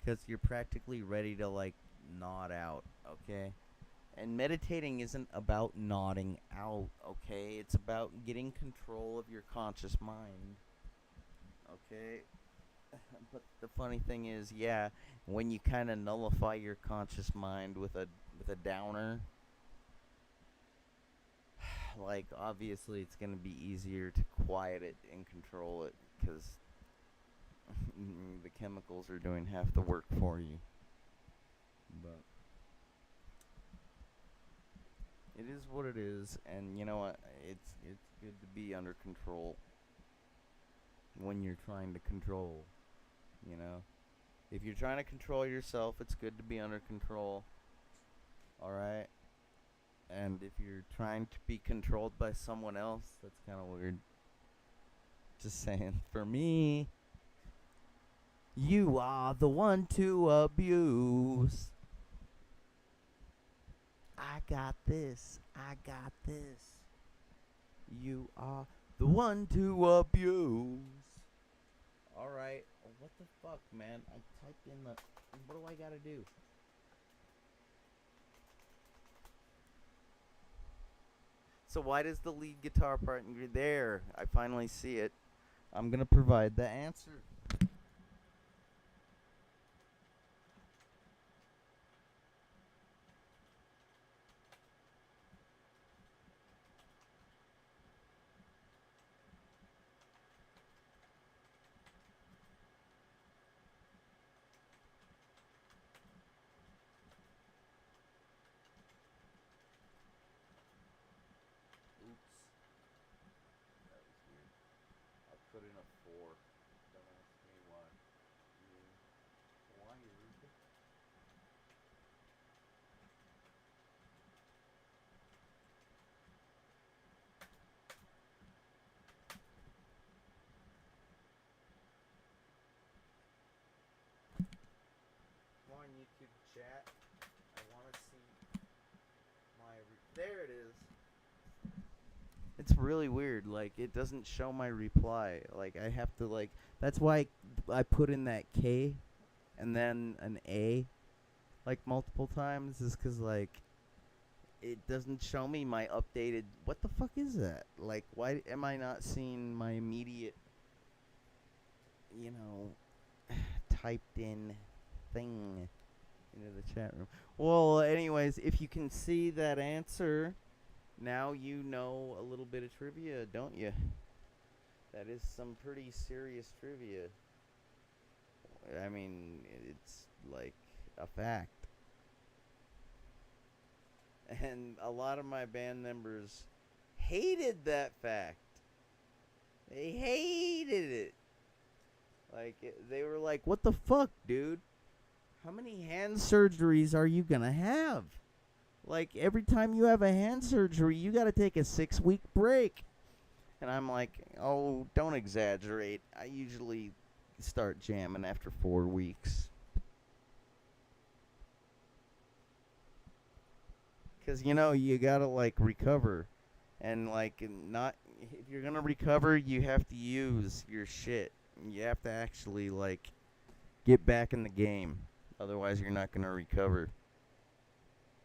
because you're practically ready to like nod out, okay? And meditating isn't about nodding out, okay? It's about getting control of your conscious mind, okay? But the funny thing is, yeah, when you kind of nullify your conscious mind with a downer, like obviously it's gonna be easier to quiet it and control it, because the chemicals are doing half the work for you. But it is what it is, and you know what? It's good to be under control when you're trying to control, you know? If you're trying to control yourself, it's good to be under control, alright? And if you're trying to be controlled by someone else, that's kind of weird. Just saying, for me, you are the one to abuse. I got this. You are the one to abuse. Alright. What the fuck, man? I typed in the... What do I gotta do? So why does the lead guitar part there? I finally see it. I'm gonna provide the answer. Put in a 4. Don't ask me why. Wired. Come on, YouTube chat. I want to see my... There it is. It's really weird. Like, it doesn't show my reply. Like, I have to, like... That's why I put in that K and then an A, like, multiple times. Is because, like, it doesn't show me my updated... What the fuck is that? Like, why am I not seeing my immediate, you know, typed in thing into the chat room? Well, anyways, if you can see that answer... Now you know a little bit of trivia, don't you? That is some pretty serious trivia. I mean, it's like a fact. And a lot of my band members hated that fact. They hated it. They were like, what the fuck, dude? How many hand surgeries are you gonna have? Like, every time you have a hand surgery, you gotta take a 6-week break. And I'm like, oh, don't exaggerate. I usually start jamming after 4 weeks. Because, you gotta, recover. And, if you're gonna recover, you have to use your shit. You have to actually, get back in the game. Otherwise, you're not gonna recover.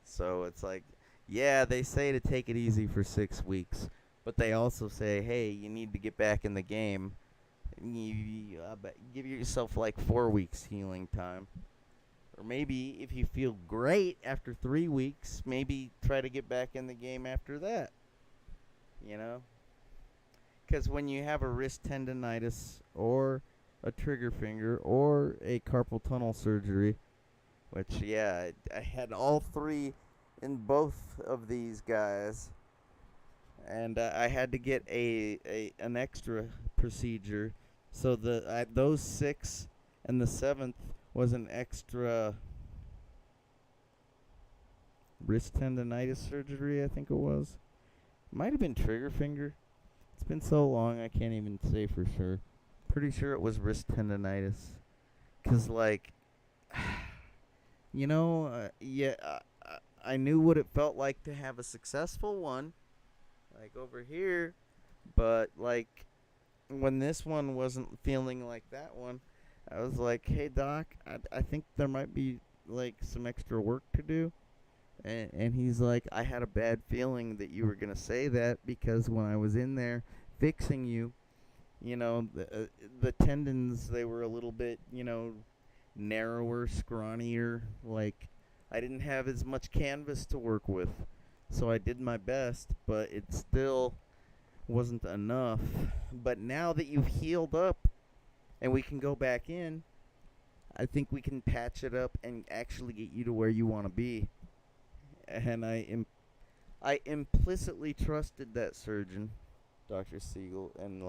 So, it's like, yeah, they say to take it easy for 6 weeks. But they also say, hey, you need to get back in the game. Give yourself, 4 weeks healing time. Or maybe if you feel great after 3 weeks, maybe try to get back in the game after that. Because when you have a wrist tendonitis or a trigger finger or a carpal tunnel surgery, which, yeah, I had all 3 in both of these guys. And I had to get an extra procedure. So those 6 and the 7th was an extra wrist tendonitis surgery, I think it was. Might have been trigger finger. It's been so long, I can't even say for sure. Pretty sure it was wrist tendonitis. Because, I knew what it felt like to have a successful one, over here. But, when this one wasn't feeling like that one, I was like, hey, doc, I think there might be, some extra work to do. And he's like, I had a bad feeling that you were going to say that because when I was in there fixing you, the tendons, they were a little bit, narrower, scrawnier. I didn't have as much canvas to work with. So I did my best, but it still wasn't enough. But now that you've healed up and we can go back in, I think we can patch it up and actually get you to where you want to be. And I implicitly trusted that surgeon, Dr. Siegel, and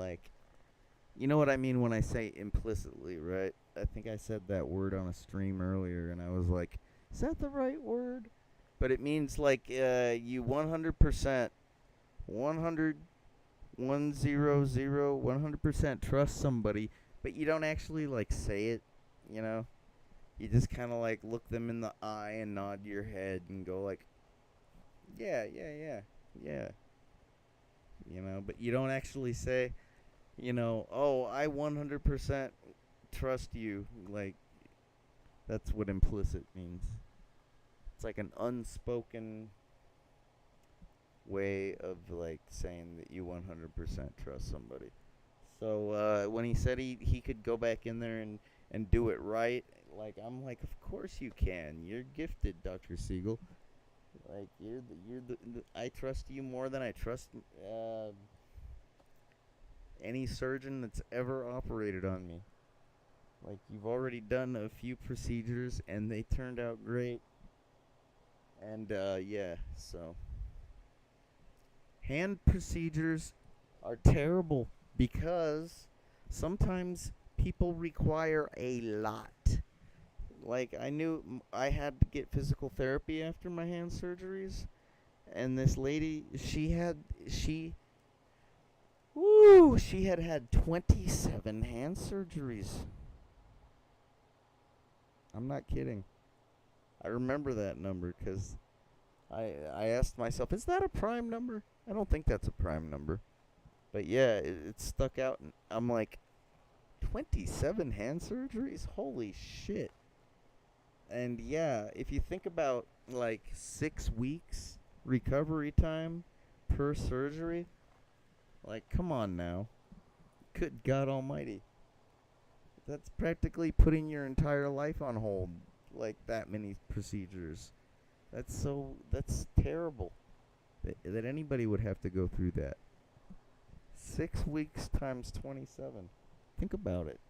you know what I mean when I say implicitly, right? I think I said that word on a stream earlier, and I was like, is that the right word? But it means you 100%, 100% trust somebody, but you don't actually say it, You just kind of look them in the eye and nod your head and go yeah. But you don't actually say, oh, I 100% trust you. That's what implicit means. It's like an unspoken way of saying that you 100% trust somebody. So when he said he could go back in there and do it right, I'm like, of course you can. You're gifted, Dr. Siegel. I trust you more than I trust any surgeon that's ever operated on me. You've already done a few procedures and they turned out great. And yeah, so hand procedures are terrible because sometimes people require a lot. I knew I had to get physical therapy after my hand surgeries, and this lady, she had 27 hand surgeries. I'm not kidding. I remember that number because I asked myself, is that a prime number? I don't think that's a prime number. But yeah, it stuck out, and I'm like, 27 hand surgeries? Holy shit. And yeah, if you think about 6 weeks recovery time per surgery, come on now. Good God almighty. That's practically putting your entire life on hold, that many procedures. That's terrible that anybody would have to go through that. 6 weeks times 27. Think about it.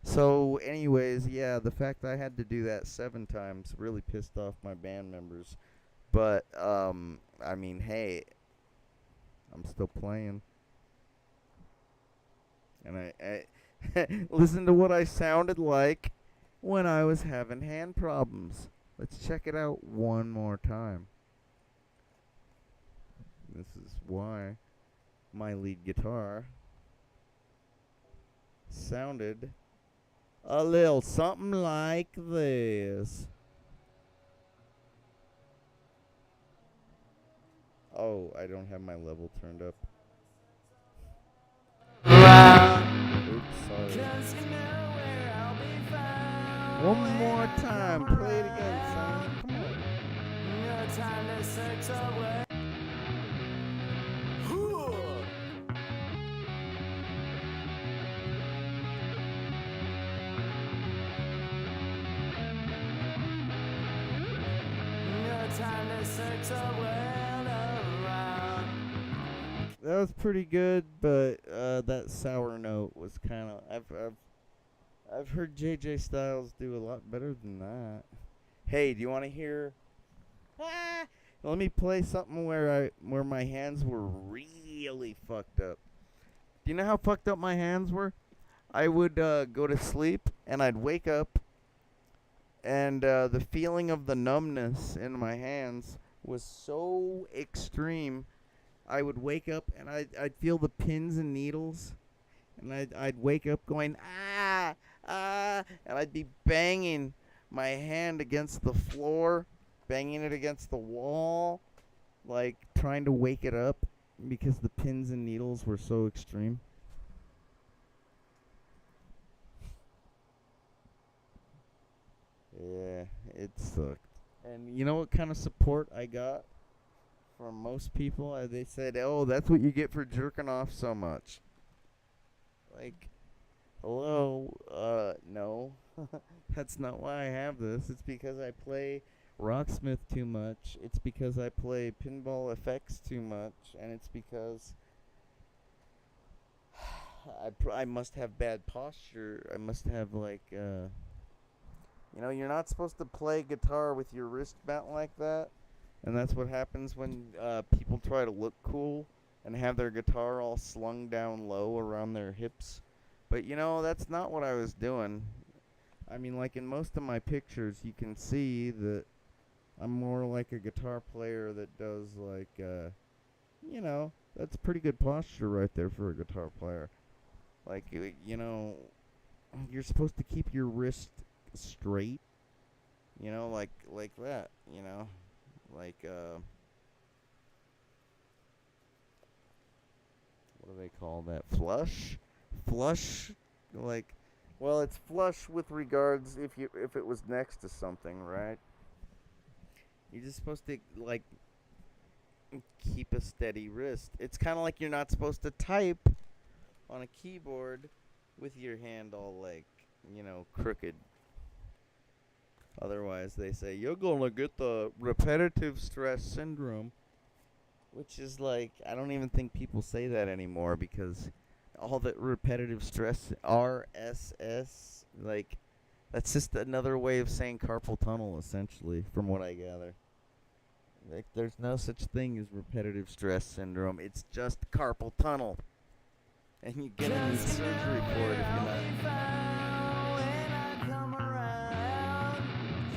So, anyways, yeah, the fact that I had to do that 7 times really pissed off my band members. But, I mean, hey, I'm still playing. And Listen to what I sounded like when I was having hand problems. Let's check it out one more time. This is why my lead guitar sounded a little something like this. Oh, I don't have my level turned up. Oops, sorry. One more time. Play it again, son. Come on. That was pretty good, but that sour note was kind of. I've heard JJ Styles do a lot better than that. Hey, do you want to hear? Let me play something where my hands were really fucked up. Do you know how fucked up my hands were? I would go to sleep and I'd wake up, and the feeling of the numbness in my hands was so extreme. I would wake up and I'd feel the pins and needles, and I'd wake up going, ah, and I'd be banging my hand against the floor, banging it against the wall, like trying to wake it up because the pins and needles were so extreme. Yeah, it sucked. And you know what kind of support I got from most people? They said, oh, that's what you get for jerking off so much. Like, hello, no. That's not why I have this. It's because I play Rocksmith too much. It's because I play Pinball Effects too much. And it's because I must have bad posture. I must have, like, you know, you're not supposed to play guitar with your wrist bent like that. And that's what happens when people try to look cool and have their guitar all slung down low around their hips. But, you know, that's not what I was doing. I mean, like in most of my pictures, you can see that I'm more like a guitar player that does, like, you know, that's pretty good posture right there for a guitar player. Like, you know, you're supposed to keep your wrist straight, you know, like that, you know, like, what do they call that, flush, like, well, it's flush with regards if it was next to something, right? You're just supposed to, like, keep a steady wrist. It's kind of like you're not supposed to type on a keyboard with your hand all, like, you know, crooked. Otherwise, they say, you're gonna get the repetitive stress syndrome. Which is like, I don't even think people say that anymore, because all that repetitive stress, RSS, like, that's just another way of saying carpal tunnel, essentially, from what I gather. Like, there's no such thing as repetitive stress syndrome. It's just carpal tunnel. And you get a new surgery for it if you're not.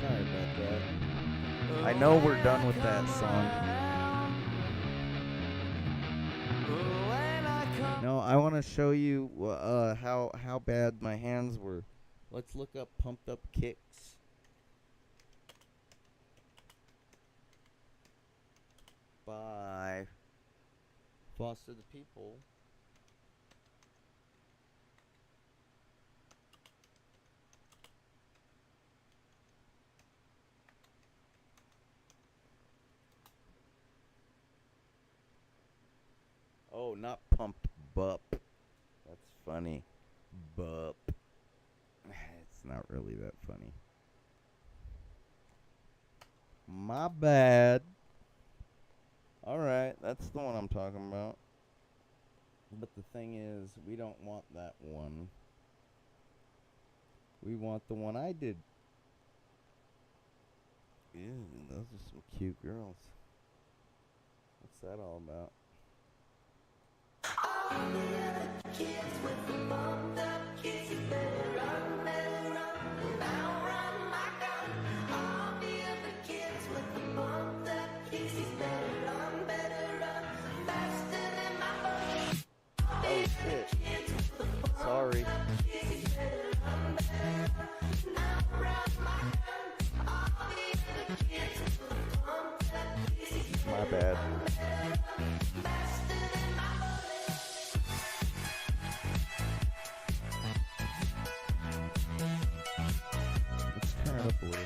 Sorry about that. I know we're done with that song. No, I want to show you how bad my hands were. Let's look up Pumped Up Kicks. By Foster the People. Oh, not Pumped Bup. That's funny. Bup. It's not really that funny. My bad. Alright, that's the one I'm talking about. But the thing is, we don't want that one. We want the one I did. Ew, those are some cute girls. What's that all about? All the other kids with the bumped up kicks. My bad. Let's turn it up a little.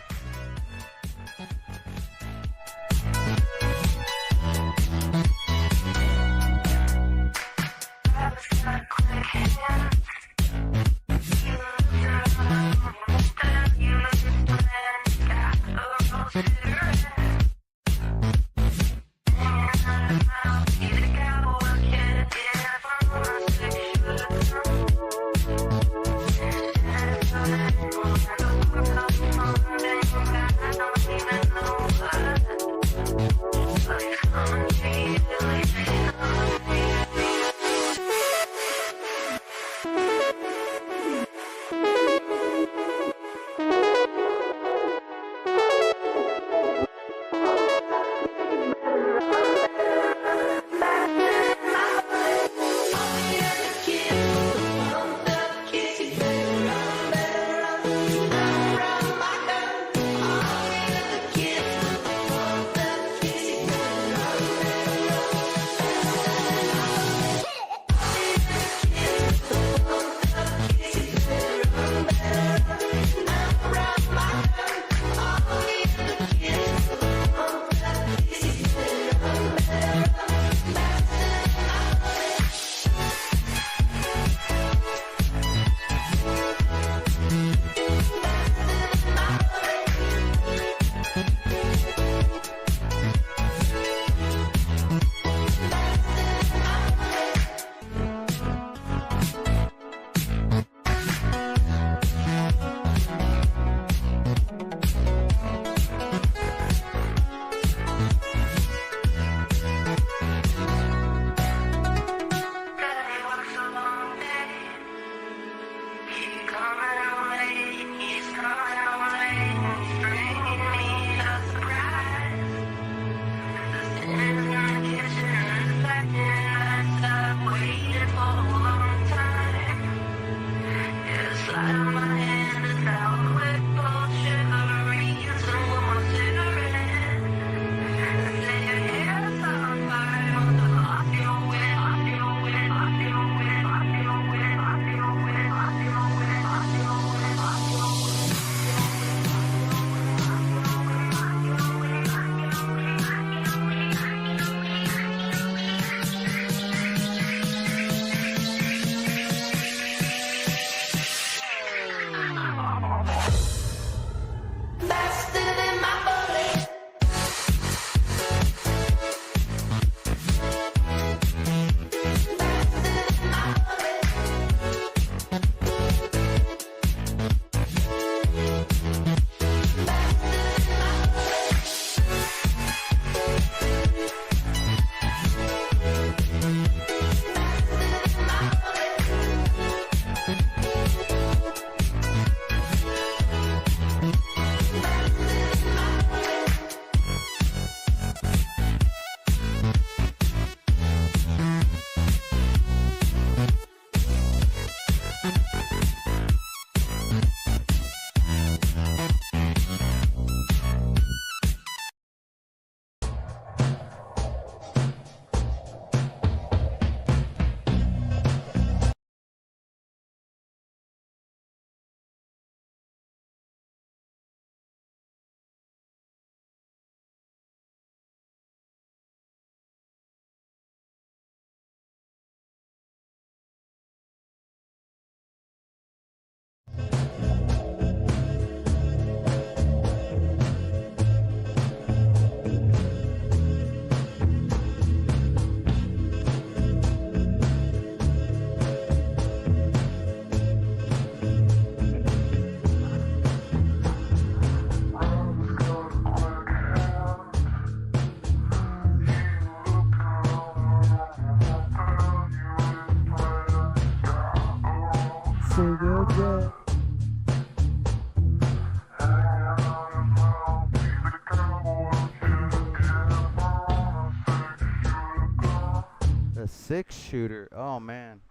A 6-shooter. Oh man,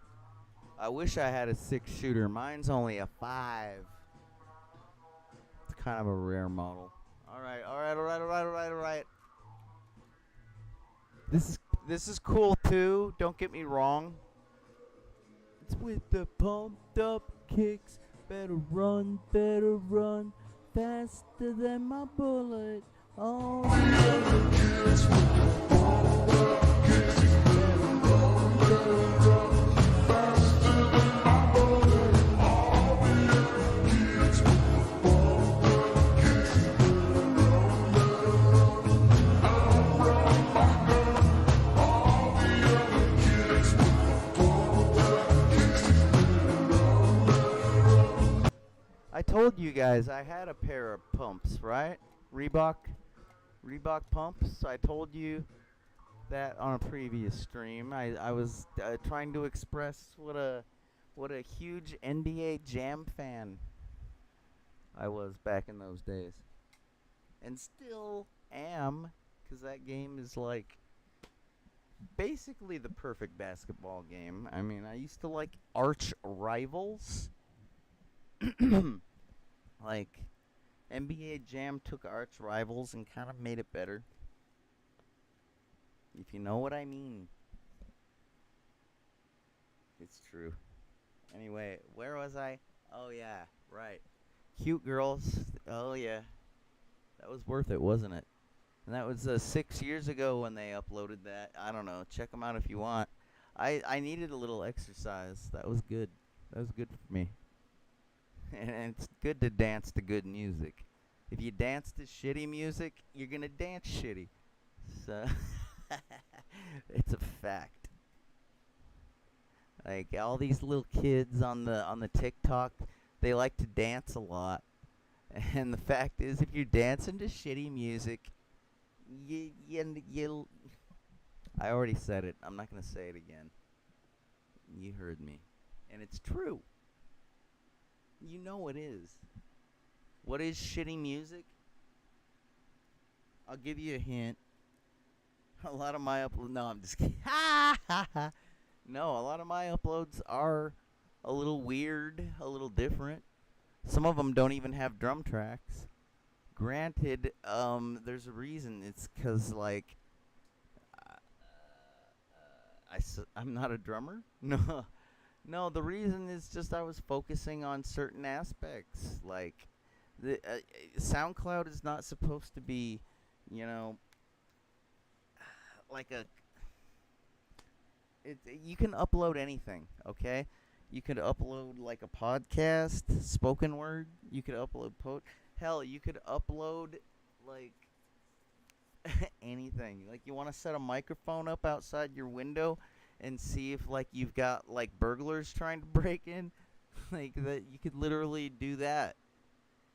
I wish I had a 6-shooter. Mine's only a 5. It's kind of a rare model. All right. This is cool too. Don't get me wrong. It's with the pumped up kicks. Better run, faster than my bullet. All the other kids with the pumped up kicks. Better run, faster than my bullet. All the other kids with the pumped up kicks. Better run, my gun. All the other kids with the pumped up kicks. I told you guys I had a pair of pumps, right? Reebok pumps. I told you that on a previous stream. I was trying to express what a huge NBA Jam fan I was back in those days, and still am, because that game is like basically the perfect basketball game. I mean, I used to like arch rivals. Like, NBA Jam took arch rivals and kind of made it better. If you know what I mean. It's true. Anyway, where was I? Oh, yeah, right. Cute girls. Oh, yeah. That was worth it, wasn't it? And that was 6 years ago when they uploaded that. I don't know. Check them out if you want. I needed a little exercise. That was good. That was good for me. And it's good to dance to good music. If you dance to shitty music, you're gonna dance shitty. So it's a fact. Like all these little kids on the TikTok, they like to dance a lot. And the fact is, if you're dancing to shitty music, you'll. I already said it. I'm not gonna say it again. You heard me, and it's true. You know it is. What is shitty music? I'll give you a hint. A lot of my uploads... No, I'm just kidding. No, a lot of my uploads are a little weird, a little different. Some of them don't even have drum tracks. Granted, there's a reason. It's because, like... I'm not a drummer? No. No, the reason is just I was focusing on certain aspects. Like, the SoundCloud is not supposed to be, you know, like a... you can upload anything, okay? You could upload, like, a podcast, spoken word. You could upload... Hell, you could upload, like, anything. Like, you want to set a microphone up outside your window and see if, like, you've got, like, burglars trying to break in, like, that you could literally do that.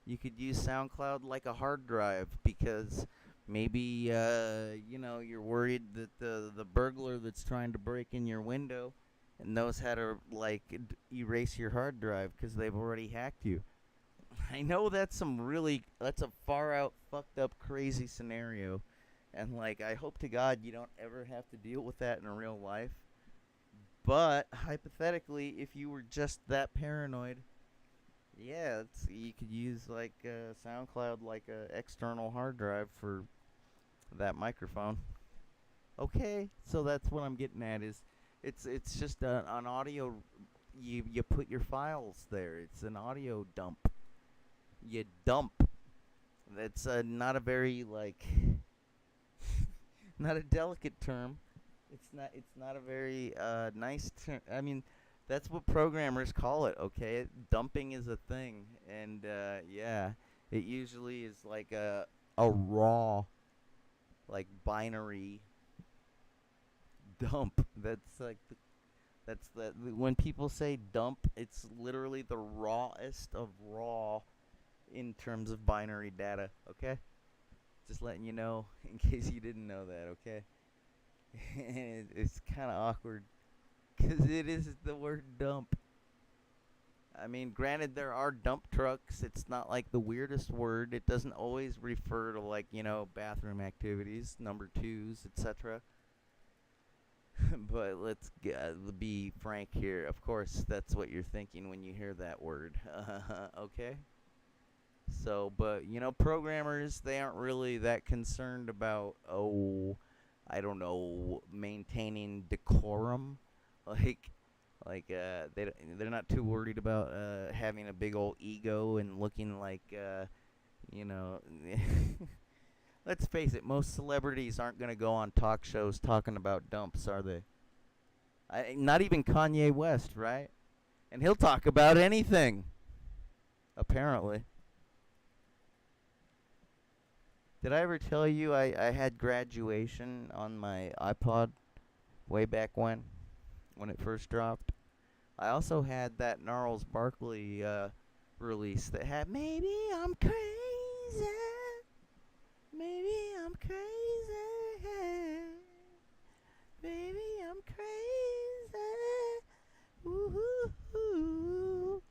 You could use SoundCloud like a hard drive because maybe, you know, you're worried that the burglar that's trying to break in your window knows how to, like, erase your hard drive because they've already hacked you. I know that's that's a far out, fucked up, crazy scenario. And, like, I hope to God you don't ever have to deal with that in real life. But, hypothetically, if you were just that paranoid, yeah, you could use, like, SoundCloud like a external hard drive for that microphone. Okay, so that's what I'm getting at is, it's just an audio, you put your files there. It's an audio dump. You dump. That's not a very, like, not a delicate term. It's not a very nice term. I mean, that's what programmers call it, okay? Dumping is a thing, and yeah, it usually is like a raw, like, binary dump. That's like when people say dump, it's literally the rawest of raw in terms of binary data, okay? Just letting you know in case you didn't know that, okay? It's kind of awkward because it is the word dump. I mean, granted, there are dump trucks. It's not like the weirdest word. It doesn't always refer to, like, you know, bathroom activities, number twos, etc. But let's be frank here. Of course, that's what you're thinking when you hear that word. Okay? So, but, you know, programmers, they aren't really that concerned about, I don't know, maintaining decorum. They're not too worried about having a big old ego and looking like, you know. Let's face it, most celebrities aren't going to go on talk shows talking about dumps, are they? Not even Kanye West, right? And he'll talk about anything, apparently. Did I ever tell you I had graduation on my iPod way back when it first dropped? I also had that Gnarls Barkley release that had Maybe I'm Crazy. Maybe I'm crazy. Baby, I'm crazy. Ooh.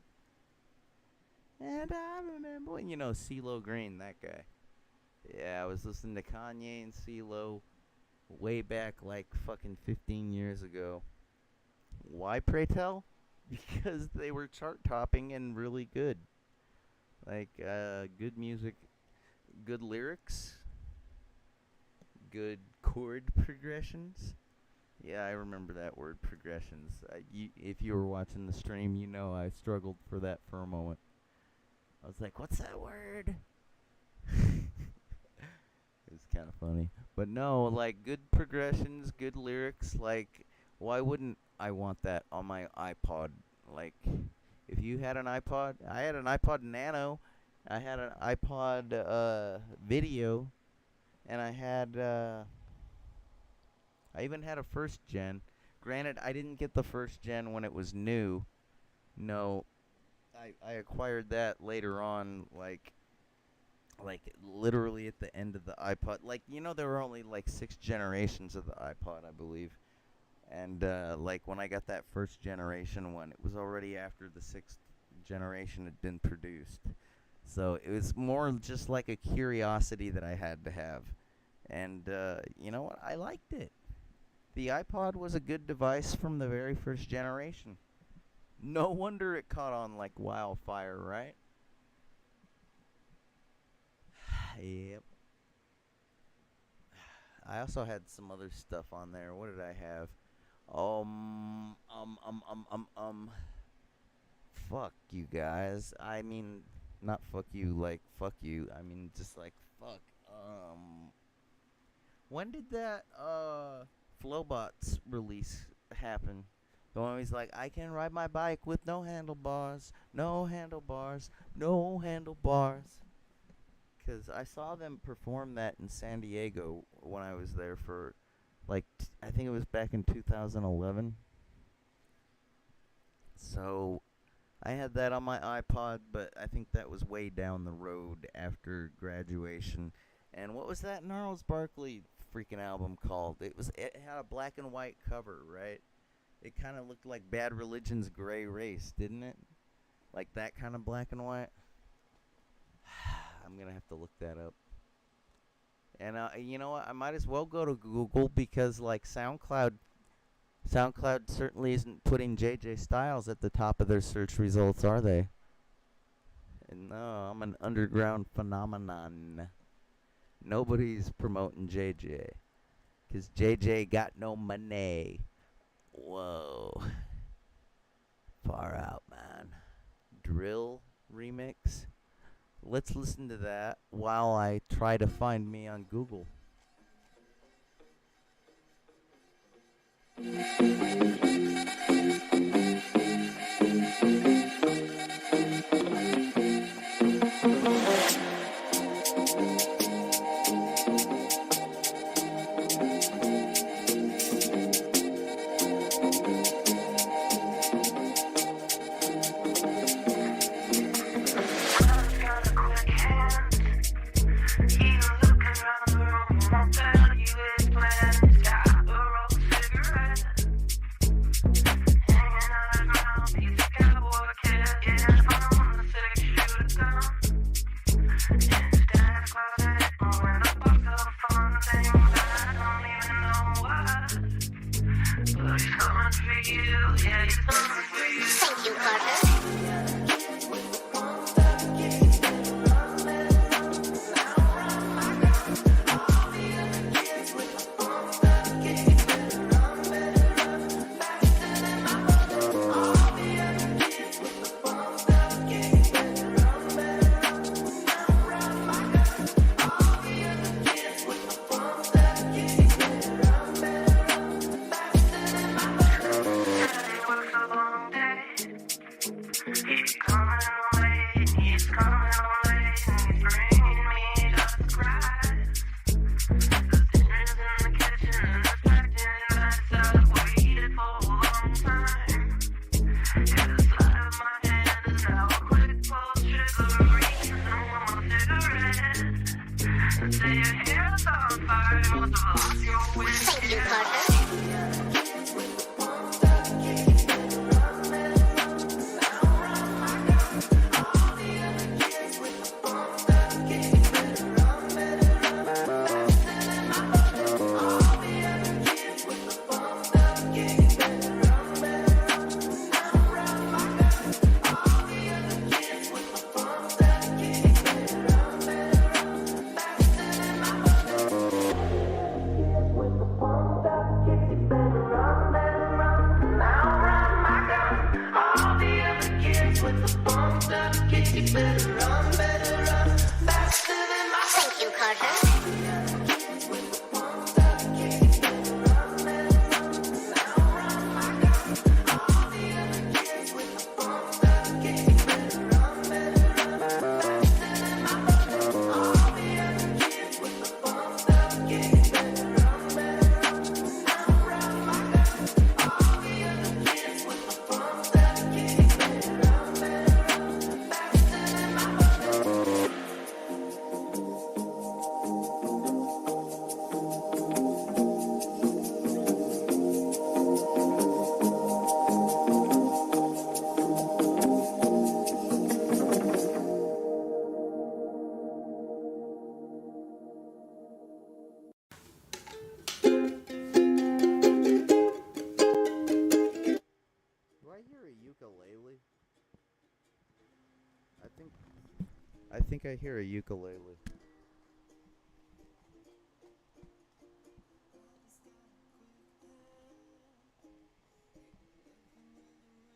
And I remember, you know, CeeLo Green, that guy. Yeah, I was listening to Kanye and CeeLo way back like fucking 15 years ago. Why, pray tell? Because they were chart topping and really good. Like, good music, good lyrics, good chord progressions. Yeah, I remember that word, progressions. If you were watching the stream, you know I struggled for that for a moment. I was like, what's that word? It was kind of funny. But no, like, good progressions, good lyrics. Like, why wouldn't I want that on my iPod? Like, if you had an iPod, I had an iPod Nano, I had an iPod Video, and I even had a first gen. Granted, I didn't get the first gen when it was new. No, I acquired that later on, like literally at the end of the iPod. Like, you know, there were only like 6 generations of the iPod, I believe. And like when I got that first generation one, it was already after the 6th generation had been produced. So it was more just like a curiosity that I had to have. And you know what? I liked it. The iPod was a good device from the very first generation. No wonder it caught on like wildfire, right? Yep. I also had some other stuff on there. What did I have? Fuck you guys. I mean, not fuck you like fuck you. I mean, just like fuck. When did that Flowbots release happen? The one he's like, I can ride my bike with no handlebars, no handlebars, no handlebars. Because I saw them perform that in San Diego when I was there for, like, I think it was back in 2011. So I had that on my iPod, but I think that was way down the road after graduation. And what was that Gnarls Barkley freaking album called? It had a black and white cover, right? It kind of looked like Bad Religion's Gray Race, didn't it? Like that kind of black and white. I'm going to have to look that up. And you know what? I might as well go to Google because, like, SoundCloud certainly isn't putting JJ Styles at the top of their search results, are they? And no, I'm an underground phenomenon. Nobody's promoting JJ because JJ got no money. Whoa. Far out, man. Drill remix. Let's listen to that while I try to find me on Google. I think I hear a ukulele.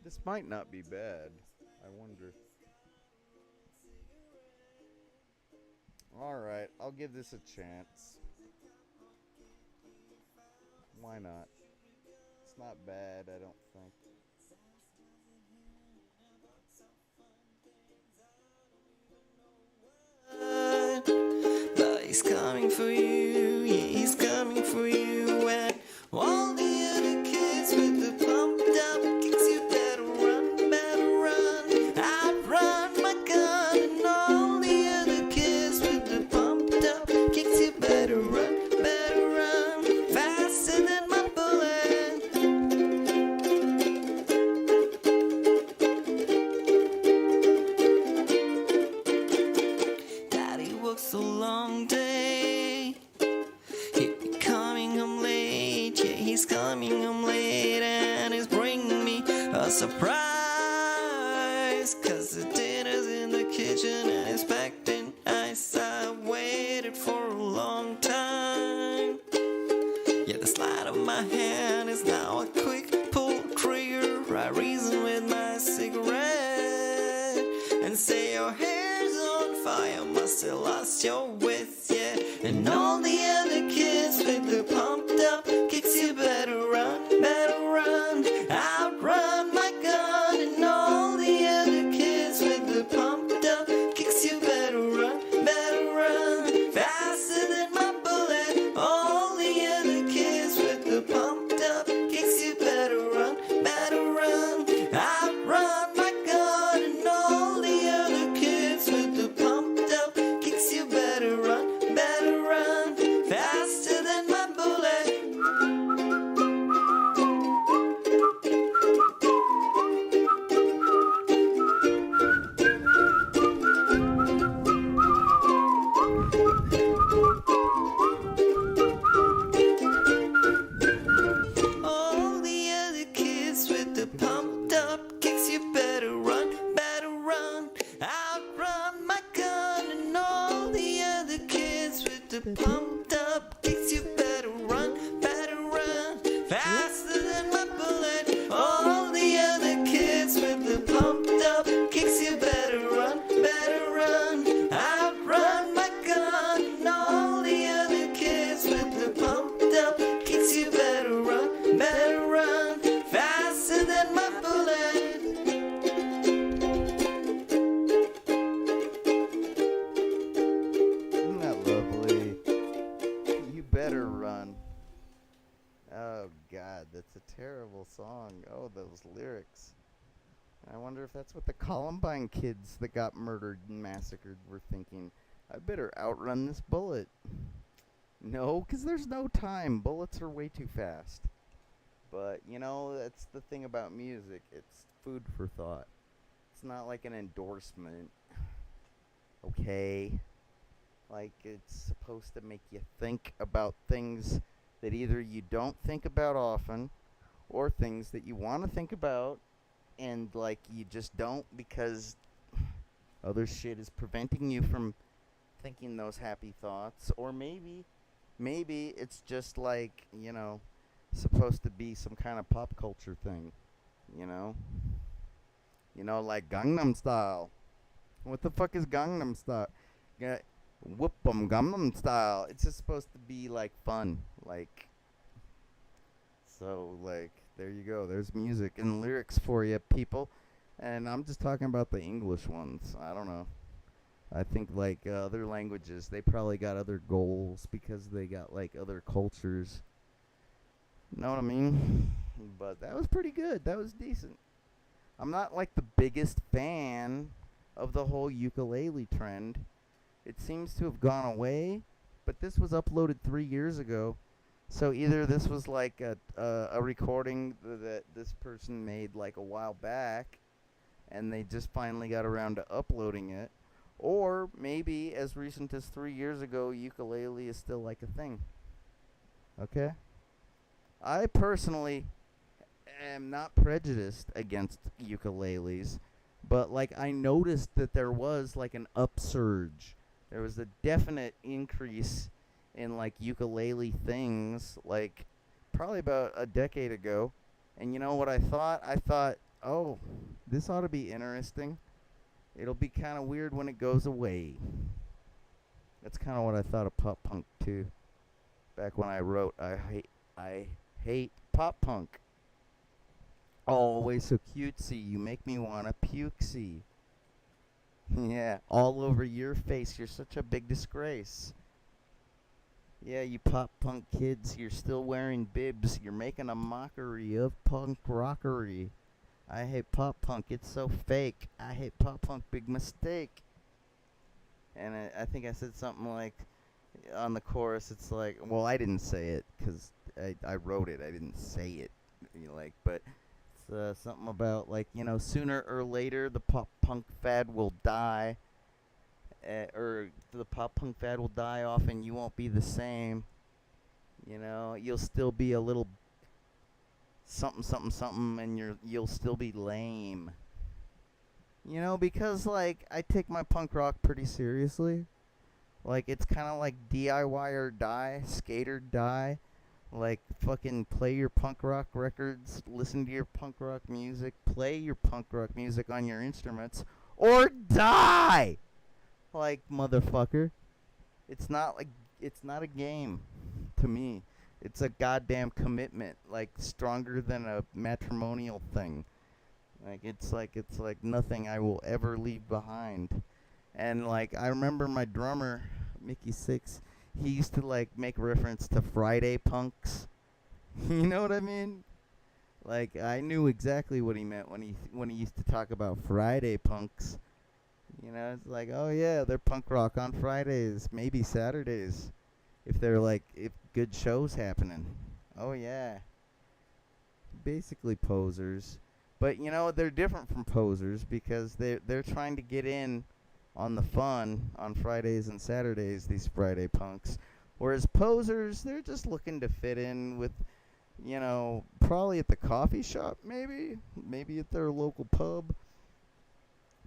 This might not be bad. I wonder. Alright, I'll give this a chance. Why not? It's not bad, I don't think. But he's coming for you, yeah, he's coming for you. And all the other kids with the pumped up kicks, you better run, outrun my gun. And all the other kids with the pumped up kicks, you better run, faster than my bullet. Daddy works a long day, he'd be coming home late, yeah, he's coming home late, and he's bringing me a surprise, 'cause the dinner's in the kitchen and it's packed in ice. I waited for a long time, yeah, the slide of my hand is now a quick pull trigger. I reason with my cigarette and say your hair's on fire, must have lost your wits, yeah. And all the other kids with the pumped up kicks, you better run, outrun my gun. And all the other kids with the pumped up kicks, you better run, faster than my bullet. All the other kids with the pumped up kicks, you better run, outrun my gun. And all the other kids with the pumped up kicks, you better run, faster than my bullet. All the other kids with the pumped up kicks, you better run, outrun my gun. And all the other kids with the pumped up kicks, you better run, faster than my bullet. All the other kids with the pumped up kicks, you better run, outrun my gun. And all the other kids with the pumped up kicks, you better run, faster than my bullet. Isn't that lovely? You better run. Oh God, that's a terrible song. Oh, those lyrics. I wonder if that's what the Columbine kids that got murdered and massacred were thinking. I better outrun this bullet. No, because there's no time. Bullets are way too fast. But, you know, that's the thing about music. It's food for thought. It's not like an endorsement. Okay? Like, it's supposed to make you think about things that either you don't think about often, or things that you want to think about, and, like, you just don't because other shit is preventing you from thinking those happy thoughts. Or maybe it's just like, you know, supposed to be some kind of pop culture thing, you know? You know, like Gangnam Style. What the fuck is Gangnam Style? Whoop 'em Gangnam Style. It's just supposed to be like fun, like. So like, there you go. There's music and lyrics for you, people. And I'm just talking about the English ones. I don't know. I think like other languages, they probably got other goals because they got like other cultures. Know what I mean? But that was pretty good. That was decent. I'm not like the biggest fan of the whole ukulele trend. It seems to have gone away, but this was uploaded 3 years ago. So either this was like a recording that this person made like a while back, and they just finally got around to uploading it, or maybe as recent as 3 years ago, ukulele is still like a thing. Okay? I personally am not prejudiced against ukuleles, but like I noticed that there was like an upsurge. There was a definite increase in like ukulele things like probably about a decade ago. And you know what I thought? I thought, oh, this ought to be interesting. It'll be kind of weird when it goes away. That's kind of what I thought of pop punk too. Back when I wrote, I hate pop punk. Always so cutesy, you make me wanna pukesy. Yeah, all over your face, you're such a big disgrace. Yeah, you pop punk kids, you're still wearing bibs. You're making a mockery of punk rockery. I hate pop punk, it's so fake. I hate pop punk, big mistake. And I think I said something like, on the chorus, it's like, well, I didn't say it, because I wrote it, I didn't say it. You know, like, but it's something about, like, you know, sooner or later the pop punk fad will die. Or the pop punk fad will die off and you won't be the same. You know, you'll still be a little something, something, something, and you'll still be lame. You know, because, like, I take my punk rock pretty seriously. Like, it's kind of like DIY or die, skate or die. Like, fucking play your punk rock records, listen to your punk rock music, play your punk rock music on your instruments, or die! Like, motherfucker. It's not a game to me. It's a goddamn commitment, like stronger than a matrimonial thing. Like it's like nothing I will ever leave behind. And like I remember my drummer, Mickey Six, he used to like make reference to Friday punks. You know what I mean? Like I knew exactly what he meant when he used to talk about Friday punks. You know, it's like, oh yeah, they're punk rock on Fridays, maybe Saturdays, if good shows happening. Oh yeah. Basically posers. But you know, they're different from posers because they're trying to get in on the fun on Fridays and Saturdays, these Friday punks. Whereas posers, they're just looking to fit in with, you know, probably at the coffee shop, maybe at their local pub.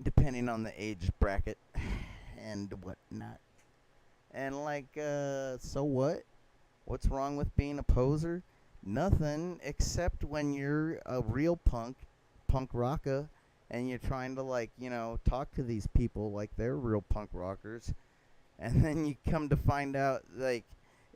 Depending on the age bracket and whatnot. And like, so what? What's wrong with being a poser? Nothing, except when you're a real punk rocker, and you're trying to, like, you know, talk to these people like they're real punk rockers. And then you come to find out, like,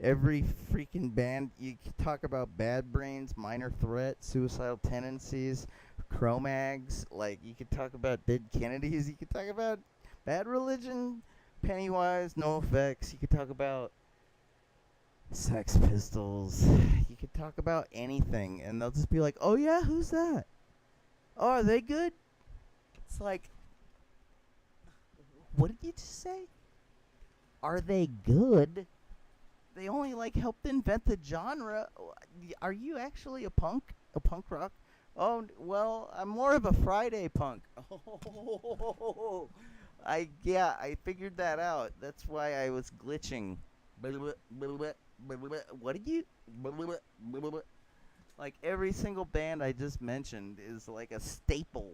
every freaking band, you talk about Bad Brains, Minor Threat, Suicidal Tendencies, Cro-Mags, like, you could talk about Dead Kennedys, you could talk about Bad Religion, Pennywise, NoFX, you could talk about Sex Pistols, you could talk about anything, and they'll just be like, oh yeah, who's that? Oh, are they good? It's like, what did you just say? Are they good? They only like helped invent the genre. Are you actually a punk? A punk rock? Oh, well, I'm more of a Friday punk. Oh, I figured that out. That's why I was glitching. What did you? Like every single band I just mentioned is like a staple.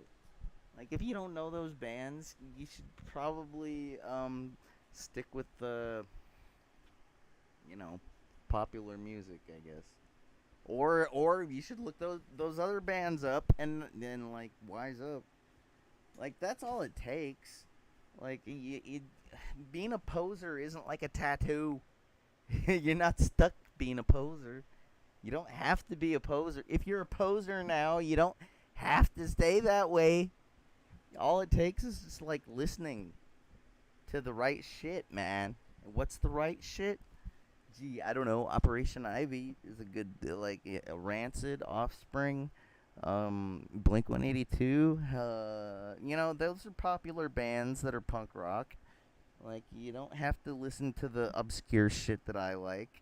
Like if you don't know those bands, you should probably stick with the, popular music, I guess. Or you should look those other bands up and then like wise up. Like that's all it takes. Like being a poser isn't like a tattoo. You're not stuck being a poser. You don't have to be a poser. If you're a poser now, you don't have to stay that way. All it takes is just like listening to the right shit, man. And what's the right shit? Gee, I don't know. Operation Ivy is a good, like, a Rancid, Offspring, Blink 182. Those are popular bands that are punk rock. Like, you don't have to listen to the obscure shit that I like.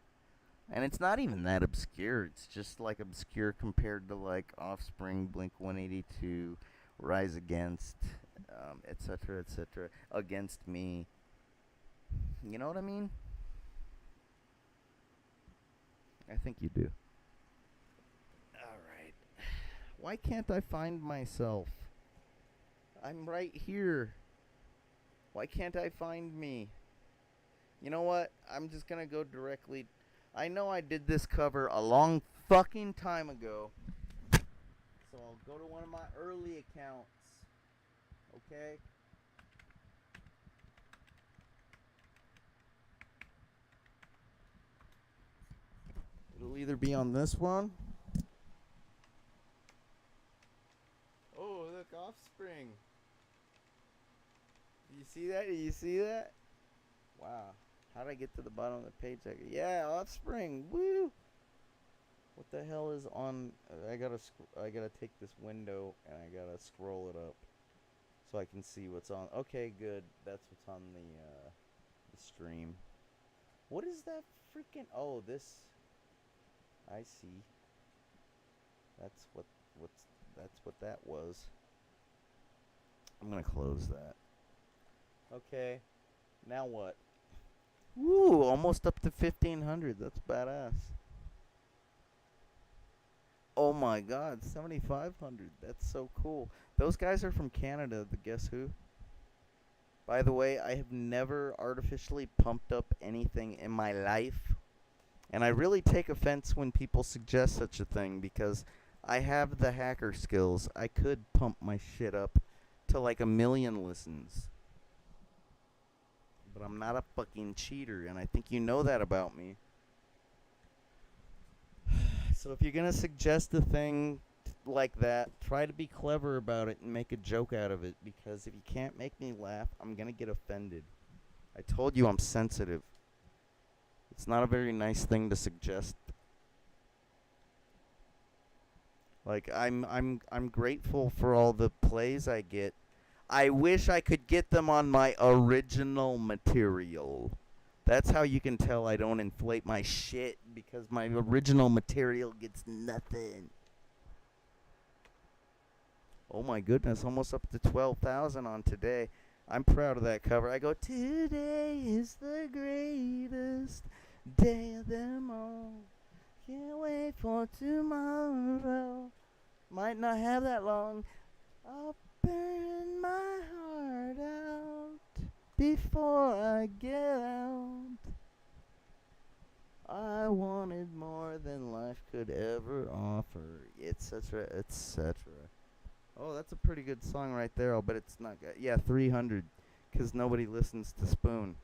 And it's not even that obscure. It's just, like, obscure compared to, like, Offspring, Blink 182, Rise Against, etc., Against Me. You know what I mean? I think you do. Alright. Why can't I find myself? I'm right here. Why can't I find me? You know what? I'm just gonna go directly. I know I did this cover a long fucking time ago. So I'll go to one of my early accounts. Okay? It'll either be on this one. Oh, look, Offspring. Do you see that? Do you see that? Wow. How did I get to the bottom of the page? Yeah, Offspring. Woo! What the hell is on? I gotta take this window and I gotta scroll it up so I can see what's on. Okay, good. That's what's on the stream. What is that freaking? Oh, this. I see. That's what that was. I'm gonna close that. Okay. Now what? Woo! Almost up to 1,500. That's badass. Oh my God, 7,500. That's so cool. Those guys are from Canada. The Guess Who. By the way, I have never artificially pumped up anything in my life. And I really take offense when people suggest such a thing because I have the hacker skills. I could pump my shit up to like 1 million listens. But I'm not a fucking cheater, and I think you know that about me. So if you're going to suggest a thing like that, try to be clever about it and make a joke out of it. Because if you can't make me laugh, I'm going to get offended. I told you I'm sensitive. It's not a very nice thing to suggest. Like, I'm grateful for all the plays I get. I wish I could get them on my original material. That's how you can tell I don't inflate my shit, because my original material gets nothing. Oh my goodness, almost up to 12,000 on today. I'm proud of that cover. I go, today is the greatest day of them all. Can't wait for tomorrow. Might not have that long. I'll burn my heart out before I get out. I wanted more than life could ever offer, etc., etc. Oh, that's a pretty good song right there. I'll bet it's not good. Yeah, 300, because nobody listens to Spoon.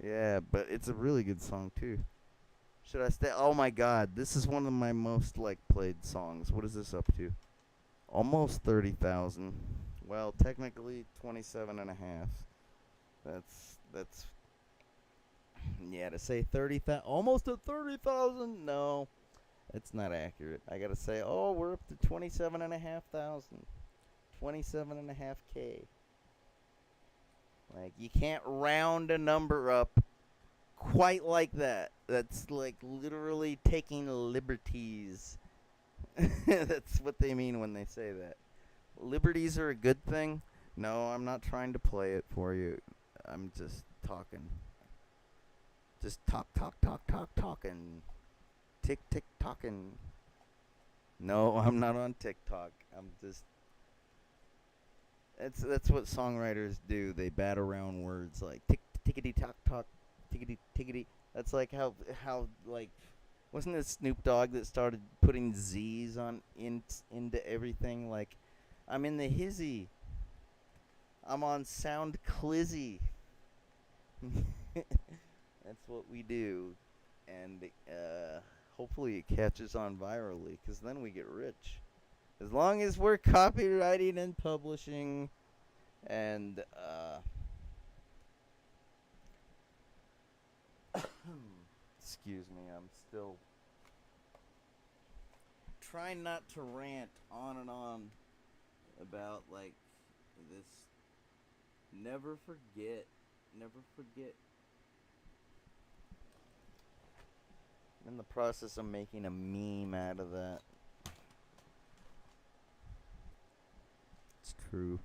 Yeah, but it's a really good song, too. Should I stay? Oh, my God. This is one of my most, played songs. What is this up to? Almost 30,000. Well, technically 27.5. That's yeah, to say 30,000, almost at 30,000. No, it's not accurate. I gotta say, oh, we're up to 27,500, 27.5K. Like, you can't round a number up quite like that. That's like literally taking liberties. That's what they mean when they say that. Liberties are a good thing? No, I'm not trying to play it for you. I'm just talking. Just talking. Tick, talking. No, I'm not on TikTok. I'm just... That's what songwriters do. They bat around words like tickety talk, tickety. That's like how like... Wasn't it Snoop Dogg that started putting Z's on into everything? Like, I'm in the hizzy. I'm on Sound Clizzy. That's what we do. And hopefully it catches on virally, because then we get rich. As long as we're copywriting and publishing and excuse me, I'm still trying not to rant on and on about like this. Never forget. I'm in the process of making a meme out of that. It's true.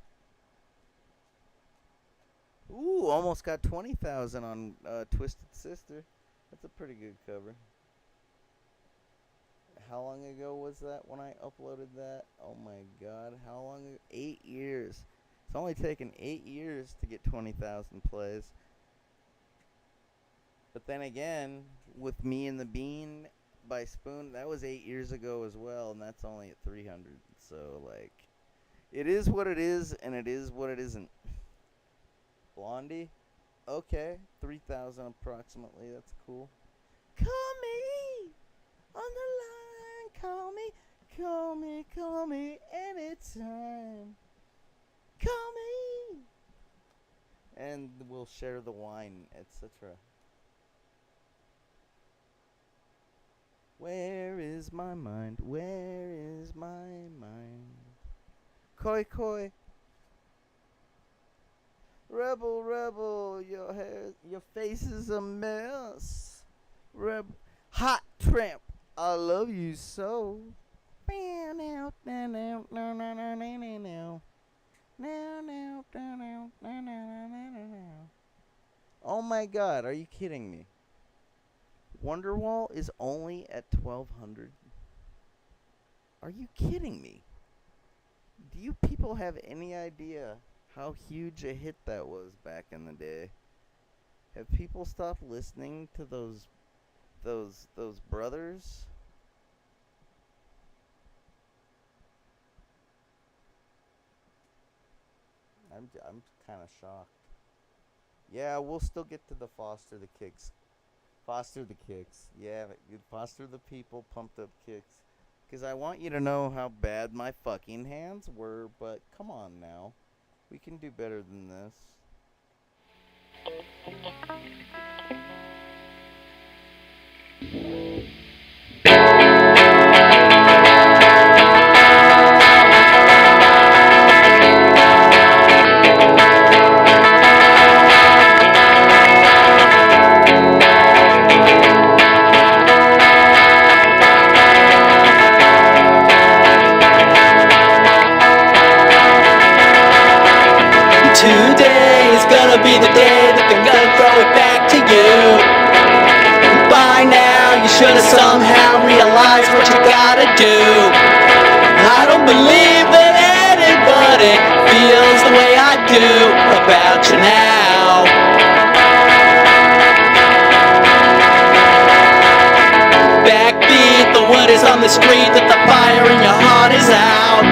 Ooh, almost got 20,000 on Twisted Sister. That's a pretty good cover. How long ago was that when I uploaded that? Oh my god, how long ago? 8 years. It's only taken 8 years to get 20,000 plays. But then again, with Me and the Bean by Spoon, that was 8 years ago as well, and that's only at 300. So, like, it is what it is, and it is what it isn't. Blondie? Okay, 3,000 approximately, that's cool. Call me on the line, call me anytime. Call me! And we'll share the wine, etc. Where is my mind? Where is my mind? Koi koi. Rebel, rebel, your face is a mess. Hot tramp, I love you so. Oh my god, are you kidding me? Wonderwall is only at 1,200. Are you kidding me? Do you people have any idea how huge a hit that was back in the day? Have people stopped listening to those brothers? I'm kind of shocked. Yeah, we'll still get to the Foster the Kicks. Foster the Kicks. Yeah, you foster the people, pumped up kicks. Because I want you to know how bad my fucking hands were, but come on now. We can do better than this. Today is gonna be the day that they're gonna throw it back to you. By now you should have somehow realized what you gotta do. I don't believe that anybody feels the way I do about you now. Backbeat, the word is on the street that the fire in your heart is out.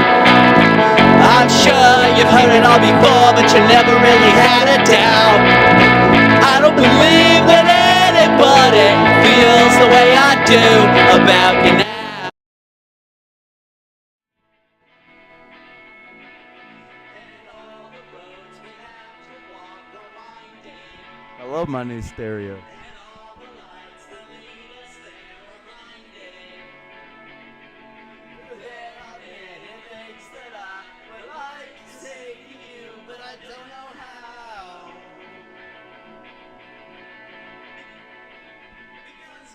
I'm sure you've heard it all before, but you never really had a doubt. I don't believe that anybody feels the way I do about you now. I love my new stereo.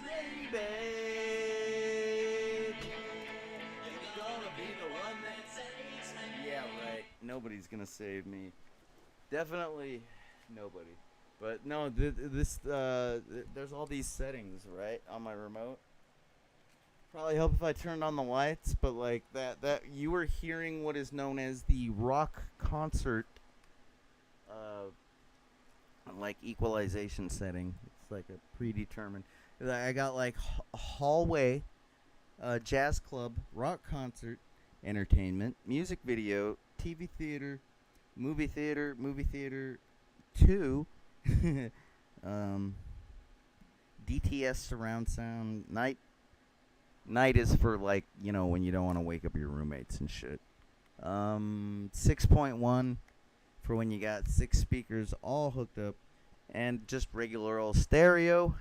baby. You're gonna be the one that saves me. Yeah, right. Nobody's gonna save me. Definitely nobody. But no, there's all these settings, right, on my remote. Probably help if I turned on the lights, but like that you were hearing what is known as the rock concert like equalization setting. It's like a predetermined. I got like hallway, jazz club, rock concert, entertainment, music video, TV theater, movie theater, 2, DTS surround sound. Night is for like, you know, when you don't want to wake up your roommates and shit. 6.1 for when you got 6 speakers all hooked up, and just regular old stereo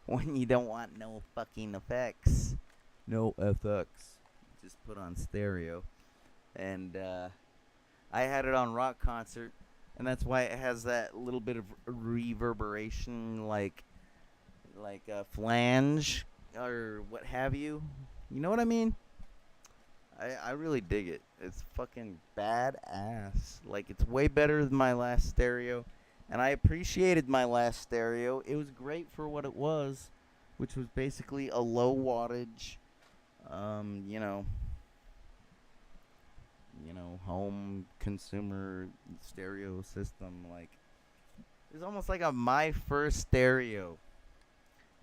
when you don't want no fucking effects. No FX. Just put on stereo. And I had it on rock concert, and that's why it has that little bit of reverberation, like a flange or what have you. You know what I mean? I really dig it. It's fucking badass. Like, it's way better than my last stereo, and I appreciated my last stereo. It was great for what it was, which was basically a low wattage, you know, home consumer stereo system. Like, it's almost like a My First stereo.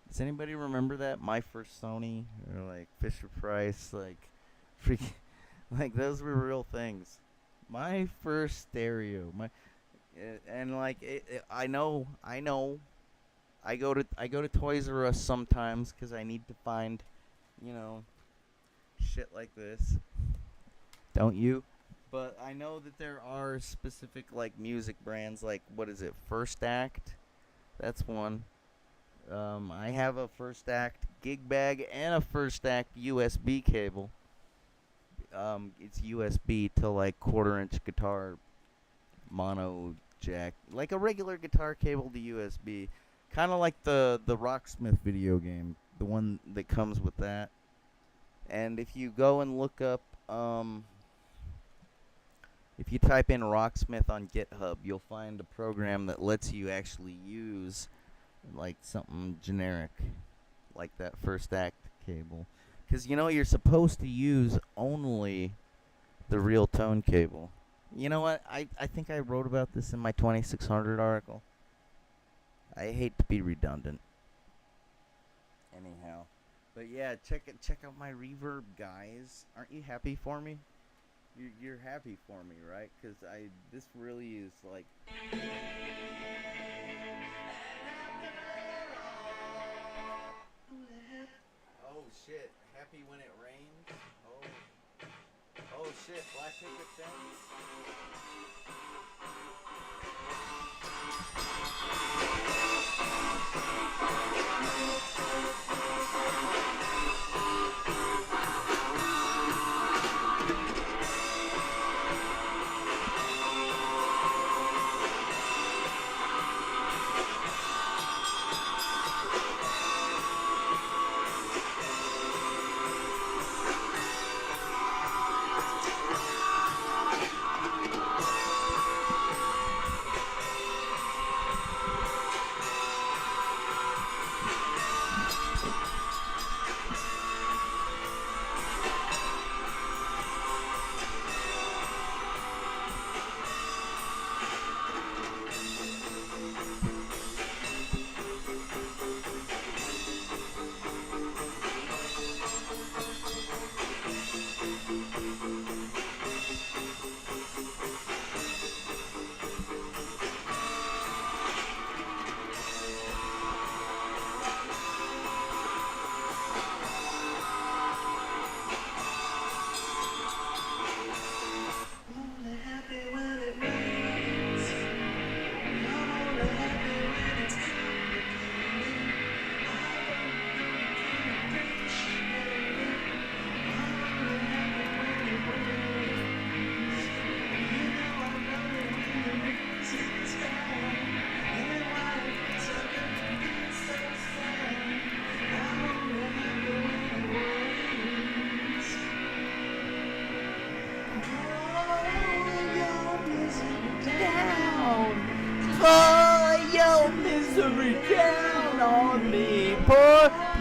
Does anybody remember that? My First Sony, or like Fisher Price, like freaking, like those were real things. My First stereo, and like I know. I go to Toys R Us sometimes because I need to find, you know, shit like this. Don't you? But I know that there are specific like music brands, like what is it? First Act, that's one. I have a First Act gig bag and a First Act USB cable. It's USB to like 1/4-inch guitar mono jack, like a regular guitar cable to USB, kind of like the Rocksmith video game, the one that comes with that. And if you go and look up, if you type in Rocksmith on GitHub, you'll find a program that lets you actually use like something generic like that First Act cable, because you know you're supposed to use only the real tone cable. You know what, I think I wrote about this in my 2600 article. I hate to be redundant anyhow, but yeah, check out my reverb, guys. Aren't you happy for me? You're happy for me, right? Because this really is like oh shit, happy when it rains. Oh shit, Black Picket Fence.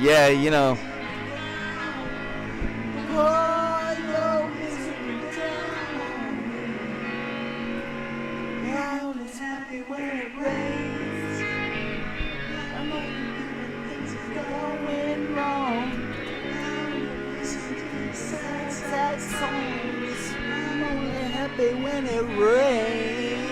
Yeah, you know. When it rains.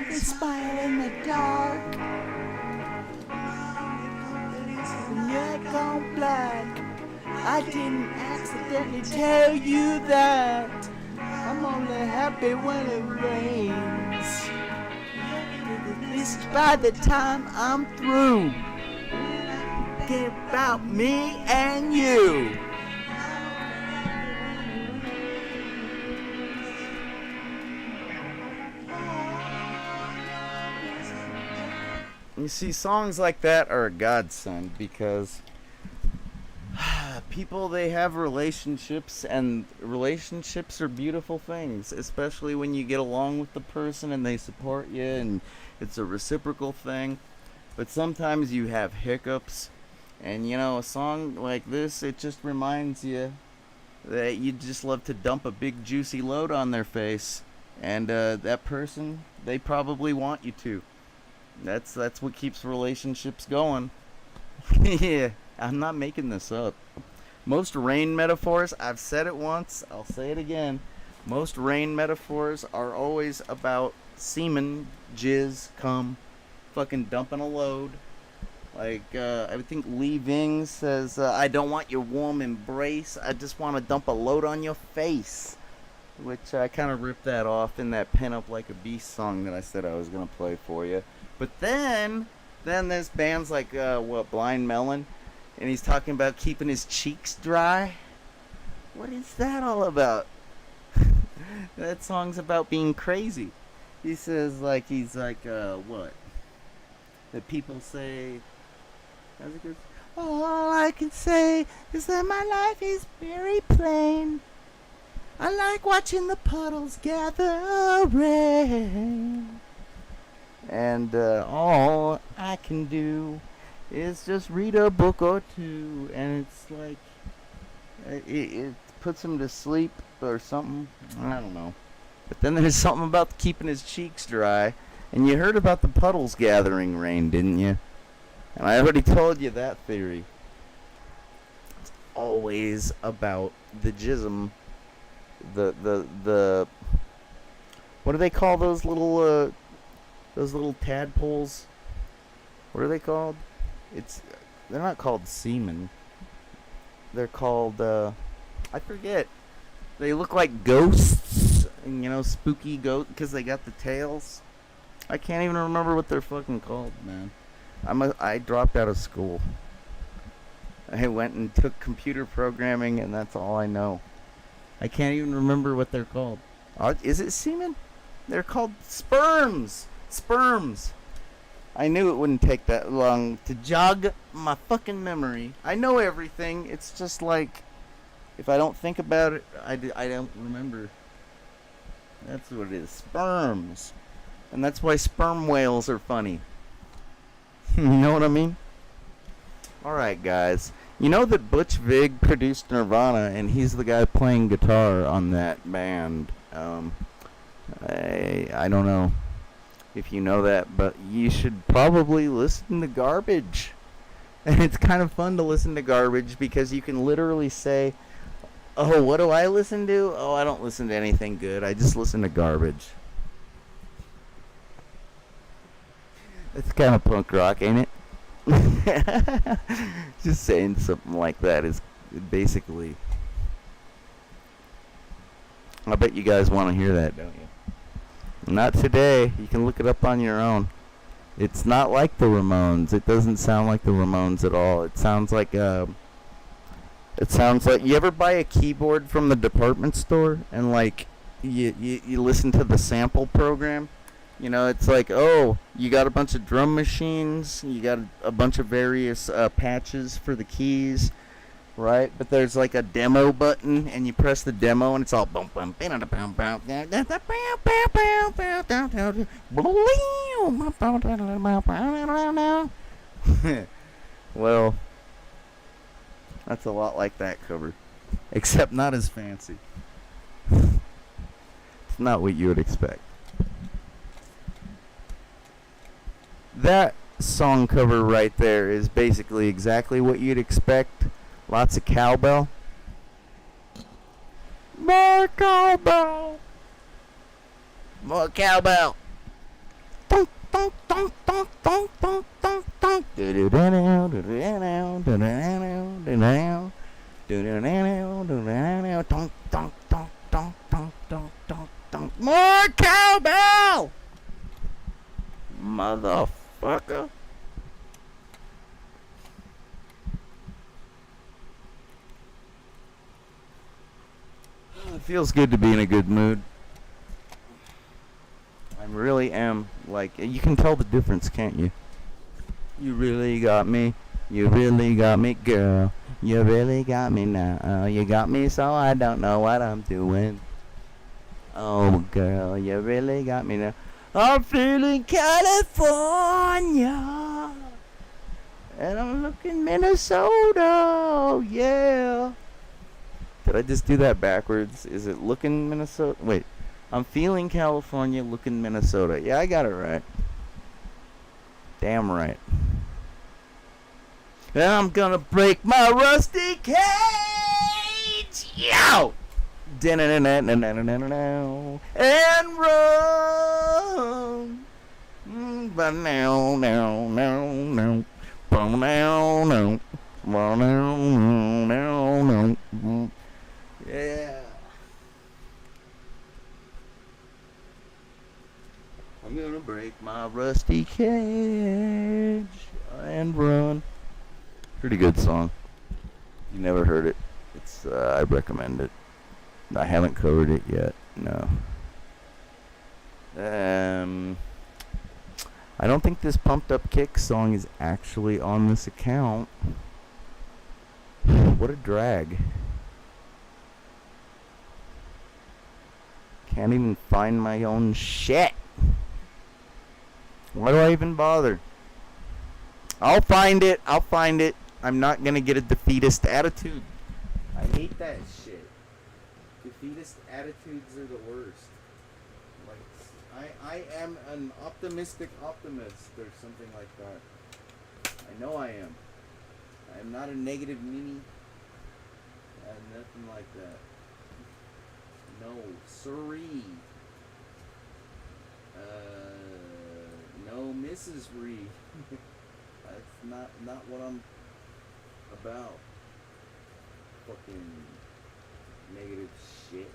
They smile in the dark when you're gone black. I didn't accidentally tell you that I'm only happy when it rains. At least by the time I'm through, forget about me and you. You see, songs like that are a godsend because people, they have relationships, and relationships are beautiful things, especially when you get along with the person and they support you and it's a reciprocal thing. But sometimes you have hiccups, and you know, a song like this, it just reminds you that you just love to dump a big juicy load on their face, and that person, they probably want you to. That's what keeps relationships going. Yeah, I'm not making this up. Most rain metaphors, I've said it once, I'll say it again. Most rain metaphors are always about semen, jizz, cum, fucking dumping a load. Like, I think Lee Ving says, I don't want your warm embrace, I just want to dump a load on your face. Which I kind of ripped that off in that Pin Up Like a Beast song that I said I was going to play for you. But then there's bands like, Blind Melon, and he's talking about keeping his cheeks dry. What is that all about? That song's about being crazy. He says, like, he's like, what? That people say, how's it go? All I can say is that my life is very plain. I like watching the puddles gather rain. And all I can do is just read a book or two. And it's like, it puts him to sleep or something. I don't know. But then there's something about keeping his cheeks dry. And you heard about the puddles gathering rain, didn't you? And I already told you that theory. It's always about the jism. The what do they call those little tadpoles? What are they called? They're not called semen. They're called I forget. They look like ghosts, and, you know, spooky ghosts because they got the tails. I can't even remember what they're fucking called, man. I dropped out of school. I went and took computer programming, and that's all I know. I can't even remember what they're called. Is it semen? They're called sperms. Sperms. I knew it wouldn't take that long to jog my fucking memory. I know everything. It's just like, if I don't think about it, I don't remember. That's what it is. Sperms. And that's why sperm whales are funny. You know what I mean? Alright, guys. You know that Butch Vig produced Nirvana, and he's the guy playing guitar on that band. I don't know if you know that, but you should probably listen to Garbage. And it's kind of fun to listen to Garbage because you can literally say, oh, what do I listen to? Oh, I don't listen to anything good. I just listen to Garbage. It's kind of punk rock, ain't it? Just saying something like that is basically... I bet you guys want to hear that, don't you? Not today. You can look it up on your own. It's not like the Ramones. It doesn't sound like the Ramones at all. It sounds like you ever buy a keyboard from the department store and like you listen to the sample program You know, it's like, oh, you got a bunch of drum machines, you got a bunch of various patches for the keys, right? But there's like a demo button, and you press the demo, and it's all bum bum bum bum bum. Well, that's a lot like that cover, except not as fancy. It's not what you would expect. That song cover right there is basically exactly what you'd expect. Lots of cowbell. More cowbell. More cowbell. Donk, donk, donk, donk, donk, donk, donk, donk. Donk, donk, donk, donk, donk, donk, donk, donk. More cowbell! Motherfucker. It feels good to be in a good mood. I really am. Like, you can tell the difference, can't you? You really got me. You really got me, girl. You really got me now. You got me so I don't know what I'm doing. Oh, girl, you really got me now. I'm feeling California. And I'm looking Minnesota. Yeah. Did I just do that backwards? Is it looking Minnesota? Wait. I'm feeling California, looking Minnesota. Yeah, I got it right. Damn right. And I'm gonna break my rusty cage. Yo! And run. But now, yeah. I'm gonna break my rusty cage and run. Pretty good song. You never heard it. It's I recommend it. I haven't covered it yet. No. I don't think this Pumped Up Kick song is actually on this account. What a drag. Can't even find my own shit. Why do I even bother? I'll find it. I'll find it. I'm not gonna get a defeatist attitude. I hate that shit. Defeatist attitudes are the worst. Like, I am an optimistic optimist or something like that. I know I am. I am not a negative Mini. Nothing like that. No, siree. No, Mrs. Reed. That's not what I'm about. Fucking negative shit.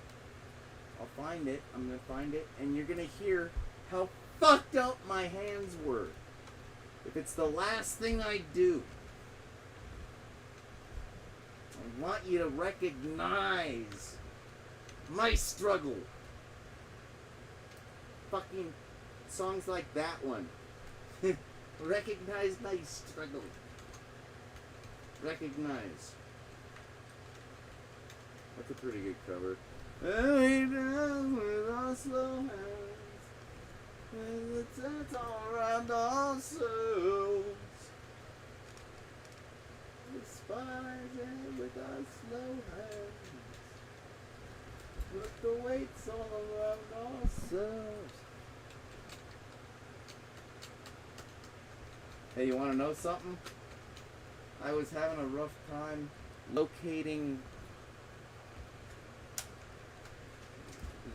I'll find it. I'm gonna find it, and you're gonna hear how fucked up my hands were. If it's the last thing I do, I want you to recognize my struggle. Fucking songs like that one. Recognize my struggle. Recognize. That's a pretty good cover. Lay down with our slow hands, and the tent all around ourselves. Despise it with our slow hands. Put the weights all around ourselves. Hey, you want to know something? I was having a rough time locating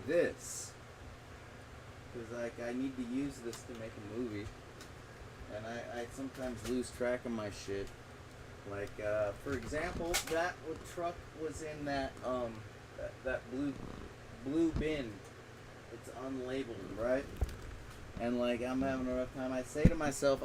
this. Because, like, I need to use this to make a movie. And I sometimes lose track of my shit. Like, for example, that truck was in that, that blue bin. It's unlabeled, right? And, like, I'm having a rough time. I say to myself,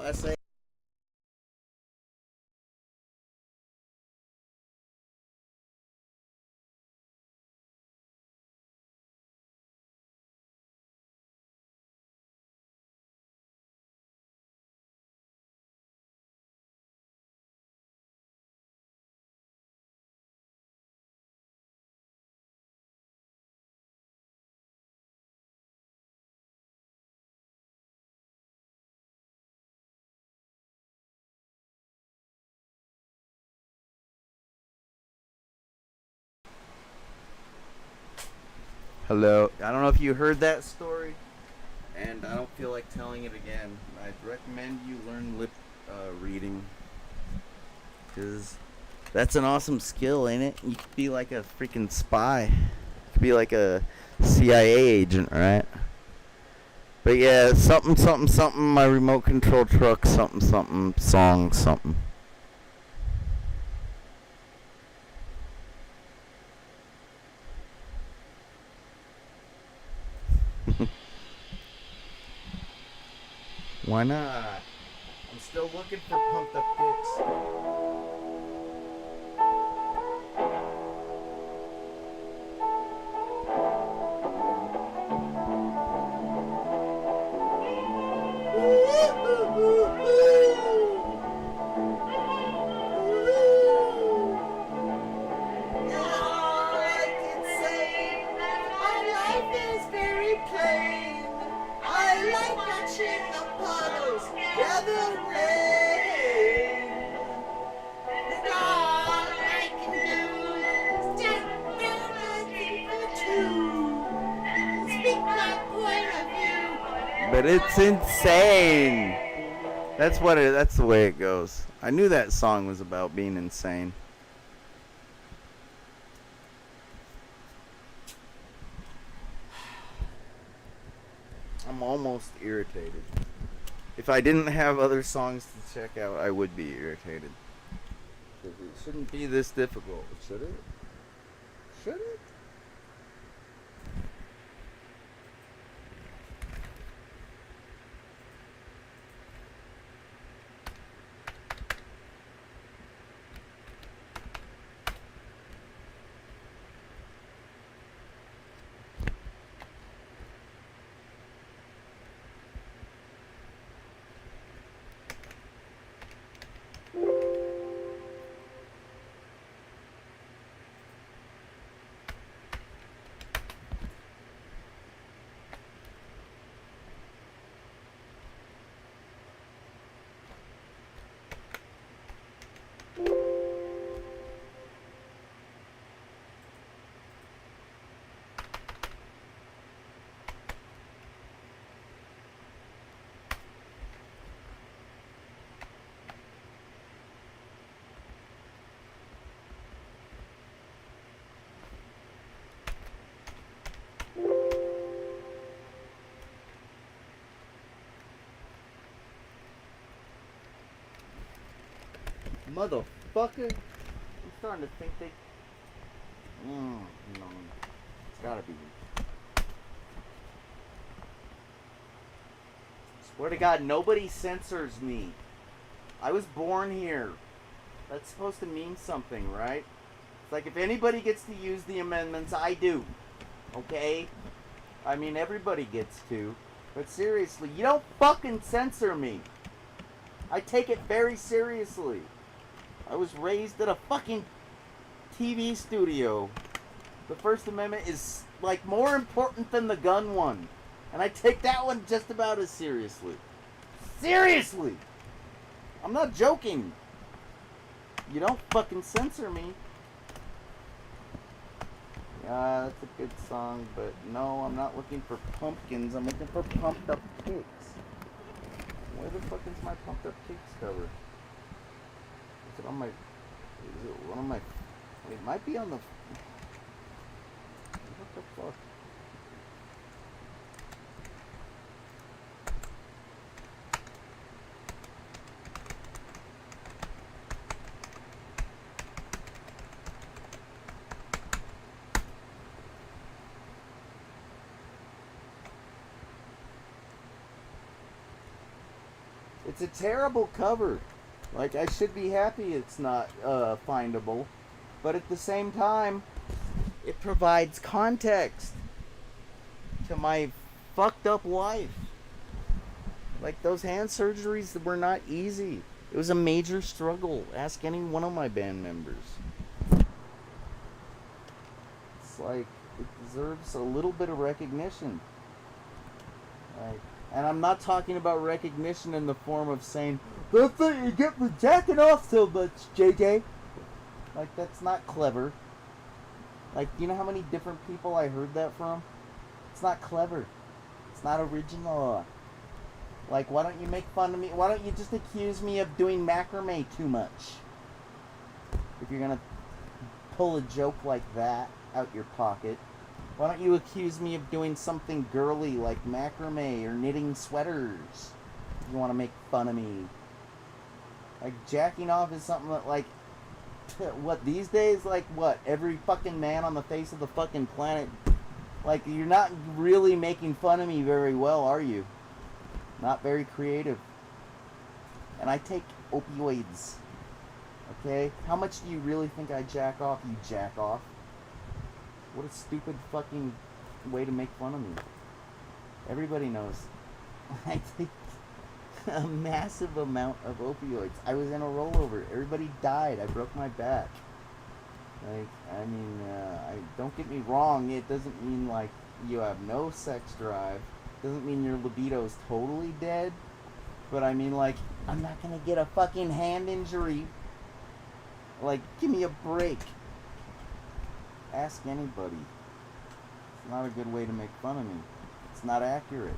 Hello. I don't know if you heard that story, and I don't feel like telling it again. I'd recommend you learn lip reading, because that's an awesome skill, ain't it? You could be like a freaking spy. You could be like a CIA agent, right? But yeah, something, something, something, my remote control truck, something, something, song, something. Why not? I'm still looking for pumped up kicks. But it's insane. That's the way it goes. I knew that song was about being insane. I'm almost irritated. If I didn't have other songs to check out, I would be irritated. It shouldn't be this difficult, should it? Should it? Motherfucker. I'm starting to think they... no. It's gotta be. Swear to God, nobody censors me. I was born here. That's supposed to mean something, right? It's like if anybody gets to use the amendments, I do. Okay? I mean, everybody gets to. But seriously, you don't fucking censor me. I take it very seriously. I was raised at a fucking TV studio. The First Amendment is, like, more important than the gun one. And I take that one just about as seriously. Seriously! I'm not joking. You don't fucking censor me. Yeah, that's a good song, but no, I'm not looking for pumpkins. I'm looking for pumped up kicks. Where the fuck is my pumped up kicks cover? Is it on my... Is it one of my... It might be on the... What the fuck? It's a terrible cover. Like, I should be happy it's not findable. But at the same time, it provides context to my fucked up life. Like, those hand surgeries were not easy. It was a major struggle. Ask any one of my band members. It's like, it deserves a little bit of recognition. Like, and I'm not talking about recognition in the form of saying, "That's it, you get me jacking off so much, JJ." Like, that's not clever. Like, do you know how many different people I heard that from? It's not clever. It's not original. Like, why don't you make fun of me? Why don't you just accuse me of doing macrame too much? If you're gonna pull a joke like that out your pocket, why don't you accuse me of doing something girly like macrame or knitting sweaters? If you want to make fun of me. Like, jacking off is something that, like, what, these days, like, what, every fucking man on the face of the fucking planet, like, you're not really making fun of me very well, are you? Not very creative. And I take opioids. Okay? How much do you really think I jack off? You jack off. What a stupid fucking way to make fun of me. Everybody knows. I take a massive amount of opioids. I was in a rollover. Everybody died. I broke my back. Like, I mean, don't get me wrong. It doesn't mean, like, you have no sex drive. Doesn't mean your libido's totally dead. But I mean, like, I'm not gonna get a fucking hand injury. Like, give me a break. Ask anybody. It's not a good way to make fun of me. It's not accurate.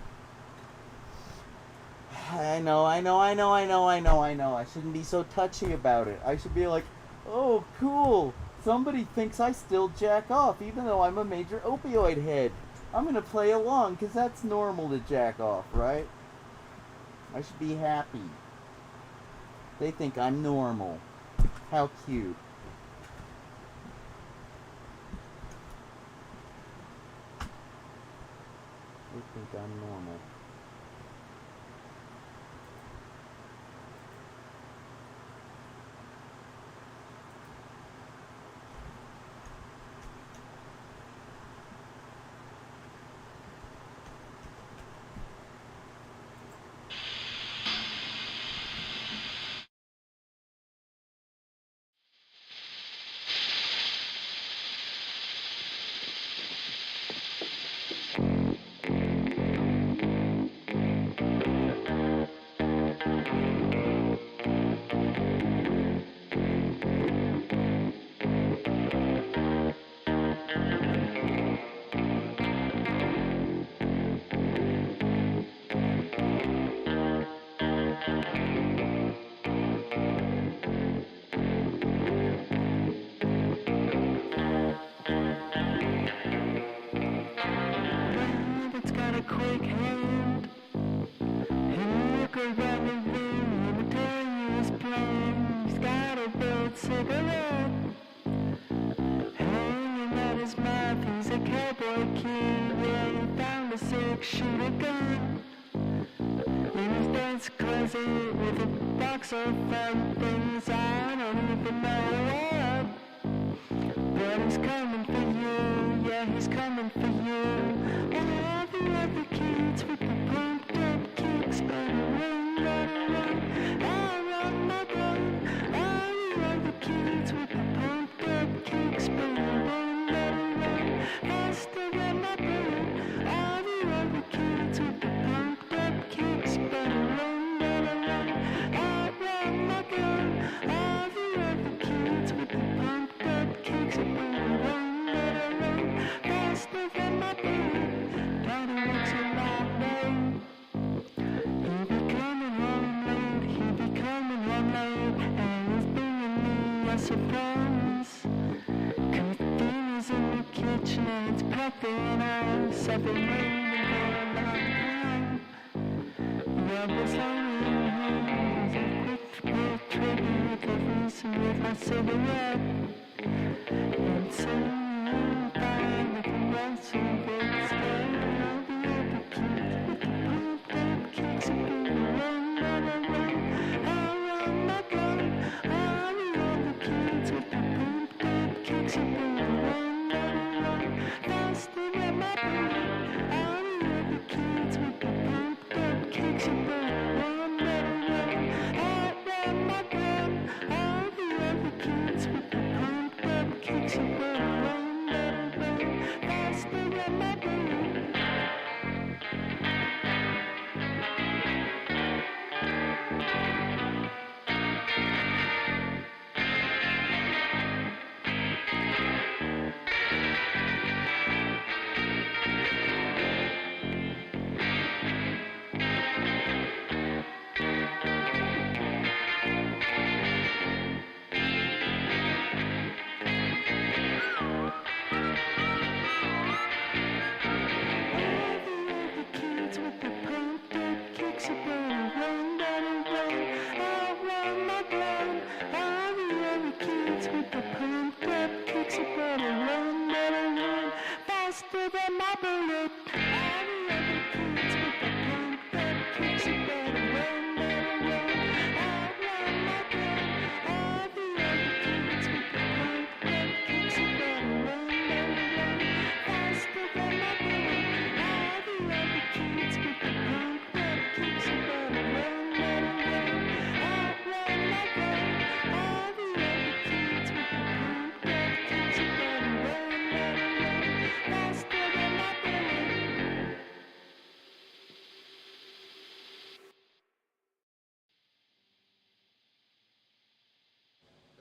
I know. I shouldn't be so touchy about it. I should be like, oh, cool. Somebody thinks I still jack off, even though I'm a major opioid head. I'm gonna play along, because that's normal to jack off, right? I should be happy. They think I'm normal. How cute. They think I'm normal. Faster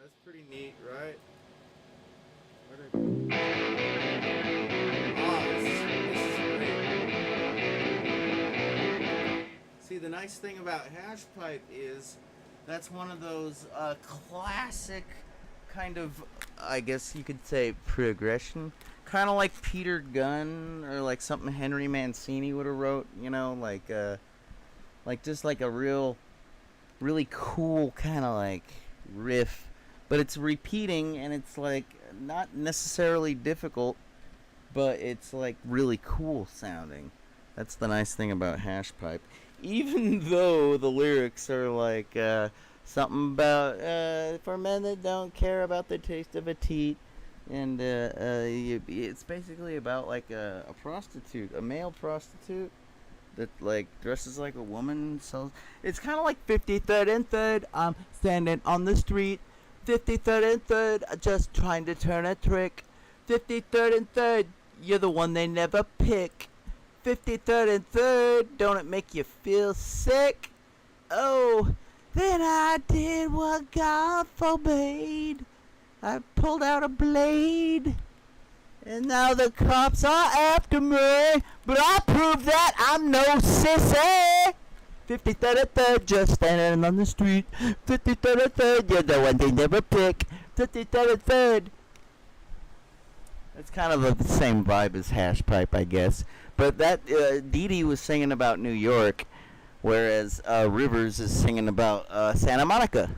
That's pretty neat, right? See, the nice thing about hash pipe is that's one of those classic kind of, I guess you could say, progression. Kind of like Peter Gunn or like something Henry Mancini would have wrote, you know, like just like a really cool kind of like riff. But it's repeating and it's like not necessarily difficult, but it's like really cool sounding. That's the nice thing about hash pipe. Even though the lyrics are like something about for men that don't care about the taste of a teat, and it's basically about like a prostitute, a male prostitute that like dresses like a woman. So it's kind of like 53rd and 3rd. I'm standing on the street. 53rd and 3rd, just trying to turn a trick. 53rd and 3rd, you're the one they never pick. 53rd and 3rd, don't it make you feel sick? Oh, then I did what God forbade. I pulled out a blade. And now the cops are after me. But I proved that I'm no sissy. 53rd and 3rd, just standing on the street. 53rd and 3rd, you're the one they never pick. 53rd and 3rd. It's kind of the same vibe as hash pipe, I guess. But that Dee Dee was singing about New York, whereas Rivers is singing about Santa Monica.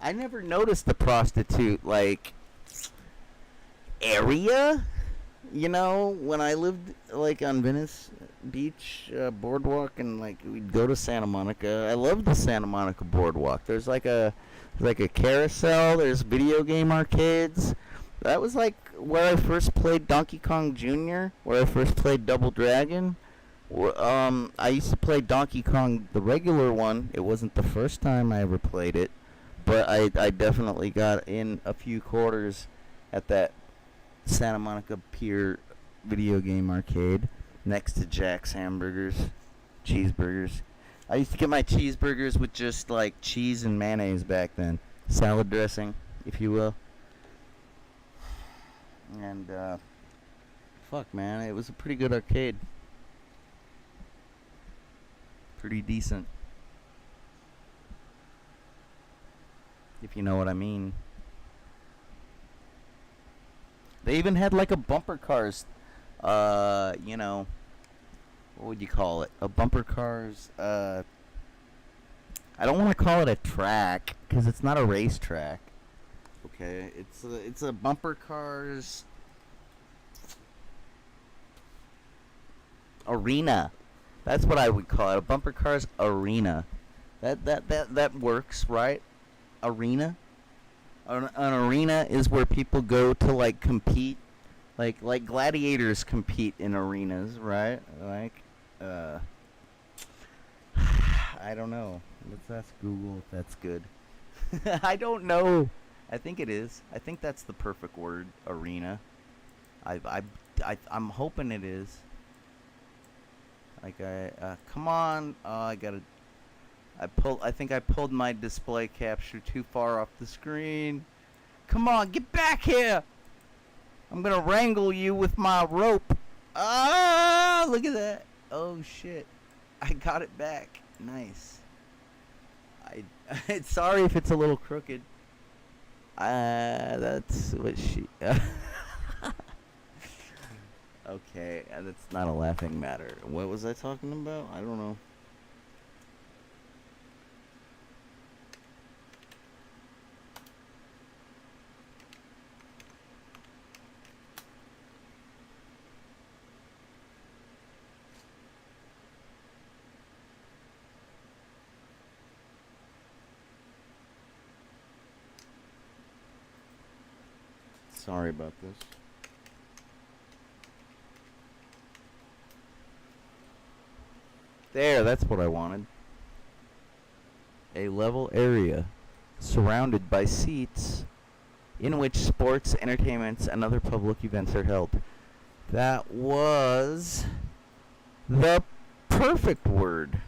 I never noticed the prostitute like area. You know, when I lived like on Venice Beach boardwalk, and like we'd go to Santa Monica. I loved the Santa Monica boardwalk. There's like a carousel. There's video game arcades. That was like where I first played Donkey Kong Jr., where I first played Double Dragon. I used to play Donkey Kong, the regular one. It wasn't the first time I ever played it, but I definitely got in a few quarters at that Santa Monica Pier video game arcade next to Jack's Hamburgers, cheeseburgers. I used to get my cheeseburgers with just like cheese and mayonnaise back then. Salad dressing, if you will. And, fuck, man, it was a pretty good arcade. Pretty decent. If you know what I mean. They even had like a bumper cars, you know, what would you call it? A bumper cars, I don't want to call it a track, because it's not a racetrack. Okay, it's a bumper cars arena. That's what I would call it, a bumper cars arena. That works, right? Arena. An arena is where people go to like compete, like gladiators compete in arenas, right? Like, I don't know. Let's ask Google if that's good. I don't know. I think it is. I think that's the perfect word, arena. I'm hoping it is. Like come on. I think I pulled my display capture too far off the screen. Come on, get back here. I'm gonna wrangle you with my rope. Ah, look at that. Oh shit. I got it back. Nice. Sorry if it's a little crooked. That's what she... Okay, that's not a laughing matter. What was I talking about? I don't know. Sorry about this. There, that's what I wanted. A level area surrounded by seats in which sports, entertainments, and other public events are held. That was the perfect word.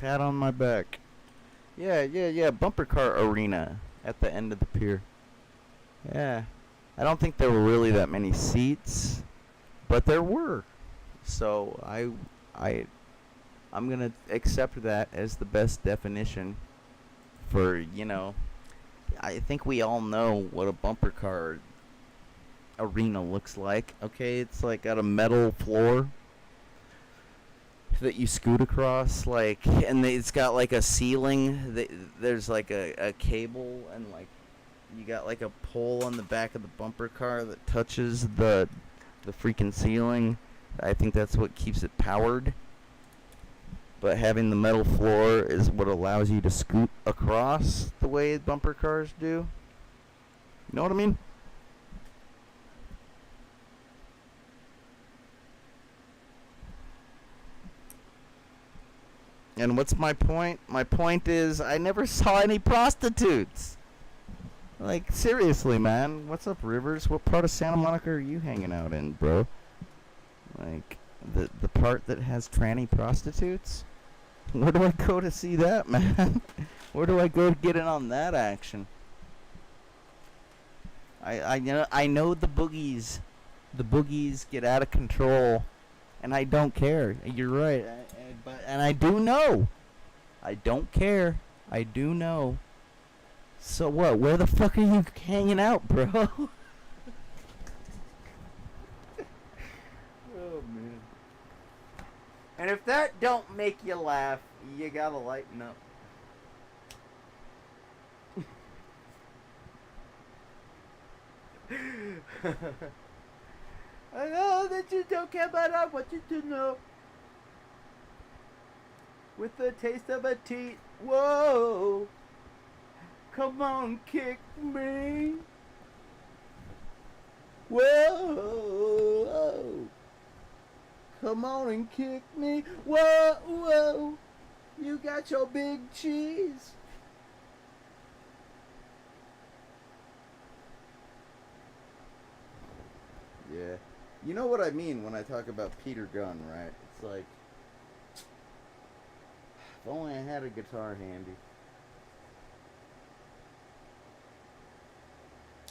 Pat on my back. Yeah. Bumper car arena at the end of the pier. Yeah. I don't think there were really that many seats, but there were. So I'm gonna accept that as the best definition for, you know, I think we all know what a bumper car arena looks like. Okay, it's like got a metal floor that you scoot across, like, and it's got like a ceiling. There's like a cable, and like you got like a pole on the back of the bumper car that touches the freaking ceiling. I think that's what keeps it powered. But having the metal floor is what allows you to scoot across the way bumper cars do. You know what I mean? And what's my point? My point is I never saw any prostitutes. Like, seriously, man. What's up, Rivers? What part of Santa Monica are you hanging out in, bro? Like, the part that has tranny prostitutes? Where do I go to see that, man? Where do I go to get in on that action? I know the boogies. The boogies get out of control, and I don't care. You're right. And I do know. I don't care. I do know. So what? Where the fuck are you hanging out, bro? Oh, man. And if that don't make you laugh, you gotta lighten up. I know that you don't care, but I want you to know. With the taste of a teat, whoa. Come on, kick me. Whoa. Come on and kick me. Whoa. You got your big cheese. Yeah. You know what I mean when I talk about Peter Gunn, right? It's like, if only I had a guitar handy.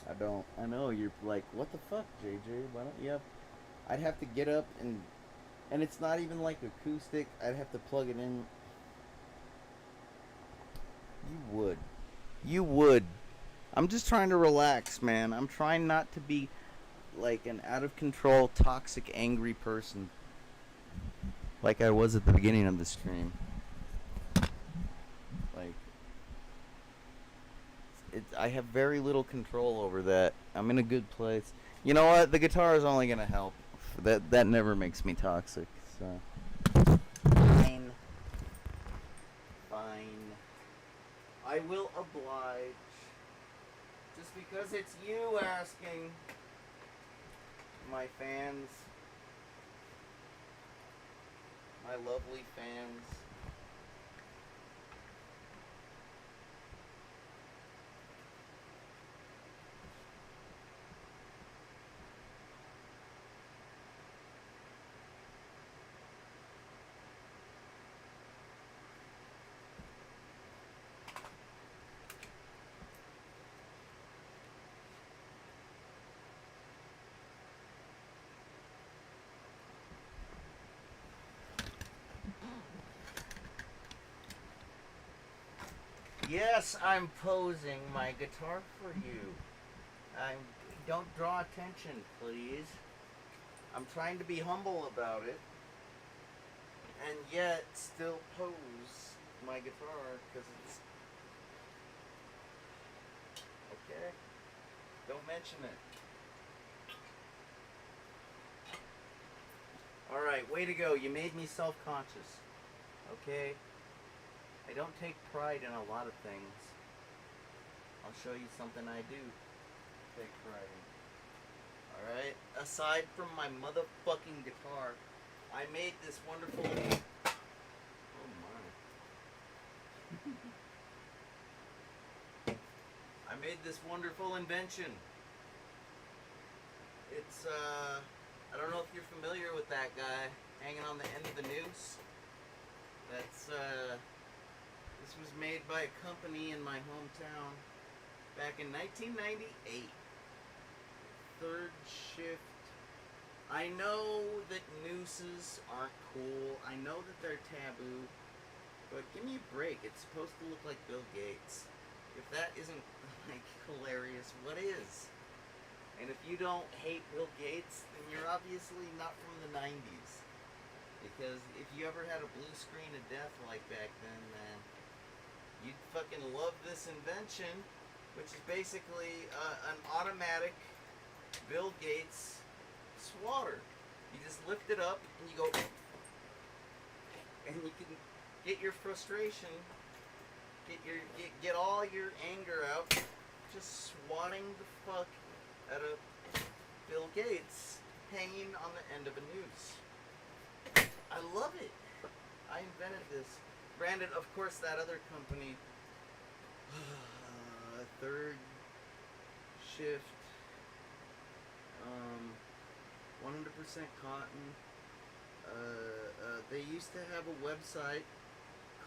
I don't. I know, you're like, what the fuck, JJ? Why don't you have... I'd have to get up and it's not even like acoustic. I'd have to plug it in. You would. I'm just trying to relax, man. I'm trying not to be like an out of control, toxic, angry person like I was at the beginning of the stream. Like, I have very little control over that. I'm in a good place. You know what? The guitar is only gonna help. That never makes me toxic. So fine. I will oblige. Just because it's you asking, my fans, my lovely fans. Yes, I'm posing my guitar for you. Don't draw attention, please. I'm trying to be humble about it, and yet still pose my guitar because it's okay. Don't mention it. All right, way to go. You made me self-conscious. Okay. I don't take pride in a lot of things. I'll show you something I do take pride in. Alright? Aside from my motherfucking guitar, I made this wonderful... Oh my. I made this wonderful invention. It's, I don't know if you're familiar with that guy hanging on the end of the noose. That's, made by a company in my hometown back in 1998. Third shift. I know that nooses aren't cool. I know that they're taboo. But give me a break. It's supposed to look like Bill Gates. If that isn't, like, hilarious, what is? And if you don't hate Bill Gates, then you're obviously not from the 90s. Because if you ever had a blue screen of death like back then, man, you'd fucking love this invention, which is basically an automatic Bill Gates swatter. You just lift it up and you go, and you can get your frustration, get all your anger out, just swatting the fuck out of Bill Gates hanging on the end of a noose. I love it. I invented this. Branded, of course, that other company, third shift, 100% cotton. They used to have a website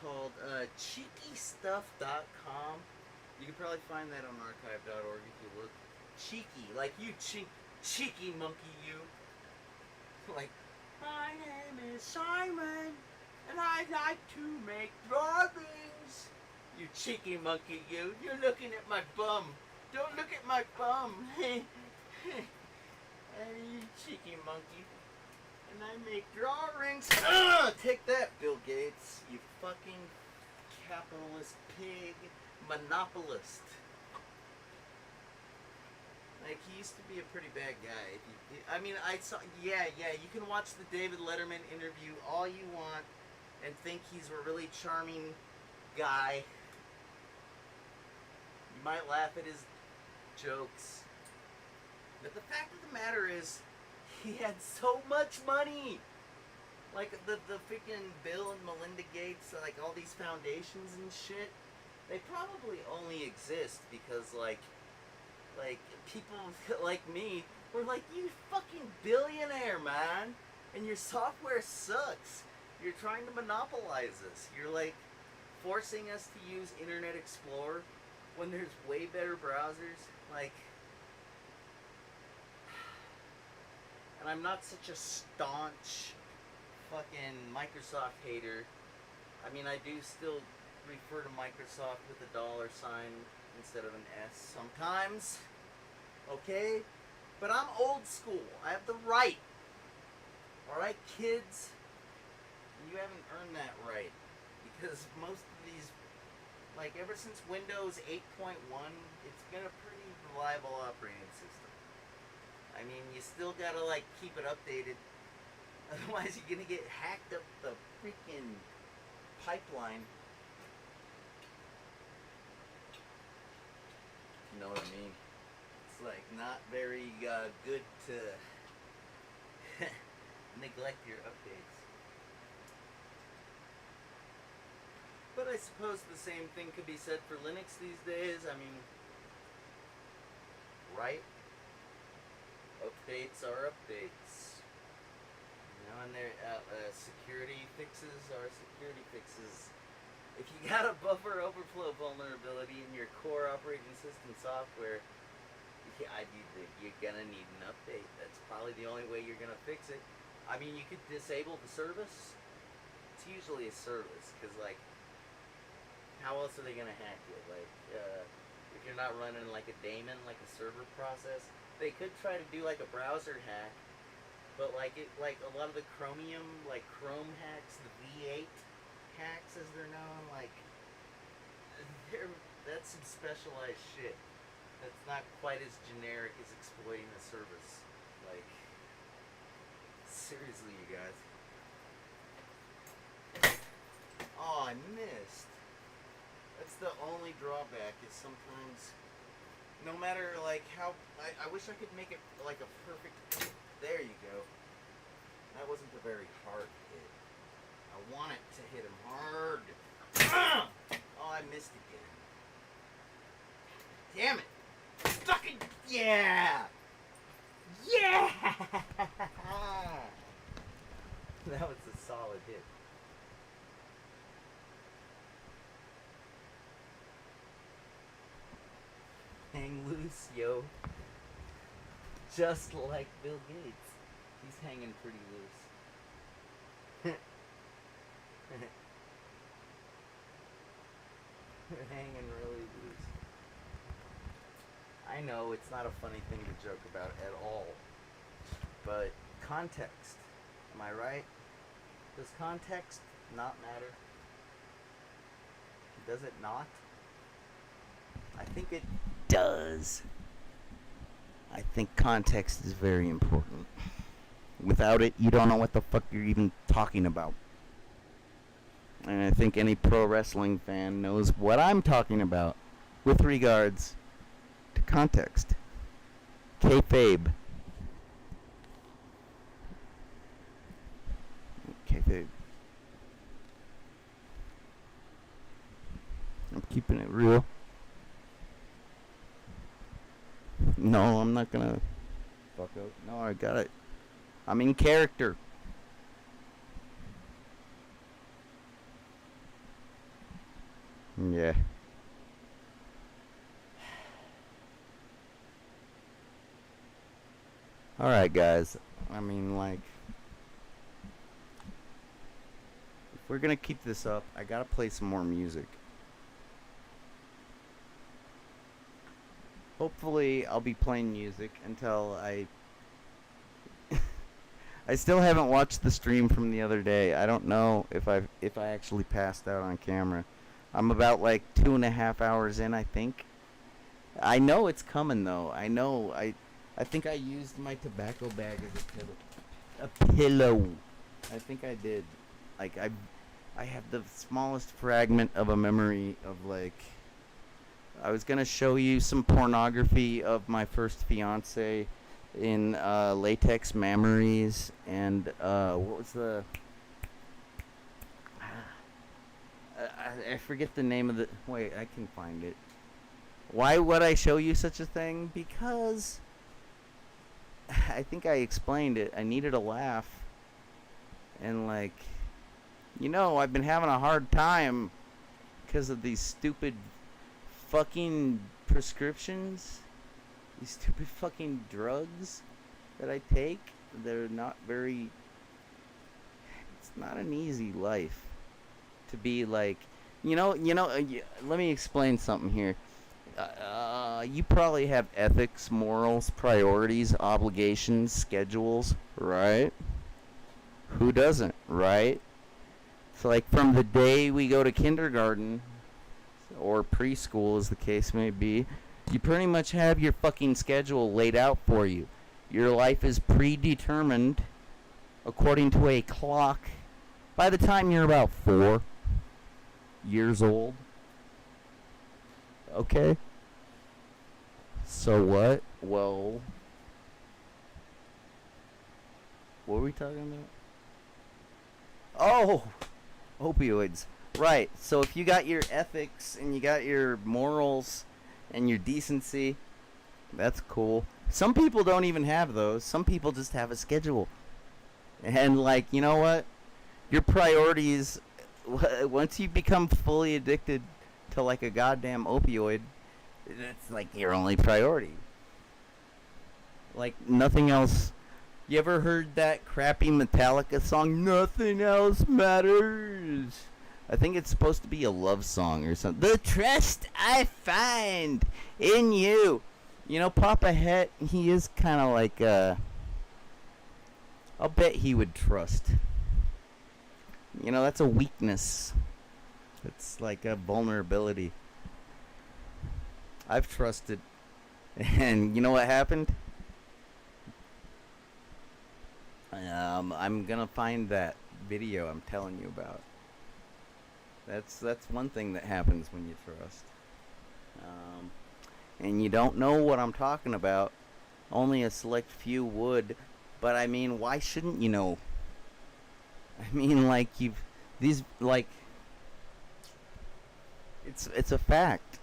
called cheekystuff.com. You can probably find that on archive.org if you look. Cheeky, like you cheeky monkey, you. Like, my name is Simon, and I like to make drawings. You cheeky monkey, you. You're looking at my bum. Don't look at my bum. Hey, you cheeky monkey. And I make drawings. Take that, Bill Gates. You fucking capitalist pig monopolist. Like, he used to be a pretty bad guy. I mean, I saw, yeah, you can watch the David Letterman interview all you want and think he's a really charming guy. You might laugh at his jokes. But the fact of the matter is, he had so much money. Like, the freaking Bill and Melinda Gates, like, all these foundations and shit, they probably only exist because, like, people like me were like, you fucking billionaire, man, and your software sucks. You're trying to monopolize us. You're, like, forcing us to use Internet Explorer when there's way better browsers. Like, and I'm not such a staunch fucking Microsoft hater. I mean, I do still refer to Microsoft with a $sign instead of an S sometimes. Okay? But I'm old school. I have the right. Alright, kids? You haven't earned that right. Because most of these, like, ever since Windows 8.1, it's been a pretty reliable operating system. I mean, you still gotta, like, keep it updated. Otherwise, you're gonna get hacked up the freaking pipeline. You know what I mean? It's, like, not very good to neglect your updates. But I suppose the same thing could be said for Linux these days. I mean, right? Updates are updates. You know, and their security fixes are security fixes. If you got a buffer overflow vulnerability in your core operating system software, you're gonna need an update. That's probably the only way you're gonna fix it. I mean, you could disable the service. It's usually a service, because, like, how else are they gonna hack you? Like, if you're not running like a daemon, like a server process, they could try to do like a browser hack, but like a lot of the Chromium, like Chrome hacks, the V8 hacks as they're known, like, that's some specialized shit. That's not quite as generic as exploiting a service. Like, seriously, you guys. Oh, I missed. That's the only drawback, is sometimes, no matter, like, how, I wish I could make it, like, a perfect, there you go. That wasn't a very hard hit. I want it to hit him hard. Oh, I missed again. Damn it. Fucking, yeah! Yeah! That was a solid hit. yo. Just like Bill Gates. He's hanging pretty loose. Hanging really loose. I know it's not a funny thing to joke about at all. But context. Am I right? Does context not matter? Does it not? I think it does. I think context is very important. Without it, you don't know what the fuck you're even talking about. And I think any pro wrestling fan knows what I'm talking about with regards to context. Kayfabe. Kayfabe. I'm keeping it real. No, I'm not gonna fuck out. No, I got it. I'm in character. Yeah. Alright, guys. I mean, like, if we're gonna keep this up, I gotta play some more music. Hopefully, I'll be playing music until I still haven't watched the stream from the other day. I don't know if I actually passed out on camera. I'm about like 2.5 hours in, I think. I know it's coming though. I know. I think I used my tobacco bag as a pillow. I think I did. Like I have the smallest fragment of a memory of like. I was gonna show you some pornography of my first fiance in latex memories and what was the I forget the name of the wait, I can find it. Why would I show you such a thing? Because I think I explained it. I needed a laugh. And like, you know, I've been having a hard time because of these stupid fucking prescriptions, these stupid fucking drugs that I take. They're not very, it's not an easy life to be like, you know, let me explain something here. You probably have ethics, morals, priorities, obligations, schedules, right? Who doesn't, right? So like from the day we go to kindergarten or preschool, as the case may be, you pretty much have your fucking schedule laid out for you. Your life is predetermined according to a clock by the time you're about 4 years old. Okay? So what? Well, what were we talking about? Oh! Opioids. Right, so if you got your ethics and you got your morals and your decency, that's cool. Some people don't even have those. Some people just have a schedule. And like, you know what? Your priorities, once you become fully addicted to like a goddamn opioid, it's like your only priority. Like nothing else. You ever heard that crappy Metallica song, Nothing Else Matters? I think it's supposed to be a love song or something. The trust I find in you. You know, Papa Het, he is kind of like, I'll bet he would trust. You know, that's a weakness. It's like a vulnerability. I've trusted. And you know what happened? I'm gonna find that video I'm telling you about. That's one thing that happens when you trust. And you don't know what I'm talking about. Only a select few would. But I mean, why shouldn't you know? I mean, like it's a fact.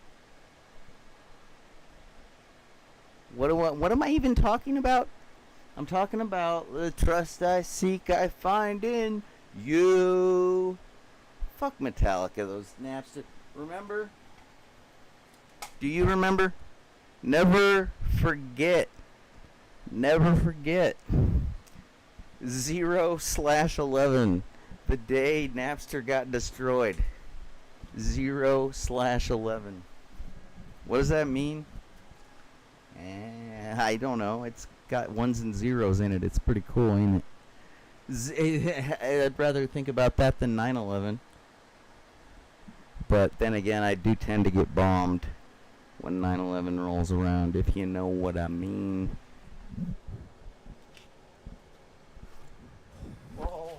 What am I even talking about? I'm talking about the trust I seek, I find in you. Fuck Metallica, those Napster. Remember? Do you remember? Never forget. Never forget. 0/11. The day Napster got destroyed. 0/11. What does that mean? I don't know. It's got ones and zeros in it. It's pretty cool, ain't it? I'd rather think about that than 9/11. But then again, I do tend to get bombed when 9/11 rolls around, if you know what I mean. Oh,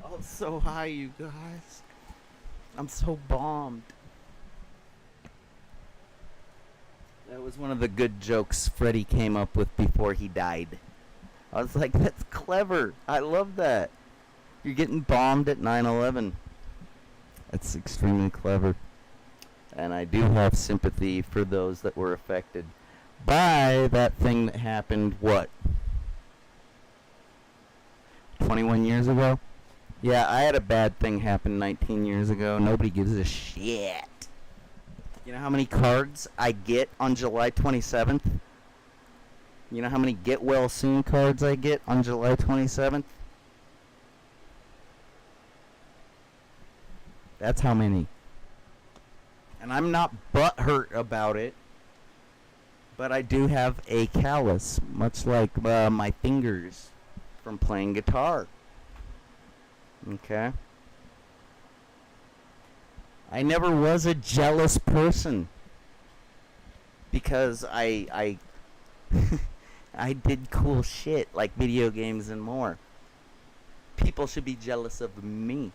I'm so high, you guys. I'm so bombed. That was one of the good jokes Freddie came up with before he died. I was like, that's clever. I love that. You're getting bombed at 9/11. That's extremely clever. And I do have sympathy for those that were affected by that thing that happened, what? 21 years ago? Yeah, I had a bad thing happen 19 years ago. Nobody gives a shit. You know how many cards I get on July 27th? You know how many get well soon cards I get on July 27th? That's how many. And I'm not butthurt about it, but I do have a callus, much like my fingers from playing guitar. Okay? I never was a jealous person because I I did cool shit like video games and more. People should be jealous of me,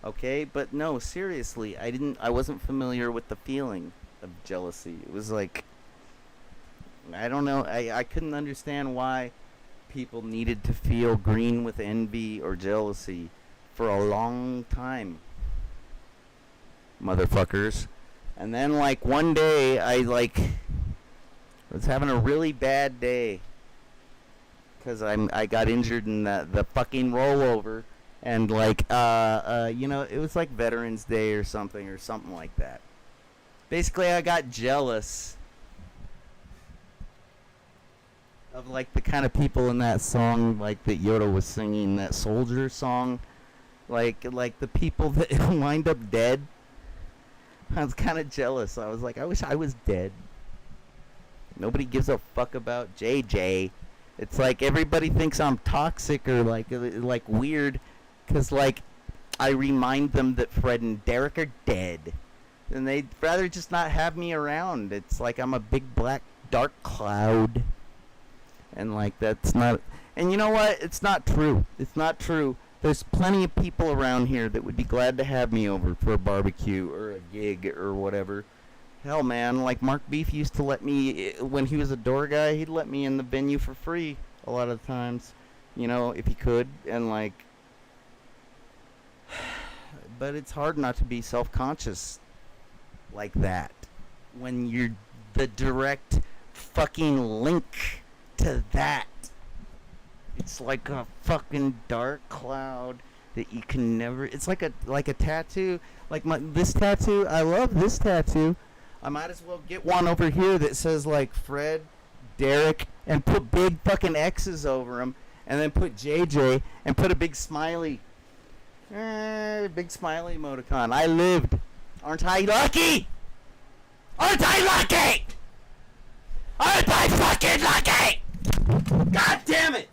okay? But no, seriously, I wasn't familiar with the feeling of jealousy. It was like, I don't know, I couldn't understand why people needed to feel green with envy or jealousy for a long time. Motherfuckers. And then like one day I was having a really bad day because I got injured in the fucking rollover, and like you know, it was like Veterans Day or something like that. Basically I got jealous of like the kind of people in that song like that Yoda was singing, that soldier song, like the people that wind up dead. I was kind of jealous. I was like, I wish I was dead. Nobody gives a fuck about JJ. It's like everybody thinks I'm toxic or like weird, cause like I remind them that Fred and Derek are dead, and they'd rather just not have me around. It's like I'm a big black dark cloud, and like that's not. And you know what? It's not true. It's not true. There's plenty of people around here that would be glad to have me over for a barbecue or a gig or whatever. Hell, man, like Mark Beef used to let me, when he was a door guy, he'd let me in the venue for free a lot of times, you know, if he could, and like, but it's hard not to be self-conscious like that when you're the direct fucking link to that. It's like a fucking dark cloud that you can never. It's like a tattoo. Like this tattoo. I love this tattoo. I might as well get one over here that says like Fred, Derek, and put big fucking X's over them, and then put JJ and put a big smiley. Big smiley emoticon. I lived. Aren't I lucky? Aren't I lucky? Aren't I